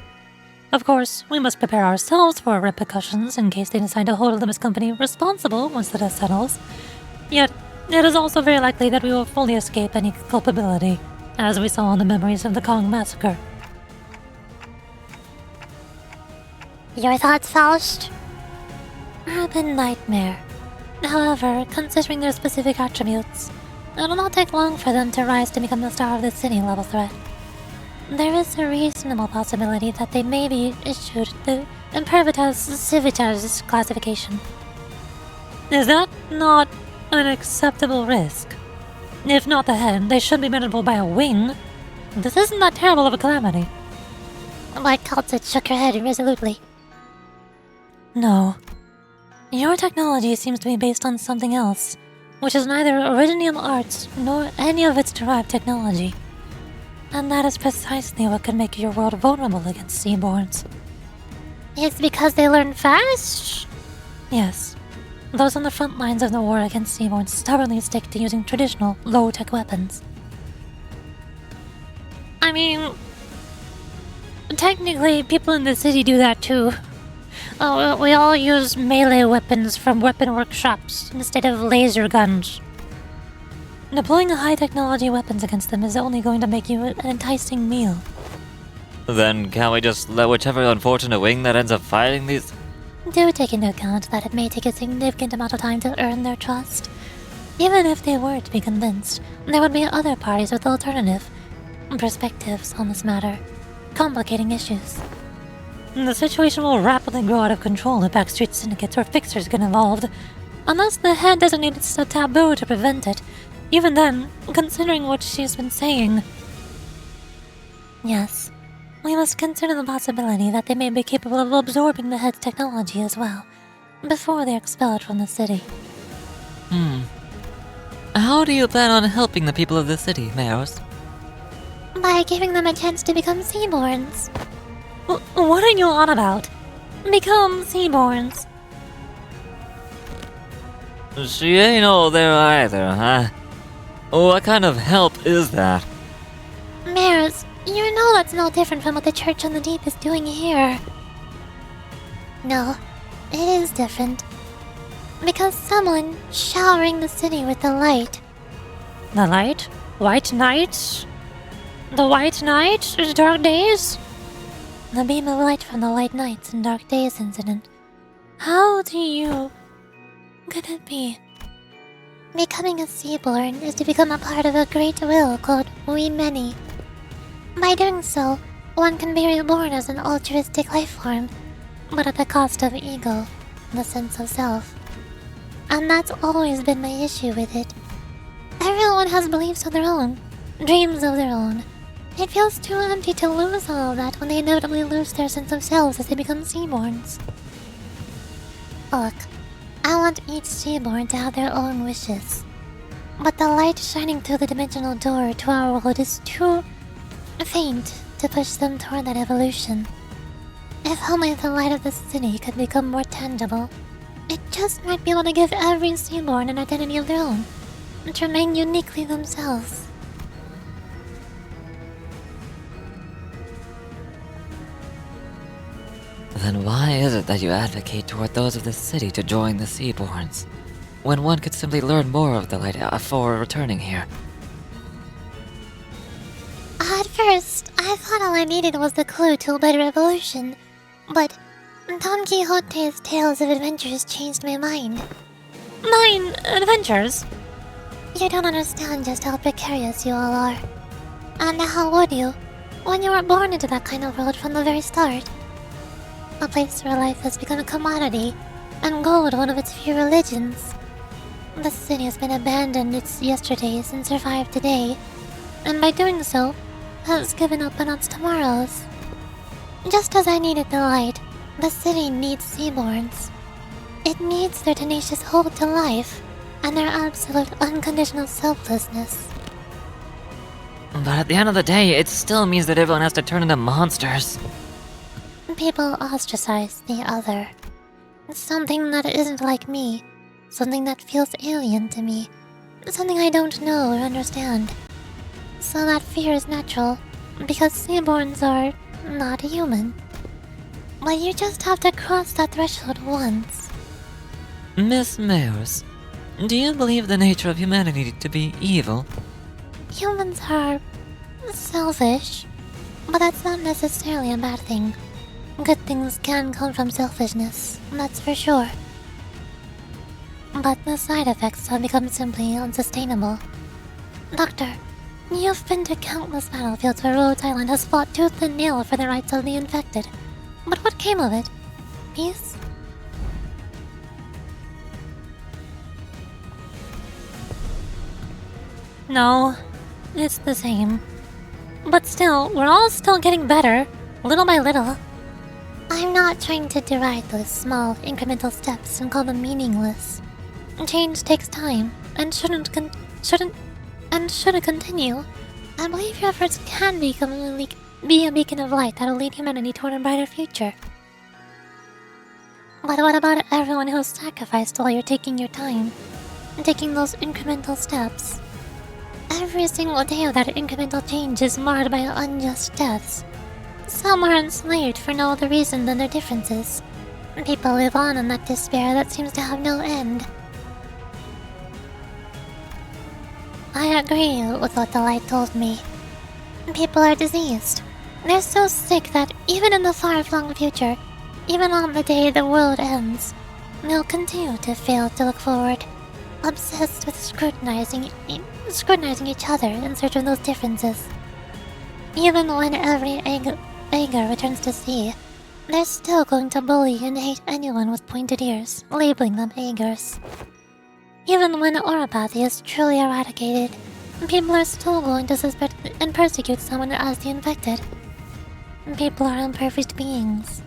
Of course, we must prepare ourselves for repercussions in case they decide to hold Limbus Company responsible once the dust settles. Yet, it is also very likely that we will fully escape any culpability, as we saw in the memories of the Kong massacre. Your thoughts, Faust? Urban nightmare. However, considering their specific attributes, it will not take long for them to rise to become the star of the city level threat. There is a reasonable possibility that they may be issued the Impervitas Civitas classification. Is that not an acceptable risk? If not the head, they should be manageable by a wing. This isn't that terrible of a calamity. Like Kaltsit shook her head resolutely. No. Your technology seems to be based on something else, which is neither Originium Arts nor any of its derived technology. And that is precisely what could make your world vulnerable against Seaborns. It's because they learn fast? Yes. Those on the front lines of the war against Seaborns stubbornly stick to using traditional, low-tech weapons. I mean, technically, people in the city do that too. We all use melee weapons from weapon workshops instead of laser guns. Deploying high-technology weapons against them is only going to make you an enticing meal. Then can't we just let whichever unfortunate wing that ends up fighting these... Do take into account that it may take a significant amount of time to earn their trust. Even if they were to be convinced, there would be other parties with alternative perspectives on this matter, complicating issues. The situation will rapidly grow out of control if backstreet syndicates or fixers get involved, unless the head designates a taboo to prevent it. Even then, considering what she's been saying... Yes, we must consider the possibility that they may be capable of absorbing the head's technology as well, before they're expelled from the city. How do you plan on helping the people of the city, Mayos? By giving them a chance to become Seaborns. What are you on about? Become Seaborns. She ain't all there either, huh? What kind of help is that? Mares, you know that's no different from what the Church on the Deep is doing here. No, it is different. Because someone showering the city with the light. The light? White night? The white night? Dark days? The beam of light from the White Nights and Dark Days incident. How do you... could it be? Becoming a Seaborn is to become a part of a great will called We Many. By doing so, one can be reborn as an altruistic life form, but at the cost of ego, the sense of self. And that's always been my issue with it. Everyone has beliefs of their own, dreams of their own. It feels too empty to lose all of that when they inevitably lose their sense of selves as they become Seaborns. Look, I want each Seaborn to have their own wishes. But the light shining through the dimensional door to our world is too faint to push them toward that evolution. If only the light of the city could become more tangible, it just might be able to give every Seaborn an identity of their own, and to remain uniquely themselves. Then why is it that you advocate toward those of the city to join the Seaborns, when one could simply learn more of the light for returning here? At first, I thought all I needed was the clue to a better evolution, but Don Quixote's tales of adventures changed my mind. 9 adventures? You don't understand just how precarious you all are. And how would you, when you were born into that kind of world from the very start? A place where life has become a commodity, and gold one of its few religions. The city has been abandoned its yesterdays and survived today, and by doing so, has given up on its tomorrows. Just as I needed the light, the city needs Seaborns. It needs their tenacious hold to life, and their absolute unconditional selflessness. But at the end of the day, it still means that everyone has to turn into monsters. People ostracize the other. Something that isn't like me. Something that feels alien to me. Something I don't know or understand. So that fear is natural, because Seaborns are not human. But you just have to cross that threshold once. Miss Mayors, do you believe the nature of humanity to be evil? Humans are selfish, but that's not necessarily a bad thing. Good things can come from selfishness, that's for sure. But the side effects have become simply unsustainable. Doctor, you've been to countless battlefields where Rhodes Island has fought tooth and nail for the rights of the infected. But what came of it? Peace? No, it's the same. But still, we're all still getting better, little by little. I'm not trying to deride those small, incremental steps and call them meaningless. Change takes time, and shouldn't continue. I believe your efforts can be a beacon of light that'll lead humanity toward a brighter future. But what about everyone who's sacrificed while you're taking your time? Taking those incremental steps? Every single day of that incremental change is marred by unjust deaths. Some are enslaved for no other reason than their differences. People live on in that despair that seems to have no end. I agree with what the light told me. People are diseased. They're so sick that even in the far-flung future, even on the day the world ends, they'll continue to fail to look forward, obsessed with scrutinizing each other in search of those differences. Even when every Anger returns to sea, they're still going to bully and hate anyone with pointed ears, labeling them Agers. Even when oropathy is truly eradicated, people are still going to suspect and persecute someone as the infected. People are imperfect beings.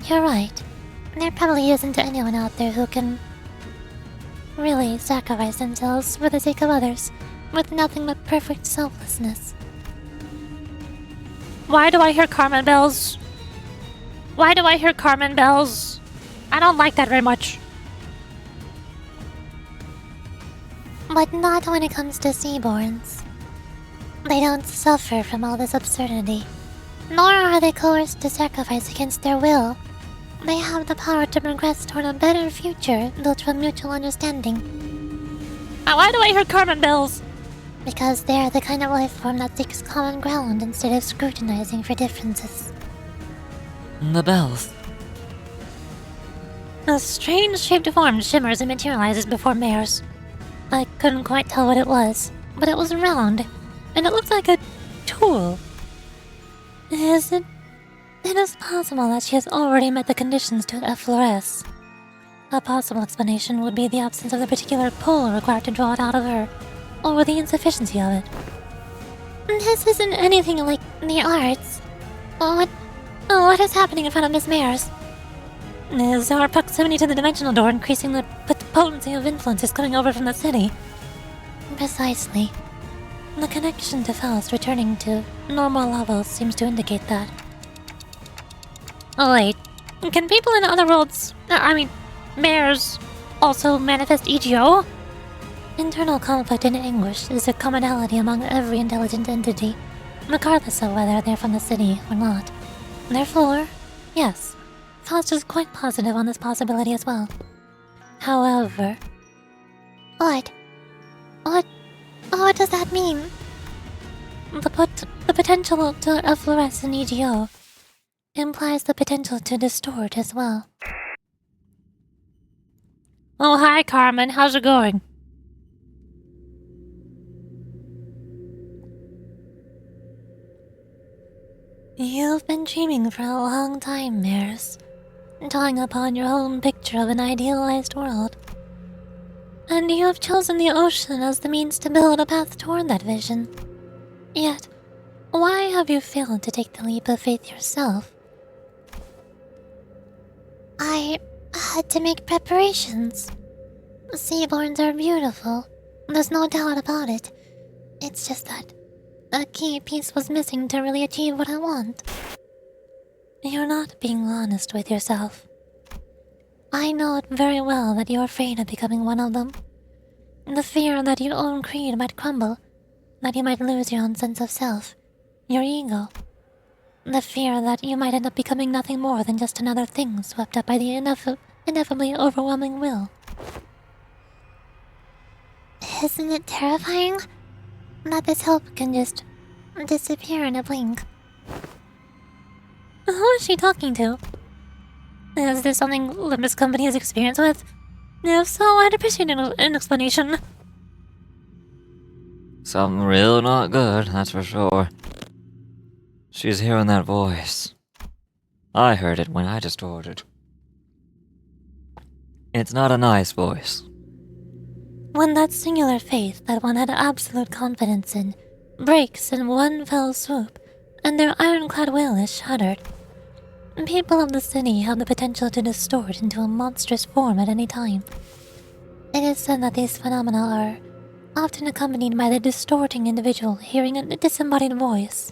You're right. There probably isn't anyone out there who can really sacrifice themselves for the sake of others, with nothing but perfect selflessness. Why do I hear Carmen bells? Why do I hear Carmen bells? I don't like that very much. But not when it comes to Seaborns. They don't suffer from all this absurdity, nor are they coerced to sacrifice against their will. They have the power to progress toward a better future built from mutual understanding. Why do I hear Carmen bells? Because they are the kind of life form that seeks common ground instead of scrutinizing for differences. The bells. A strange shaped form shimmers and materializes before Mare's. I couldn't quite tell what it was, but it was round, and it looked like a tool. It is possible that she has already met the conditions to effloresce. A possible explanation would be the absence of the particular pull required to draw it out of her, or the insufficiency of it. This isn't anything like the arts. What is happening in front of Miss Mares? Is our proximity to the dimensional door increasing the potency of influences coming over from the city? Precisely. The connection to Faust returning to normal levels seems to indicate that. Oh wait, can people in other worlds, mares, also manifest EGO? Internal conflict and anguish is a commonality among every intelligent entity, regardless of whether they're from the city or not. Therefore, yes, Faust is quite positive on this possibility as well. However... What does that mean? The potential to effloresce in EGO implies the potential to distort as well. Oh, hi Carmen, how's it going? You've been dreaming for a long time, Mares, drawing upon your own picture of an idealized world. And you have chosen the ocean as the means to build a path toward that vision. Yet, why have you failed to take the leap of faith yourself? I had to make preparations. Seaborns are beautiful. There's no doubt about it. It's just that a key piece was missing to really achieve what I want. You're not being honest with yourself. I know it very well that you're afraid of becoming one of them. The fear that your own creed might crumble, that you might lose your own sense of self, your ego. The fear that you might end up becoming nothing more than just another thing swept up by the ineffably overwhelming will. Isn't it terrifying that this hope can just disappear in a blink? Who is she talking to? Is this something Limbus Company has experience with? If so, I'd appreciate an explanation. Something real not good, that's for sure. She's hearing that voice. I heard it when I distorted. It's not a nice voice. When that singular faith that one had absolute confidence in breaks in one fell swoop, and their ironclad will is shattered, people of the city have the potential to distort into a monstrous form at any time. It is said that these phenomena are often accompanied by the distorting individual hearing a disembodied voice.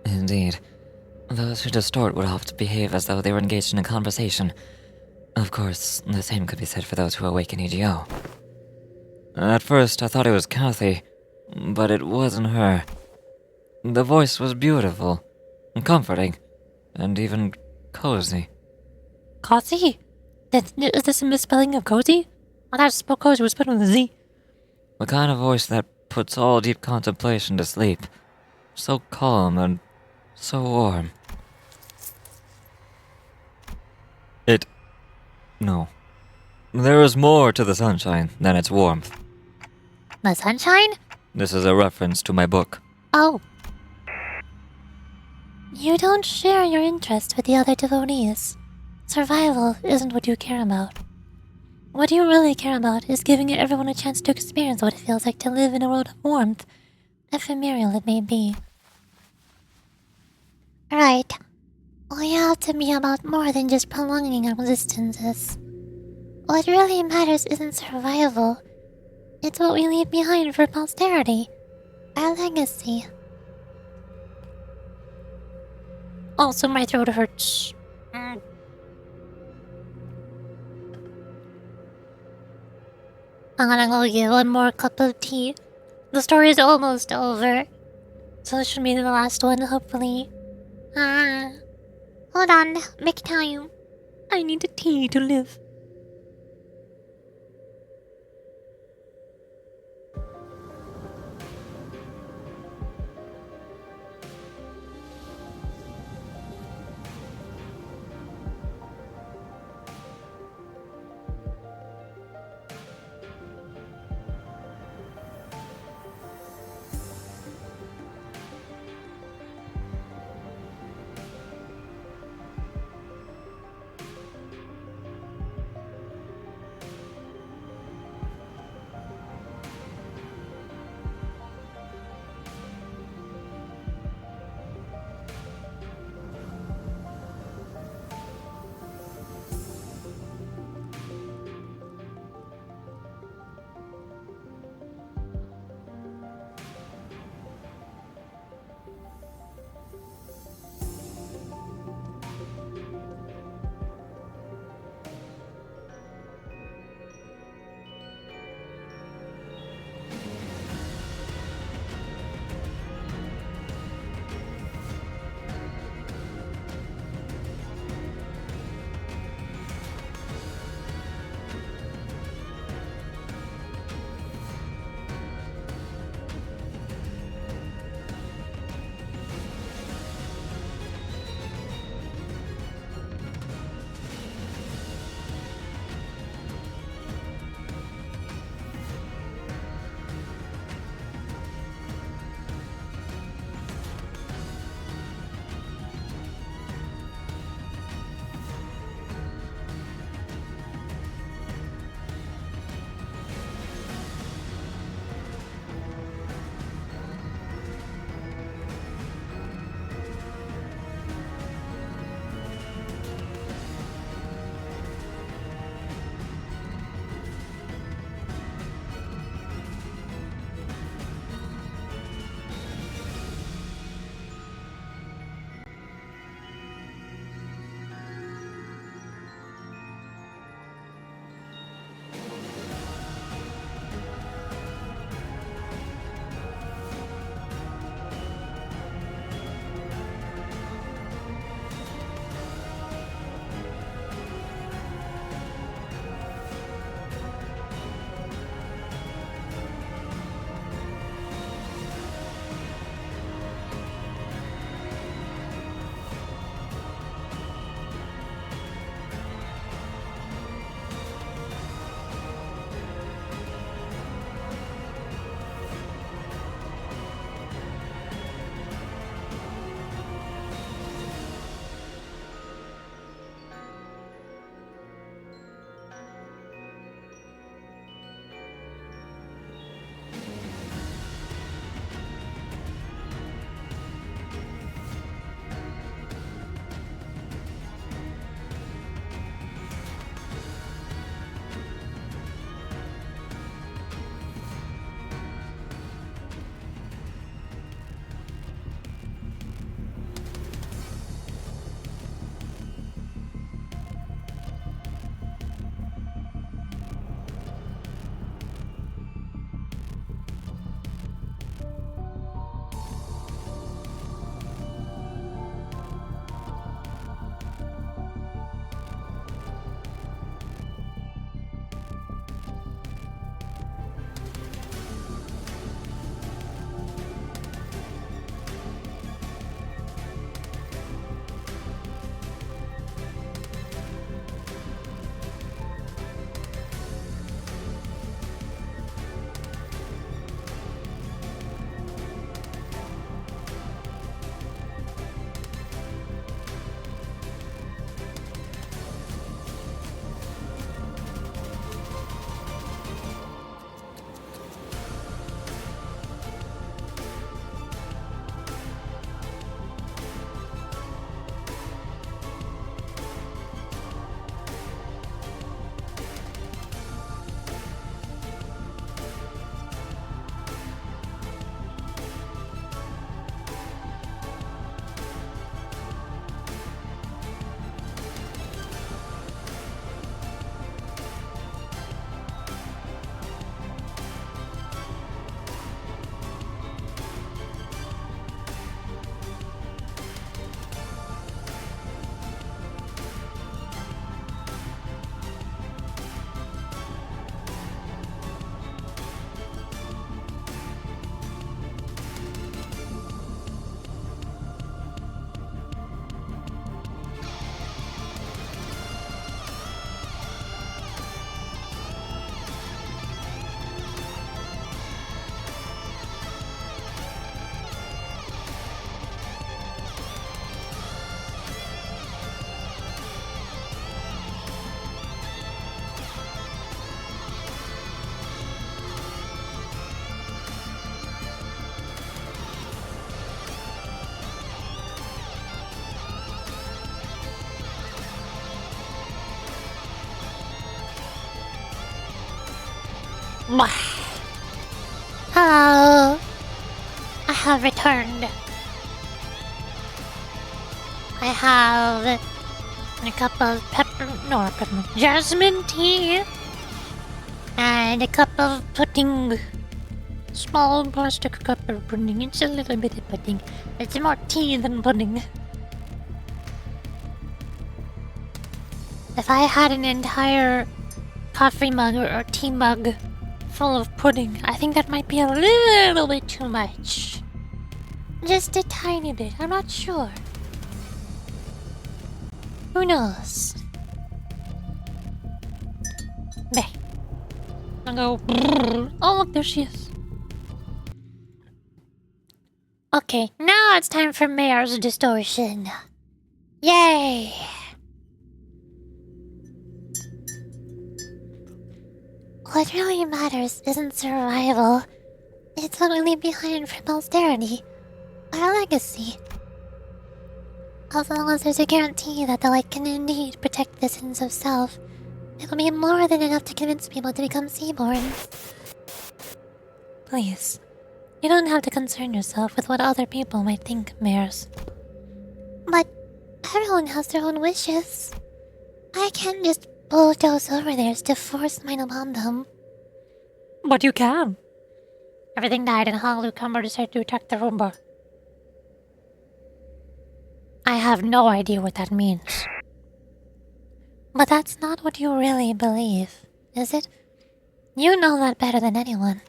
Indeed. Those who distort would have to behave as though they were engaged in a conversation. Of course, the same could be said for those who awaken EGO. At first, I thought it was Kathy, but it wasn't her. The voice was beautiful, comforting, and even cozy. Cozy? Is this a misspelling of cozy? I thought cozy was spelled with a Z. The kind of voice that puts all deep contemplation to sleep. So calm and so warm. No. There is more to the sunshine than its warmth. The sunshine? This is a reference to my book. Oh. You don't share your interest with the other devotees. Survival isn't what you care about. What you really care about is giving everyone a chance to experience what it feels like to live in a world of warmth, ephemeral it may be. Right. We have to be about more than just prolonging our existences. What really matters isn't survival. It's what we leave behind for posterity. Our legacy. Also, my throat hurts. Mm. I'm gonna go get one more cup of tea. The story is almost over. So this should be the last one, hopefully. Hold on. Make time. I need a tea to live. Hello. I have returned. I have a cup of jasmine tea and a cup of pudding. Small plastic cup of pudding. It's a little bit of pudding. It's more tea than pudding. If I had an entire coffee mug or tea mug full of pudding, I think that might be a little bit too much. Just a tiny bit, I'm not sure. Who knows? There. I'll go. Oh, look, there she is. Okay, now it's time for Mayor's distortion. Yay! What really matters isn't survival. It's what we leave behind for posterity. Our legacy. As long as there's a guarantee that the light can indeed protect the sins of self, it'll be more than enough to convince people to become Seaborn. Please, you don't have to concern yourself with what other people might think, Mares. But everyone has their own wishes. I can't just bulldoze over theirs to force mine upon them. But you can. Everything died and Honolulu decided to attack the Roomba. I have no idea what that means. But that's not what you really believe, is it? You know that better than anyone.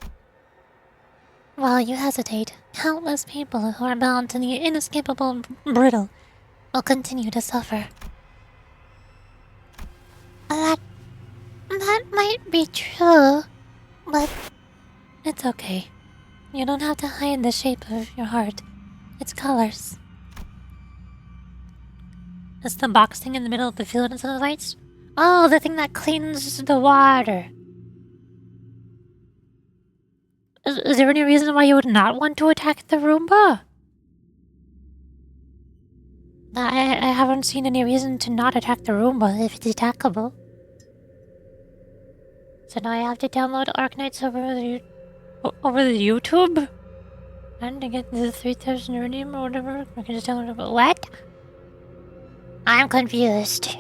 While you hesitate, countless people who are bound to the inescapable brittle will continue to suffer. That might be true, but it's okay. You don't have to hide the shape of your heart. Its colors. It's the box thing in the middle of the field instead of the lights? Oh, the thing that cleans the water. Is there any reason why you would not want to attack the Roomba? I haven't seen any reason to not attack the Roomba if it's attackable. So now I have to download Arknights over the YouTube? And to get the 3000 iridium or whatever, I can just download it. What? I'm confused.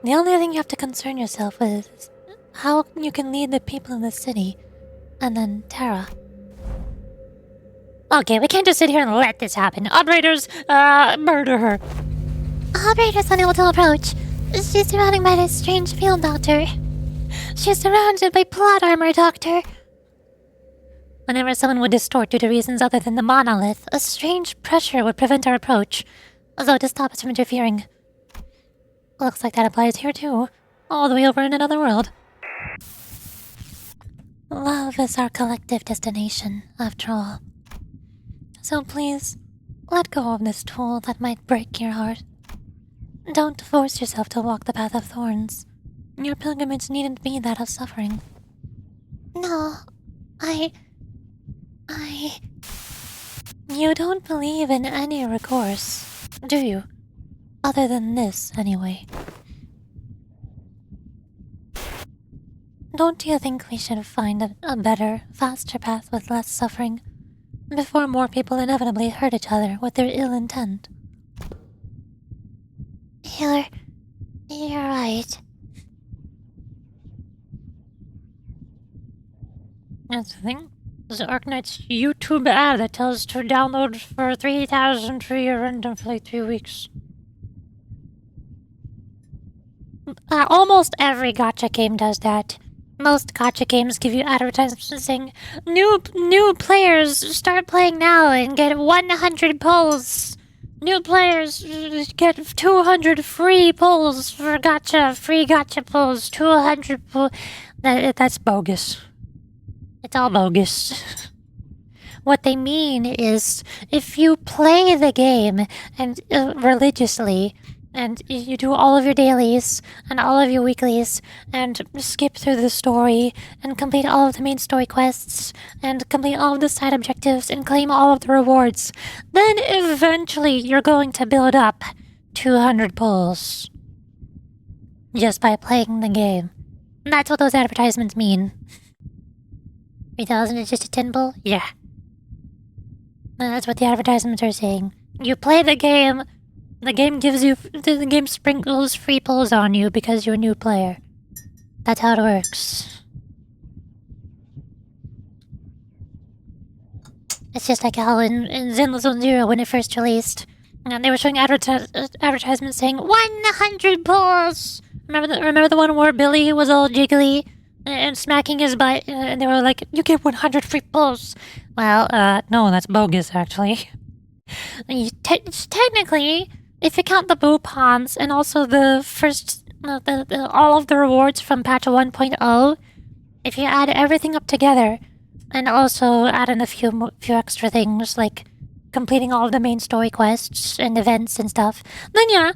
The only thing you have to concern yourself with is how you can lead the people in the city, and then Terra. Okay, we can't just sit here and let this happen. Operators, murder her. Operator's unable to approach. She's surrounded by this strange field doctor. She's surrounded by plot armor, Doctor. Whenever someone would distort due to reasons other than the monolith, a strange pressure would prevent our approach, as though to stop us from interfering. Looks like that applies here too, all the way over in another world. Love is our collective destination, after all. So please, let go of this tool that might break your heart. Don't force yourself to walk the path of thorns. Your pilgrimage needn't be that of suffering. No, You don't believe in any recourse, do you? Other than this, anyway. Don't you think we should find a better, faster path with less suffering, before more people inevitably hurt each other with their ill intent? You're right. That's the thing. There's an Arknights YouTube ad that tells us to download for 3,000 for your random for like 3 weeks. Almost every gacha game does that. Most gacha games give you advertisements saying, new players, start playing now and get 100 pulls. New players get 200 free pulls for gacha, free gacha pulls, 200 pulls. That's bogus. It's all bogus. What they mean is, if you play the game and religiously, and you do all of your dailies and all of your weeklies, and skip through the story, and complete all of the main story quests, and complete all of the side objectives, and claim all of the rewards, then eventually you're going to build up 200 pulls. Just by playing the game. That's what those advertisements mean. 3,000 is just a temple? Yeah. That's what the advertisements are saying. You play the game gives you, the game sprinkles free pulls on you because you're a new player. That's how it works. It's just like how in Zenless Zone Zero when it first released, and they were showing advertisements saying 100 pulls. Remember the one where Billy was all jiggly and smacking his butt, and they were like, "You get 100 free pulls." Well, no, that's bogus actually. Technically, if you count the boopons and also the first, all of the rewards from patch 1.0, if you add everything up together, and also add in a few extra things like completing all of the main story quests and events and stuff, then yeah,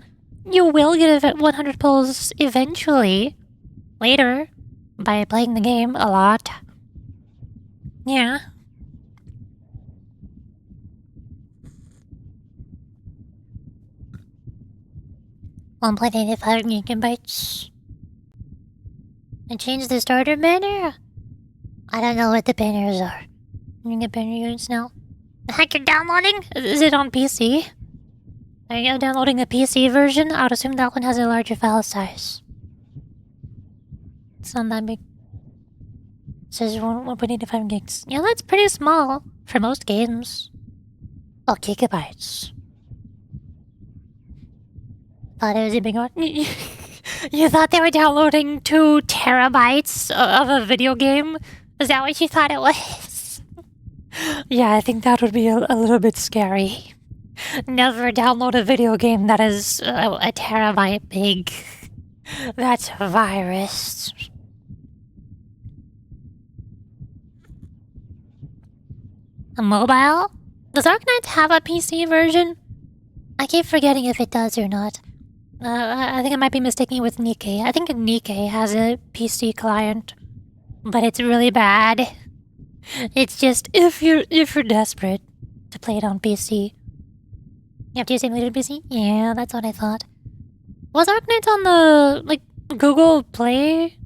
you will get 100 pulls eventually, later, by playing the game a lot. Yeah. 1.85 gigabytes. I changed the starter banner? I don't know what the banners are. You get banner units now. The heck you're downloading? Is it on PC? Are you downloading the PC version? I would assume that one has a larger file size. It's not that big. It says 1.85 gigs. Yeah, that's pretty small for most games. Oh, gigabytes. Thought it was a big one. You thought they were downloading 2 terabytes of a video game? Is that what you thought it was? Yeah, I think that would be a little bit scary. Never download a video game that is a terabyte big. That's a virus. A mobile? Does Arknights have a PC version? I keep forgetting if it does or not. I think I might be mistaking it with Nikkei. I think Nikkei has a PC client, but it's really bad. It's just if you're desperate to play it on PC. You have to use emulated PC? Yeah, that's what I thought. Was Arknights on the Google Play?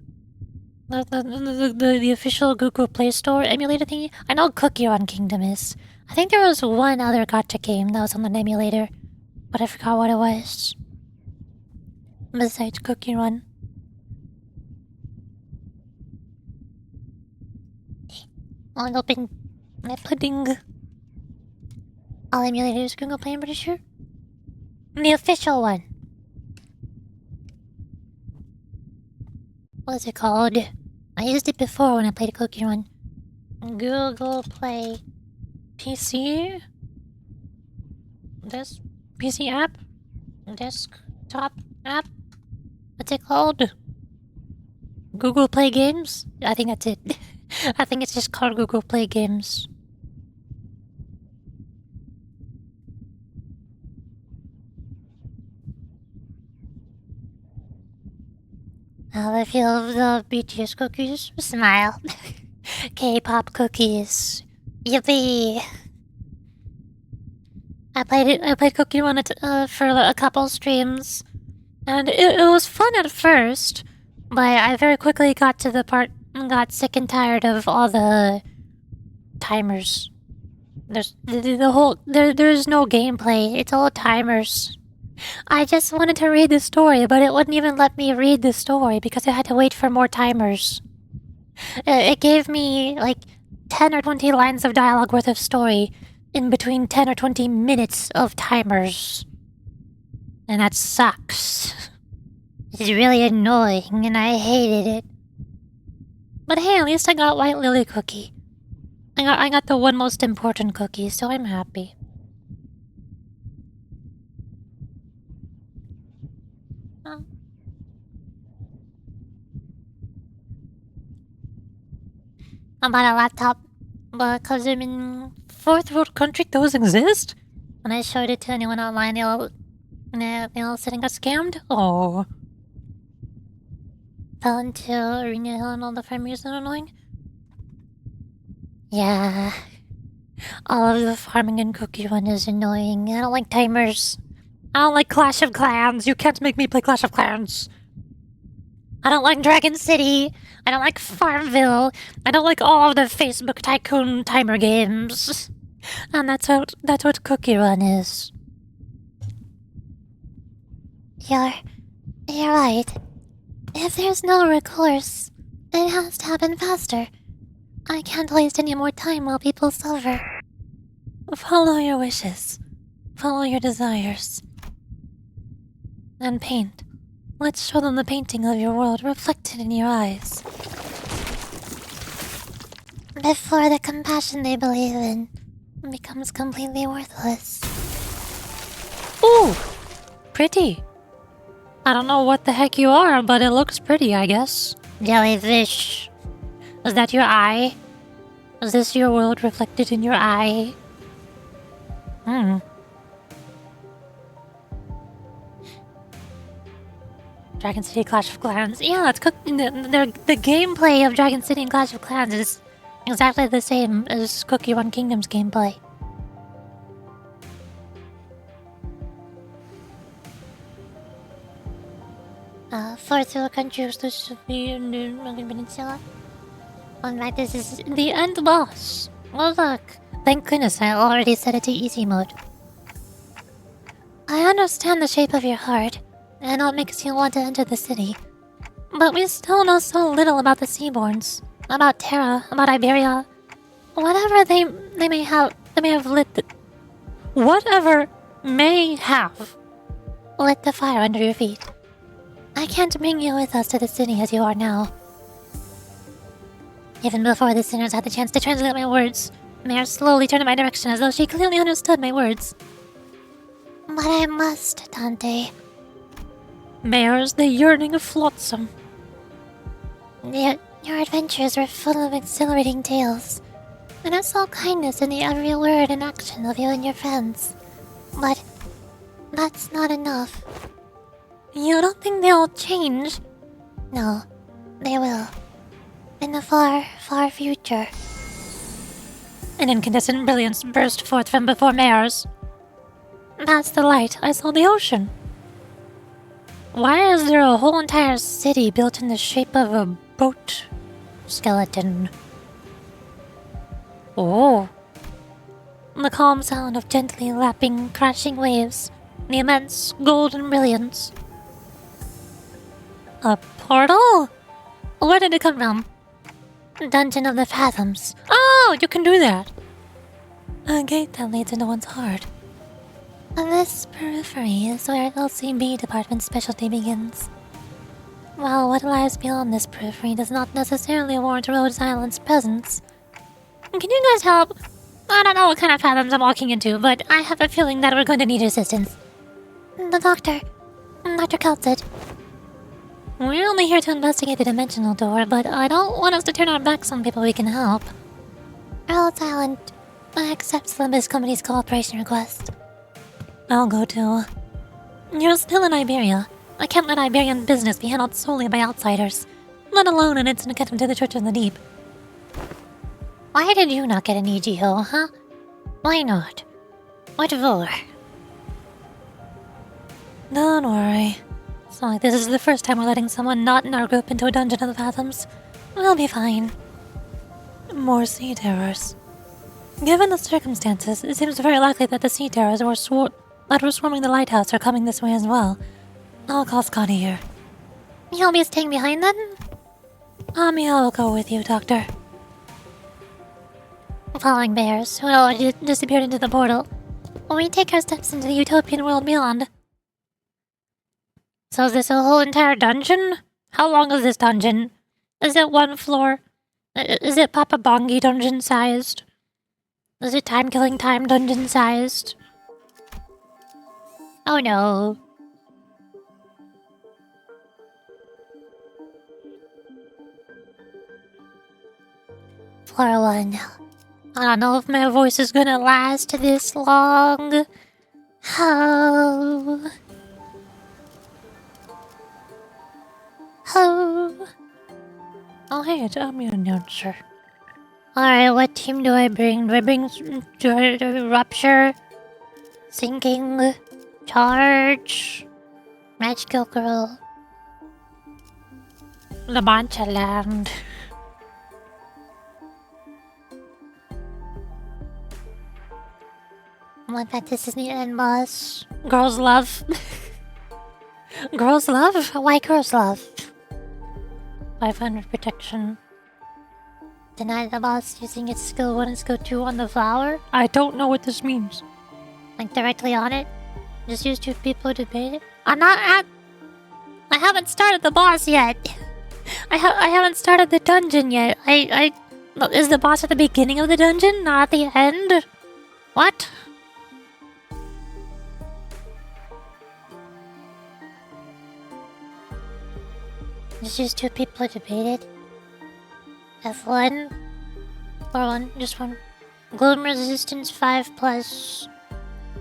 The official Google Play Store emulator thingy? I know Cookie Run Kingdom is. I think there was one other gacha game that was on the emulator, but I forgot what it was. Besides Cookie Run. I'll open my pudding. All emulators Google Play, I'm pretty sure. The official one. What is it called? I used it before when I played Cookie Run. Google Play PC? This PC app? Desktop app? What's it called? Google Play Games? I think that's it. I think it's just called Google Play Games. How I feel of the BTS cookies? Smile. K-pop cookies. Yippee! I played Cookie Run for a couple streams, and it was fun at first, but I very quickly got to the part and got sick and tired of all the timers. There's there's no gameplay. It's all timers. I just wanted to read the story, but it wouldn't even let me read the story because I had to wait for more timers. It gave me like 10 or 20 lines of dialogue worth of story in between 10 or 20 minutes of timers. And that sucks. It's really annoying and I hated it. But hey, at least I got White Lily cookie. I got the one most important cookie, so I'm happy. I bought a laptop because I'm in fourth world country. Those exist? When I showed it to anyone online, they all said I got scammed. Oh. Fell into Arena Hill and all the farmers are annoying. Yeah. All of the farming in Cookie Run is annoying. I don't like timers. I don't like Clash of Clans. You can't make me play Clash of Clans. I don't like Dragon City. I don't like Farmville. I don't like all of the Facebook Tycoon timer games. And that's what Cookie Run is. You're right. If there's no recourse, it has to happen faster. I can't waste any more time while people suffer. Follow your wishes. Follow your desires. And paint. Let's show them the painting of your world reflected in your eyes. Before the compassion they believe in becomes completely worthless. Ooh! Pretty. I don't know what the heck you are, but it looks pretty, I guess. Jellyfish. Is that your eye? Is this your world reflected in your eye? Dragon City Clash of Clans. Yeah, it's the gameplay of Dragon City and Clash of Clans is exactly the same as Cookie Run Kingdom's gameplay. Fourth world countries to be in the peninsula. In fact, this is the end boss. Oh look. Thank goodness I already set it to easy mode. I understand the shape of your heart, and what makes you want to enter the city. But we still know so little about the Seaborns, about Terra, about Iberia. Whatever they may have lit the... Whatever may have lit the fire under your feet. I can't bring you with us to the city as you are now. Even before the sinners had the chance to translate my words, Mare slowly turned in my direction as though she clearly understood my words. But I must, Dante. Mare's the yearning of Flotsam. Yet your adventures were full of exhilarating tales, and I saw kindness in the every word and action of you and your friends. But that's not enough. You don't think they'll change? No, they will. In the far, far future. An incandescent brilliance burst forth from before Mare's. That's the light. I saw the ocean. Why is there a whole entire city built in the shape of a boat skeleton? Oh. The calm sound of gently lapping, crashing waves. The immense golden brilliance. A portal? Where did it come from? Dungeon of the Fathoms. Oh, you can do that. A gate that leads into one's heart. This periphery is where LCB department's specialty begins. While what lies beyond this periphery does not necessarily warrant Rhode Island's presence. Can you guys help? I don't know what kind of fathoms I'm walking into, but I have a feeling that we're going to need assistance. The doctor. Dr. Keltsid. We're only here to investigate the dimensional door, but I don't want us to turn our backs on people we can help. Rhode Island accepts Limbus Company's cooperation request. I'll go too. You're still in Iberia. I can't let Iberian business be handled solely by outsiders, let alone an instant get into the Church of the Deep. Why did you not get an EGO, huh? Why not? What for? Don't worry. It's not like this is the first time we're letting someone not in our group into a dungeon of the Fathoms. We'll be fine. More sea terrors. Given the circumstances, it seems very likely that the sea terrors that were swarming the lighthouse are coming this way as well. I'll call Scotty here. You'll be staying behind then? Amia will go with you, Doctor. Following bears, who had already disappeared into the portal, we take our steps into the utopian world beyond. So is this a whole entire dungeon? How long is this dungeon? Is it one floor? Is it Papa Bongi dungeon sized? Is it Time Killing Time dungeon sized? Oh no. Floor 1. I don't know if my voice is gonna last this long. Oh. Oh. Oh hey, it's Amia announcer. Alright, what team do I bring? Do I bring Rupture? Sinking? Charge? Magical Girl? The Bancha land. I bet this is the end boss. Girls love. Girls love? Why girls love? 500 protection. Deny the boss using its skill 1 and skill 2 on the flower? I don't know what this means. Like directly on it? Just use 2 people to bait it? I'm not at... I haven't started the boss yet. I haven't started the dungeon yet. Is the boss at the beginning of the dungeon, not at the end? What? Just use 2 people to bait it. F1. Or 1, just 1. Gloom resistance 5 plus.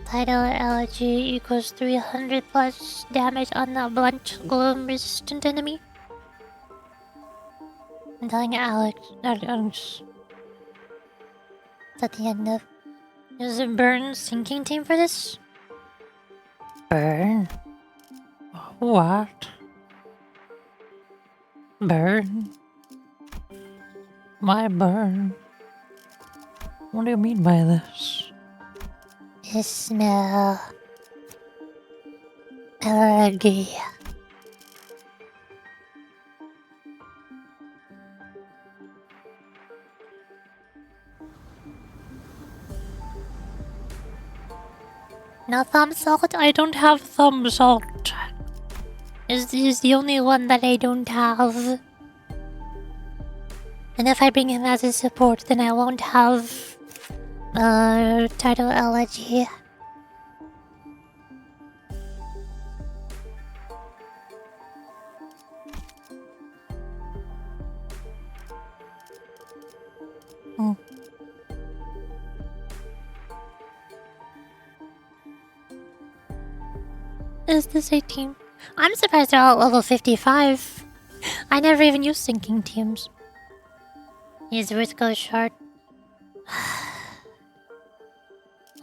Tidal elegy equals 300 plus damage on the blunt gloom resistant enemy. I'm telling Alex. Is At the end of. Is it Burn sinking team for this? Burn? What? Burn? Why burn? What do you mean by this? I smell allergy. No thumb salt? I don't have thumb salt. Is the only one that I don't have. And if I bring him as a support, then I won't have tidal elegy. Is this a team? I'm surprised they're all level 55. I never even used sinking teams. His wrist goes short.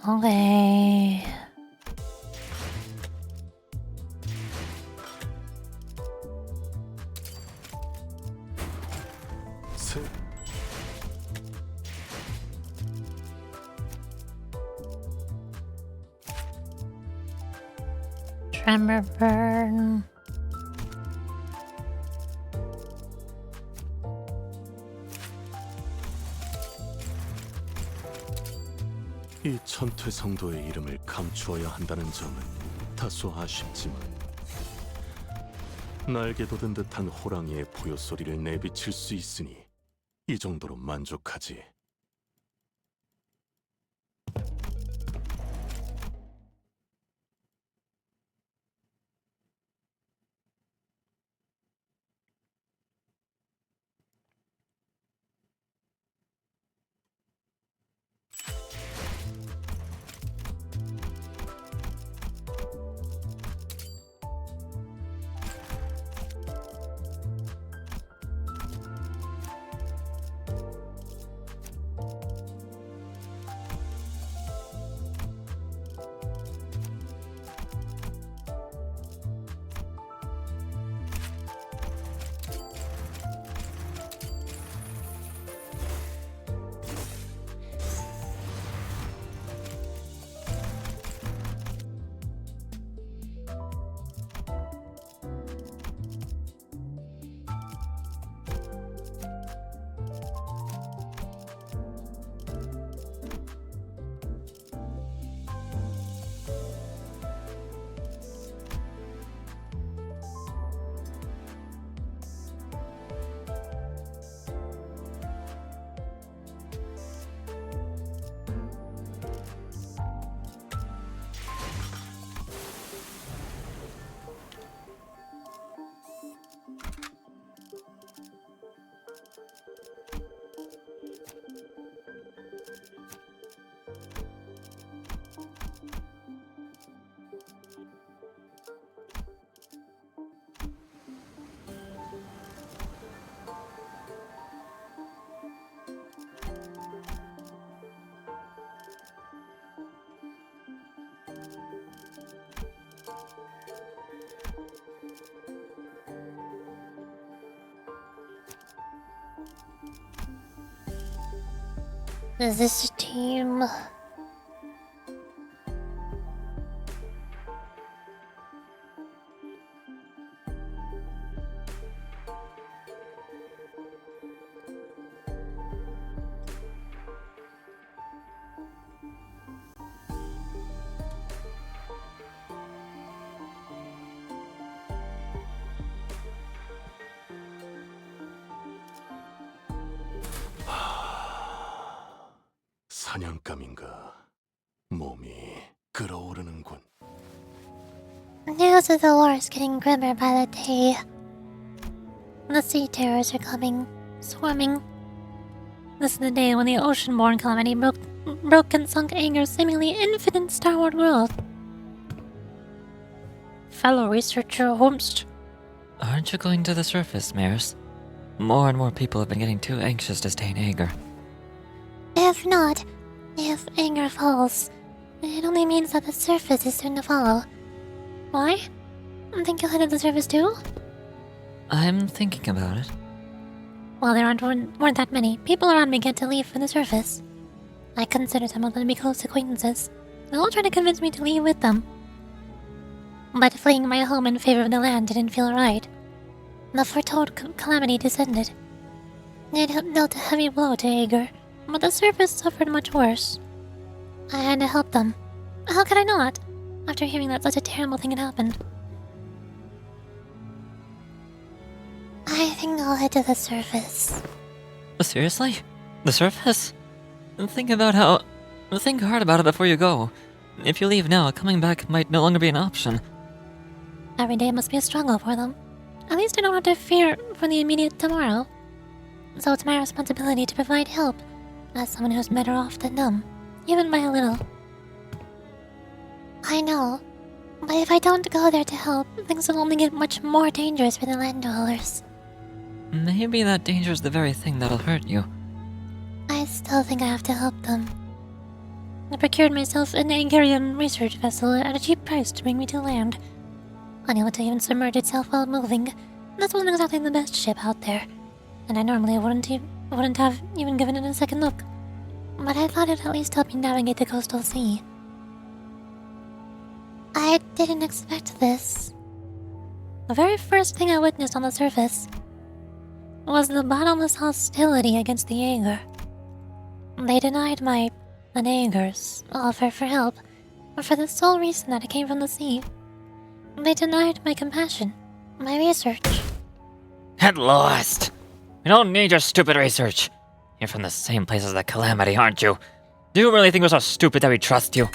Okay. Tremor burn. 이 천퇴성도의 이름을 감추어야 한다는 점은 다소 아쉽지만 날개 돋은 듯한 호랑이의 포효 소리를 내비칠 수 있으니 이 정도로 만족하지. Is this a team? 사냥감인가? 몸이 끓어오르는군. News of the war is getting grimmer by the day. The sea terrors are coming, swarming. This is the day when the ocean-born calamity broke and sunk Anger's seemingly infinite starward growth. Fellow researcher Holmes, Aren't you going to the surface, Maris? More and more people have been getting too anxious to stay in Anger. If not, if anger falls, it only means that the surface is soon to follow. Why? Think you'll head to the surface too? I'm thinking about it. While there weren't that many, people around me get to leave for the surface. I consider some of them to be close acquaintances. They all try to convince me to leave with them. But fleeing my home in favor of the land didn't feel right. The foretold calamity descended. It dealt a heavy blow to Ager, but the surface suffered much worse. I had to help them. How could I not, after hearing that such a terrible thing had happened? I think I'll head to the surface. Seriously? The surface? Think hard about it before you go. If you leave now, coming back might no longer be an option. Every day must be a struggle for them. At least I don't have to fear for the immediate tomorrow. So it's my responsibility to provide help, as someone who's better off than them, even by a little. I know, but if I don't go there to help, things will only get much more dangerous for the land dwellers. Maybe that danger is the very thing that'll hurt you. I still think I have to help them. I procured myself an Angarian research vessel at a cheap price to bring me to land. Unable to even submerge itself while moving, this wasn't exactly the best ship out there, and I normally wouldn't have even given it a second look. But I thought it'd at least help me navigate the coastal sea. I didn't expect this. The very first thing I witnessed on the surface was the bottomless hostility against the Anger. They denied the Anger's offer for help, for the sole reason that it came from the sea. They denied my compassion, my research. Get lost! We don't need your stupid research. You're from the same place as the Calamity, aren't you? Do you really think we're so stupid that we trust you?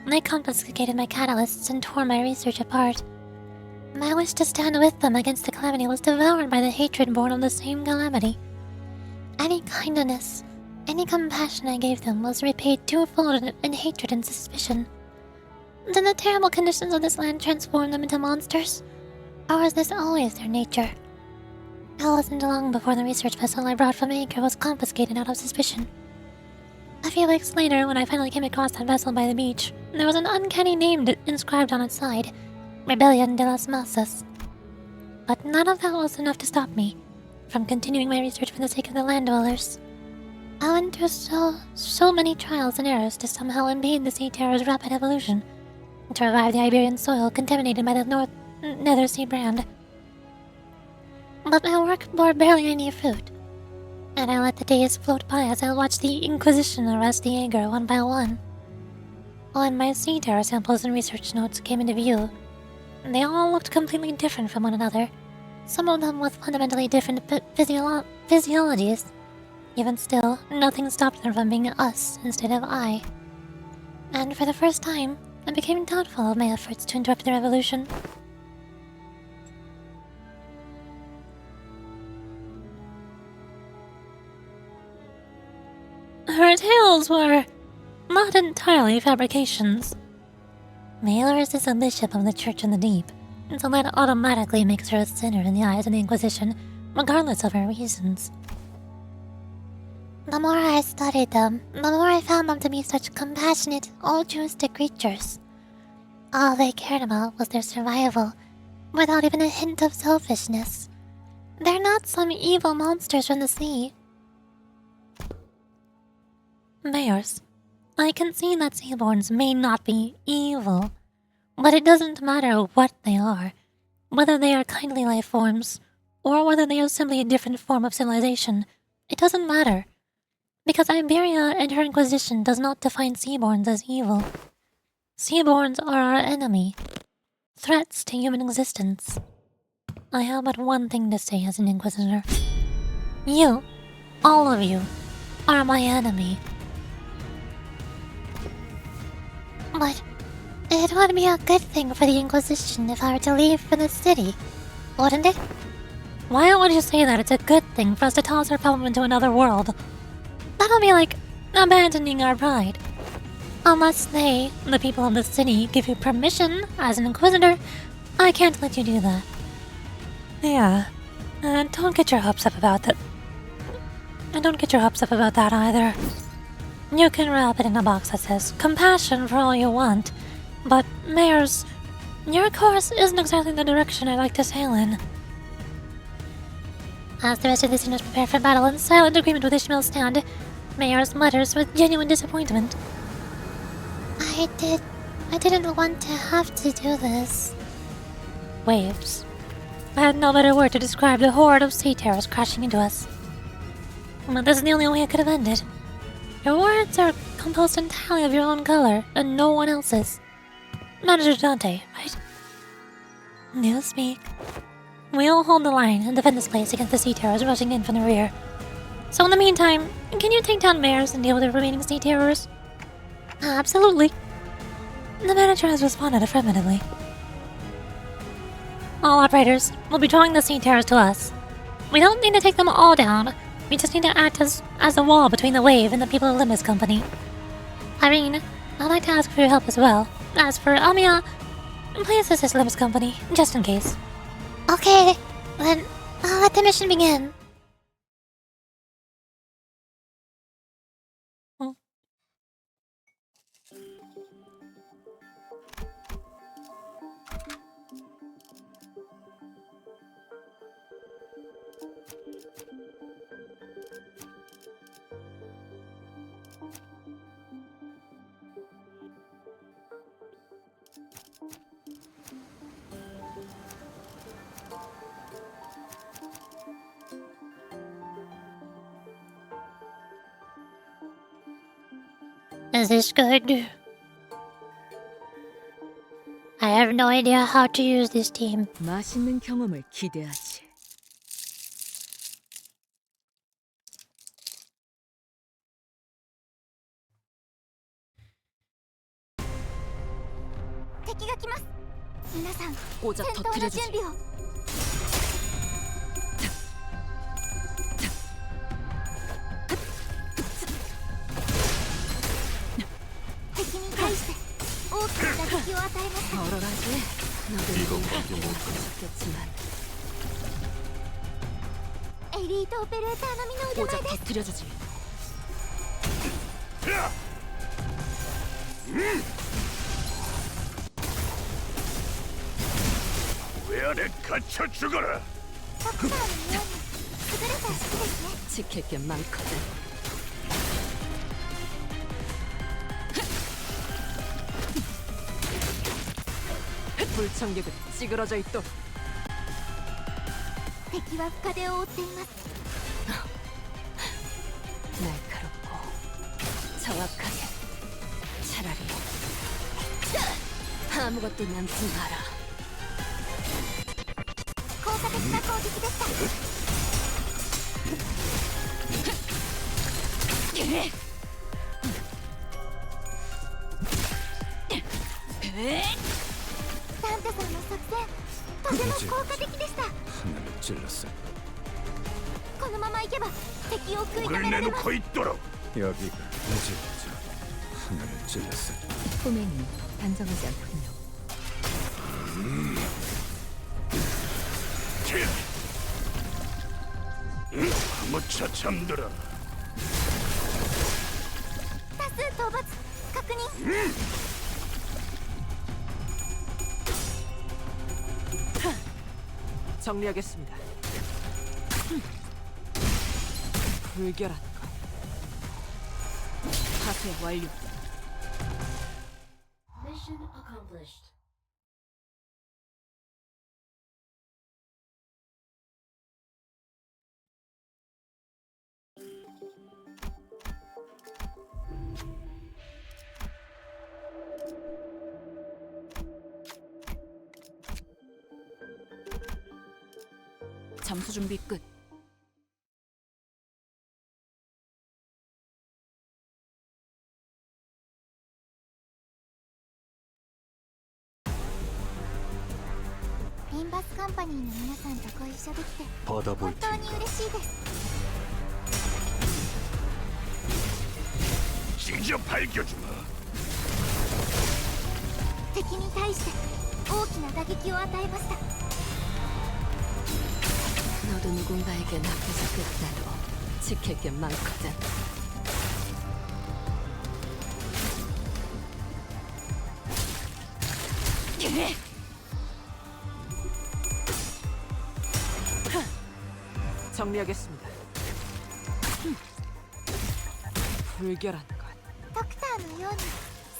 They confiscated my catalysts and tore my research apart. My wish to stand with them against the Calamity was devoured by the hatred born of the same Calamity. Any kindness, any compassion I gave them was repaid twofold in hatred and suspicion. Did the terrible conditions of this land transform them into monsters? Or was this always their nature? It wasn't long before the research vessel I brought from Anchor was confiscated out of suspicion. A few weeks later, when I finally came across that vessel by the beach, there was an uncanny name inscribed on its side, Rebellion de las Masas. But none of that was enough to stop me from continuing my research for the sake of the land dwellers. I went through so many trials and errors to somehow impede the sea terror's rapid evolution, to revive the Iberian soil contaminated by the Nether Sea brand. But my work bore barely any fruit, and I let the days float by as I watched the Inquisition arrest the Anger one by one. When my sea terror samples and research notes came into view, they all looked completely different from one another, some of them with fundamentally different physiologies. Even still, nothing stopped them from being us instead of I. And for the first time, I became doubtful of my efforts to interrupt their evolution. Her tales were not entirely fabrications. Maelor is a bishop of the Church in the Deep, and so that automatically makes her a sinner in the eyes of the Inquisition, regardless of her reasons. The more I studied them, the more I found them to be such compassionate, altruistic creatures. All they cared about was their survival, without even a hint of selfishness. They're not some evil monsters from the sea. Mayors, I can see that Seaborns may not be evil, but it doesn't matter what they are, whether they are kindly life forms, or whether they are simply a different form of civilization. It doesn't matter, because Iberia and her Inquisition does not define Seaborns as evil. Seaborns are our enemy, threats to human existence. I have but one thing to say as an Inquisitor. You, all of you, are my enemy. But it would be a good thing for the Inquisition if I were to leave for the city, wouldn't it? Why would you say that it's a good thing for us to toss our problem into another world? That'll be like abandoning our pride. Unless they, the people of the city, give you permission as an Inquisitor, I can't let you do that. Yeah, and don't get your hopes up about that. And don't get your hopes up about that either. You can wrap it in a box that says compassion for all you want, but Mayors, your course isn't exactly the direction I like to sail in. As the rest of the sinners prepare for battle in silent agreement with Ishmael's stand, Mayors mutters with genuine disappointment. I didn't want to have to do this. Waves. I had no better word to describe the horde of sea terrors crashing into us. But this is the only way it could have ended. Your words are composed entirely of your own color, and no one else's. Manager Dante, right? You speak. We'll hold the line and defend this place against the sea terrors rushing in from the rear. So in the meantime, can you take down Mayors and deal with the remaining sea terrors? Absolutely. The manager has responded affirmatively. All operators will be drawing the sea terrors to us. We don't need to take them all down. We just need to act as a wall between the wave and the people of Limbus Company. Irene, I'd like to ask for your help as well. As for Amiya, please assist Limbus Company, just in case. Okay, then I'll let the mission begin. Is this good? I have no idea how to use this team. 맛있는 경험을 기대하지. 오자 터뜨려주지. 얼얼하지? 너도 이것밖에 못 하겠지만 오자 터뜨려주지. 왜 안에 갇혀 죽어라. 지킬 게 많거든. 불청객은 찌그러져 있도. 날카롭고 정확하게. 차라리 아무것도 남지 마라. 하늘을 찔렀어. 목을 내놓고 있도록. 여기가 이제부터 하늘을 찔렀어. 꿈에는 단정하지 않군요. 무차 잠들어. 정리하겠습니다. 불결한 것. 파괴 완료. Mission accomplished. 잠수 준비 끝. 림버스 컴퍼니の皆さんとご一緒できて 받아볼 本当に 테니까 嬉しいです。 직접 밝혀주마. 敵に対して大きな打撃を与えました。 너도 누군가에게 납부했다도 지킬 게 많거든. 정리하겠습니다. 불결한 것. ドクターのように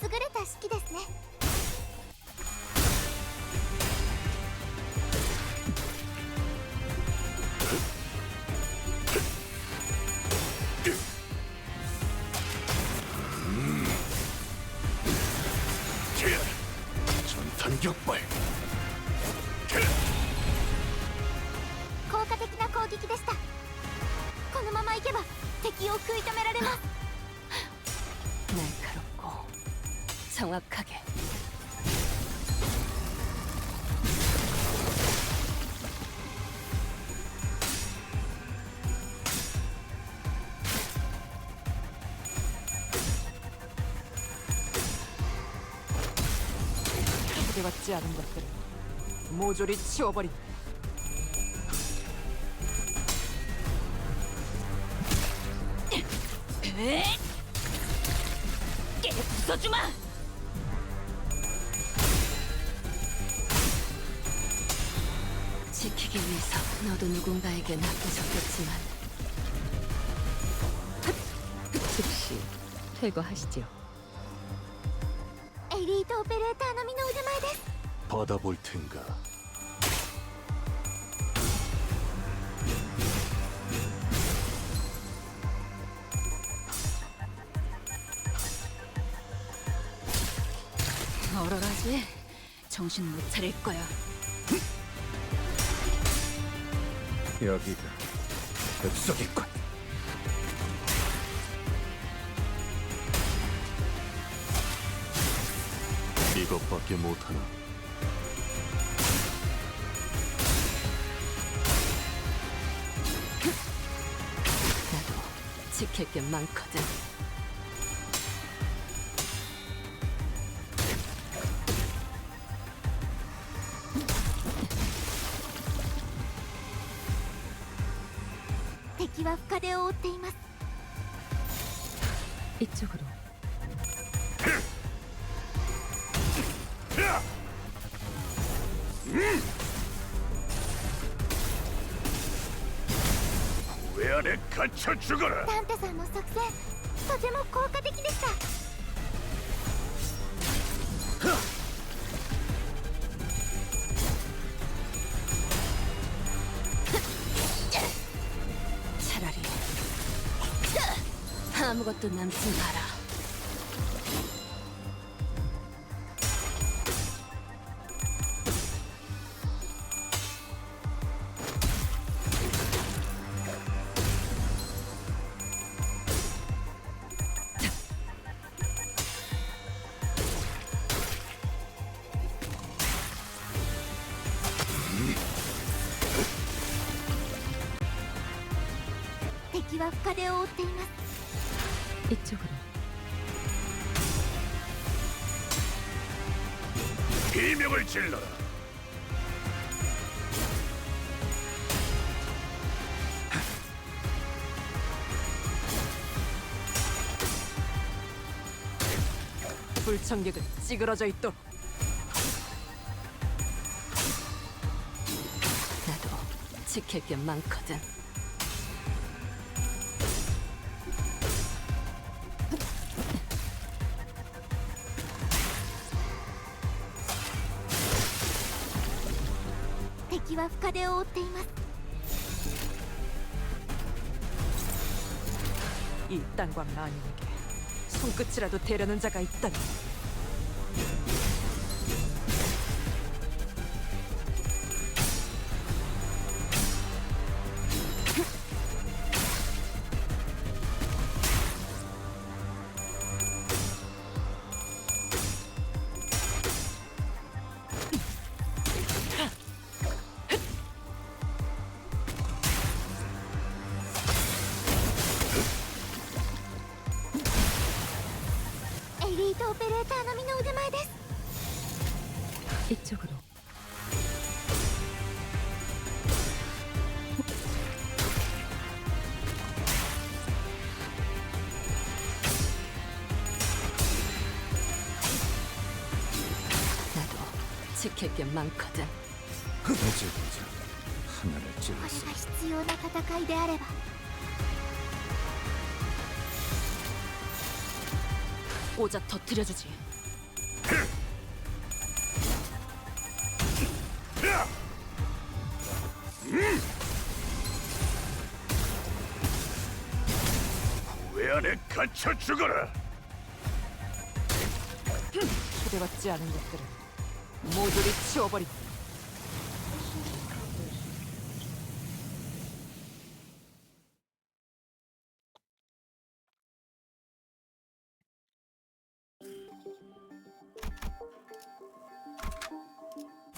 優れた式ですね。 전탄격발. 効果的な攻撃でした。このままいけば敵を食い止められます。 날카롭고 정확하게. 초대받지 않은 것들을 모조리 치워버린. 깨 부숴주마! 지키기 위해서 너도 누군가에게 납부셨겠지만 즉시 퇴거하시죠. エリートオペレーター並みの腕前です。 받아볼 텐가. 얼얼하지? 정신 못 차릴 거야. 여기가 읍속이군. 이것밖에 못하나. 나도 지킬 게 많거든.敵は深手を負っています。 이쪽으로. 왜 안에 갇혀 죽어라. ダンテさんの作戦とても効果的でした。 차라리 아무것도 남지 마라.敵は深手を負っています。 이쪽으로. 비명을 질러라. 불청객은 찌그러져 있도록. 나도 지킬 게 많거든. 敵は深手を負っています。 이 땅과 만인에게 손끝이라도 대려는 자가 있다면 이쪽으로. 나도 지킬 게 많거든. 어제 보자. 하나를 찔렀어. これが必要な戦いであれば 오작 터뜨려주지. 왜 안에 갇혀 죽어라. 초대받지 않은 것들은 모조리 치워버린다.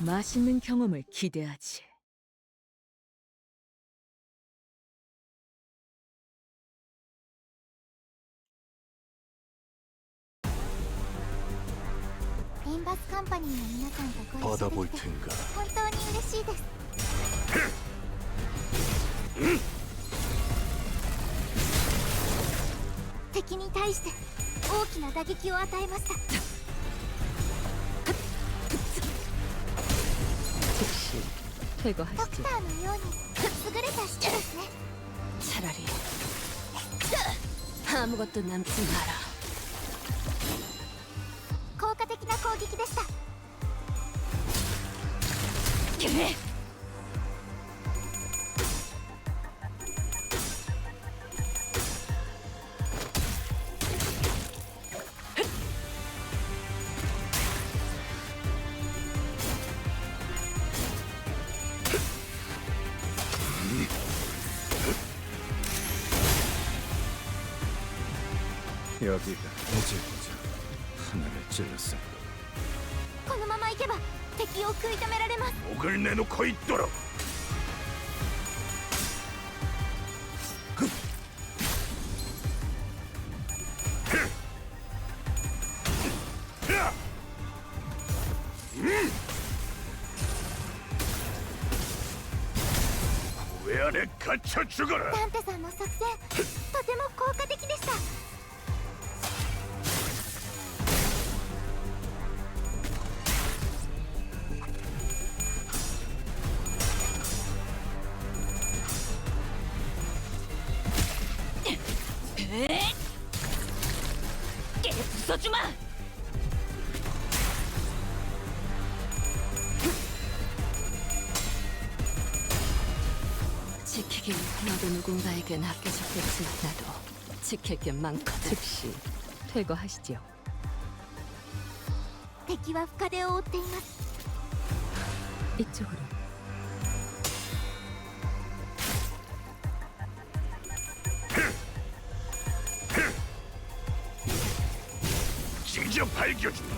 맛있는 경험을 기대하지. 림버스 컴퍼니の皆さんとご一緒 받아볼 できて 텐가. 本当に嬉しいです。敵に対して大きな打撃を与えました。 즉시 퇴거하시지. ドクターのように優れた人ですね。 차라리 아무것도 남지 마라. 効果的な攻撃でした。 여기가 어제 보자. 하나를 찔렀어. このままいけば敵を食い止められます。 목을 내놓고 있도록. 왜 안에 갇혀 죽어라. ダンテさんの作戦とても効果的でした。 부숴주마! 지키긴 너도 누군가에게 낚여졌겠지. 나도 지킬 게 많거든. 즉시 퇴거하시지요. 敵は深手を負っています。 이쪽으로. 찢어 밝혀주마.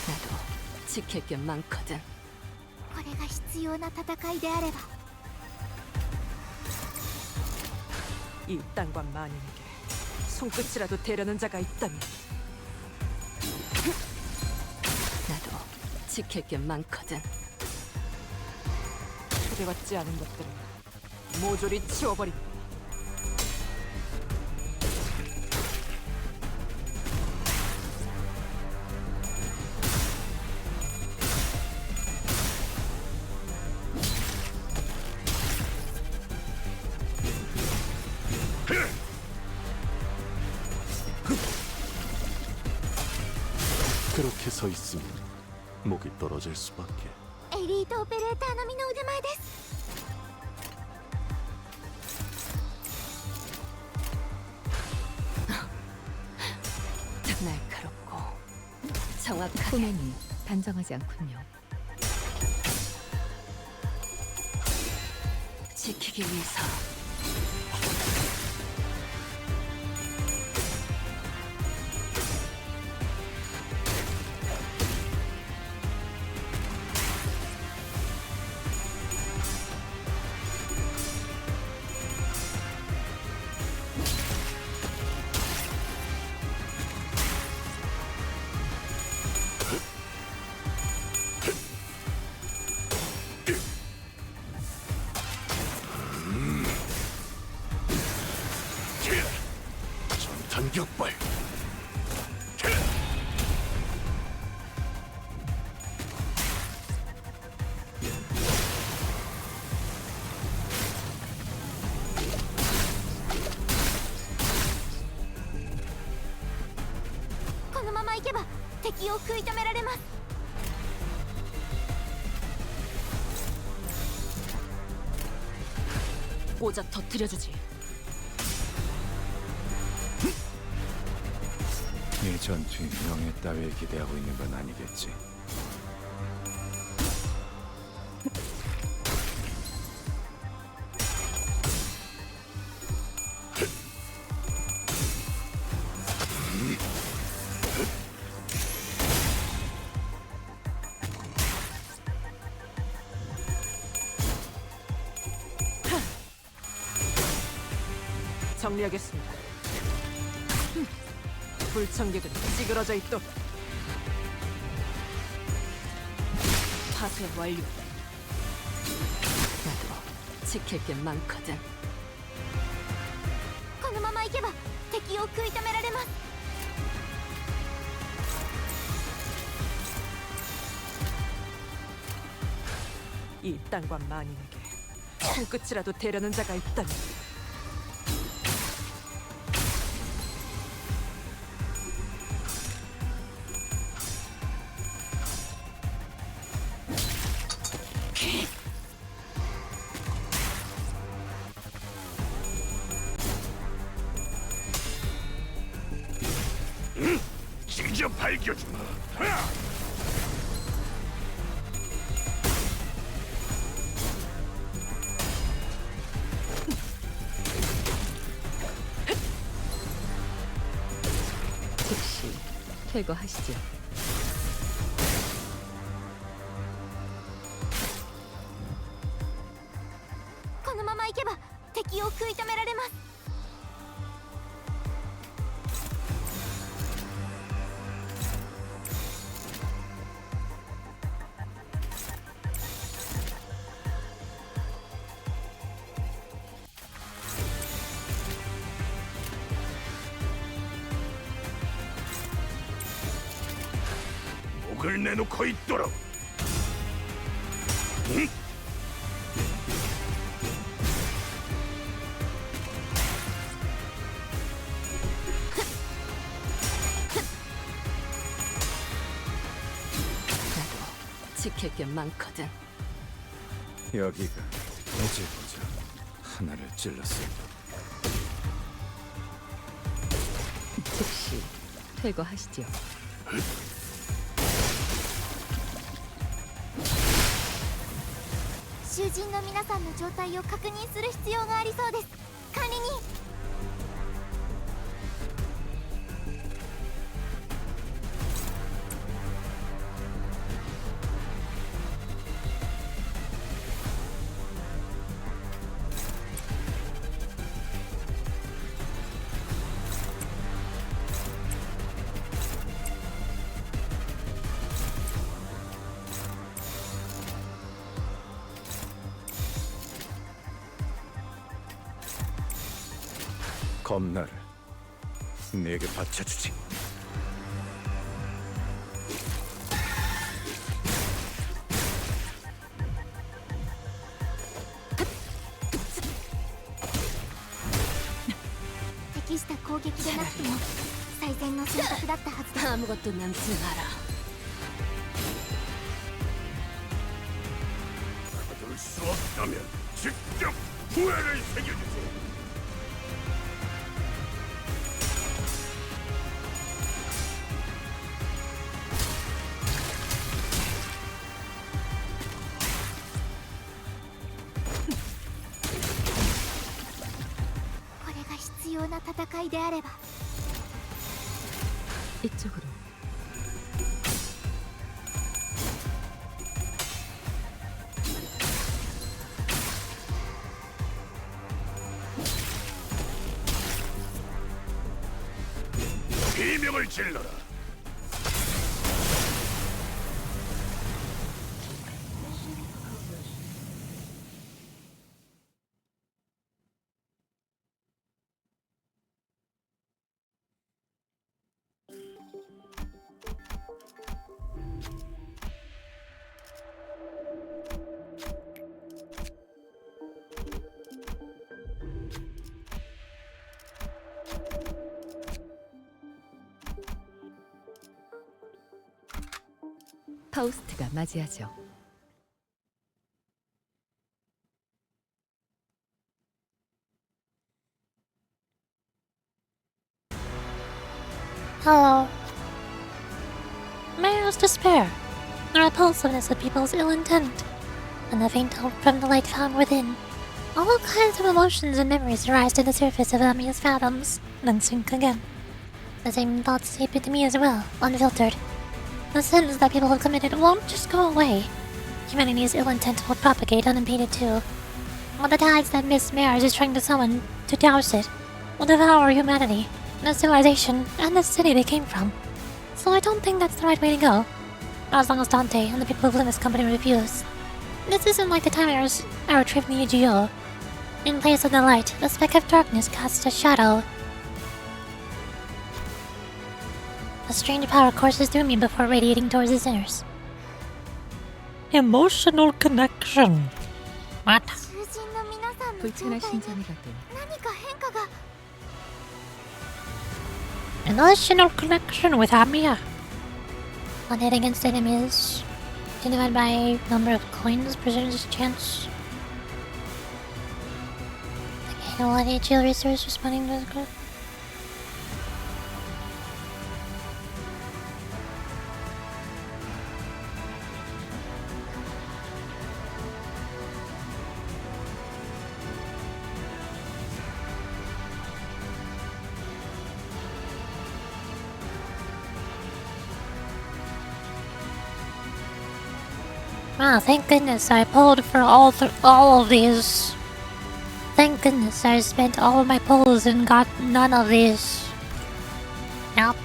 나도 지킬 게 많거든. これが必要な戦いであれば 이 땅과 만인에게 손끝이라도 대려는 자가 있다면 나도 지킬 게 많거든. 초대받지 않은 것들은 모조리 치워버린다. 서 있으면 목이 떨어질 수밖에. エリートオペレーター並みの腕前です。 날카롭고 정확하게 후면이 단정하지 않군요. 지키기 위해서 전탄격발. 꽂아 터뜨려주지. 이 전투에 명예 따위에 기대하고 있는 건 아니겠지. 정리하겠습니다. 불청객은 찌그러져 있도록. 파쇄 완료. 나도 지킬 게 많거든. このまま行けば敵を食い止められます。 이 땅과 만인에게 손끝이라도 대려는 자가 있다면 징저 발겨주마. 즉시 퇴거하시죠. このまま行けば敵を食い止められます。 목을 내놓고 있도록. 응? 나도 지킬 게 많거든. 여기가 어제 보자. 하나를 찔렀어. 즉시 퇴거하시죠. 囚人の皆さんの状態を確認する必要がありそうです。管理人。 검나를 내게 바쳐주지.適した攻撃でなくても最善の選択だったはずです。 아무것도 남지 마라. 그렇다면 직접 후회를 새겨주세요. 이쪽으로. 비명을 질러라. 파우스트가 맞이하죠. Hello. Mayor's despair, the repulsiveness of people's ill intent, and the faint hope from the light found within. All kinds of emotions and memories rise to the surface of Amiya's fathoms, then sink again. The same thoughts seep into me as well, unfiltered. The sins that people have committed won't just go away. Humanity's ill intent will propagate unimpeded too. While the tides that Miss Mares is trying to summon to douse it will devour humanity, the civilization, and the city they came from. So I don't think that's the right way to go. Not as long as Dante and the people of Limbus Company refuse. This isn't like the time I retrieved the AGO. In place of the light, the speck of darkness casts a shadow. A strange power courses through me before radiating towards the sinners. Emotional connection. What? 불편한 심정이라도 Emotional connection with Amiya. One hit against enemies. Divided by number of coins, percentage chance. The annual HL resource responding to the group. Wow, thank goodness I pulled for all of these. Thank goodness I spent all of my pulls and got none of these. Yep.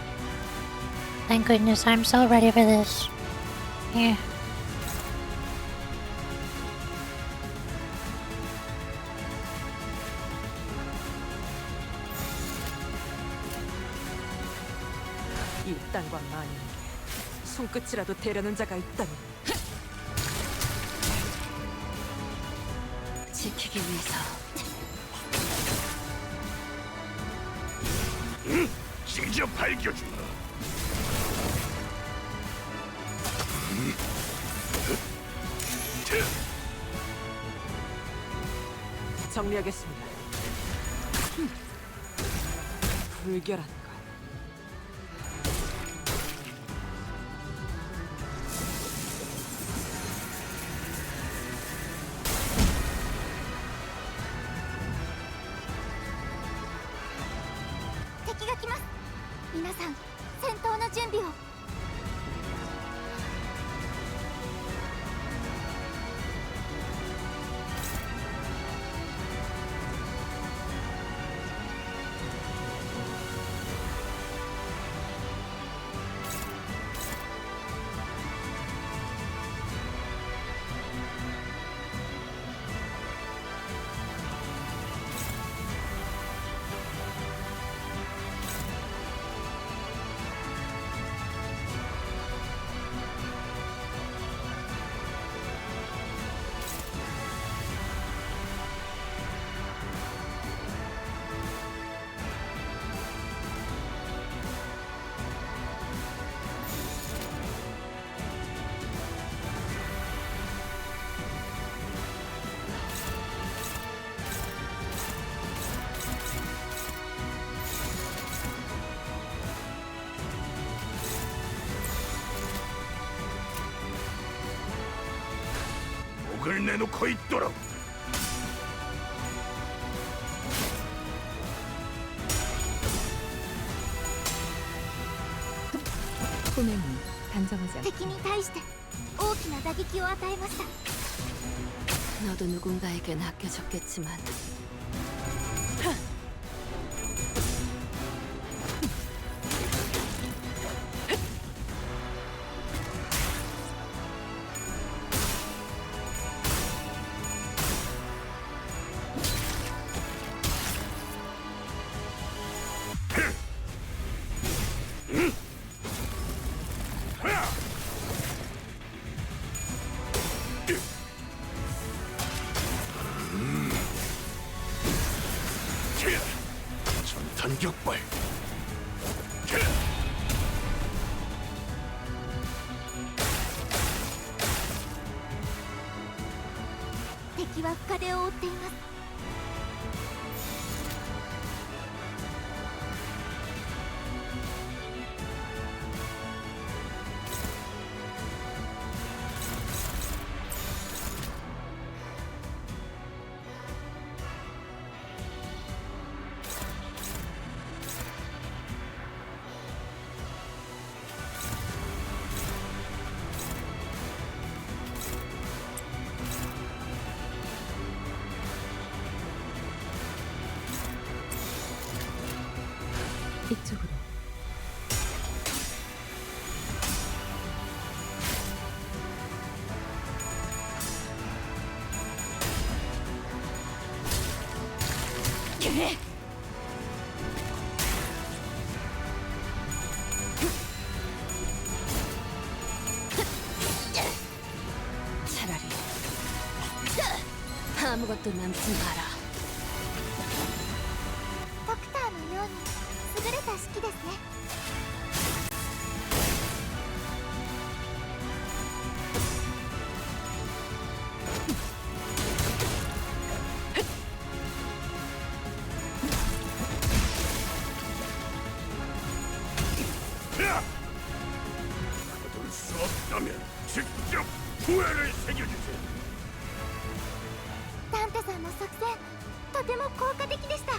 Thank goodness I'm so ready for this. Yeah. 이 땅과 만인에게 손끝이라도 대려는 자가 있다니. 지키기 위해서 찢어 밝혀주마. 정리하겠습니다. 불결한 것. 적을 내놓고 있도록. 소명이 단정하지 않고 敵に対して大きな打撃を与えました。 너도 누군가에겐 아껴졌겠지만 전탄격발. 敵は深手を負っています。 이쪽으로. 차라리 아무것도 남지 마라. ドクターのように優れた式ですね。 거둘 수 없다면 직접 후회를 새겨주세요. ダンテさんの作戦とても効果的でした。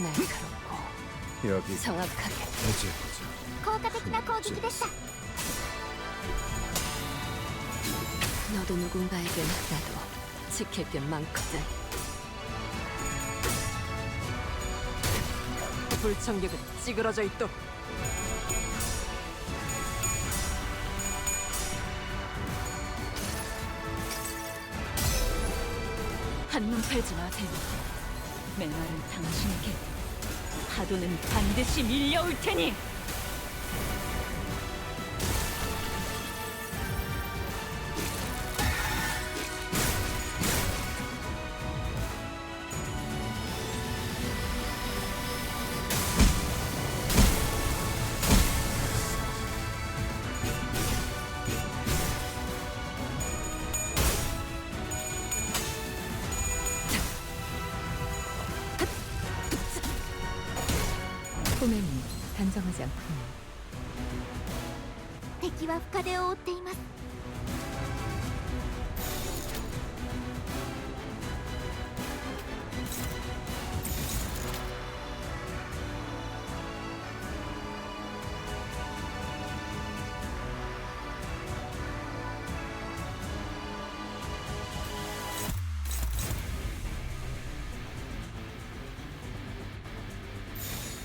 날카롭고 여기 정확하게 해제해보자. 効果的な攻撃でした。 너도 누군가에겐 나도 지킬 게 많거든. 불청객은 찌그러져 있도록. 한눈 팔지 마세요. 메말은 당신에게 파도는 반드시 밀려올 테니. 소명이 단정하지 않군요. 敵は深手を負っています。 그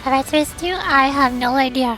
Have I traced you? I have no idea.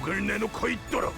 목을 내놓고 있도록.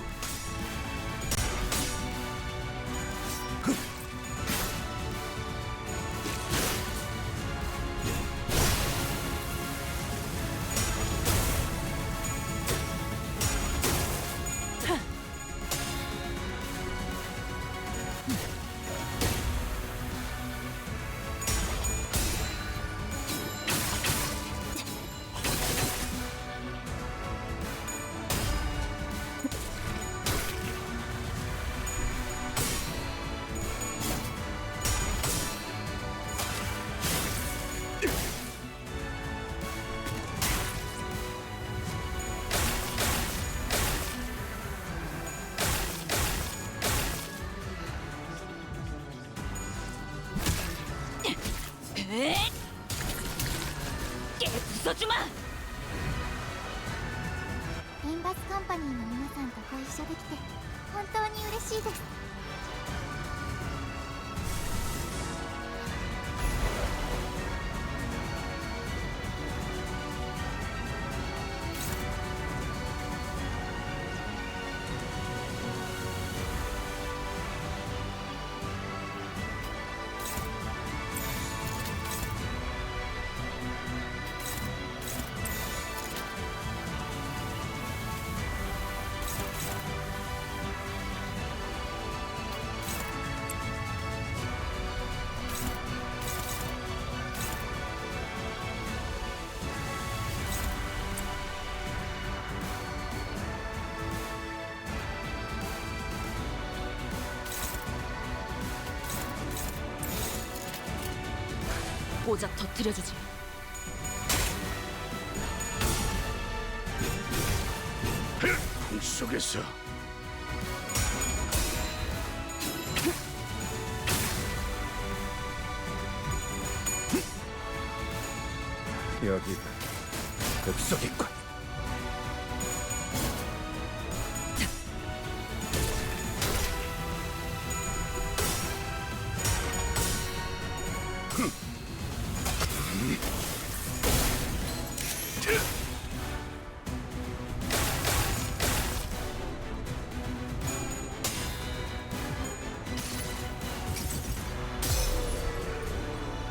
림버스 컴퍼니の皆さんとご一緒できて本当に嬉しいです。고작 터뜨려주지. 공 속에서 여기가 급속이군.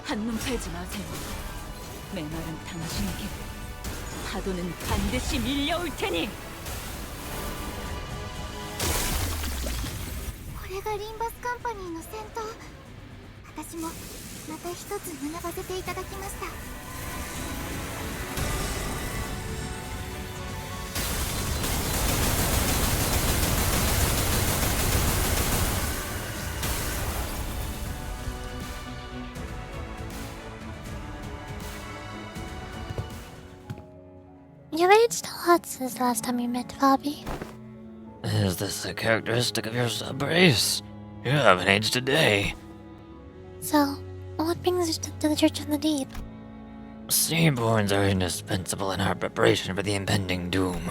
한눈 팔지 마세요. 메말은 당신에게. 파도는 반드시 밀려올 테니. これがリンバスカンパニーの戦闘。私もまた一つ学ばせていただきました。You've aged a lot since the last time we met, Bobby. Is this a characteristic of your sub-race? You haven't aged a day. So, what brings you to the Church of the Deep? Seaborns are indispensable in our preparation for the impending doom.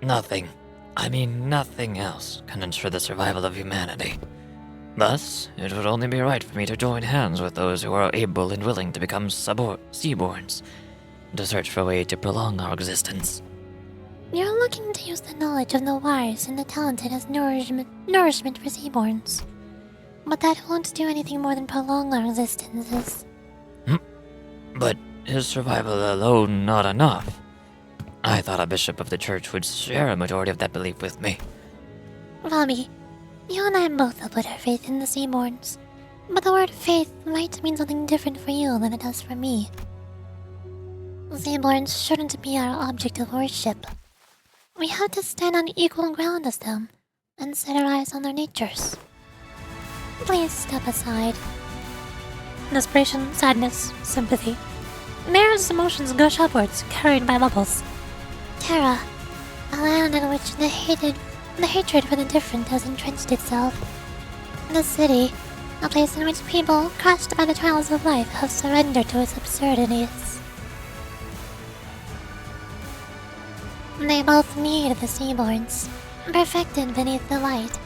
Nothing, I mean nothing else, can ensure the survival of humanity. Thus, it would only be right for me to join hands with those who are able and willing to become Seaborns, to search for a way to prolong our existence. You're looking to use the knowledge of the wise and the talented as nourishment for Seaborns. But that won't do anything more than prolong our existences. But is survival alone not enough? I thought a bishop of the church would share a majority of that belief with me. Robbie, you and I both have put our faith in the Seaborns. But the word faith might mean something different for you than it does for me. Seaborns shouldn't be our object of worship. We have to stand on equal ground as them and set our eyes on their natures. Please step aside. Desperation, sadness, sympathy. Mara's emotions gush upwards, carried by bubbles. Terra, a land in which the hatred for the different has entrenched itself. The city, a place in which people, crushed by the trials of life, have surrendered to its absurdities. They both need the Seaborns, perfected beneath the light.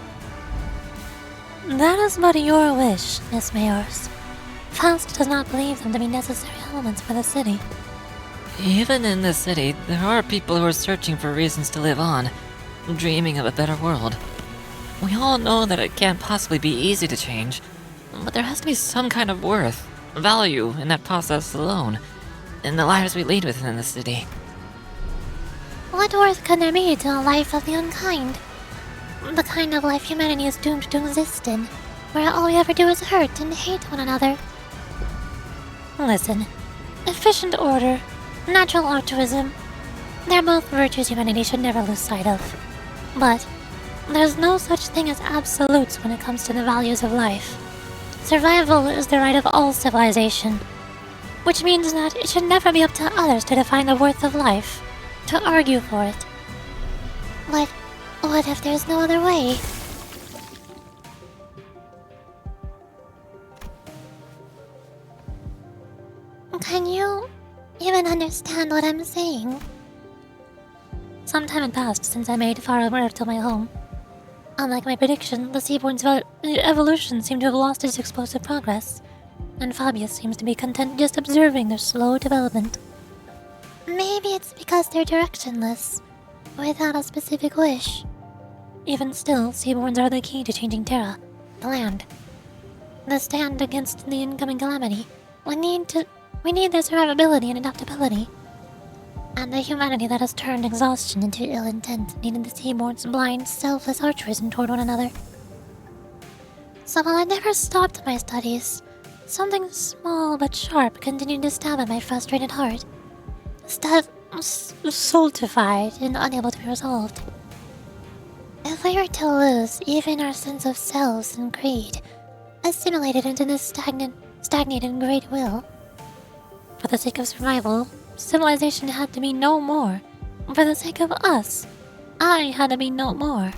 That is but your wish, Miss Mayors. Faust does not believe them to be necessary elements for the city. Even in the city, there are people who are searching for reasons to live on, dreaming of a better world. We all know that it can't possibly be easy to change, but there has to be some kind of worth, value in that process alone, in the lives we lead within the city. What worth can there be to a life of the unkind? The kind of life humanity is doomed to exist in, where all we ever do is hurt and hate one another. Listen, efficient order, natural altruism, they're both virtues humanity should never lose sight of. But there's no such thing as absolutes when it comes to the values of life. Survival is the right of all civilization, which means that it should never be up to others to define the worth of life, to argue for it. But what if there's no other way? Can you even understand what I'm saying? Some time had passed since I made Faro Muerto my home. Unlike my prediction, the Seaborn's evolution seemed to have lost its explosive progress, and Fabius seems to be content just observing their slow development. Maybe it's because they're directionless, without a specific wish. Even still, Seaborns are the key to changing Terra, the land. The stand against the incoming calamity. We need their survivability and adaptability. And the humanity that has turned exhaustion into ill intent needed the Seaborn's blind, selfless altruism toward one another. So while I never stopped my studies, something small but sharp continued to stab at my frustrated heart. Stultified and unable to be resolved. If we were to lose even our sense of selves and greed, assimilated into this stagnated great will, for the sake of survival, civilization had to be no more. For the sake of us, I had to be no more.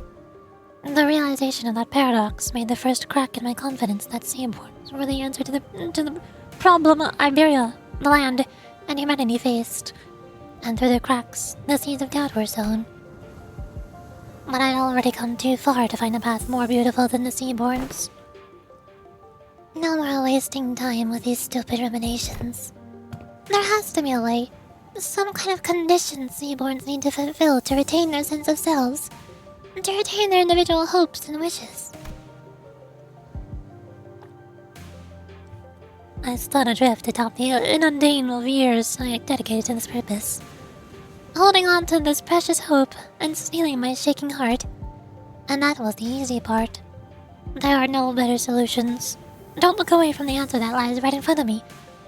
The realization of that paradox made the first crack in my confidence that Seaborns were the answer to the problem Iberia, the land, and humanity faced. And through the cracks, the seeds of doubt were sown. But I'd already come too far to find a path more beautiful than the Seaborns. No more wasting time with these stupid ruminations. There has to be a way. Some kind of conditions Seaborns need to fulfill to retain their sense of selves. To retain their individual hopes and wishes. I stood adrift atop the inundation of years I dedicated to this purpose, holding on to this precious hope and steeling my shaking heart. And that was the easy part. There are no better solutions. Don't look away from the answer that lies right in front of me.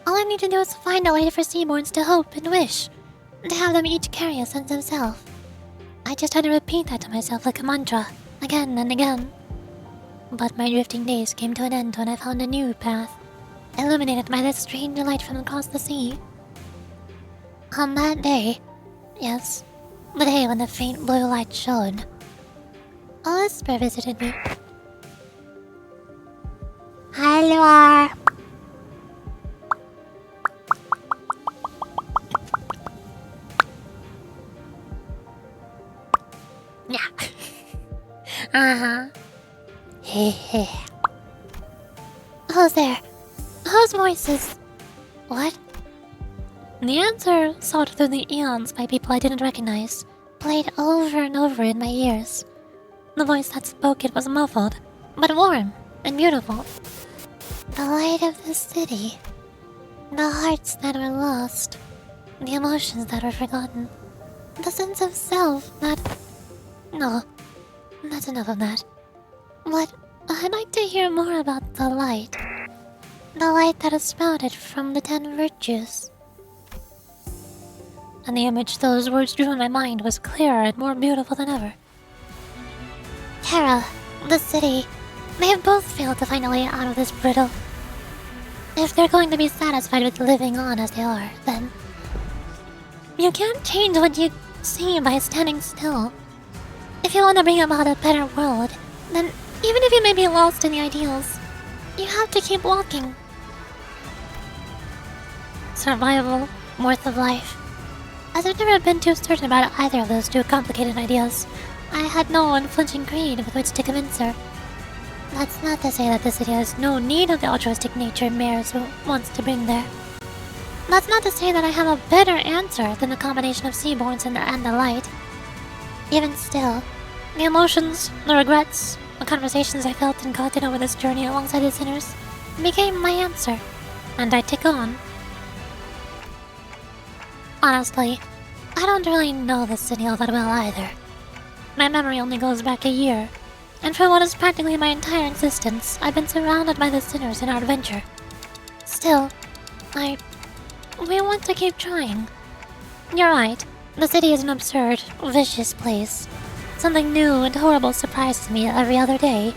All I need to do is find a way for Seaborns to hope and wish, to have them each carry a sense of self. I just had to repeat that to myself like a mantra, again and again. But my drifting days came to an end when I found a new path, illuminated by this strange light from across the sea. On that day, yes, the day when the faint blue light shone, a whisper visited me. Hello. Yeah. Heh. Who's there? Whose voices? What? The answer, sought through the eons by people I didn't recognize, played over and over in my ears. The voice that spoke it was muffled, but warm and beautiful. The light of the city. The hearts that were lost. The emotions that were forgotten. The sense of self that... No, that's enough of that. But I'd like to hear more about the light. The light that is spouted from the 10 virtues. And the image those words drew in my mind was clearer and more beautiful than ever. Terra, the city, they have both failed to find a way out of this brittle. If they're going to be satisfied with living on as they are, then... You can't change what you see by standing still. If you want to bring about a better world, then even if you may be lost in the ideals, you have to keep walking. Survival, worth of life. As I've never been too certain about either of those two complicated ideas, I had no unflinching creed with which to convince her. That's not to say that the city has no need of the altruistic nature Mares wants to bring there. That's not to say that I have a better answer than the combination of Seaborns and the light. Even still, the emotions, the regrets, the conversations I felt and collected over this journey alongside the sinners became my answer, and I tick on. Honestly, I don't really know the city all that well either. My memory only goes back a year, and for what is practically my entire existence, I've been surrounded by the sinners in our adventure. Still, we want to keep trying. You're right, the city is an absurd, vicious place. Something new and horrible surprises me every other day.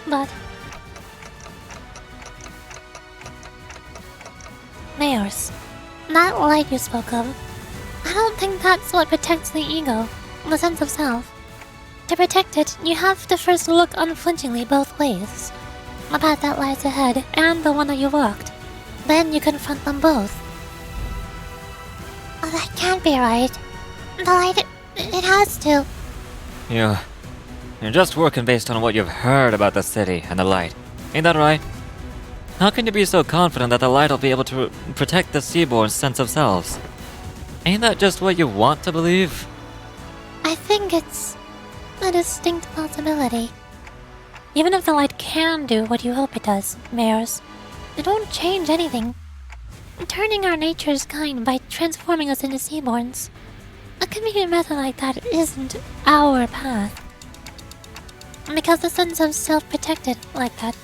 But... Mayors, that light you spoke of, I don't think that's what protects the ego, the sense of self. To protect it, you have to first look unflinchingly both ways. The path that lies ahead and the one that you walked. Then you confront them both. Oh, that can't be right. The light, it has to. You're just working based on what you've heard about the city and the light. Ain't that right? How can you be so confident that the light will be able to protect the Seaborn's sense of selves? Ain't that just what you want to believe? I think it's a distinct possibility. Even if the light can do what you hope it does, Mayors, it won't change anything. Turning our natures kind by transforming us into Seaborns. A convenient method like that isn't our path. Because the sense of self protected like that,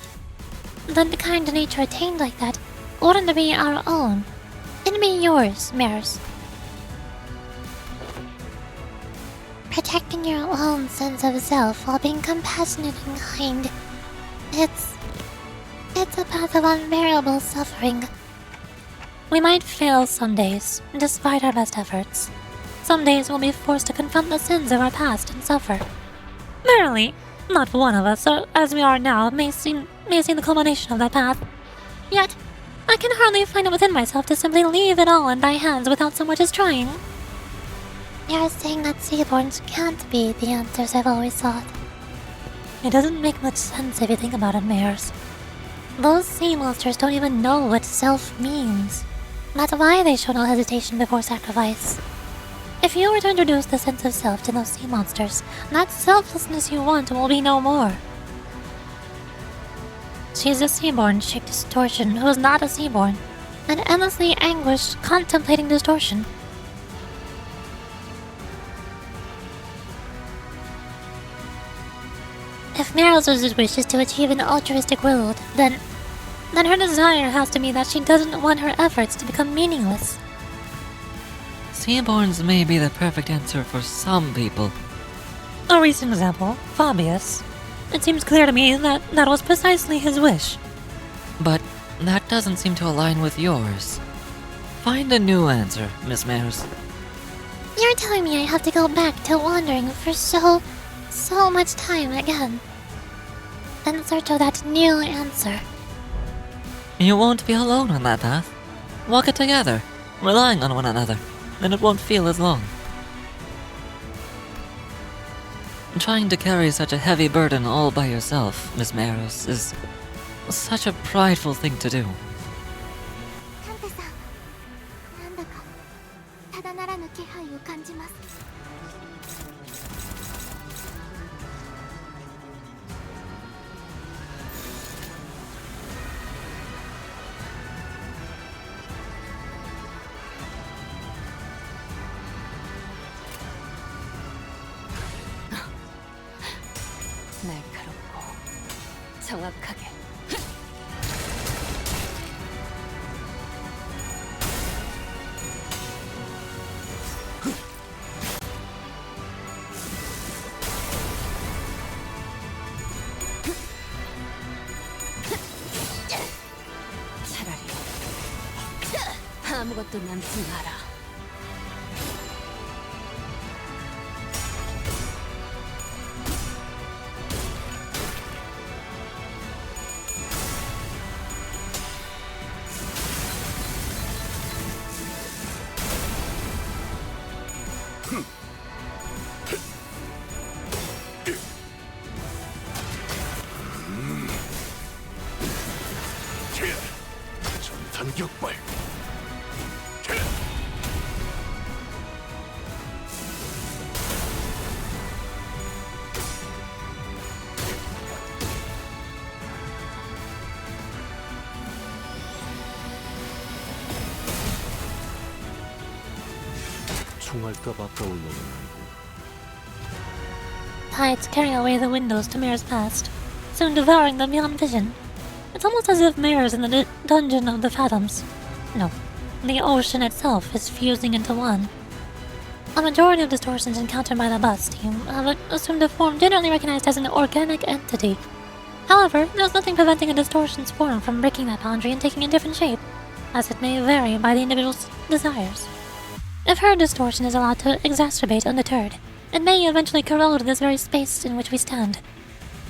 then the kind of nature attained like that wouldn't be our own. It'd be yours, Maris. Protecting your own sense of self while being compassionate and kind. It's a path of unbearable suffering. We might fail some days, despite our best efforts. Some days we'll be forced to confront the sins of our past and suffer. Verily, not one of us, as we are now, may see the culmination of that path. Yet, I can hardly find it within myself to simply leave it all in thy hands without so much as trying. You're saying that Seaborns can't be the answers I've always sought. It doesn't make much sense if you think about it, Mayors. Those sea monsters don't even know what self means. That's why they show no hesitation before sacrifice. If you were to introduce the sense of self to those sea monsters, that selflessness you want will be no more. She's a Seaborn shaped distortion who is not a Seaborn, and endlessly anguished contemplating distortion. If Meryl wishes to achieve an altruistic world, then her desire has to be that she doesn't want her efforts to become meaningless. Seaborns may be the perfect answer for some people. A recent example, Fabius. It seems clear to me that that was precisely his wish. But that doesn't seem to align with yours. Find a new answer, Miss Mares. You're telling me I have to go back to wandering for so much time again, in search of that new answer. You won't be alone on that path. Walk it together, relying on one another. Then it won't feel as long. Trying to carry such a heavy burden all by yourself, Miss Maros, is such a prideful thing to do. 날카롭고 정확하게. 차라리 아무것도 남지 마라. 전탄격발. 총알값 아까울 놈은 알고. Tides carry away the windows to Mirror's past, soon devouring them beyond vision. It's almost as if Mirror's in the dungeon of the Phantoms. No, the ocean itself is fusing into one. A majority of distortions encountered by the bus team have assumed a form generally recognized as an organic entity. However, there's nothing preventing a distortion's form from breaking that boundary and taking a different shape, as it may vary by the individual's desires. If her distortion is allowed to exacerbate undeterred, it may eventually corrode this very space in which we stand.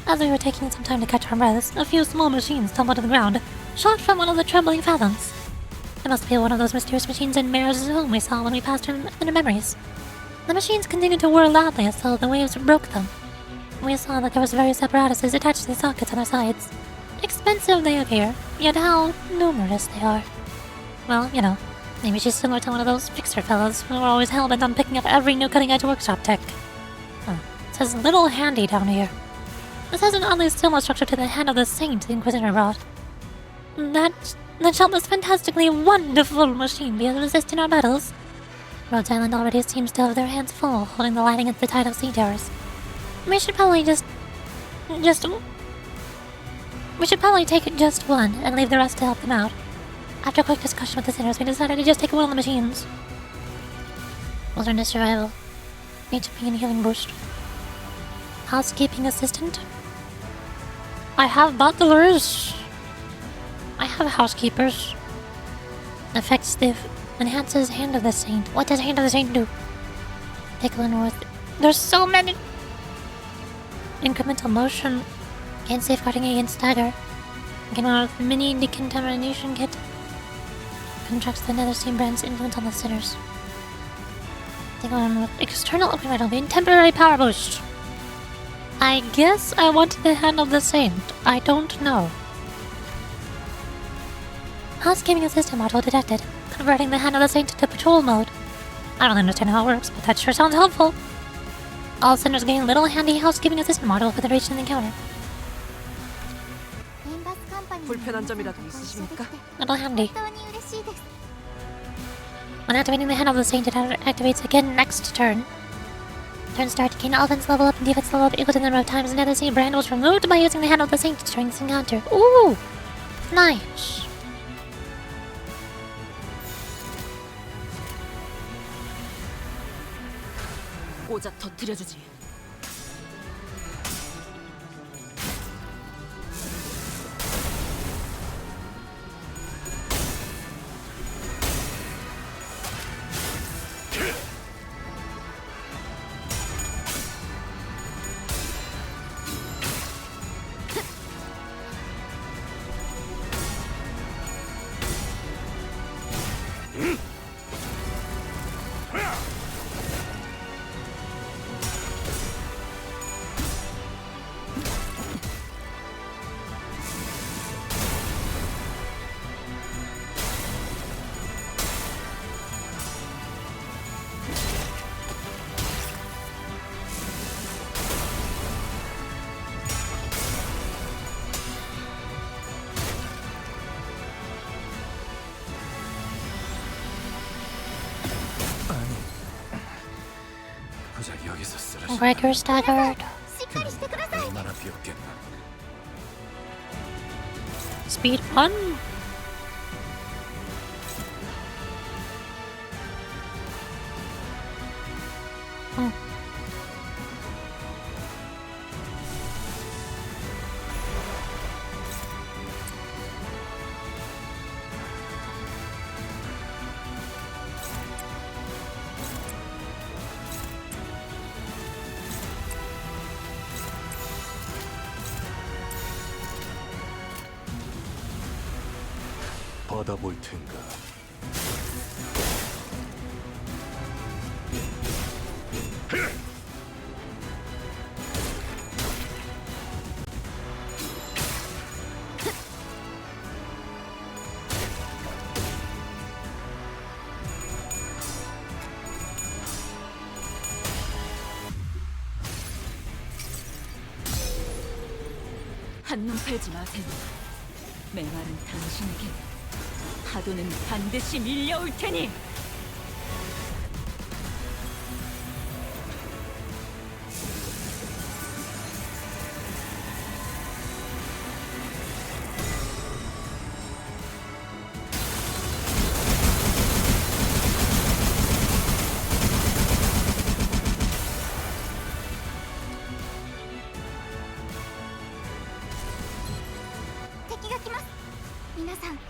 As we were taking some time to catch our breaths, a few small machines tumbled to the ground, shot from one of the trembling phantoms. It must be one of those mysterious machines in Mirror's home we saw when we passed her in her memories. The machines continued to whir loudly as though the waves broke them. We saw that there was various apparatuses attached to the sockets on their sides. Expensive they appear, yet how numerous they are. Well, you know, maybe she's similar to one of those fixer fellows who are always hell-bent on picking up every new cutting-edge workshop tech. It says Little Handy down here. This has an oddly similar structure to the Hand of the Saint the Inquisitor brought. That shall this fantastically wonderful machine be able to assist in our battles? Rhodes Island already seems to have their hands full, holding the line against the tide of sea terrors. We should probably We should probably take just one and leave the rest to help them out. After a quick discussion with the sinners, we decided to just take one of the machines. We'll learn to survival. HP and healing boost. Housekeeping assistant. I have butlers. I have housekeepers. Affects the enhances Hand of the Saint. What does Hand of the Saint do? Pickle and Worth. There's so many. Incremental motion. Gain safeguarding against stagger. Gain one with mini decontamination kit. Contracts the Nether Steam brand's influence on the sinners. Take on with external upgrade of temporary power boost. I guess I want the Hand of the Saint. I don't know. Housekeeping assistant module detected, converting the Hand of the Saint to patrol mode. I don't understand how it works, but that sure sounds helpful. All sinners gain little handy housekeeping assistant module for the reach in the encounter. 불편한 점이라도 있으십니까? Little handy. When activating the Hand of the Saint, it activates again next turn. Turn start, gain offense level up and defense level up equal to the number of times the Nether Sea brand was removed by using the Hand of the Saint during this encounter. Ooh! Nice. 꽂아 터뜨려주지. 고작 여기서 쓰러져. Gregor staggered. 얼마나 답이었겠나. Speed run. 받아볼 텐가. 한눈 팔지 마세요. 메말은 당신에게 파도는 반드시 밀려올 테니.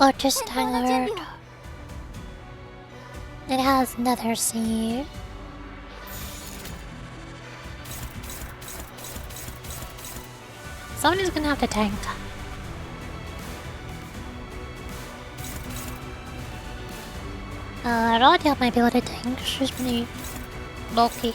Fortress Tangled. It has Nether Seed. Somebody's gonna have to tank. Radia might be able to tank. She's pretty bulky.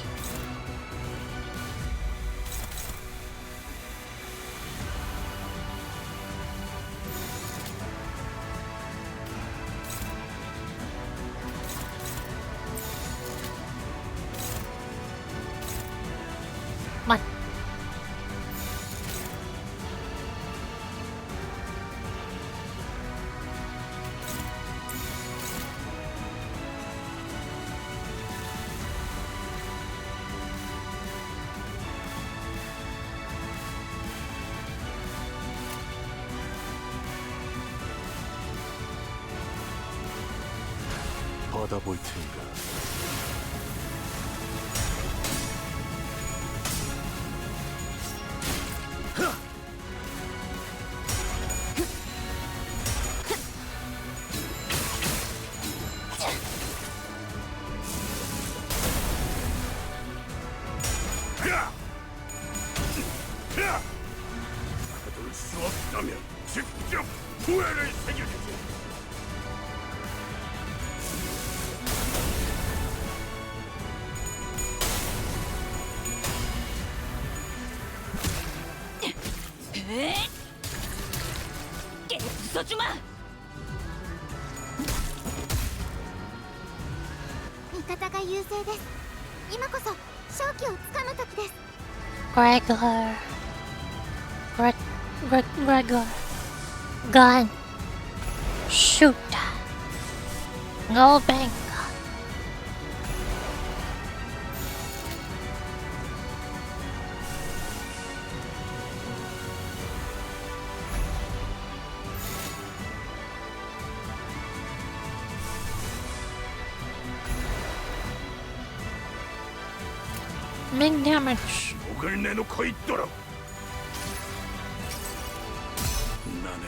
Come on. 받아볼 텐가. 받을 수 없다면 직접 후회를 새겨주지. 깨 부숴주마. 味方が優勢です。今こそ勝機をつかむ時です。 Regular. Regular. Gun. Shoot. No bang. Big damage. 목을 내놓고 있도록. 나는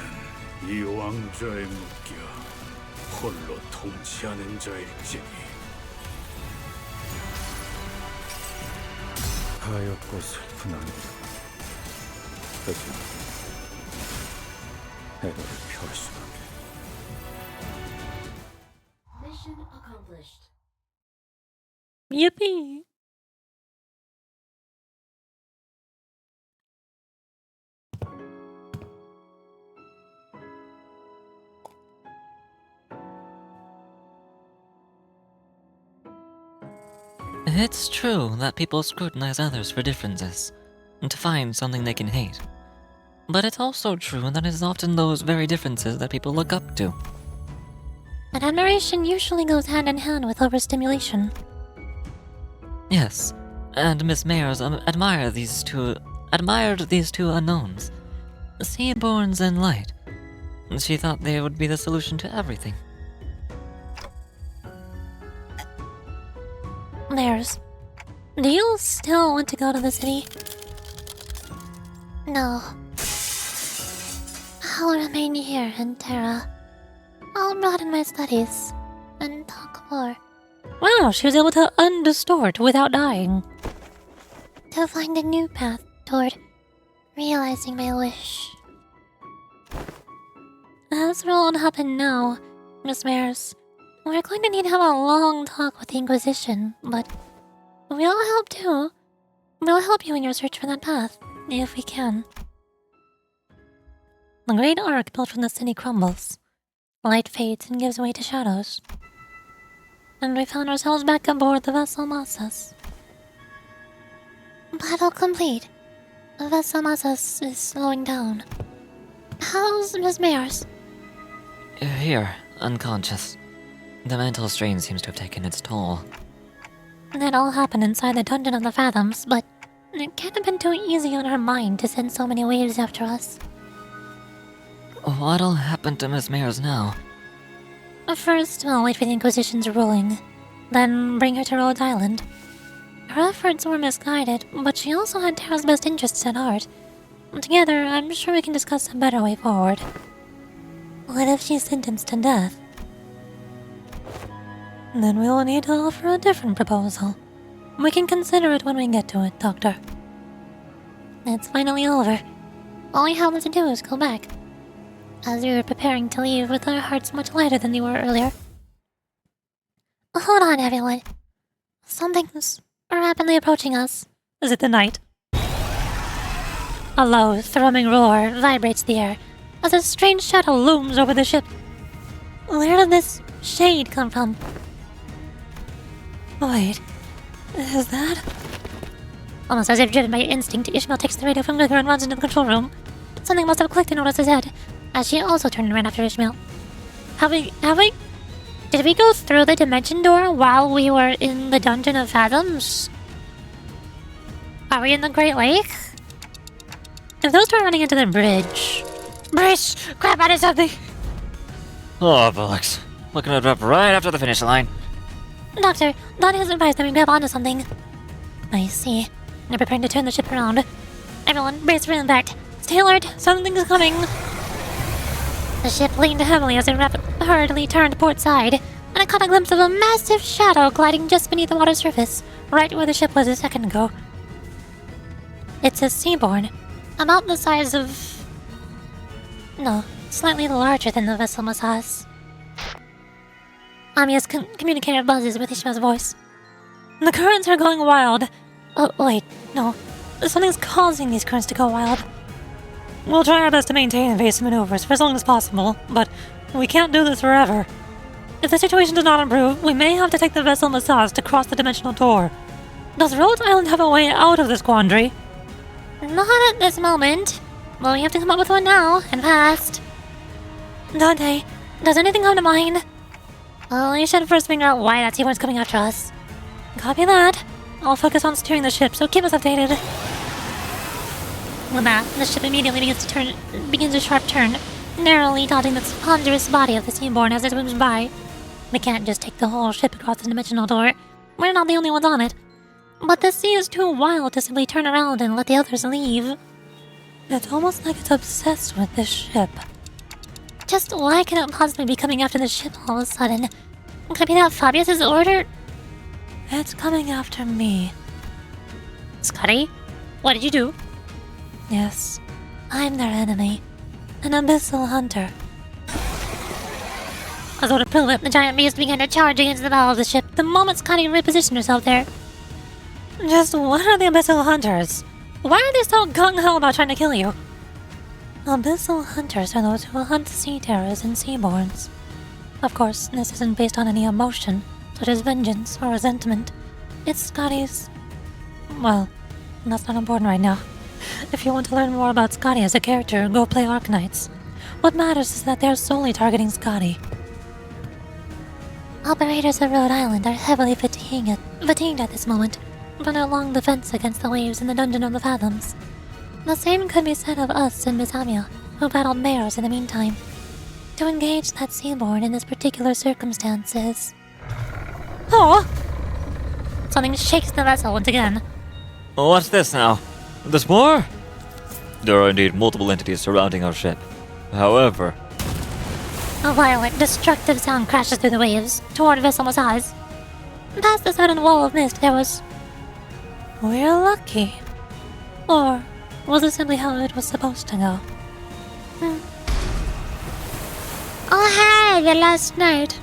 이 왕좌에 묶여 홀로 통치하는 자일지니. 하얗고 슬픈 안개다. 하지만 해를 피할 수밖에. Yippee! It's true that people scrutinize others for differences, to find something they can hate. But it's also true that it is often those very differences that people look up to. And admiration usually goes hand in hand with overstimulation. Yes, and Miss Mayors admire these two admired these two unknowns, Seaborns and Light. She thought they would be the solution to everything. Mares, do you still want to go to the city? No. I'll remain here in Terra. I'll broaden my studies and talk more. Wow, she was able to undistort without dying. To find a new path toward realizing my wish. As will happen now, Miss Mares, we're going to need to have a long talk with the Inquisition, but we'll help too. We'll help you in your search for that path, if we can. The great arc built from the city crumbles. Light fades and gives way to shadows. And we found ourselves back aboard the vessel Massas. Battle complete. The vessel Massas is slowing down. How's Miss Mares? Here, unconscious. The mental strain seems to have taken its toll. That all happened inside the Dungeon of the Fathoms, but it can't have been too easy on her mind to send so many waves after us. What'll happen to Miss Mares now? First, we'll wait for the Inquisition's ruling, then bring her to Rhodes Island. Her efforts were misguided, but she also had Terra's best interests at heart. Together, I'm sure we can discuss a better way forward. What if she's sentenced to death? Then we'll need to offer a different proposal. We can consider it when we get to it, Doctor. It's finally over. All we have left to do is go back. As we were preparing to leave with our hearts much lighter than they were earlier. Hold on, everyone. Something's rapidly approaching us. Is it the night? A low, thrumming roar vibrates the air as a strange shadow looms over the ship. Where did this shade come from? Wait, is that? Almost as if driven by instinct, Ishmael takes the radio from Gregor and runs into the control room. Something must have clicked in Otis's head, as she also turned and ran after Ishmael. Have we? Did we go through the dimension door while we were in the Dungeon of Fathoms? Are we in the Great Lake? If those two are running into the bridge... Bridge! Crap out of something! Oh, bollocks. Looking to drop right after the finish line. Doctor, Donnie has advised that we grab onto something. I see. They're preparing to turn the ship around. Everyone, brace for impact. Stay alert, something's coming. The ship leaned heavily as it hurriedly turned port side, and I caught a glimpse of a massive shadow gliding just beneath the water's surface, right where the ship was a second ago. It's a Seaborn, about the size of... No, slightly larger than the vessel Massas. Amia's communicator buzzes with Ishmael's voice. The currents are going wild. Oh, wait, no. Something's causing these currents to go wild. We'll try our best to maintain evasive maneuvers for as long as possible, but we can't do this forever. If the situation does not improve, we may have to take the vessel Massage to cross the dimensional door. Does Rhodes Island have a way out of this quandary? Not at this moment. Well, we have to come up with one now, and fast. Dante, does anything come to mind? Well, we should first figure out why that Seaborn's coming after us. Copy that. I'll focus on steering the ship, so keep us updated. With that, the ship immediately begins a sharp turn, narrowly dotting the ponderous body of the Seaborn as it zooms by. We can't just take the whole ship across the dimensional door. We're not the only ones on it. But the sea is too wild to simply turn around and let the others leave. It's almost like it's obsessed with this ship. Just why can it possibly be coming after the ship all of a sudden? Could it be that Fabius's order? It's coming after me. Scotty, what did you do? Yes, I'm their enemy. An abyssal hunter. As though to prove it, the giant beast began to charge against the bow of the ship the moment Scotty repositioned herself there. Just what are the abyssal hunters? Why are they so gung-ho about trying to kill you? Abyssal hunters are those who hunt sea terrors and seaborns. Of course, this isn't based on any emotion, such as vengeance or resentment. It's Scotty's... Well, that's not important right now. If you want to learn more about Scotty as a character, go play Arknights. What matters is that they're solely targeting Scotty. Operators of Rhode Island are heavily fatigued at this moment, run along the fence against the waves in the Dungeon of the Fathoms. The same could be said of us and Miss Amia, who battled bears in the meantime. To engage that seaborn in this particular circumstances. Oh! Something shakes the vessel once again. What's this now? There's more? There are indeed multiple entities surrounding our ship. However... A violent, destructive sound crashes through the waves, toward Vessel Masaz. Past the sudden wall of mist, there was... We're lucky. Or was it simply how it was supposed to go? Oh hey, the last night.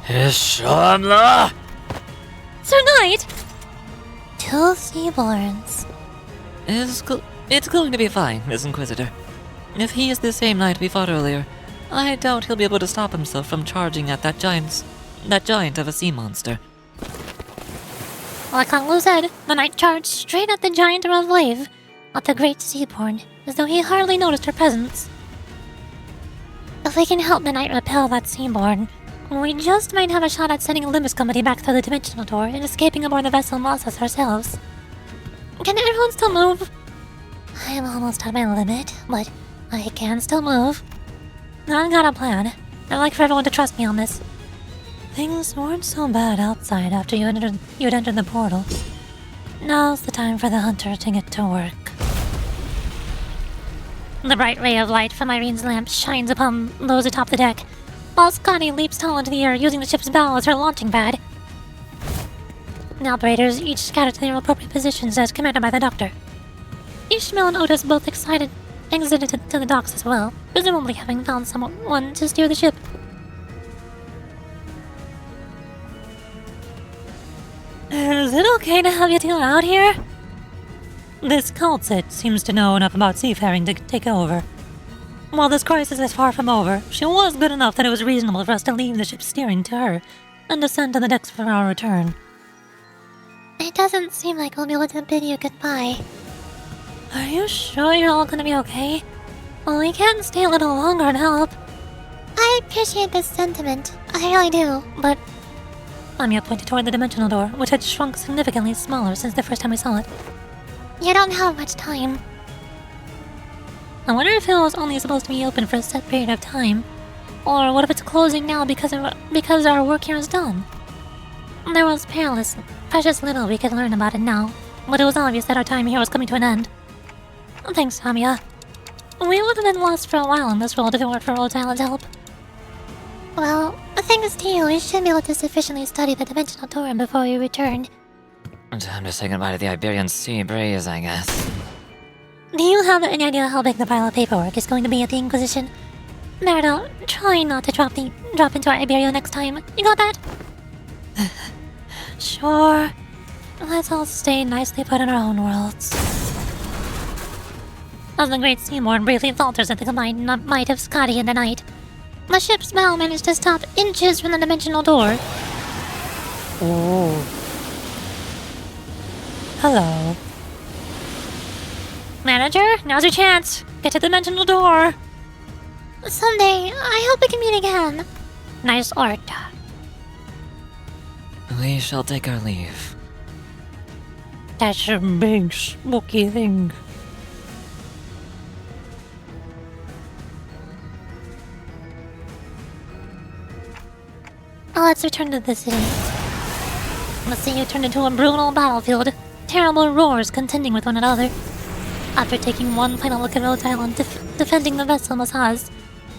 Ishamla! Sir Knight! Two seaborns. It's going to be fine, Miss Inquisitor. If he is the same knight we fought earlier, I doubt he'll be able to stop himself from charging at that giant of a sea monster. Like Kang Lu said, the knight charged straight at the giant of a wave, at the great seaborn, as though he hardly noticed her presence. If we can help the knight repel that seaborn, we just might have a shot at sending Limbus Company back through the dimensional door and escaping aboard the vessel Mossas ourselves. Can everyone still move? I am almost at my limit, but I can still move. I've got a plan. I'd like for everyone to trust me on this. Things weren't so bad outside after you'd entered the portal. Now's the time for the hunter to get to work. The bright ray of light from Irene's lamp shines upon those atop the deck, while Scotty leaps tall into the air using the ship's bow as her launching pad. The operators each scatter to their appropriate positions as commanded by the doctor. Ishmael and Otis both exited to the docks as well, presumably having found someone to steer the ship. Is it okay to have you two out here? This cultist seems to know enough about seafaring to take over. While this crisis is far from over, she was good enough that it was reasonable for us to leave the ship's steering to her and descend to the decks for our return. It doesn't seem like we'll be able to bid you goodbye. Are you sure you're all gonna be okay? Well, we can stay a little longer and help. I appreciate this sentiment. I really do, but... Amiya pointed toward the dimensional door, which had shrunk significantly smaller since the first time we saw it. You don't have much time. I wonder if it was only supposed to be open for a set period of time. Or what if it's closing now because our work here is done? There was precious little we could learn about it now, but it was obvious that our time here was coming to an end. Thanks, Amiya. We would have been lost for a while in this world if it weren't for Rhode Island's help. Well, thanks to you, we should be able to sufficiently study the dimensional door before we return. Time to say goodbye to the Iberian Sea Breeze, I guess. Do you have any idea how big the pile of paperwork is going to be at the Inquisition? Merida, try not to drop into Iberia next time. You got that? Sure. Let's all stay nicely put in our own worlds. As the Great Seaborn briefly falters at the combined might of Scotty and the Knight, the ship's bow managed to stop inches from the dimensional door. Oh. Hello. Manager, now's your chance. Get to the dimensional door. Someday, I hope we can meet again. Nice art. We shall take our leave. That's a big spooky thing. Let's return to the city. The sea turned into a brutal battlefield, terrible roars contending with one another. After taking one final look at Rhode Island defending the vessel Masaz,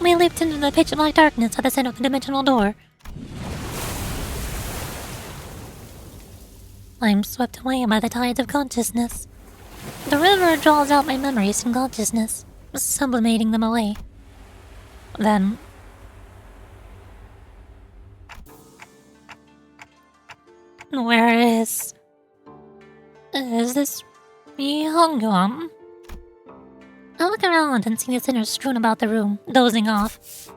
we leaped into the pitch-black darkness at the center of the dimensional door. I'm swept away by the tides of consciousness. The river draws out my memories and consciousness, sublimating them away. Then... where is this Yongyuan? I look around and see the sinners strewn about the room, dozing off.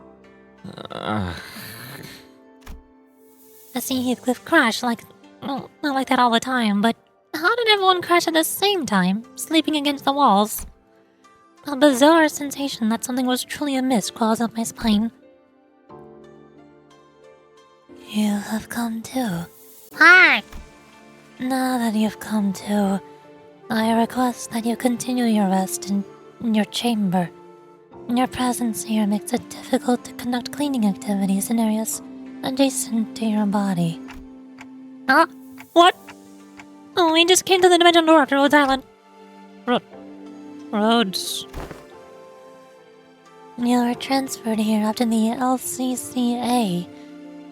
I see Heathcliff crash like... well, not like that all the time, but how did everyone crash at the same time, sleeping against the walls? A bizarre sensation that something was truly amiss crawls up my spine. You have come too. Hi! Now that you've come to, I request that you continue your rest in your chamber. Your presence here makes it difficult to conduct cleaning activities in areas adjacent to your body. Ah, what? Oh, we just came to the dimensional door after Rhodes Island. Rhodes. You were transferred here after the LCCA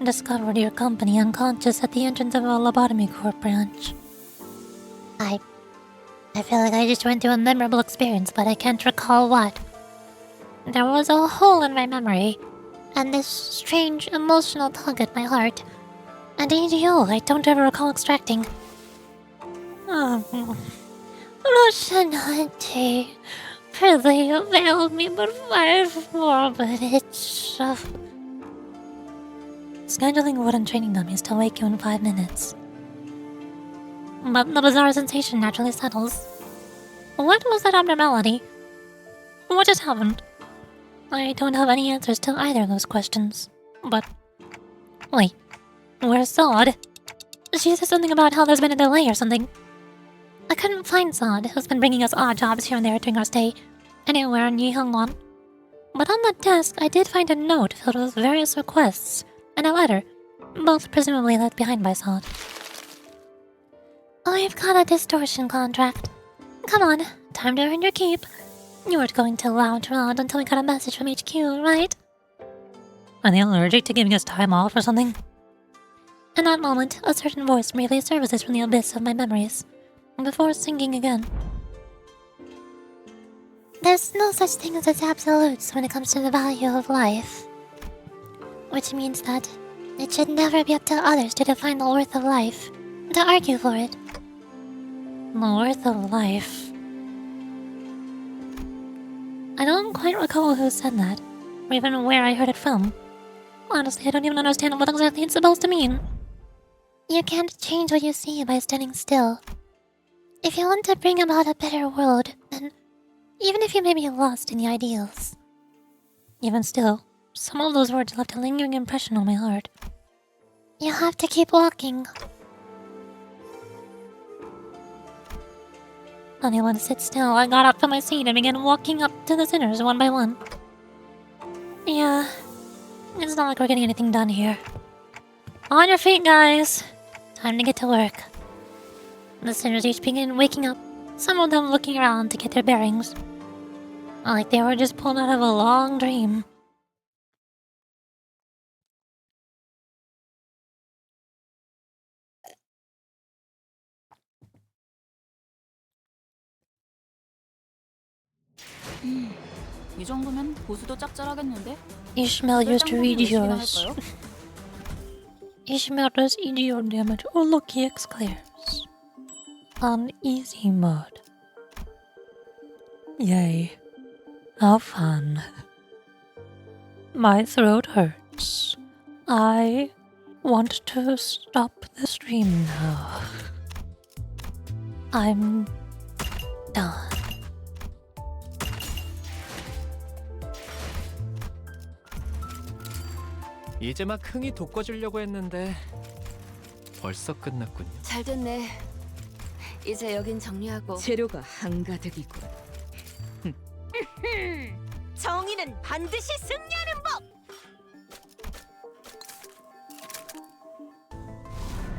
discovered your company unconscious at the entrance of a lobotomy corp branch. I feel like I just went through a memorable experience, but I can't recall what. There was a hole in my memory, and this strange emotional tug at my heart. And AGO I don't ever recall extracting. Rocinante really availed me but 5 more, but it's... Scheduling wooden training dummies to wake you in 5 minutes. But the bizarre sensation naturally settles. What was that abnormality? What just happened? I don't have any answers to either of those questions. But... wait. Where's Zod? She said something about how there's been a delay or something. I couldn't find Zod, who's been bringing us odd jobs here and there during our stay, anywhere in Yihangwon. But on the desk, I did find a note filled with various requests, and a letter, both presumably left behind by Zod. I've got a distortion contract. Come on, time to earn your keep. You weren't going to lounge around until we got a message from HQ, right? Are they allergic to giving us time off or something? In that moment, a certain voice briefly surfaces from the abyss of my memories, before singing again. There's no such thing as absolutes when it comes to the value of life. Which means that it should never be up to others to define the worth of life, to argue for it. The worth of life. I don't quite recall who said that, or even where I heard it from. Honestly, I don't even understand what exactly it's supposed to mean. You can't change what you see by standing still. If you want to bring about a better world, then even if you may be lost in the ideals. Even still, some of those words left a lingering impression on my heart. You have to keep walking. Unable to sit still, I got up from my seat and began walking up to the sinners one by one. Yeah, it's not like we're getting anything done here. On your feet, guys! Time to get to work. The sinners each began waking up, some of them looking around to get their bearings. Like they were just pulled out of a long dream. 이 정도면 보수도 짭짤하겠는데? Ishmael used to read yours. Ishmael does EGO damage. Oh look, he exclaims. On easy mode. Yay. How fun. My throat hurts. I want to stop the stream now. I'm done. 이제 막 흥이 돋궈주려고 했는데 벌써 끝났군요. 잘 됐네. 이제 여긴 정리하고 재료가 한가득이군. 정의는 반드시 승리하는 법.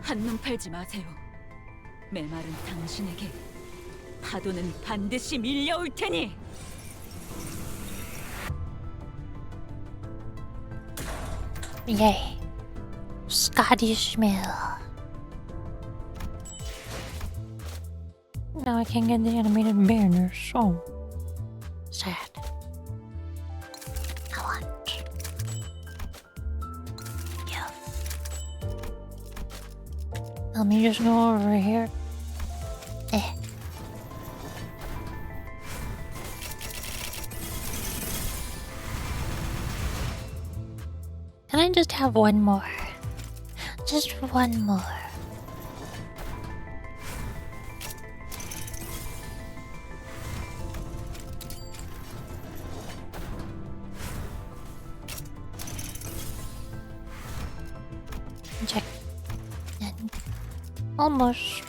한눈 팔지 마세요. 메마른 당신에게 파도는 반드시 밀려올 테니. Yay. Scottish Mill. Now I can't get the animated banners, so Sad. I want. Yes. let me just go over here. Can I just have one more? Just one more. Check. And almost.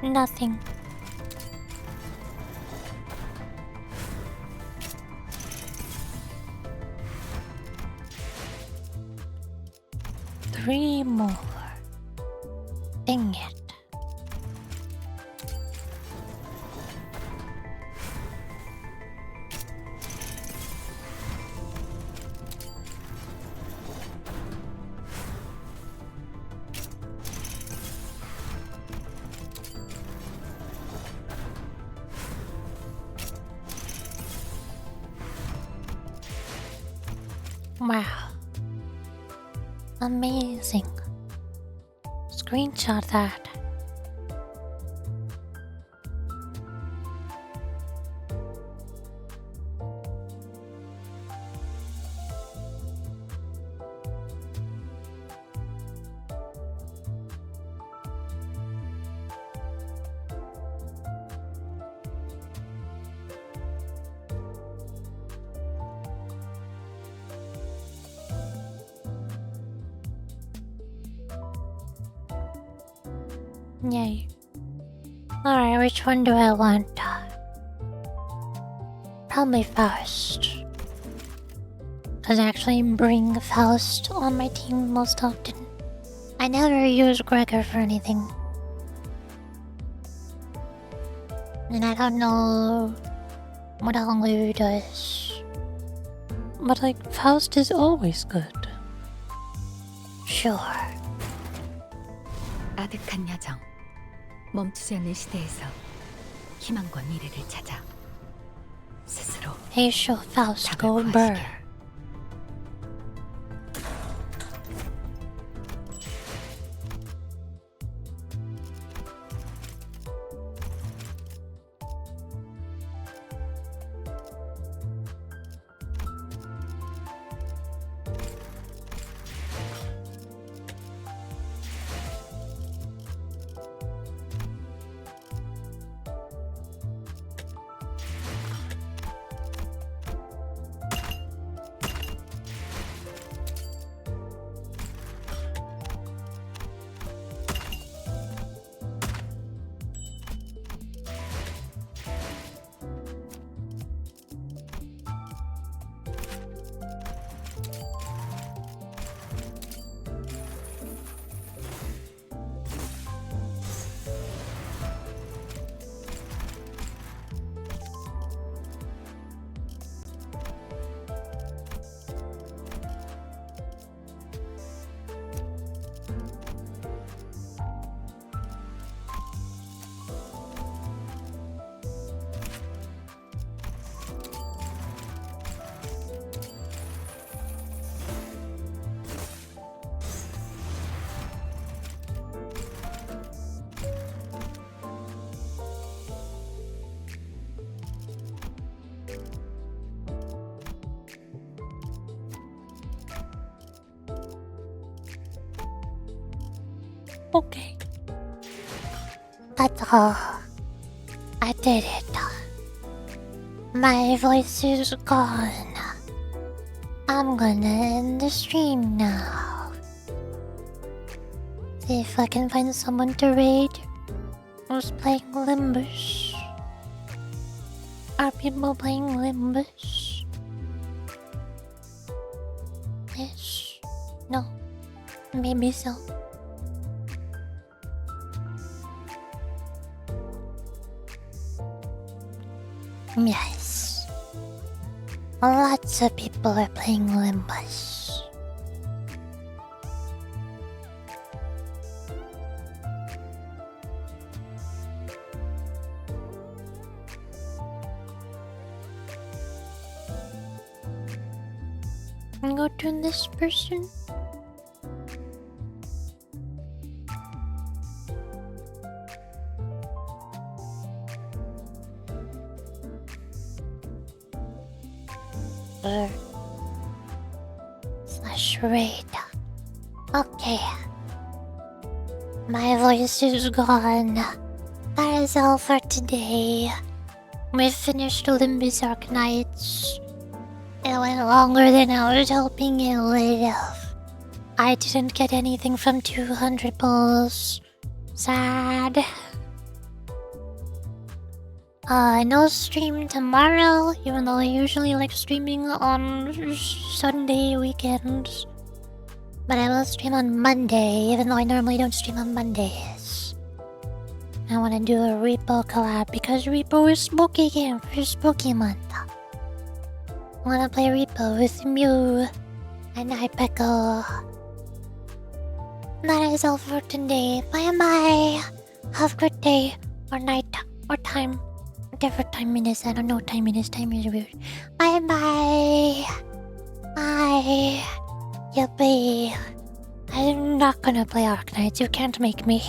Nothing. Three more. Dang it. Wow. Amazing. Screenshot that. Yay. Alright, which one do I want? Probably Faust. Because I actually bring Faust on my team most often. I never use Gregor for anything. And I don't know what ANGY does. But like, Faust is always good. Sure. 아득한 야정. 멈추지 않는 시대에서 희망과 미래를 찾아 스스로 Hey, show Faust go 답을 burr. 구하시길. Okay. That's all. I did it. My voice is gone. I'm gonna end the stream now. See if I can find someone to raid who's playing Limbus. Are people playing Limbus? Yes. No. Maybe so. Yes. Lots of people are playing Limbus. Go to this person. Slash raid. Okay. My voice is gone. That is all for today. We finished Limbus Arknights. It went longer than I was hoping it would. I didn't get anything from 200 pulls. Sad. No stream tomorrow, even though I usually like streaming on Sunday weekends. But I will stream on Monday, even though I normally don't stream on Mondays. I want to do a Repo collab because Repo is spooky game for spooky month. I want to play Repo with Mew and Hypeco. That is all for today. Bye bye. Have a good day or night or time. Whatever time it is. I don't know what time it is. Time is weird. Bye bye. Bye. Yippee. I'm not gonna play Arknights. You can't make me.